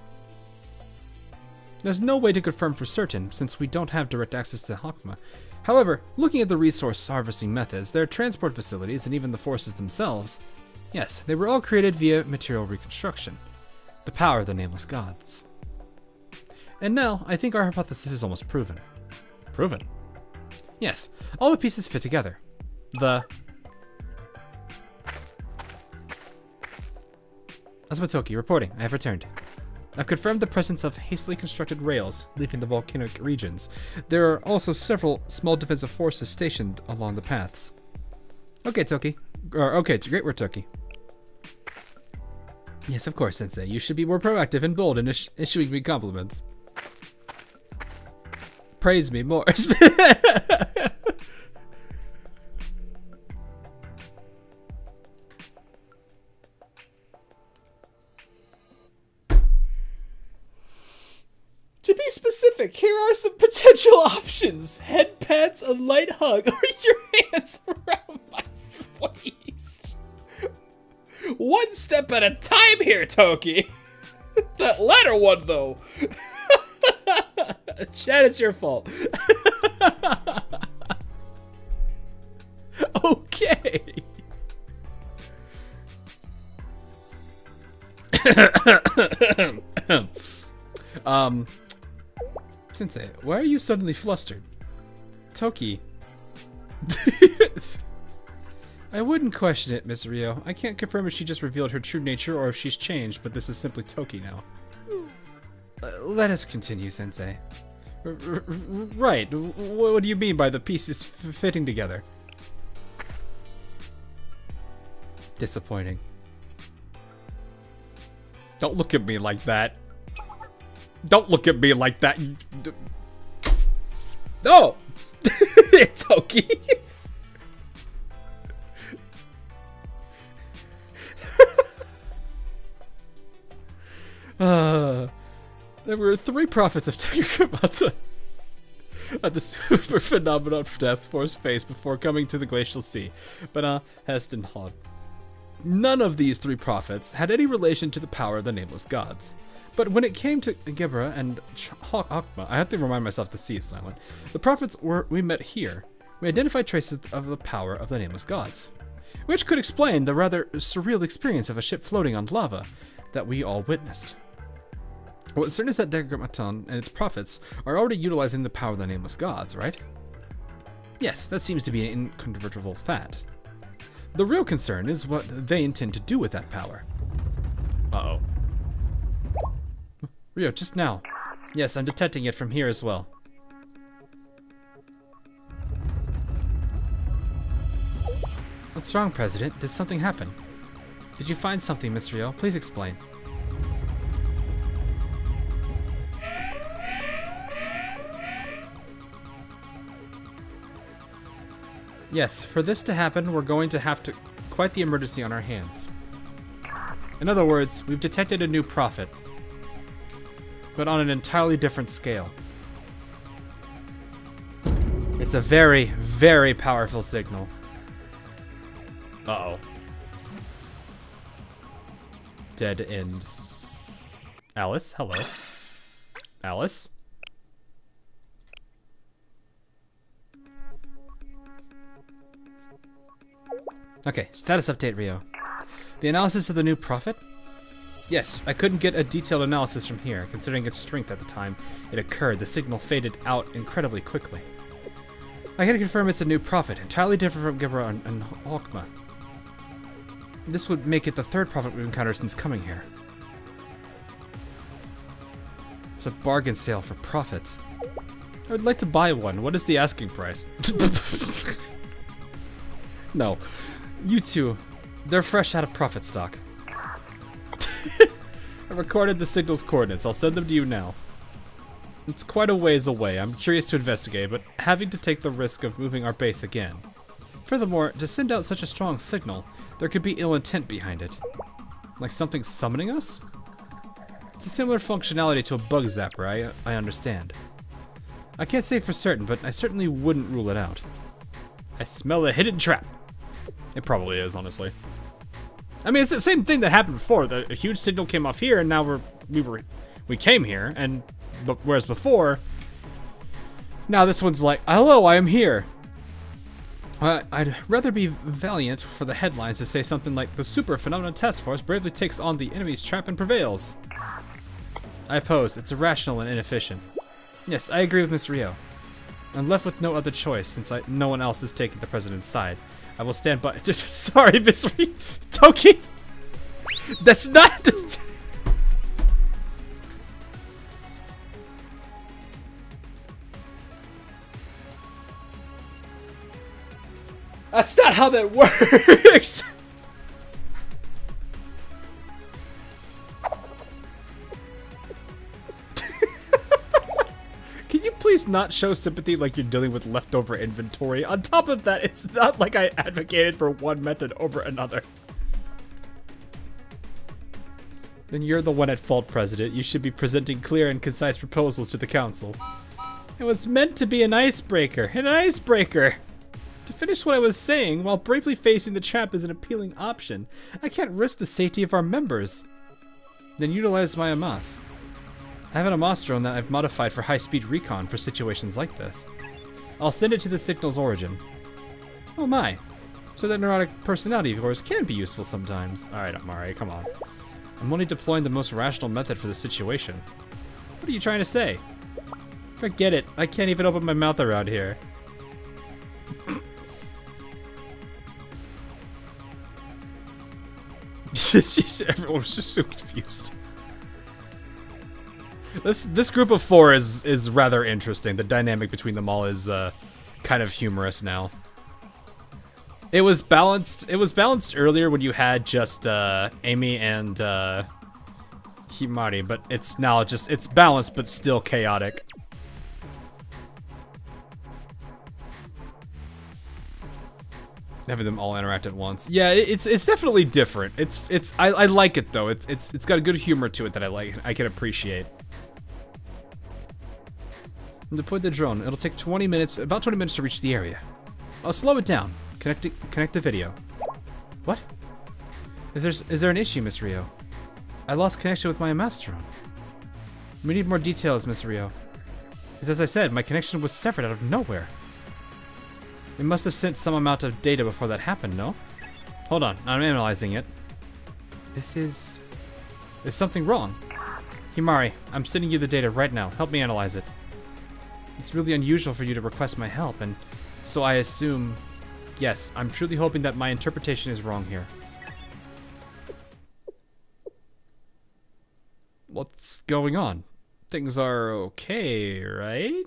There's no way to confirm for certain, since we don't have direct access to Hakma. However, looking at the resource harvesting methods, their transport facilities, and even the forces themselves, yes, they were all created via material reconstruction. The power of the Nameless Gods. And now, I think our hypothesis is almost proven. Proven? Yes, all the pieces fit together. Azumatoki reporting. I have returned. I've confirmed the presence of hastily constructed rails leaving the volcanic regions. There are also several small defensive forces stationed along the paths. Okay, Toki. Okay, it's great work, Toki. Yes, of course, Sensei. You should be more proactive and bold in issuing me compliments. Praise me more. To be specific, here are some potential options. Head pats, a light hug, or your hands around my waist. One step at a time here, Toki. That latter one, though. Chad, it's your fault. Okay. Sensei, why are you suddenly flustered? Toki. I wouldn't question it, Miss Rio. I can't confirm if she just revealed her true nature or if she's changed, but this is simply Toki now. Let us continue, Sensei. Right. What do you mean by the pieces fitting together? Disappointing. Don't look at me like that. Don't look at me like that. No! Toki. There were 3 prophets of Decagrammaton at the Super Phenomenon Task Force face before coming to the Glacial Sea, but Heston Hod. None of these 3 prophets had any relation to the power of the Nameless Gods. But when it came to Gebra and Hakma, I have to remind myself the C is silent. The prophets we met here. We identified traces of the power of the Nameless Gods, which could explain the rather surreal experience of a ship floating on lava that we all witnessed. What's certain is that Decagrammaton and its prophets are already utilizing the power of the Nameless Gods, right? Yes, that seems to be an incontrovertible fact. The real concern is what they intend to do with that power. Uh-oh. Rio, just now. Yes, I'm detecting it from here as well. What's wrong, President? Did something happen? Did you find something, Miss Rio? Please explain. Yes, for this to happen, we're going to have quite the emergency on our hands. In other words, we've detected a new prophet, but on an entirely different scale. It's a very, very powerful signal. Uh-oh. Dead end. Alice, hello. Alice? Okay, status update, Rio. The analysis of the new prophet? Yes, I couldn't get a detailed analysis from here. Considering its strength at the time it occurred, the signal faded out incredibly quickly. I can confirm it's a new prophet, entirely different from Gibra and Hawkma. This would make it the third prophet we've encountered since coming here. It's a bargain sale for prophets. I would like to buy one. What is the asking price? No. You two. They're fresh out of prophet stock. I recorded the signal's coordinates. I'll send them to you now. It's quite a ways away. I'm curious to investigate, but having to take the risk of moving our base again. Furthermore, to send out such a strong signal, there could be ill intent behind it. Like something summoning us? It's a similar functionality to a bug zapper, I understand. I can't say for certain, but I certainly wouldn't rule it out. I smell a hidden trap. It probably is, honestly. I mean, it's the same thing that happened before. A huge signal came off here, and now we came here, and whereas before, now this one's like, hello, I am here. I'd rather be valiant for the headlines to say something like, the Super Phenomenon Task Force bravely takes on the enemy's trap and prevails. I oppose. It's irrational and inefficient. Yes, I agree with Miss Rio. I'm left with no other choice since no one else is taking the president's side. I will stand by. Sorry, Miss Rio. Toki! That's not the... That's not how that works. Can you please not show sympathy like you're dealing with leftover inventory? On top of that, it's not like I advocated for one method over another. Then you're the one at fault, President. You should be presenting clear and concise proposals to the Council. It was meant to be an icebreaker. An icebreaker! To finish what I was saying, while bravely facing the trap is an appealing option, I can't risk the safety of our members. Then utilize my Amas. I have an Amas drone that I've modified for high-speed recon for situations like this. I'll send it to the signal's origin. Oh my. So that neurotic personality of yours can be useful sometimes. Alright, Amari, come on. I'm only deploying the most rational method for the situation. What are you trying to say? Forget it. I can't even open my mouth around here. Everyone was just so confused. This group of four is rather interesting. The dynamic between them all is kind of humorous now. It was balanced. It was balanced earlier when you had just Amy and Himari, but it's now just it's balanced but still chaotic. Having them all interact at once. Yeah, it's definitely different. I like it though. It's got a good humor to it that I can appreciate. Deploy the drone. It'll take 20 minutes, about 20 minutes to reach the area. I'll slow it down. Connect the video. What? Is there an issue, Miss Rio? I lost connection with my Amas drone. We need more details, Miss Rio. As I said, my connection was severed out of nowhere. It must have sent some amount of data before that happened, no? Hold on, I'm analyzing it. Is something wrong? Himari, I'm sending you the data right now. Help me analyze it. It's really unusual for you to request my help, and so I assume... Yes, I'm truly hoping that my interpretation is wrong here. What's going on? Things are okay, right?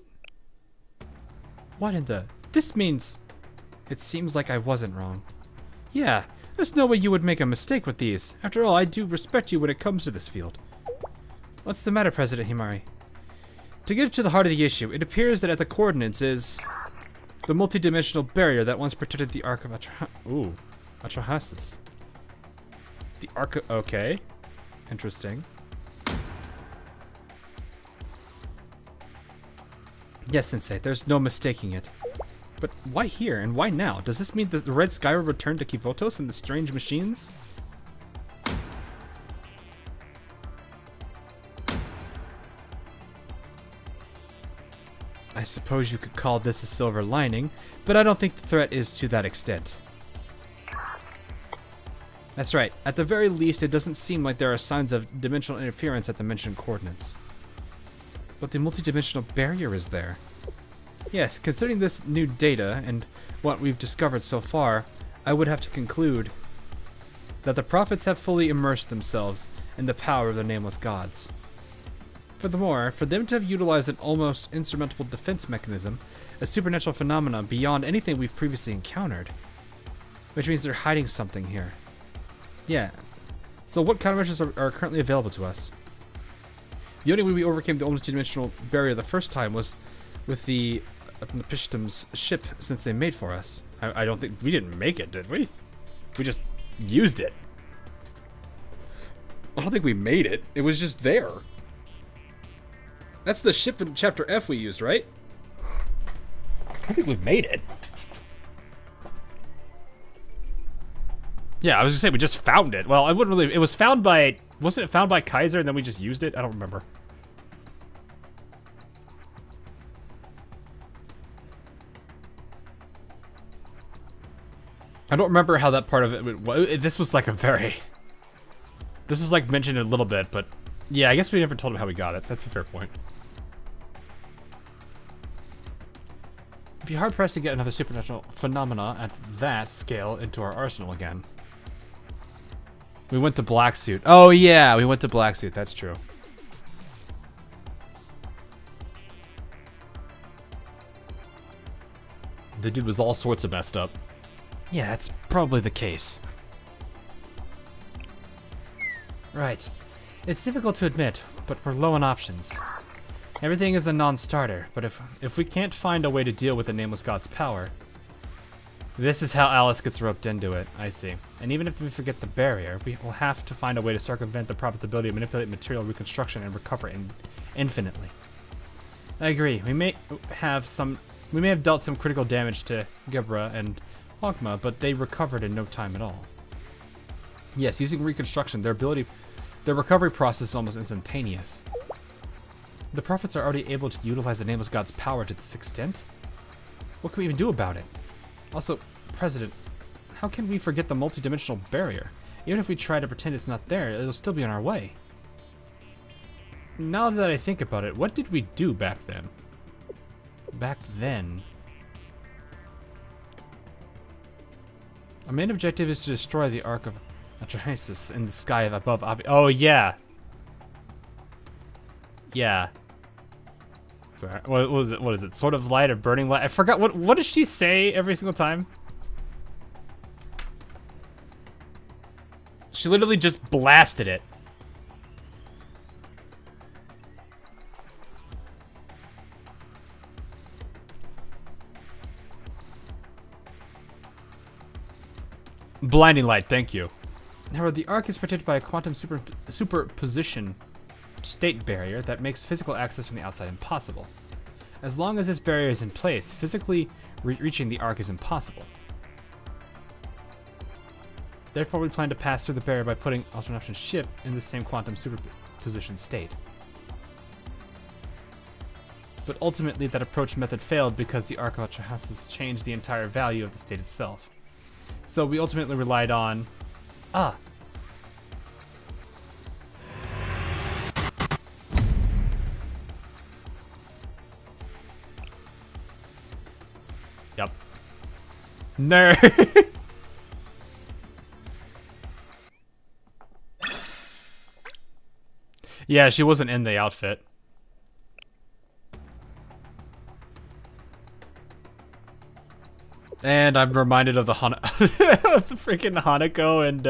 What in the... This means... It seems like I wasn't wrong. Yeah, there's no way you would make a mistake with these. After all, I do respect you when it comes to this field. What's the matter, President Himari? To get to the heart of the issue, it appears that at the coordinates is... the multi-dimensional barrier that once protected the Ark of Atrahasis. The Arc... Okay. Interesting. Yes, Sensei, there's no mistaking it. But why here, and why now? Does this mean that the Red Sky will return to Kivotos and the strange machines? I suppose you could call this a silver lining, but I don't think the threat is to that extent. That's right. At the very least, it doesn't seem like there are signs of dimensional interference at the mentioned coordinates. But the multidimensional barrier is there. Yes, considering this new data and what we've discovered so far, I would have to conclude that the prophets have fully immersed themselves in the power of the nameless gods. Furthermore, for them to have utilized an almost insurmountable defense mechanism, a supernatural phenomenon beyond anything we've previously encountered, which means they're hiding something here. Yeah. So what countermeasures are currently available to us? The only way we overcame the multidimensional barrier the first time was with the Pishtam's ship since they made for us. I don't think... We didn't make it, did we? We just used it. I don't think we made it. It was just there. That's the ship in Chapter F we used, right? I think we made it. Yeah, I was gonna say we just found it. Well, I wouldn't really... It was found by... Wasn't it found by Kaiser and then we just used it? I don't remember. I don't remember how that part of it... This was like a very... This was like mentioned a little bit, but... Yeah, I guess we never told him how we got it. That's a fair point. It'd be hard-pressed to get another supernatural phenomena at that scale into our arsenal again. We went to Black Suit. Oh, yeah, we went to Black Suit. That's true. The dude was all sorts of messed up. Yeah, that's probably the case. Right. It's difficult to admit, but we're low on options. Everything is a non-starter, but if we can't find a way to deal with the Nameless God's power... This is how Alice gets roped into it, I see. And even if we forget the barrier, we will have to find a way to circumvent the Prophet's ability to manipulate material reconstruction and recover infinitely. I agree. We may have dealt some critical damage to Gebra and Hogma, but they recovered in no time at all. Yes, using reconstruction, their recovery process is almost instantaneous. The Prophets are already able to utilize the Nameless God's power to this extent? What can we even do about it? Also, President, how can we forget the multidimensional barrier? Even if we try to pretend it's not there, it'll still be on our way. Now that I think about it, what did we do back then? Back then... Our main objective is to destroy the Ark of Atrahasis in the sky above Oh, yeah! Yeah. What was it? What is it? Sort of light or burning light? I forgot. What does she say every single time? She literally just blasted it. Blinding light, thank you. However, the Ark is protected by a quantum superposition state barrier that makes physical access from the outside impossible. As long as this barrier is in place, physically reaching the Ark is impossible. Therefore, we plan to pass through the barrier by putting alternate option ship in the same quantum superposition state. But ultimately, that approach method failed because the Ark of Atrahasis changed the entire value of the state itself. So we ultimately relied on... Yep. Nerd. Yeah, she wasn't in the outfit. And I'm reminded of the the freaking Hanako and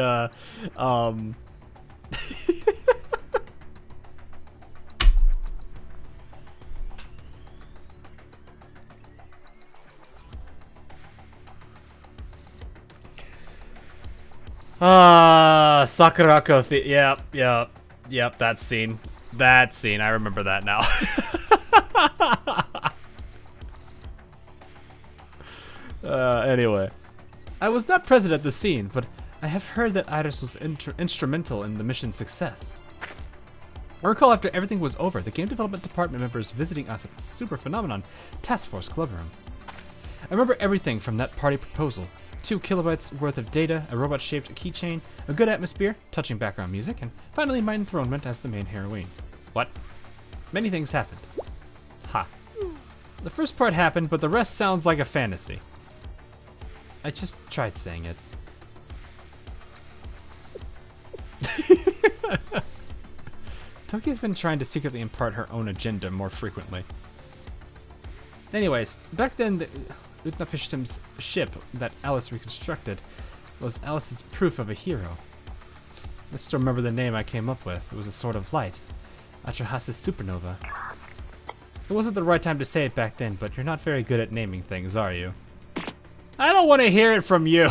Sakurako. Yep. That scene. I remember that now. Anyway, I was not present at the scene, but I have heard that Iris was instrumental in the mission's success. I recall after everything was over, the game development department members visiting us at the Super Phenomenon Task Force Club Room. I remember everything from that party proposal. 2 kilobytes worth of data, a robot-shaped keychain, a good atmosphere, touching background music, and finally my enthronement as the main heroine. What? Many things happened. Ha. The first part happened, but the rest sounds like a fantasy. I just tried saying it. Toki's been trying to secretly impart her own agenda more frequently. Anyways, back then, the Utnapishtim's ship that Alice reconstructed was Alice's proof of a hero. I still remember the name I came up with. It was a sort of light. Atrahasis supernova. It wasn't the right time to say it back then, but you're not very good at naming things, are you? I don't want to hear it from you.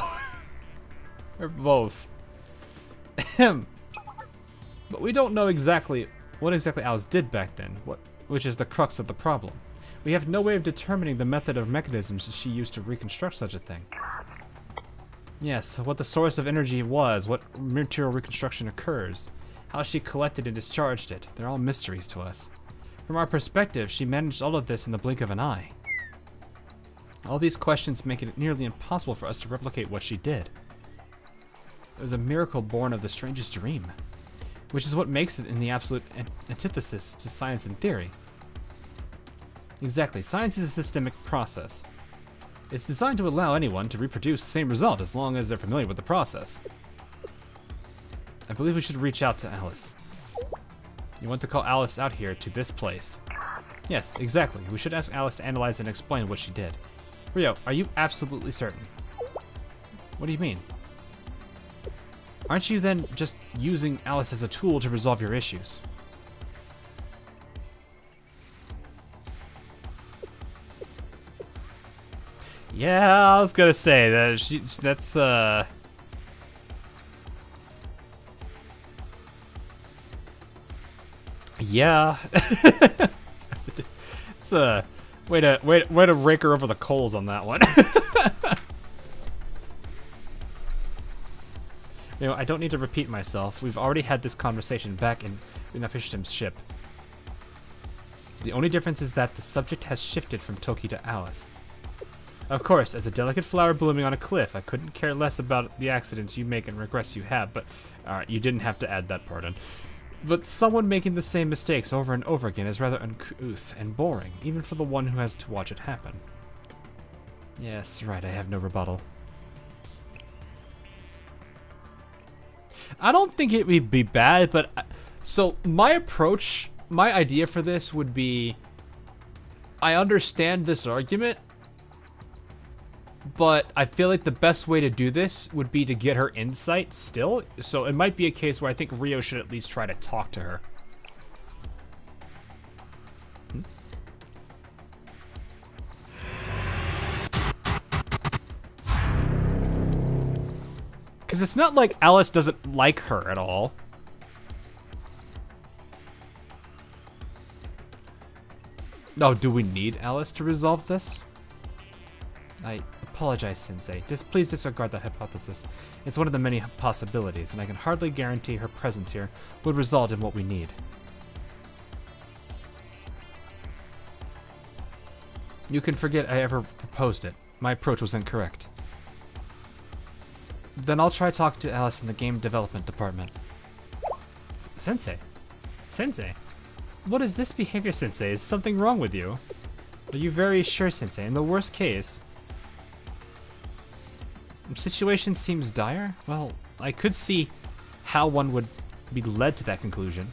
Or both. But we don't know exactly what exactly Alice did back then, which is the crux of the problem. We have no way of determining the method or mechanisms she used to reconstruct such a thing. Yes, what the source of energy was, what material reconstruction occurs, how she collected and discharged it, they're all mysteries to us. From our perspective, she managed all of this in the blink of an eye. All these questions make it nearly impossible for us to replicate what she did. It was a miracle born of the strangest dream, which is what makes it in the absolute antithesis to science and theory. Exactly, science is a systemic process. It's designed to allow anyone to reproduce the same result as long as they're familiar with the process. I believe we should reach out to Alice. You want to call Alice out here to this place. Yes, exactly. We should ask Alice to analyze and explain what she did. Rio, are you absolutely certain? What do you mean? Aren't you then just using Alice as a tool to resolve your issues? Yeah, I was gonna say that that's yeah. It's a way to rake her over the coals on that one. You know, I don't need to repeat myself. We've already had this conversation back in Unafishtim's ship. The only difference is that the subject has shifted from Toki to Alice. Of course, as a delicate flower blooming on a cliff, I couldn't care less about the accidents you make and regrets you have, but you didn't have to add that part in. But someone making the same mistakes over and over again is rather uncouth and boring, even for the one who has to watch it happen. Yes, right, I have no rebuttal. I don't think it would be bad, but... So, my approach, my idea for this would be... I understand this argument, but I feel like the best way to do this would be to get her insight still. So it might be a case where I think Rio should at least try to talk to her. Because it's not like Alice doesn't like her at all. Oh, do we need Alice to resolve this? I apologize, Sensei. Please disregard that hypothesis. It's one of the many possibilities, and I can hardly guarantee her presence here would result in what we need. You can forget I ever proposed it. My approach was incorrect. Then I'll try talking to Alice in the game development department. Sensei? Sensei? What is this behavior, Sensei? Is something wrong with you? Are you very sure, Sensei? In the worst case... The situation seems dire? Well, I could see how one would be led to that conclusion.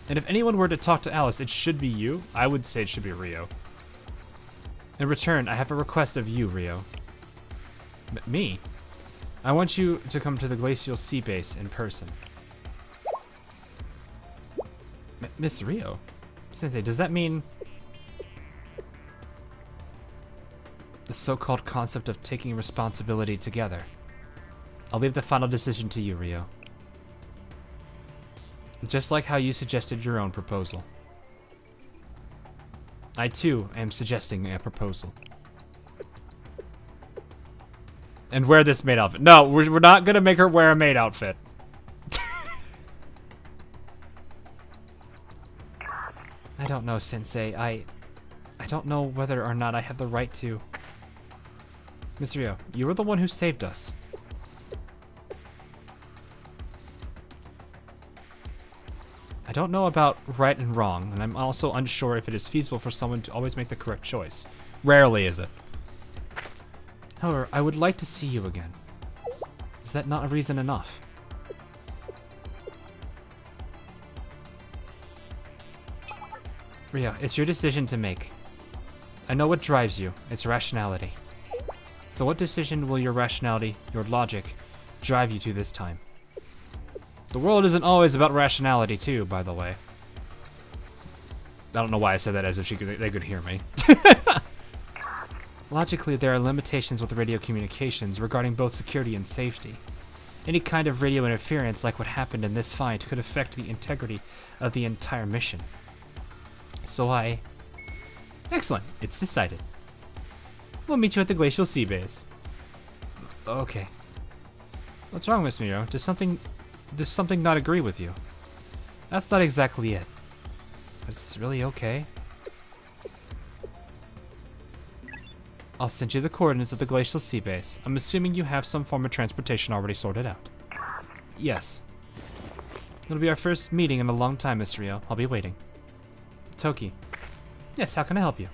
And if anyone were to talk to Alice, it should be you. I would say it should be Rio. In return, I have a request of you, Rio. Me? I want you to come to the Glacial Sea Base in person. Miss Rio? Sensei, does that mean... the so-called concept of taking responsibility together? I'll leave the final decision to you, Rio. Just like how you suggested your own proposal. I too am suggesting a proposal. And wear this maid outfit. No, we're not gonna make her wear a maid outfit. I don't know, Sensei. I don't know whether or not I have the right to. Miss Rio, you were the one who saved us. I don't know about right and wrong, and I'm also unsure if it is feasible for someone to always make the correct choice. Rarely is it. However, I would like to see you again. Is that not a reason enough? Ria, it's your decision to make. I know what drives you. It's rationality. So what decision will your rationality, your logic, drive you to this time? The world isn't always about rationality too, by the way. I don't know why I said that as if they could hear me. Logically, there are limitations with radio communications regarding both security and safety. Any kind of radio interference like what happened in this fight could affect the integrity of the entire mission. So Excellent, it's decided. We'll meet you at the Glacial Sea Base. Okay. What's wrong, Miss Miro? Does something not agree with you? That's not exactly it. But is this really okay? I'll send you the coordinates of the Glacial Sea Base. I'm assuming you have some form of transportation already sorted out. Yes. It'll be our first meeting in a long time, Miss Rio. I'll be waiting. Toki. Yes, how can I help you?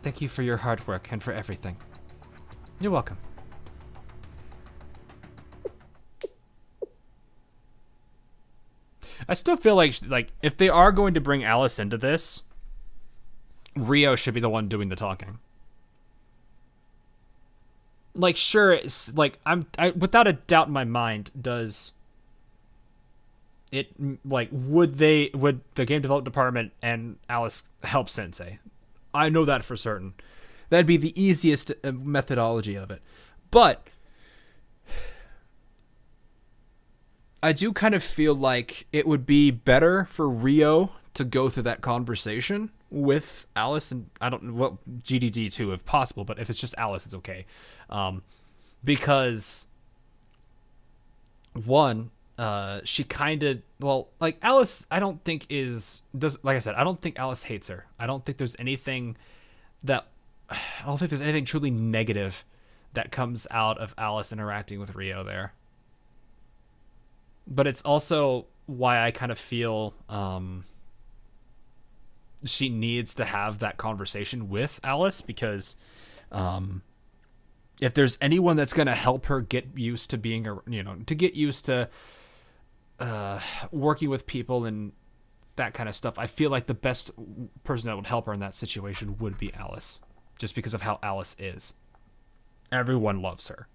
Thank you for your hard work and for everything. You're welcome. I still feel like if they are going to bring Alice into this, Rio should be the one doing the talking. Like, sure, it's like I without a doubt in my mind, does it like would the game development department and Alice help Sensei? I know that for certain. That'd be the easiest methodology of it. But I do kind of feel like it would be better for Rio to go through that conversation with Alice, and I don't know what GDD too, if possible, but if it's just Alice, it's okay. Because one, she kind of, well, like Alice, I don't think like I said, I don't think Alice hates her. I don't think there's anything truly negative that comes out of Alice interacting with Rio there. But it's also why I kind of feel she needs to have that conversation with Alice, because if there's anyone that's going to help her get used to being to get used to working with people and that kind of stuff, I feel like the best person that would help her in that situation would be Alice, just because of how Alice is. Everyone loves her.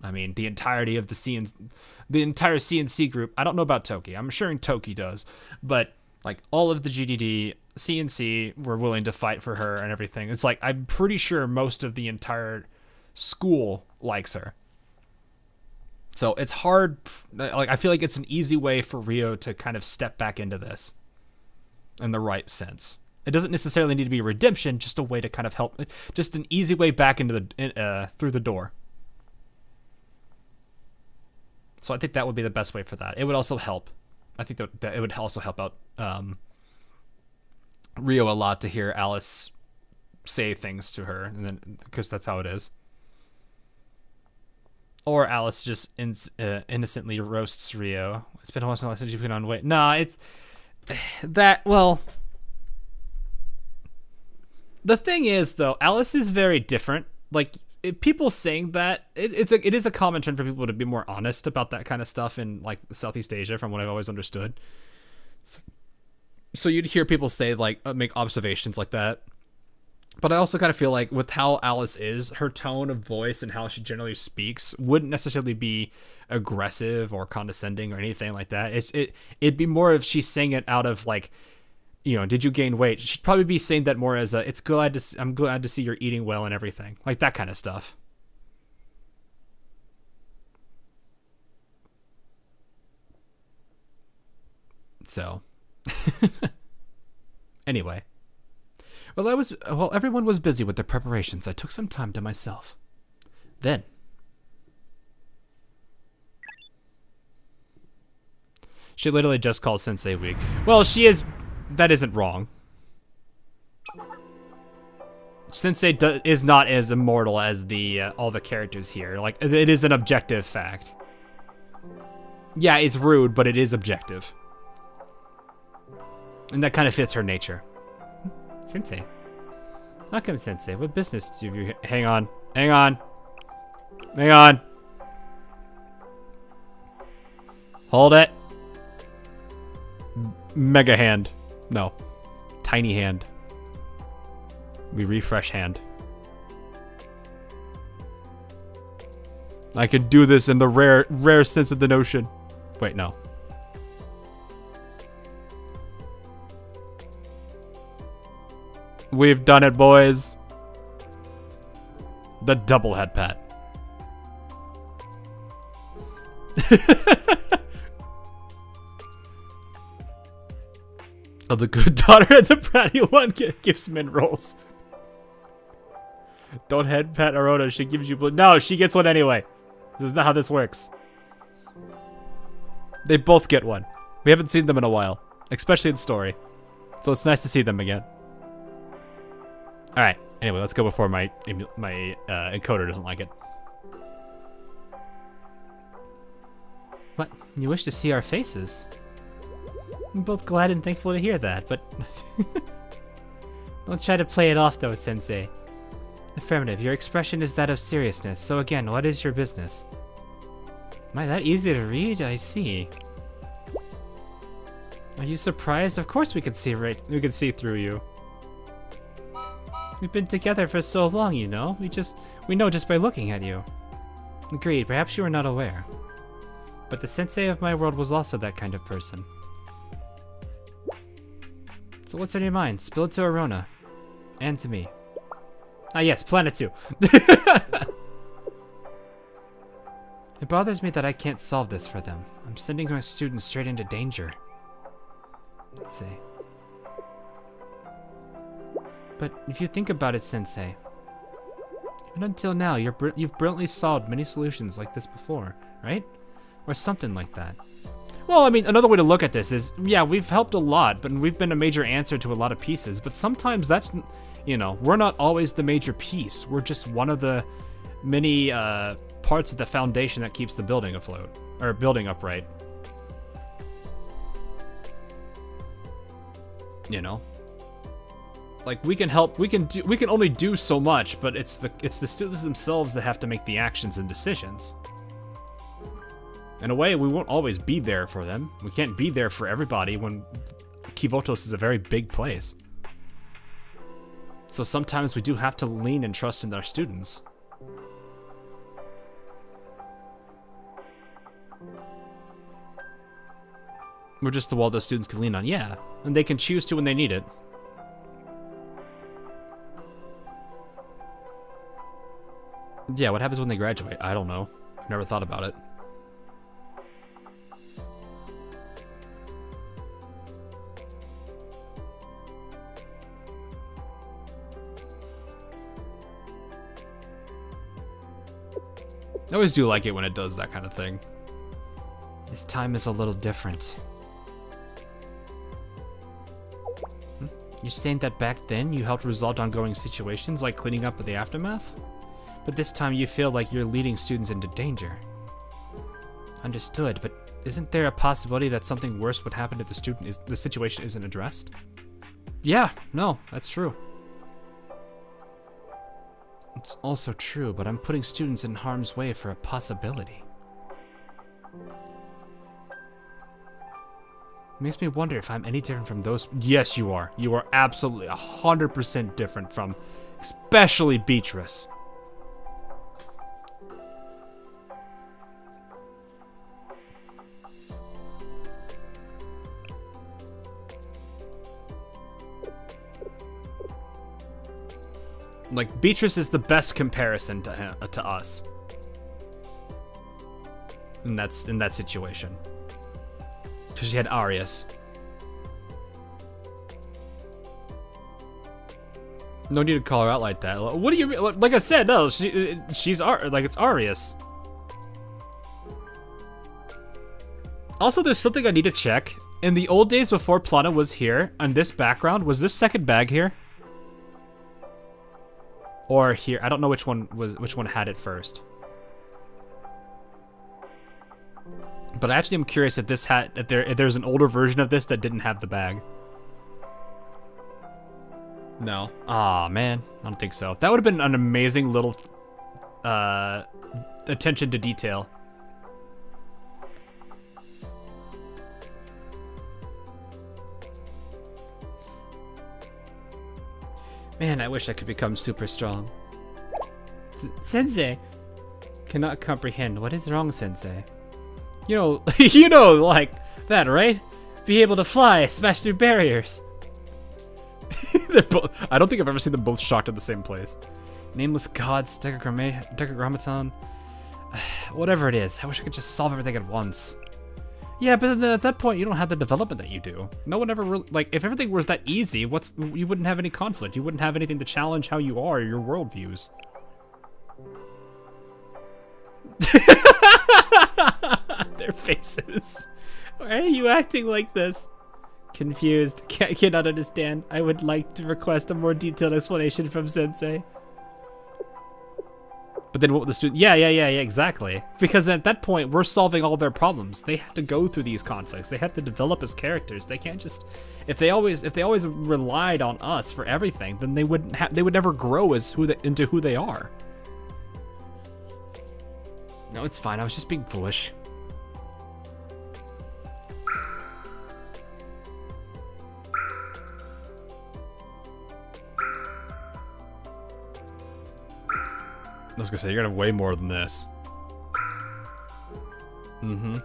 I mean, the entirety of the entire CNC group. I don't know about Toki. I'm sure Toki does, but like all of the GDD, CNC were willing to fight for her and everything. It's like I'm pretty sure most of the entire school likes her. So it's hard. Like I feel like it's an easy way for Rio to kind of step back into this in the right sense. It doesn't necessarily need to be redemption, just a way to kind of help, just an easy way back into through the door. So I think that would be the best way for that. It would also help. I think that it would also help out Rio a lot to hear Alice say things to her, and then because that's how it is. Or Alice just innocently roasts Rio. It's been a while since you've been on weight. Nah, it's that. Well, the thing is, though, Alice is very different. Like, people saying that, it is a common trend for people to be more honest about that kind of stuff in like Southeast Asia, from what I've always understood. So you'd hear people say like make observations like that. But I also kind of feel like with how Alice is, her tone of voice and how she generally speaks wouldn't necessarily be aggressive or condescending or anything like that. It'd be more of she's saying it out of like, did you gain weight? She'd probably be saying that more as I'm glad to see you're eating well and everything, like that kind of stuff. So, anyway. While everyone was busy with their preparations, I took some time to myself. Then, she literally just called Sensei weak. Well, that isn't wrong. Sensei is not as immortal as all the characters here. Like, it is an objective fact. Yeah, it's rude, but it is objective. And that kind of fits her nature. Sensei. Welcome, Sensei. What business do you... Hang on. Hang on. Hang on. Hold it. Mega hand. No. Tiny hand. We refresh hand. I could do this in the rare sense of the notion. Wait, no. We've done it, boys. The double head pat. Oh, the good daughter and the bratty one gives men rolls. Don't head pat Arona. She gives you blue. No, she gets one anyway. This is not how this works. They both get one. We haven't seen them in a while, especially in story. So it's nice to see them again. All right. Anyway, let's go before my encoder doesn't like it. What? You wish to see our faces? I'm both glad and thankful to hear that, but don't try to play it off though, Sensei. Affirmative. Your expression is that of seriousness. So again, what is your business? Am I that easy to read? I see. Are you surprised? Of course we can see through you. We've been together for so long, you know. We know just by looking at you. Agreed. Perhaps you were not aware. But the Sensei of my world was also that kind of person. So what's on your mind? Spill it to Arona. And to me. Ah yes, Planet 2. It bothers me that I can't solve this for them. I'm sending my students straight into danger. Let's see. But if you think about it, Sensei, even until now, you've brilliantly solved many solutions like this before, right? Or something like that. Well, I mean, another way to look at this is, yeah, we've helped a lot, but we've been a major answer to a lot of pieces. But sometimes that's, you know, we're not always the major piece. We're just one of the many parts of the foundation that keeps the building afloat, or building upright. You know? Like, we can help, we can only do so much, but it's the students themselves that have to make the actions and decisions. In a way, we won't always be there for them. We can't be there for everybody when Kivotos is a very big place. So sometimes we do have to lean and trust in our students. We're just the wall the students can lean on, yeah. And they can choose to when they need it. Yeah, what happens when they graduate? I don't know. I've never thought about it. I always do like it when it does that kind of thing. This time is a little different. You're saying that back then you helped resolve ongoing situations like cleaning up the aftermath? But this time you feel like you're leading students into danger. Understood, but isn't there a possibility that something worse would happen if the situation isn't addressed? Yeah, no, that's true. It's also true, but I'm putting students in harm's way for a possibility. Makes me wonder if I'm any different from those. Yes, you are. You are absolutely 100% different from, especially Beatrice. Like, Beatrice is the best comparison to us. In that situation. Because she had Arius. No need to call her out like that. What do you mean? Like I said, no, she's like it's Arius. Also, there's something I need to check. In the old days before Plana was here, on this background, was this second bag here? Or here? I don't know which one had it first. But I actually am curious if this had if there's an older version of this that didn't have the bag. No. Aw, man. I don't think so. That would have been an amazing little attention to detail. Man, I wish I could become super strong. Sensei! Cannot comprehend. What is wrong, Sensei? You know, you know, like that, right? Be able to fly, smash through barriers. They're both, I don't think I've ever seen them both shocked at the same place. Nameless gods, Decagrammaton. Whatever it is, I wish I could just solve everything at once. Yeah, but at that point, you don't have the development that you do. No one ever really, like, if everything was that easy, you wouldn't have any conflict. You wouldn't have anything to challenge how you are or your worldviews. Their faces. Why are you acting like this? Confused. Cannot understand. I would like to request a more detailed explanation from Sensei. But then what would the student... Yeah, exactly. Because at that point, we're solving all their problems. They have to go through these conflicts. They have to develop as characters. They can't just... If they always relied on us for everything, then they would never grow as into who they are. No, it's fine. I was just being foolish. I was gonna say, you're gonna have way more than this. Mm-hmm.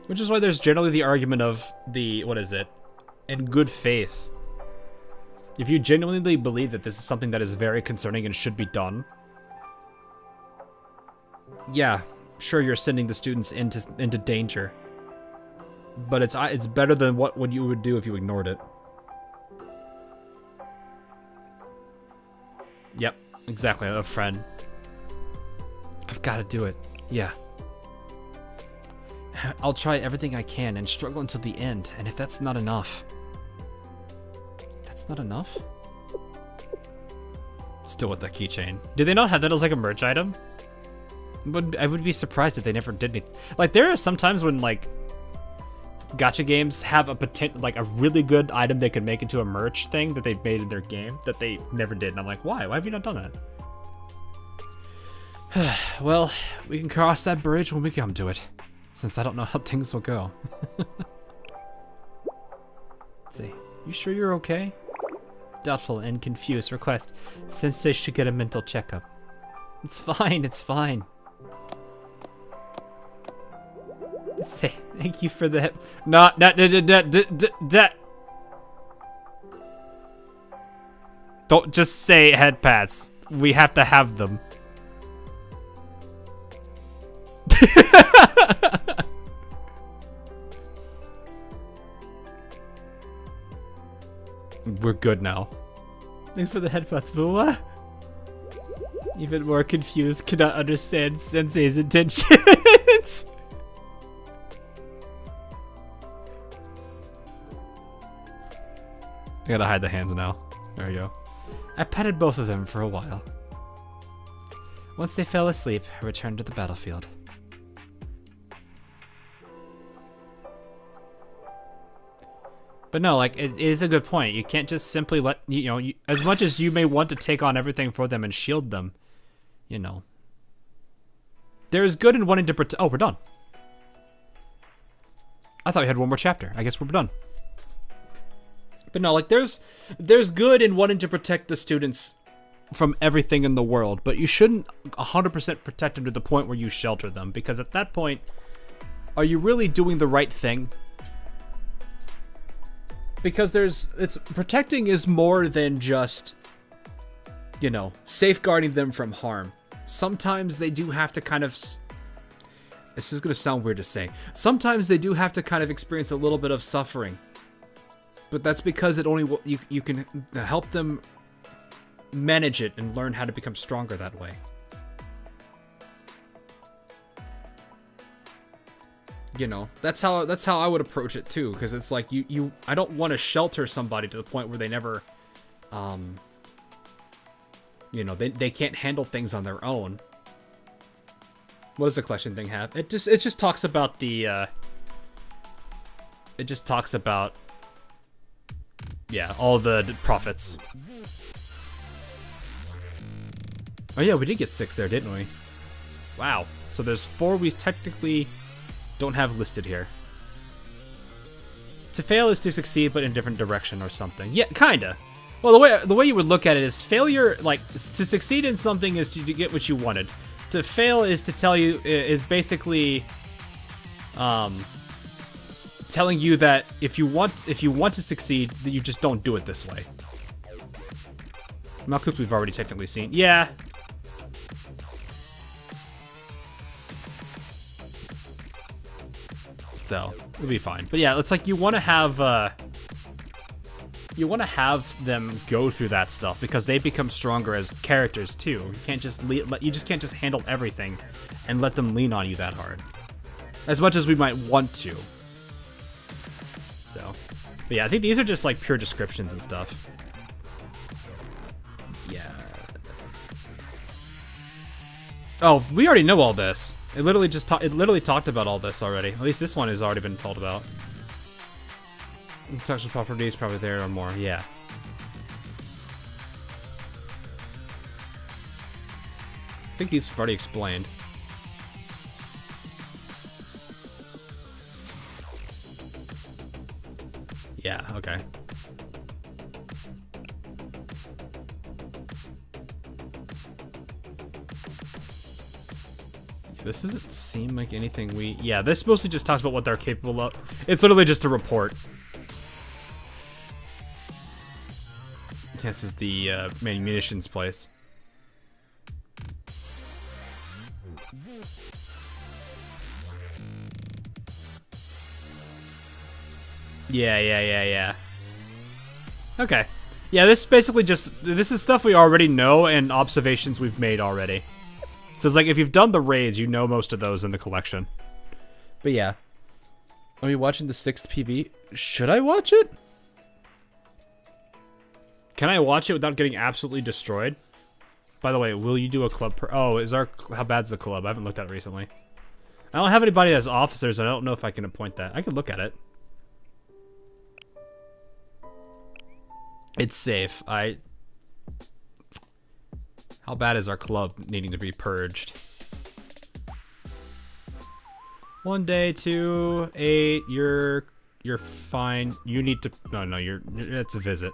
Which is why there's generally the argument of the, what is it? In good faith. If you genuinely believe that this is something that is very concerning and should be done, yeah, sure, you're sending the students into danger. But it's better than what you would do if you ignored it. Yep, exactly, a friend. I've got to do it. Yeah. I'll try everything I can and struggle until the end, and if that's not enough... That's not enough? Still with that keychain. Do they not have that as like a merch item? But I would be surprised if they never did anything. Like, there are some times when, like, gacha games have a really good item they could make into a merch thing that they've made in their game that they never did. And I'm like, why? Why have you not done that? Well, we can cross that bridge when we come to it, since I don't know how things will go. Let's see. You sure you're okay? Doubtful and confused. Request. Sensei should get a mental checkup. It's fine, it's fine. Say thank you for the Don't just say head pats. We have to have them. We're good now. Thanks for the head pats, but what? Even more confused, cannot understand Sensei's intentions. I gotta hide the hands now. There we go. I petted both of them for a while. Once they fell asleep, I returned to the battlefield. But no, like, it is a good point. You can't just simply let, as much as you may want to take on everything for them and shield them, there is good in wanting to protect. Oh, we're done. I thought we had one more chapter. I guess we're done. But no, like, there's good in wanting to protect the students from everything in the world, but you shouldn't 100% protect them to the point where you shelter them, because at that point, are you really doing the right thing? Because protecting is more than just, safeguarding them from harm. Sometimes they do have to kind of this is gonna sound weird to say. Sometimes they do have to kind of experience a little bit of suffering, but that's because it only you can help them manage it and learn how to become stronger that way. You know, that's how I would approach it too, because it's like I don't want to shelter somebody to the point where they never, you know, they can't handle things on their own. What does the collection thing have? It just talks about the it just talks about, yeah, all the profits. Oh yeah, we did get 6 there, didn't we? Wow. So there's 4 we technically don't have listed here. To fail is to succeed, but in a different direction or something. Yeah, kinda. Well, the way you would look at it is failure, like, to succeed in something is to get what you wanted. To fail is to tell you, is basically telling you that if you want to succeed, that you just don't do it this way. Malkuth we've already technically seen. Yeah. So it'll be fine. But yeah, it's like you want to have them go through that stuff because they become stronger as characters too. You can't just can't just handle everything and let them lean on you that hard, as much as we might want to. So, but yeah, I think these are just like pure descriptions and stuff. Yeah. Oh, we already know all this. It literally talked about all this already. At least this one has already been told about. Intellectual properties probably there or more. Yeah. I think these have already explained. Yeah. Okay. This doesn't seem like anything we... Yeah, this mostly just talks about what they're capable of. It's literally just a report. This is the main munitions place. Yeah. Okay. Yeah, this basically just... This is stuff we already know and observations we've made already. So it's like, if you've done the raids, you know most of those in the collection. But yeah. Are we watching the 6th PV? Should I watch it? Can I watch it without getting absolutely destroyed? By the way, will you do a club per... Oh, how bad's the club? I haven't looked at it recently. I don't have anybody as officers. I don't know if I can appoint that. I could look at it. It's safe. How bad is our club needing to be purged? 1 day, 2, 8. You're fine. You need to. No. It's a visit.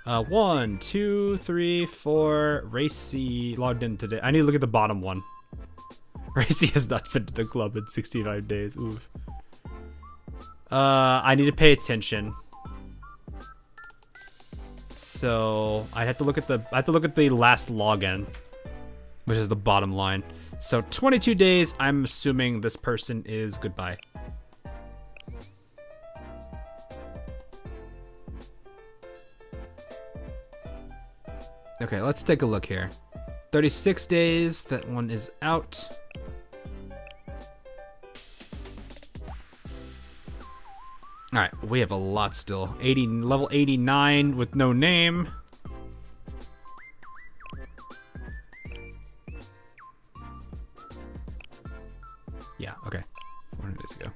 1, 2, 3, 4. Racy logged in today. I need to look at the bottom one. Racy has not been to the club in 65 days. Oof. I need to pay attention. So I have to look at the last login, which is the bottom line. So 22 days. I'm assuming this person is goodbye. Okay, let's take a look here. 36 days. That one is out. All right, we have a lot still. Level 89 with no name. Yeah, okay. 400 days ago.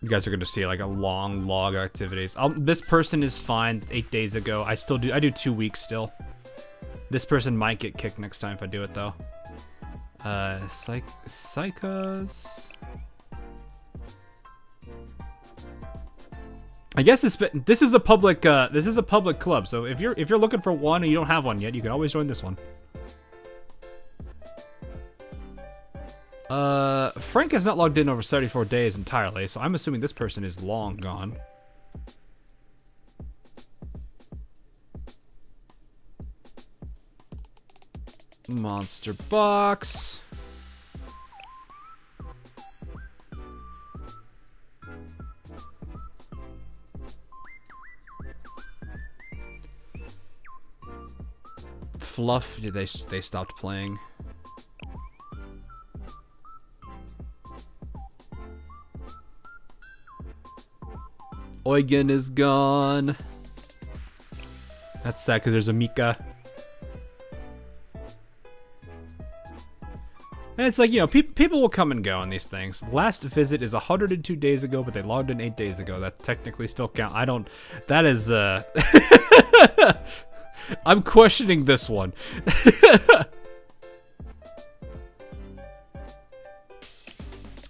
You guys are going to see like a long log of activities. This person is fine 8 days ago. I do 2 weeks still. This person might get kicked next time if I do it though. Psychos. I guess this is a public club. So if you're looking for one and you don't have one yet, you can always join this one. Frank has not logged in over 74 days entirely, so I'm assuming this person is long gone. Monster box. Fluff, they stopped playing. Eugen is gone. That's sad because there's a Mika. And it's like, you know, people will come and go on these things. Last visit is 102 days ago, but they logged in 8 days ago. That technically still count. I don't... That is, I'm questioning this one.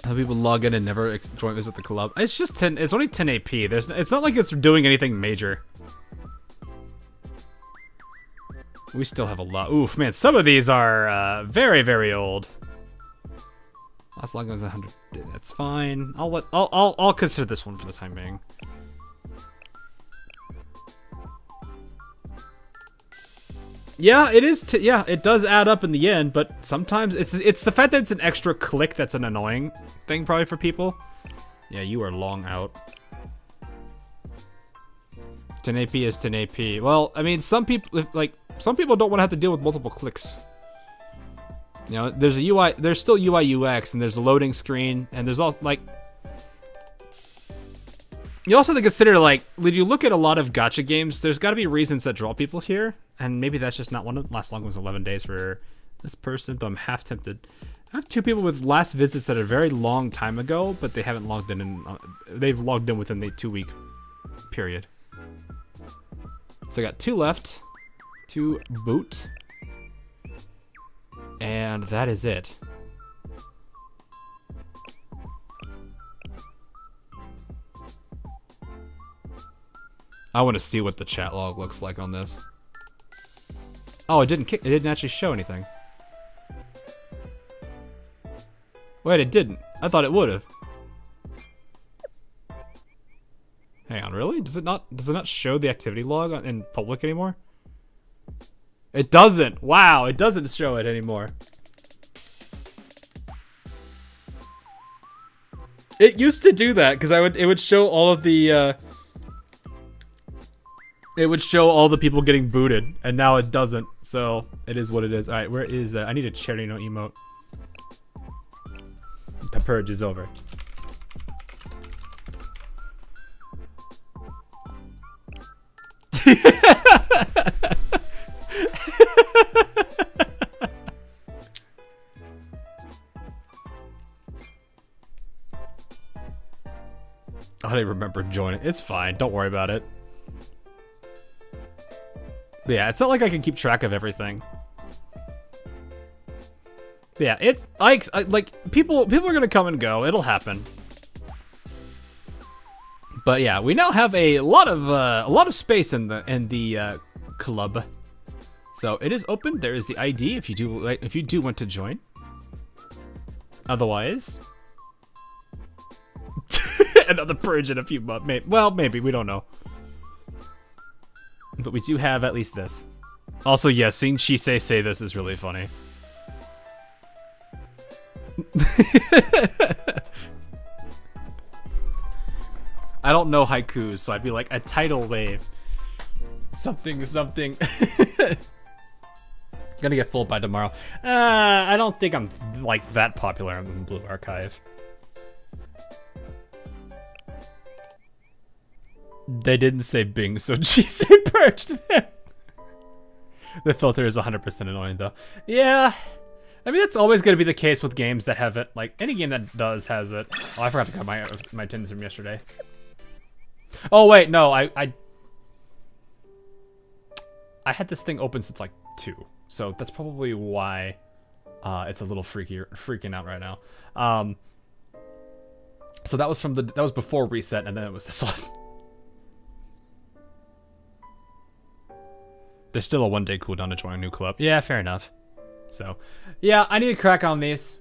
How people log in and never join visit the club. It's just 10. It's only 10 AP. It's not like it's doing anything major. We still have a lot. Oof, man. Some of these are very, very old. Last log was 100. That's fine. I'll consider this one for the time being. Yeah, it is. Yeah, it does add up in the end, but sometimes it's the fact that it's an extra click that's an annoying thing probably for people. Yeah, you are long out. 10 AP is 10 AP. Well, I mean, some people don't want to have to deal with multiple clicks. You know, there's a UI, there's still UI UX, and there's a loading screen, and there's also like. You also have to consider, like, when you look at a lot of gacha games, there's got to be reasons that draw people here, and maybe that's just not one of them. Last long was 11 days for this person, though I'm half tempted. I have two people with last visits that are a very long time ago, but they haven't logged in, they've logged in within the 2-week period. So I got 2 left, 2 boot, and that is it. I want to see what the chat log looks like on this. Oh, it didn't actually show anything. Wait, it didn't. I thought it would have. Hang on, really? Does it not show the activity log in public anymore? It doesn't. Wow, it doesn't show it anymore. It used to do that because it would show all of the it would show all the people getting booted, and now it doesn't. So it is what it is. All right, where is that? I need a cherry note emote. The purge is over. I didn't remember joining. It's fine. Don't worry about it. But yeah, it's not like I can keep track of everything. But yeah, it's like people are gonna come and go. It'll happen. But yeah, we now have a lot of space in the club. So it is open. There is the ID if you do want to join. Otherwise, another purge in a few months. Well, maybe we don't know. But we do have at least this. Also, yes, seeing Shisei say this is really funny. I don't know haikus, so I'd be like a tidal wave. Something. Gonna get fooled by tomorrow. I don't think I'm like that popular in Blue Archive. They didn't say Bing, so Shisei purged them. The filter is 100% annoying, though. Yeah. I mean, that's always going to be the case with games that have it. Like, any game that does has it. Oh, I forgot to cut my attendance from yesterday. Oh, wait, no, I had this thing open since, like, 2. So that's probably why it's a little freaking out right now. So that was that was before reset, and then it was this one. There's still a 1-day cooldown to join a new club. Yeah, fair enough. So, yeah, I need to crack on these.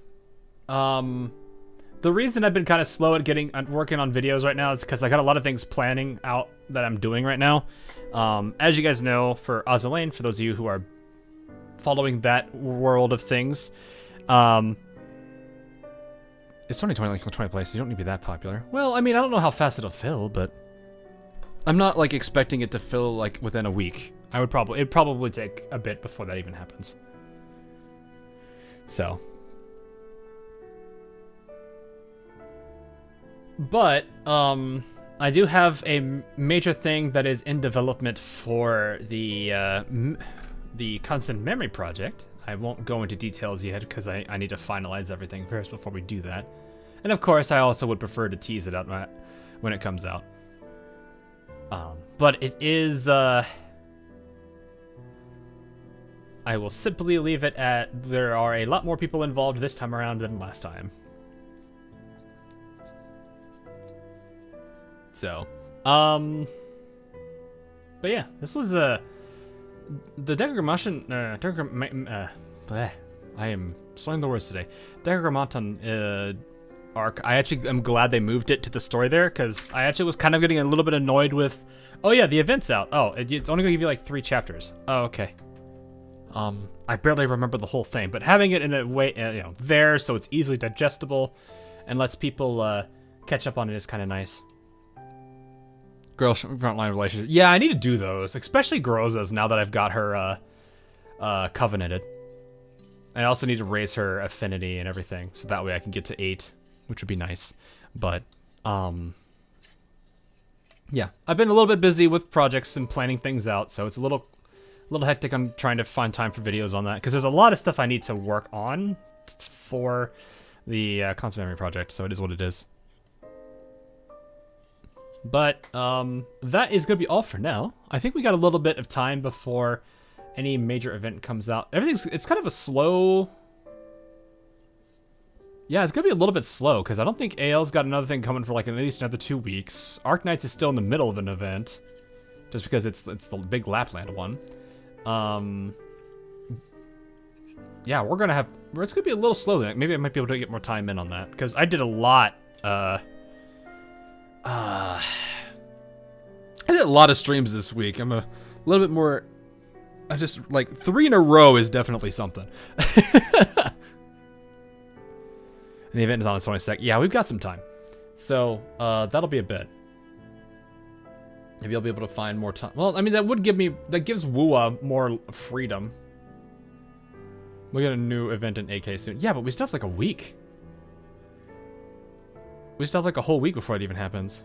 The reason I've been kind of slow at working on videos right now is because I got a lot of things planning out that I'm doing right now. As you guys know, for Azulaine, for those of you who are following that world of things. It's only 20 places. You don't need to be that popular. Well, I mean, I don't know how fast it'll fill, but I'm not like expecting it to fill like within a week. It'd probably take a bit before that even happens. So, but I do have a major thing that is in development for the constant memory project. I won't go into details yet because I need to finalize everything first before we do that. And of course, I also would prefer to tease it out when it comes out. But it is, I will simply leave it at there are a lot more people involved this time around than last time. So, but yeah, this was the Decagrammaton, I am slurring the words today. Decagrammaton arc. I actually am glad they moved it to the story there, because I actually was kind of getting a little bit annoyed with, oh yeah, the event's out. Oh, it's only going to give you like 3 chapters. Oh, okay. I barely remember the whole thing, but having it in a way, there, so it's easily digestible and lets people catch up on it is kind of nice. Girl frontline relationship. Yeah, I need to do those, especially Groza's now that I've got her covenanted. I also need to raise her affinity and everything, so that way I can get to 8, which would be nice. But yeah, I've been a little bit busy with projects and planning things out, so it's a little hectic. I'm trying to find time for videos on that because there's a lot of stuff I need to work on for the constant memory project. So it is what it is. But that is going to be all for now. I think we got a little bit of time before any major event comes out. It's kind of a slow... Yeah, it's going to be a little bit slow because I don't think AL's got another thing coming for like at least another 2 weeks. Arknights is still in the middle of an event just because it's the big Lapland one. Yeah, it's going to be a little slow then. Maybe I might be able to get more time in on that because I did a lot I did a lot of streams this week. I'm a little bit more... I just, like, 3 in a row is definitely something. And the event is on its 22nd. Yeah, we've got some time. So, that'll be a bit. Maybe I'll be able to find more time. Well, I mean, that gives Wua more freedom. We'll get a new event in AK soon. Yeah, but we still have, like, a week. We still have like a whole week before it even happens.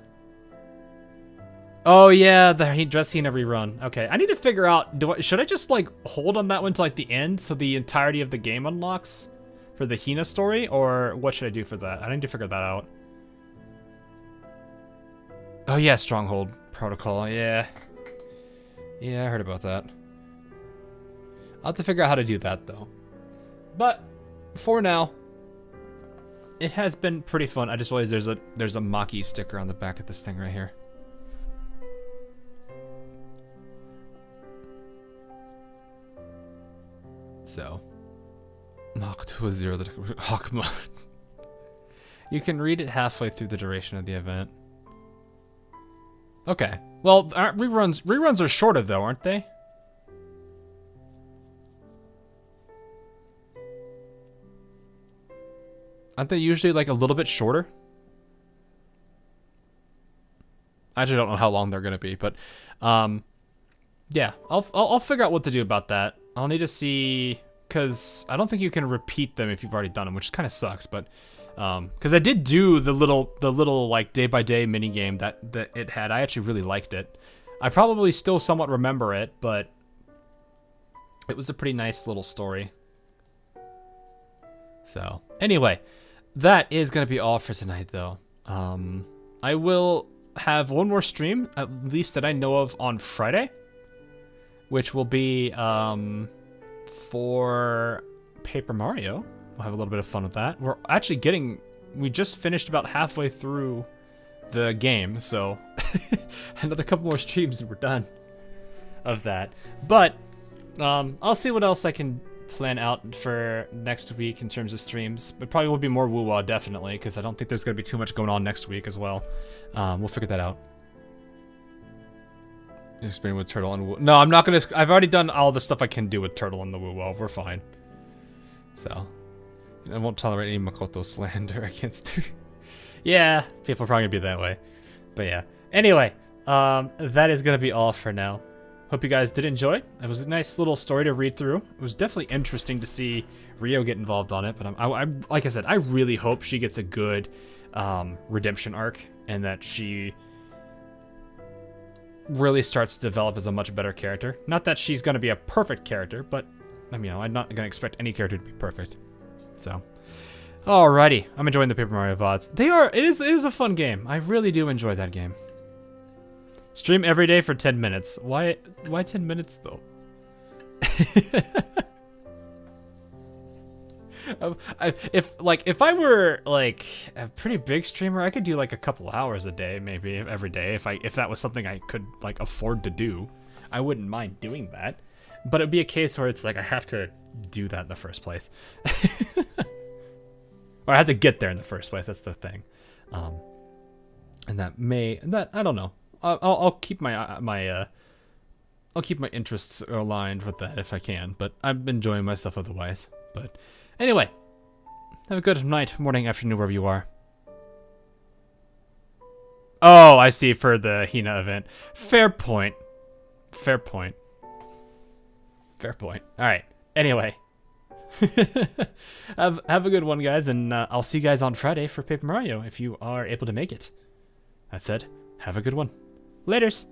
Oh yeah, the dress Hina rerun. Okay, I need to figure out, should I just like hold on that one to like the end so the entirety of the game unlocks for the Hina story, or what should I do for that? I need to figure that out. Oh yeah, Stronghold Protocol, yeah. Yeah, I heard about that. I'll have to figure out how to do that though. But for now, it has been pretty fun. I just realized there's a Maki sticker on the back of this thing right here. So, Mach to a 0. Hakma. You can read it halfway through the duration of the event. Okay. Well, reruns are shorter though, aren't they? Aren't they usually like a little bit shorter? I actually don't know how long they're gonna be, but yeah, I'll figure out what to do about that. I'll need to see, because I don't think you can repeat them if you've already done them, which kind of sucks. But because I did do the little like day by day mini game that it had, I actually really liked it. I probably still somewhat remember it, but it was a pretty nice little story. So anyway, that is gonna be all for tonight, though. I will have one more stream, at least that I know of, on Friday, which will be for Paper Mario. We'll have a little bit of fun with that. We're actually we just finished about halfway through the game, so another couple more streams and we're done of that. But I'll see what else I can plan out for next week in terms of streams. It probably will be more woo-wah, definitely, because I don't think there's going to be too much going on next week as well. We'll figure that out. Experimenting with turtle and woo. No, I'm not gonna. I've already done all the stuff I can do with turtle and the woo wolf. We're fine. So, I won't tolerate any Makoto slander against her. Yeah, people are probably gonna be that way. But yeah. Anyway, that is gonna be all for now. Hope you guys did enjoy. It was a nice little story to read through. It was definitely interesting to see Rio get involved on it. But I'm like I said, I really hope she gets a good redemption arc and that she really starts to develop as a much better character. Not that she's going to be a perfect character, but I mean, I'm not going to expect any character to be perfect. So, alrighty, I'm enjoying the Paper Mario VODs. It is a fun game. I really do enjoy that game. Stream every day for 10 minutes. Why 10 minutes though? If I were like a pretty big streamer, I could do like a couple hours a day, maybe every day. If that was something I could like afford to do, I wouldn't mind doing that. But it'd be a case where it's like I have to do that in the first place, or I have to get there in the first place. That's the thing, and that I don't know. I'll keep my interests aligned with that if I can. But I'm enjoying myself otherwise. But anyway, have a good night, morning, afternoon, wherever you are. Oh, I see, for the Hina event. Fair point. Fair point. Fair point. All right. Anyway, have a good one, guys, and I'll see you guys on Friday for Paper Mario if you are able to make it. That said, have a good one. Laters.